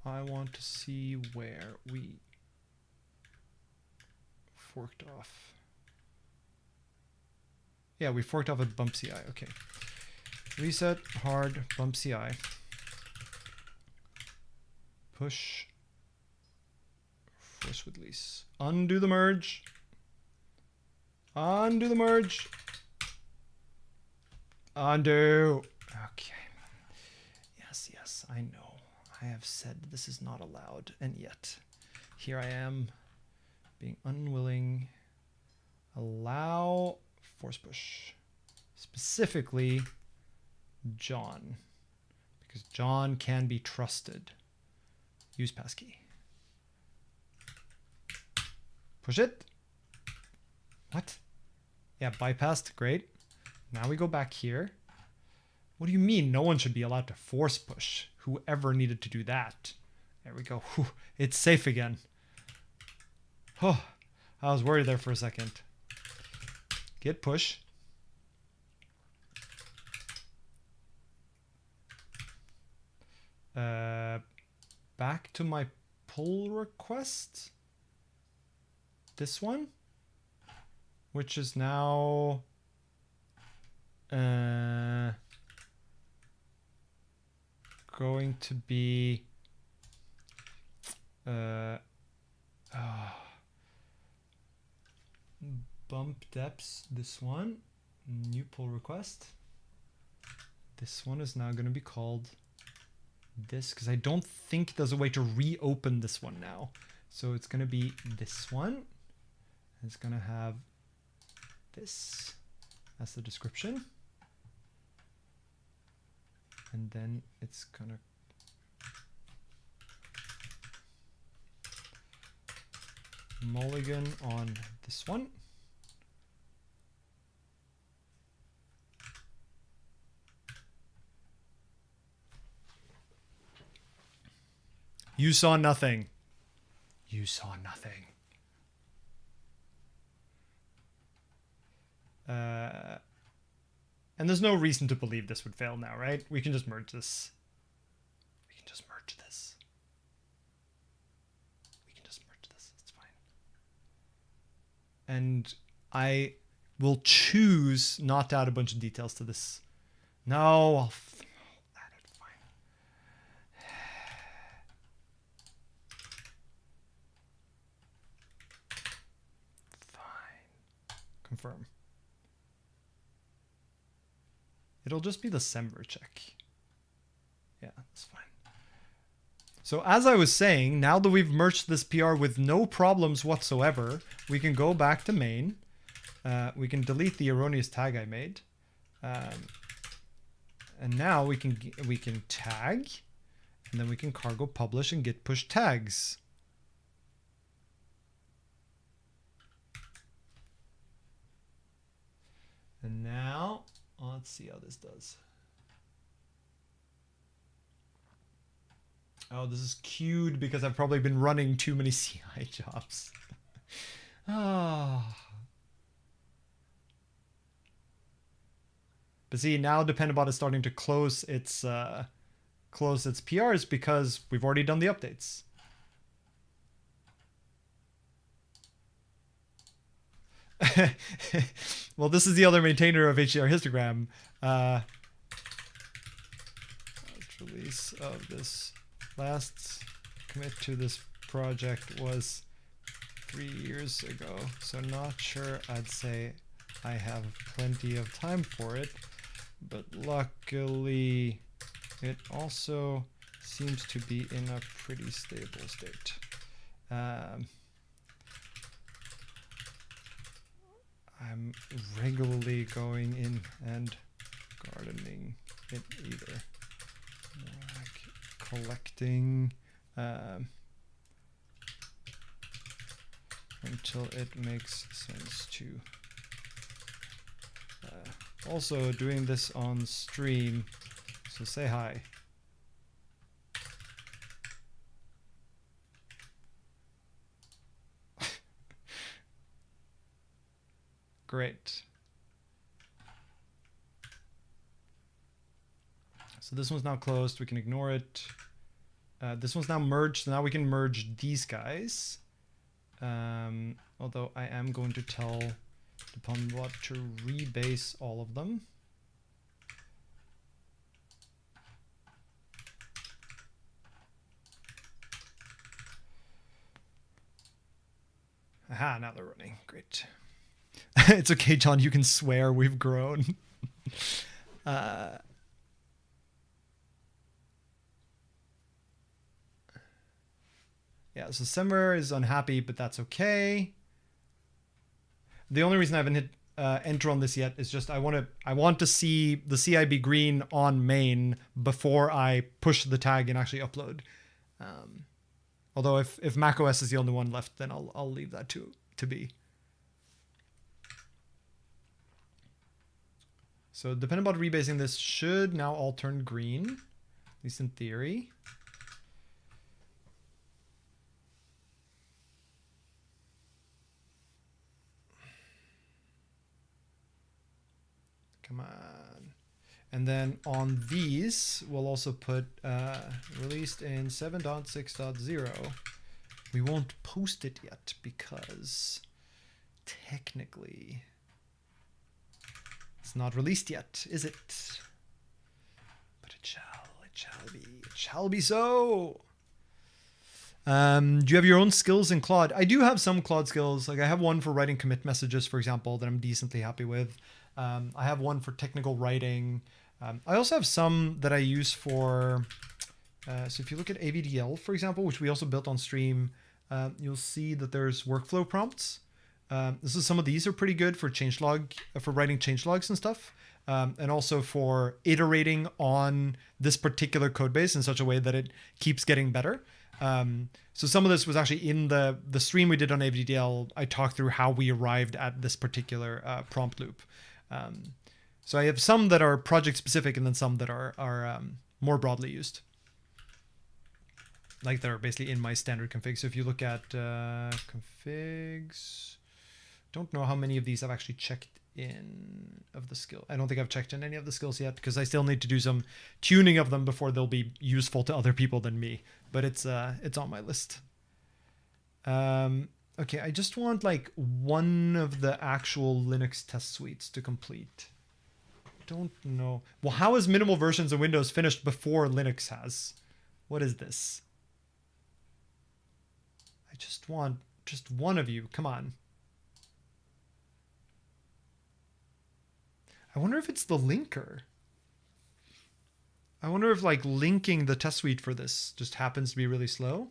I want to see where we forked off. Yeah, we forked off at bump CI. Okay. Reset hard bump CI. Push force with lease. Undo the merge. Undo the merge. Undo. Okay. Yes, yes, I know. I have said this is not allowed, and yet here I am being unwilling. Allow force push. Specifically John, because John can be trusted. Use passkey. Push it. What? Yeah, bypassed. Great. Now we go back here. What do you mean no one should be allowed to force push? Whoever needed to do that. There we go. Whew, it's safe again. Oh, I was worried there for a second. Git push. back to my pull request. This one, which is now going to be bump depths. This one, new pull request. This one is now going to be called this, because I don't think there's a way to reopen this one now. So it's going to be this one. It's going to have this as the description. And then it's going to mulligan on this one. You saw nothing. You saw nothing. And there's no reason to believe this would fail now, right? We can just merge this. We can just merge this. We can just merge this. It's fine. And I will choose not to add a bunch of details to this. No, I'll add it. Fine. Fine. Confirm. It'll just be the Semver check. Yeah, that's fine. So as I was saying, now that we've merged this PR with no problems whatsoever, we can go back to main. We can delete the erroneous tag I made. And now we can tag, and then we can cargo publish and git push tags. And now, let's see how this does. Oh, this is queued because I've probably been running too many CI jobs. Oh. But see, now Dependabot is starting to close its PRs because we've already done the updates. Well, this is the other maintainer of HDR histogram. Release of this last commit to this project was 3 years ago, so not sure I'd say I have plenty of time for it, but luckily it also seems to be in a pretty stable state. I'm regularly going in and gardening it either. Like collecting until it makes sense to. Also doing this on stream, so say hi. Great. So this one's now closed. We can ignore it. This one's now merged. So now we can merge these guys. Although I am going to tell Dependabot to rebase all of them. Aha, now they're running. Great. It's okay, John. You can swear. We've grown. Yeah, so Semver is unhappy, but that's okay. The only reason I haven't hit enter on this yet is just I want to see the CIB green on main before I push the tag and actually upload. Although if macOS is the only one left, then I'll leave that to be. So Dependabot rebasing this should now all turn green, at least in theory. Come on. And then on these, we'll also put released in 7.6.0. We won't post it yet because technically it's not released yet, is it? But it shall be so. Do you have your own skills in Claude? I do have some Claude skills. Like I have one for writing commit messages, for example, that I'm decently happy with. I have one for technical writing. I also have some that I use for, so if you look at AVDL, for example, which we also built on stream, you'll see that there's workflow prompts. Some of these are pretty good for changelog, for writing changelogs and stuff. And also for iterating on this particular code base in such a way that it keeps getting better. So some of this was actually in the stream we did on AVDL. I talked through how we arrived at this particular prompt loop. So I have some that are project specific and then some that are more broadly used. Like they're basically in my standard config. So if you look at configs, don't know how many of these I've actually checked in of the skill. I don't think I've checked in any of the skills yet because I still need to do some tuning of them before they'll be useful to other people than me. But it's on my list. Okay, I just want like one of the actual Linux test suites to complete. Don't know. Well, how is minimal versions of Windows finished before Linux has? What is this? I just want just one of you. Come on. I wonder if it's the linker. I wonder if like linking the test suite for this just happens to be really slow.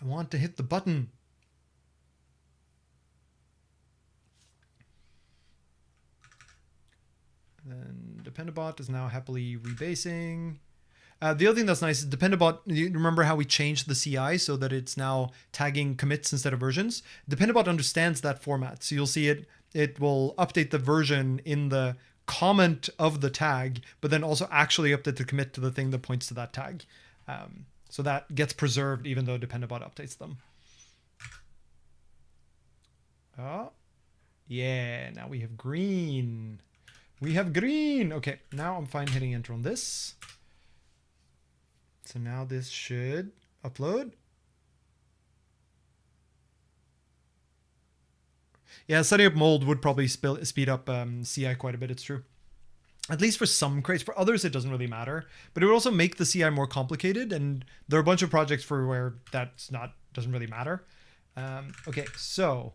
I want to hit the button. Then Dependabot is now happily rebasing. The other thing that's nice is Dependabot, you remember how we changed the CI so that it's now tagging commits instead of versions? Dependabot understands that format. So you'll see it will update the version in the comment of the tag, but then also actually update the commit to the thing that points to that tag. So that gets preserved even though Dependabot updates them. Oh, yeah, now we have green. We have green. Okay, now I'm fine hitting enter on this. So now this should upload. Yeah, setting up mold would probably speed up CI quite a bit, it's true. At least for some crates. For others, it doesn't really matter. But it would also make the CI more complicated, and there are a bunch of projects for where doesn't really matter. Okay, so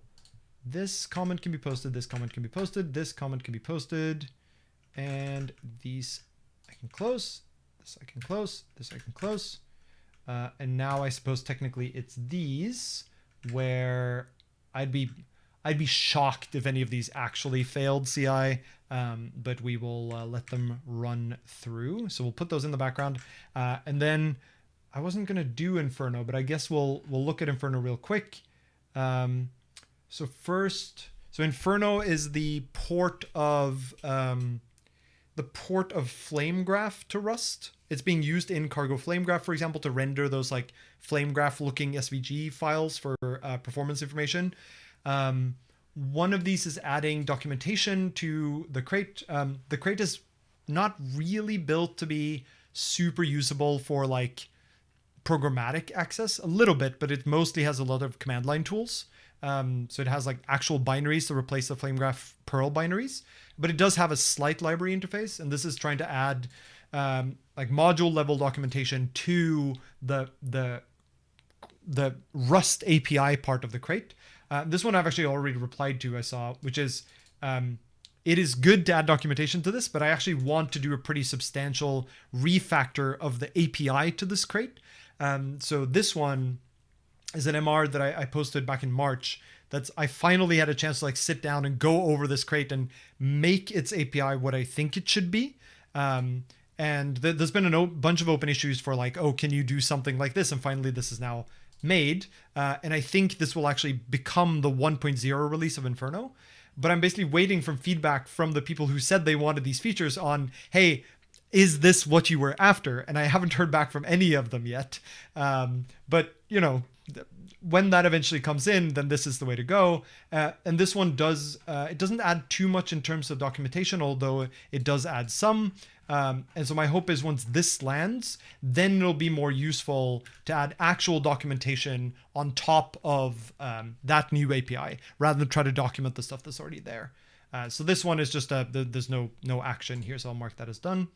this comment can be posted, this comment can be posted, this comment can be posted, and these I can close, this I can close, this I can close. And now I suppose technically it's these where I'd be shocked if any of these actually failed CI, but we will let them run through. So we'll put those in the background. And then I wasn't going to do Inferno, but I guess we'll look at Inferno real quick. So Inferno is the port of FlameGraph to Rust. It's being used in Cargo FlameGraph, for example, to render those like FlameGraph looking SVG files for performance information. One of these is adding documentation to the crate. The crate is not really built to be super usable for like programmatic access, a little bit, but it mostly has a lot of command line tools. So it has like actual binaries to replace the FlameGraph Perl binaries, but it does have a slight library interface. And this is trying to add like module level documentation to the Rust API part of the crate. This one I've actually already replied to, I saw, which is it is good to add documentation to this, but I actually want to do a pretty substantial refactor of the API to this crate. So this one is an MR that I posted back in March. I finally had a chance to like sit down and go over this crate and make its API what I think it should be. And there's been a bunch of open issues for like, oh, can you do something like this? And finally, this is now made. And I think this will actually become the 1.0 release of Inferno. But I'm basically waiting for feedback from the people who said they wanted these features on, hey, is this what you were after? And I haven't heard back from any of them yet. But, you know, when that eventually comes in, then this is the way to go. And this one does, it doesn't add too much in terms of documentation, although it does add some. And so my hope is once this lands, then it'll be more useful to add actual documentation on top of that new API, rather than try to document the stuff that's already there. So this one is just there's no action here, so I'll mark that as done.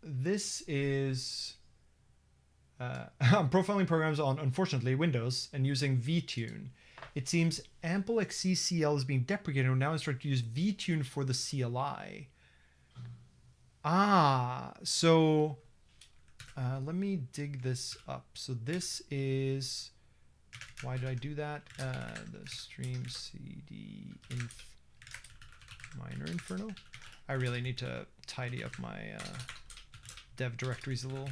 This is I'm profiling programs on, unfortunately, Windows and using VTune. It seems AmpleXC is being deprecated, and now instructed to use VTune for the CLI. So let me dig this up. So this is, why did I do that? The stream cd minor inferno. I really need to tidy up my dev directories a little.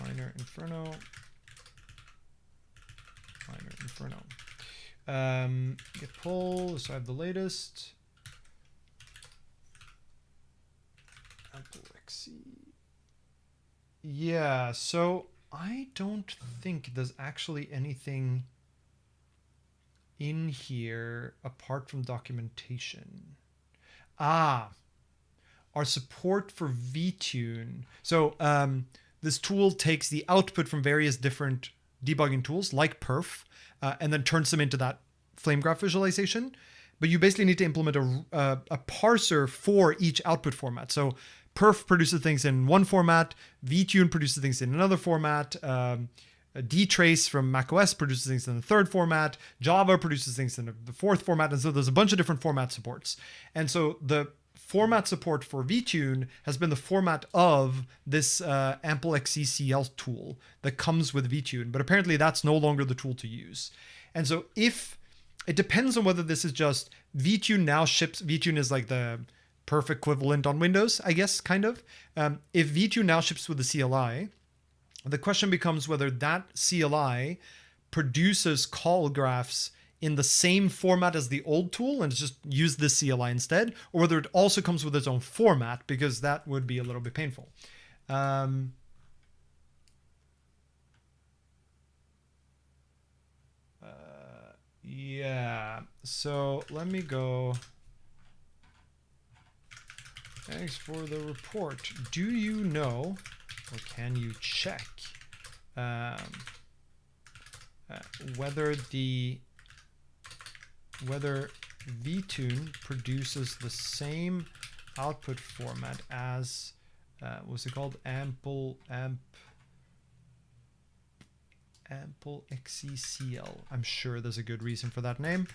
Minor inferno. Git pull, so I have the latest. AmpleXC. Yeah, so I don't think there's actually anything in here apart from documentation. Our support for VTune. So this tool takes the output from various different debugging tools like perf, and then turns them into that flame graph visualization. But you basically need to implement a parser for each output format. So perf produces things in one format, VTune produces things in another format, dtrace from macOS produces things in the third format, Java produces things in the fourth format, and so there's a bunch of different format supports. And so the format support for VTune has been the format of this AmpleXC tool that comes with VTune, but apparently that's no longer the tool to use. And so if it depends on whether this is just VTune now ships, VTune is like the perf equivalent on Windows, I guess, kind of. If VTune now ships with the CLI, the question becomes whether that CLI produces call graphs in the same format as the old tool and it's just use this CLI instead, or whether it also comes with its own format, because that would be a little bit painful. Yeah, so let me go. Thanks for the report. Do you know, or can you check whether VTune produces the same output format as what's it called? AmpleXC. I'm sure there's a good reason for that name.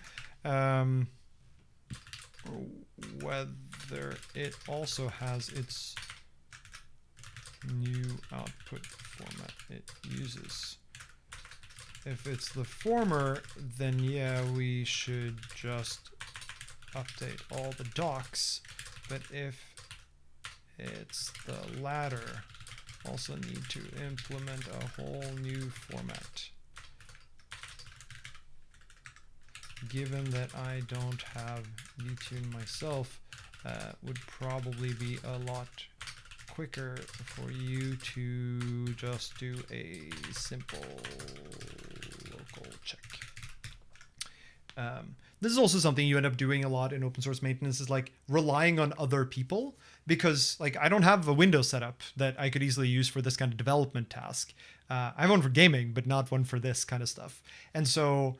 Whether it also has its new output format it uses. If it's the former, then yeah, we should just update all the docs. But if it's the latter, also need to implement a whole new format. Given that I don't have VTune myself, would probably be a lot quicker for you to just do a simple local check. This is also something you end up doing a lot in open source maintenance, is like relying on other people, because like I don't have a Windows setup that I could easily use for this kind of development task. I have one for gaming, but not one for this kind of stuff. And so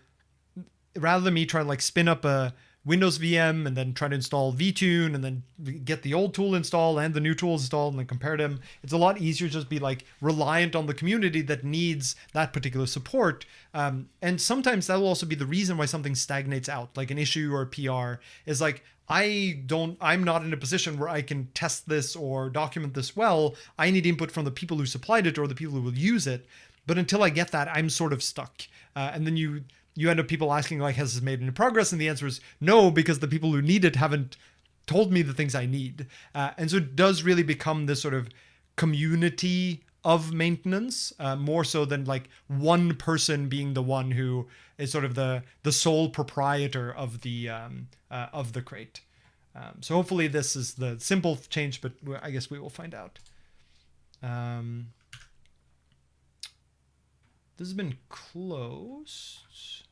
rather than me try to like spin up a Windows VM and then try to install VTune and then get the old tool installed and the new tools installed and then compare them, it's a lot easier to just be like reliant on the community that needs that particular support. And sometimes that will also be the reason why something stagnates out, like an issue or a PR is like, I'm not in a position where I can test this or document this well. I need input from the people who supplied it or the people who will use it. But until I get that, I'm sort of stuck. And then you end up people asking like, has this made any progress? And the answer is no, because the people who need it haven't told me the things I need. And so it does really become this sort of community of maintenance, more so than like one person being the one who is sort of the sole proprietor of the crate. So hopefully this is the simple change, but I guess we will find out. This has been closed.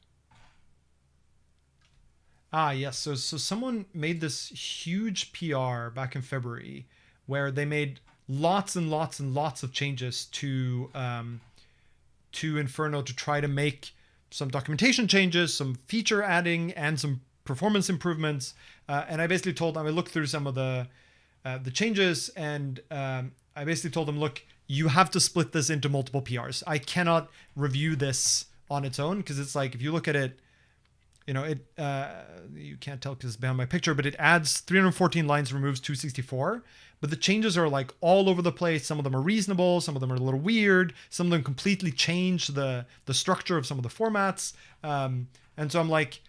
Ah, yes. So someone made this huge PR back in February where they made lots and lots and lots of changes to Inferno to try to make some documentation changes, some feature adding, and some performance improvements. And I basically told them, I looked through some of the changes, and I basically told them, look, you have to split this into multiple PRs. I cannot review this on its own, because it's like, if you look at it, you know, it you can't tell because it's behind my picture, but it adds 314 lines, removes 264. But the changes are like all over the place. Some of them are reasonable, some of them are a little weird, some of them completely change the structure of some of the formats. And so I'm like,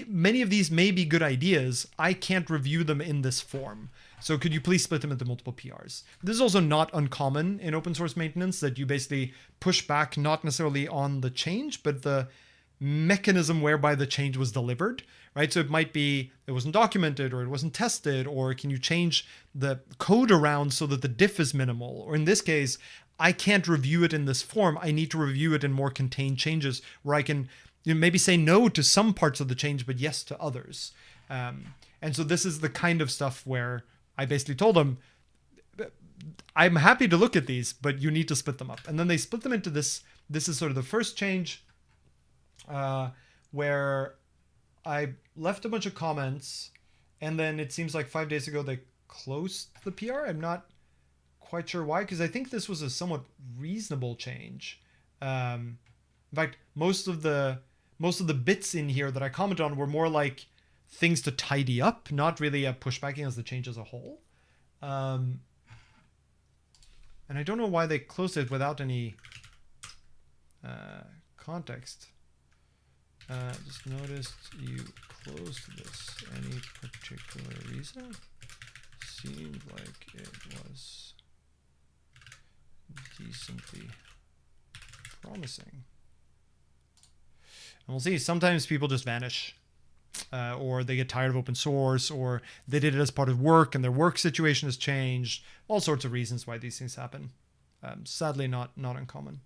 many of these may be good ideas. I can't review them in this form. So could you please split them into multiple PRs? This is also not uncommon in open source maintenance, that you basically push back not necessarily on the change, but the mechanism whereby the change was delivered, right? So it might be it wasn't documented, or it wasn't tested, or can you change the code around so that the diff is minimal? Or in this case, I can't review it in this form. I need to review it in more contained changes where I can, you know, maybe say no to some parts of the change, but yes to others. And so this is the kind of stuff where I basically told them, I'm happy to look at these, but you need to split them up. And then they split them into this. This is sort of the first change, where I left a bunch of comments, and then it seems like 5 days ago they closed the PR. I'm not quite sure why, because I think this was a somewhat reasonable change. In fact, most of the bits in here that I commented on were more like things to tidy up, not really a pushback against the change as a whole. And I don't know why they closed it without any context. Just noticed you closed this. Any particular reason? Seemed like it was decently promising. And we'll see. Sometimes people just vanish, or they get tired of open source, or they did it as part of work and their work situation has changed. All sorts of reasons why these things happen. Sadly, not uncommon.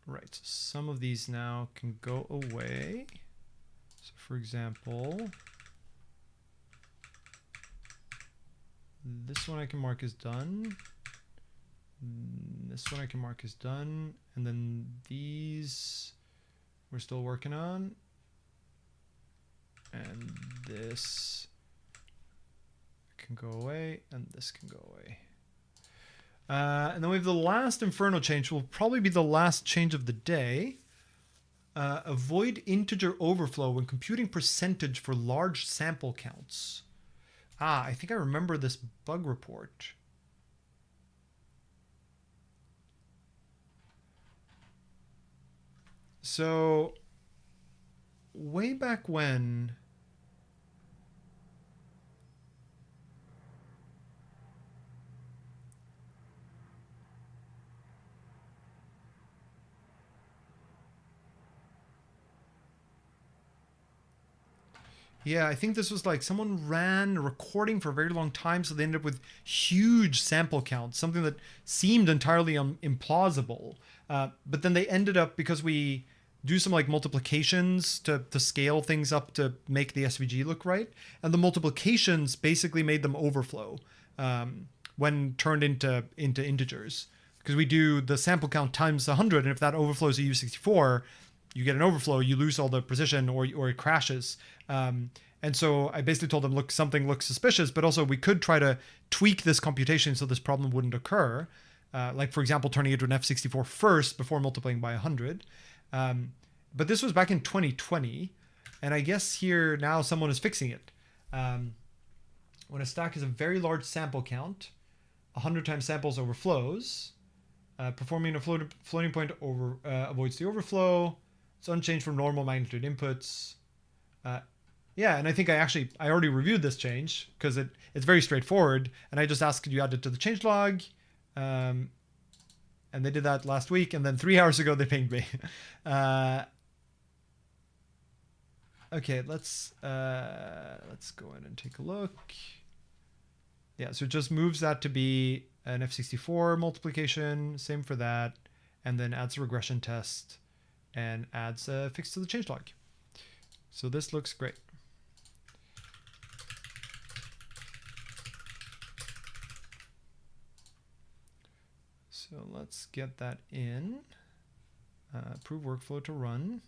Right, so some of these now can go away. So for example, this one I can mark as done. This one I can mark as done. And then these we're still working on. And this can go away, and this can go away. And then we have the last Inferno change, will probably be the last change of the day. Avoid integer overflow when computing percentage for large sample counts. Ah, I think I remember this bug report. So, way back when... Yeah, I think this was like someone ran a recording for a very long time, so they ended up with huge sample counts, something that seemed entirely implausible. But then they ended up, because we do some like multiplications to scale things up to make the SVG look right, and the multiplications basically made them overflow when turned into integers. Because we do the sample count times 100, and if that overflows a U64, you get an overflow, you lose all the precision, or it crashes. And so I basically told them, look, something looks suspicious, but also we could try to tweak this computation so this problem wouldn't occur. Like, for example, turning it to an F64 first before multiplying by 100. But this was back in 2020. And I guess here now someone is fixing it. When a stack has a very large sample count, 100 times samples overflows. Performing a floating point avoids the overflow. It's unchanged from normal magnitude inputs. Yeah, and I think I already reviewed this change because it's very straightforward. And I just asked, could you add it to the changelog? And they did that last week. And then 3 hours ago, they pinged me. Okay, let's go in and take a look. Yeah, so it just moves that to be an F64 multiplication, same for that, and then adds a regression test and adds a fix to the changelog. So this looks great. So let's get that in. Approve workflow to run.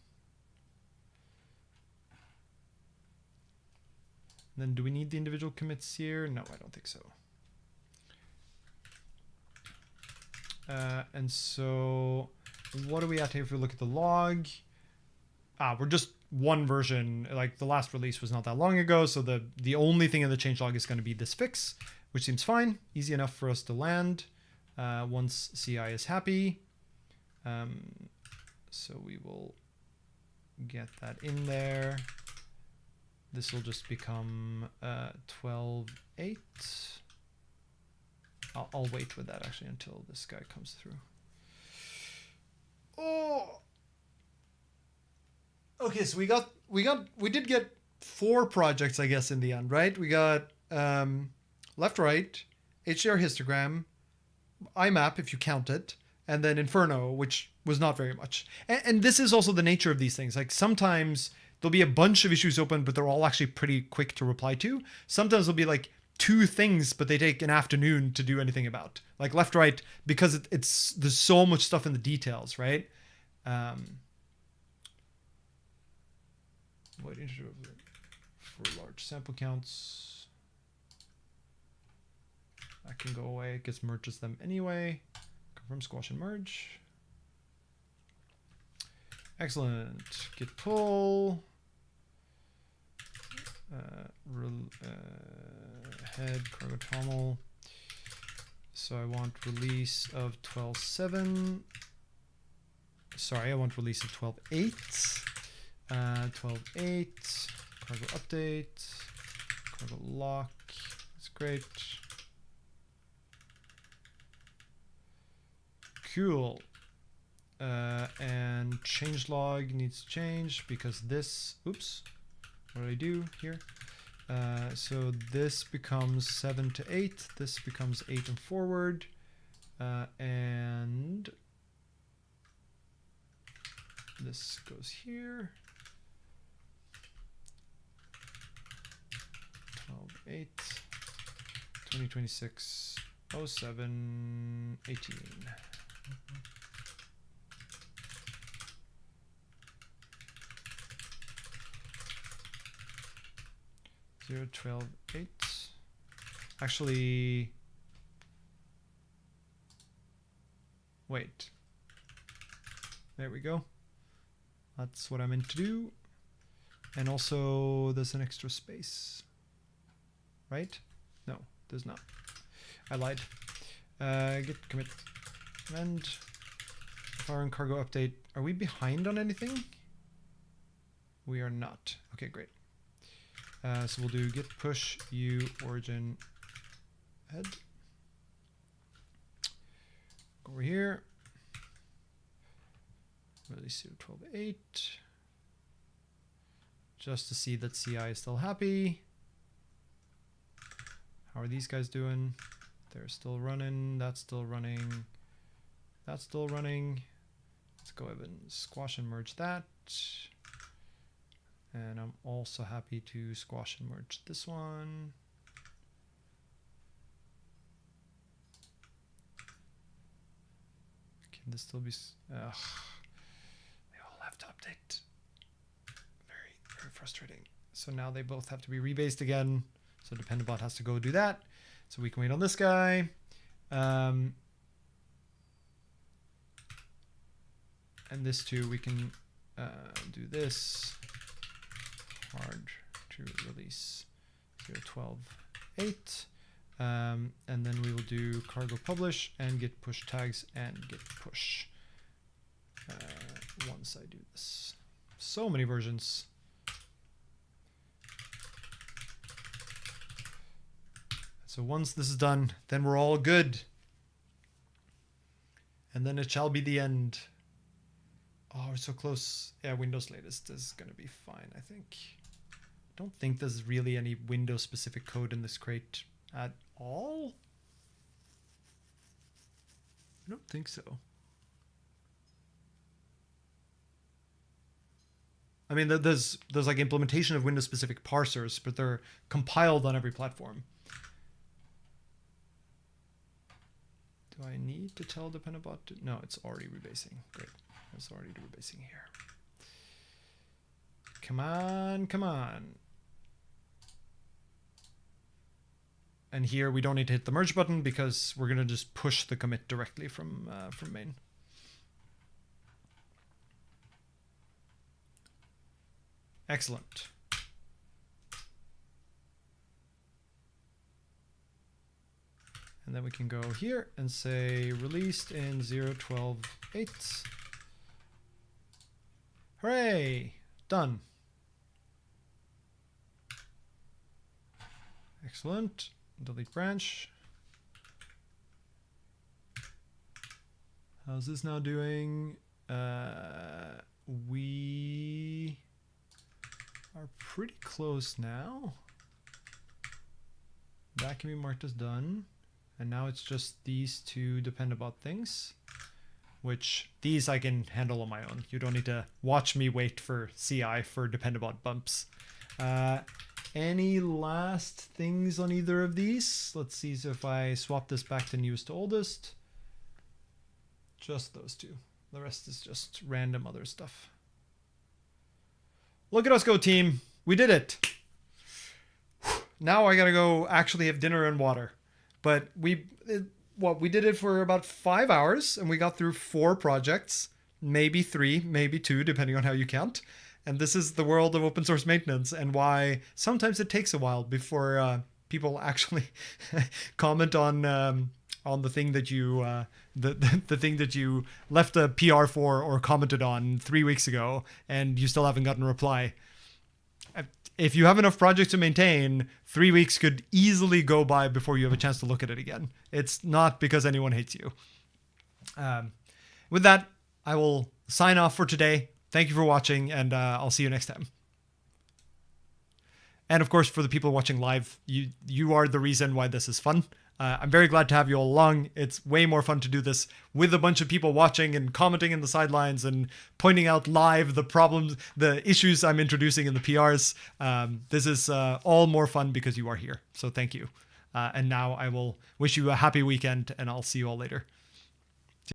Then do we need the individual commits here? No, I don't think so. And so what are we at here if we look at the log? We're just one version. Like the last release was not that long ago. So the only thing in the changelog is going to be this fix, which seems fine. Easy enough for us to land once CI is happy. So we will get that in there. This will just become 12.8. I'll wait with that actually until this guy comes through. Oh. Okay, so we did get 4 projects, I guess, in the end, right? We got left, right, HDR histogram, IMAP if you count it, and then Inferno, which was not very much. And this is also the nature of these things. Like sometimes there'll be a bunch of issues open, but they're all actually pretty quick to reply to. Sometimes there'll be like 2 things, but they take an afternoon to do anything about. Like left, right, because there's so much stuff in the details, right? What for large sample counts? That can go away. It gets merges them anyway. Confirm squash and merge. Excellent. Git pull. Head cargo toml. So I want release of 12.7. Sorry, I want release of 12.8. 12.8. Cargo update. Cargo lock. That's great. Cool. And changelog needs to change because this, oops, what did I do here? So this becomes 7 to 8. This becomes 8 and forward. And this goes here. 12.8, 2026, 07, 18. 0.12.8. Actually, wait. There we go. That's what I meant to do. And also, there's an extra space. Right? No, there's not. I lied. Git commit and fire and cargo update. Are we behind on anything? We are not. Okay, great. So we'll do git push u origin head. Go over here. Release 0.12.8. Just to see that CI is still happy. How are these guys doing? They're still running. That's still running. That's still running. Let's go ahead and squash and merge that. And I'm also happy to squash and merge this one. Can this still be? They all have to update. Very, very frustrating. So now they both have to be rebased again. So Dependabot has to go do that. So we can wait on this guy. And this too, we can do this. Hard to release 0.12.8. And then we will do cargo publish and git push tags and git push once I do this. So many versions. So once this is done, then we're all good. And then it shall be the end. Oh, we're so close. Yeah, Windows latest is going to be fine, I think. I don't think there's really any Windows specific code in this crate. all? I don't think so. I mean, there's like implementation of Windows specific parsers, but they're compiled on every platform. Do I need to tell Dependabot? No, it's already rebasing. Great. It's already rebasing here. Come on, come on. And here we don't need to hit the merge button because we're going to just push the commit directly from main. Excellent. And then we can go here and say released in 0.12.8. Hooray! Done. Excellent. Delete branch. How's this now doing? We are pretty close now. That can be marked as done. And now it's just these two Dependabot things, which these I can handle on my own. You don't need to watch me wait for CI for Dependabot bumps. Any last things on either of these? Let's see if I swap this back to newest to oldest. Just those two. The rest is just random other stuff. Look at us go, team. We did it. Now I gotta go actually have dinner and water. But we did it for about 5 hours and we got through 4 projects, maybe 3, maybe 2, depending on how you count. And this is the world of open source maintenance and why sometimes it takes a while before people actually comment on the thing that you the thing that you left a PR for or commented on 3 weeks ago and you still haven't gotten a reply. If you have enough projects to maintain, 3 weeks could easily go by before you have a chance to look at it again. It's not because anyone hates you. With that, I will sign off for today. Thank you for watching, and I'll see you next time. And of course, for the people watching live, you are the reason why this is fun. I'm very glad to have you all along. It's way more fun to do this with a bunch of people watching and commenting in the sidelines and pointing out live the problems, the issues I'm introducing in the PRs. This is all more fun because you are here. So thank you. And now I will wish you a happy weekend and I'll see you all later.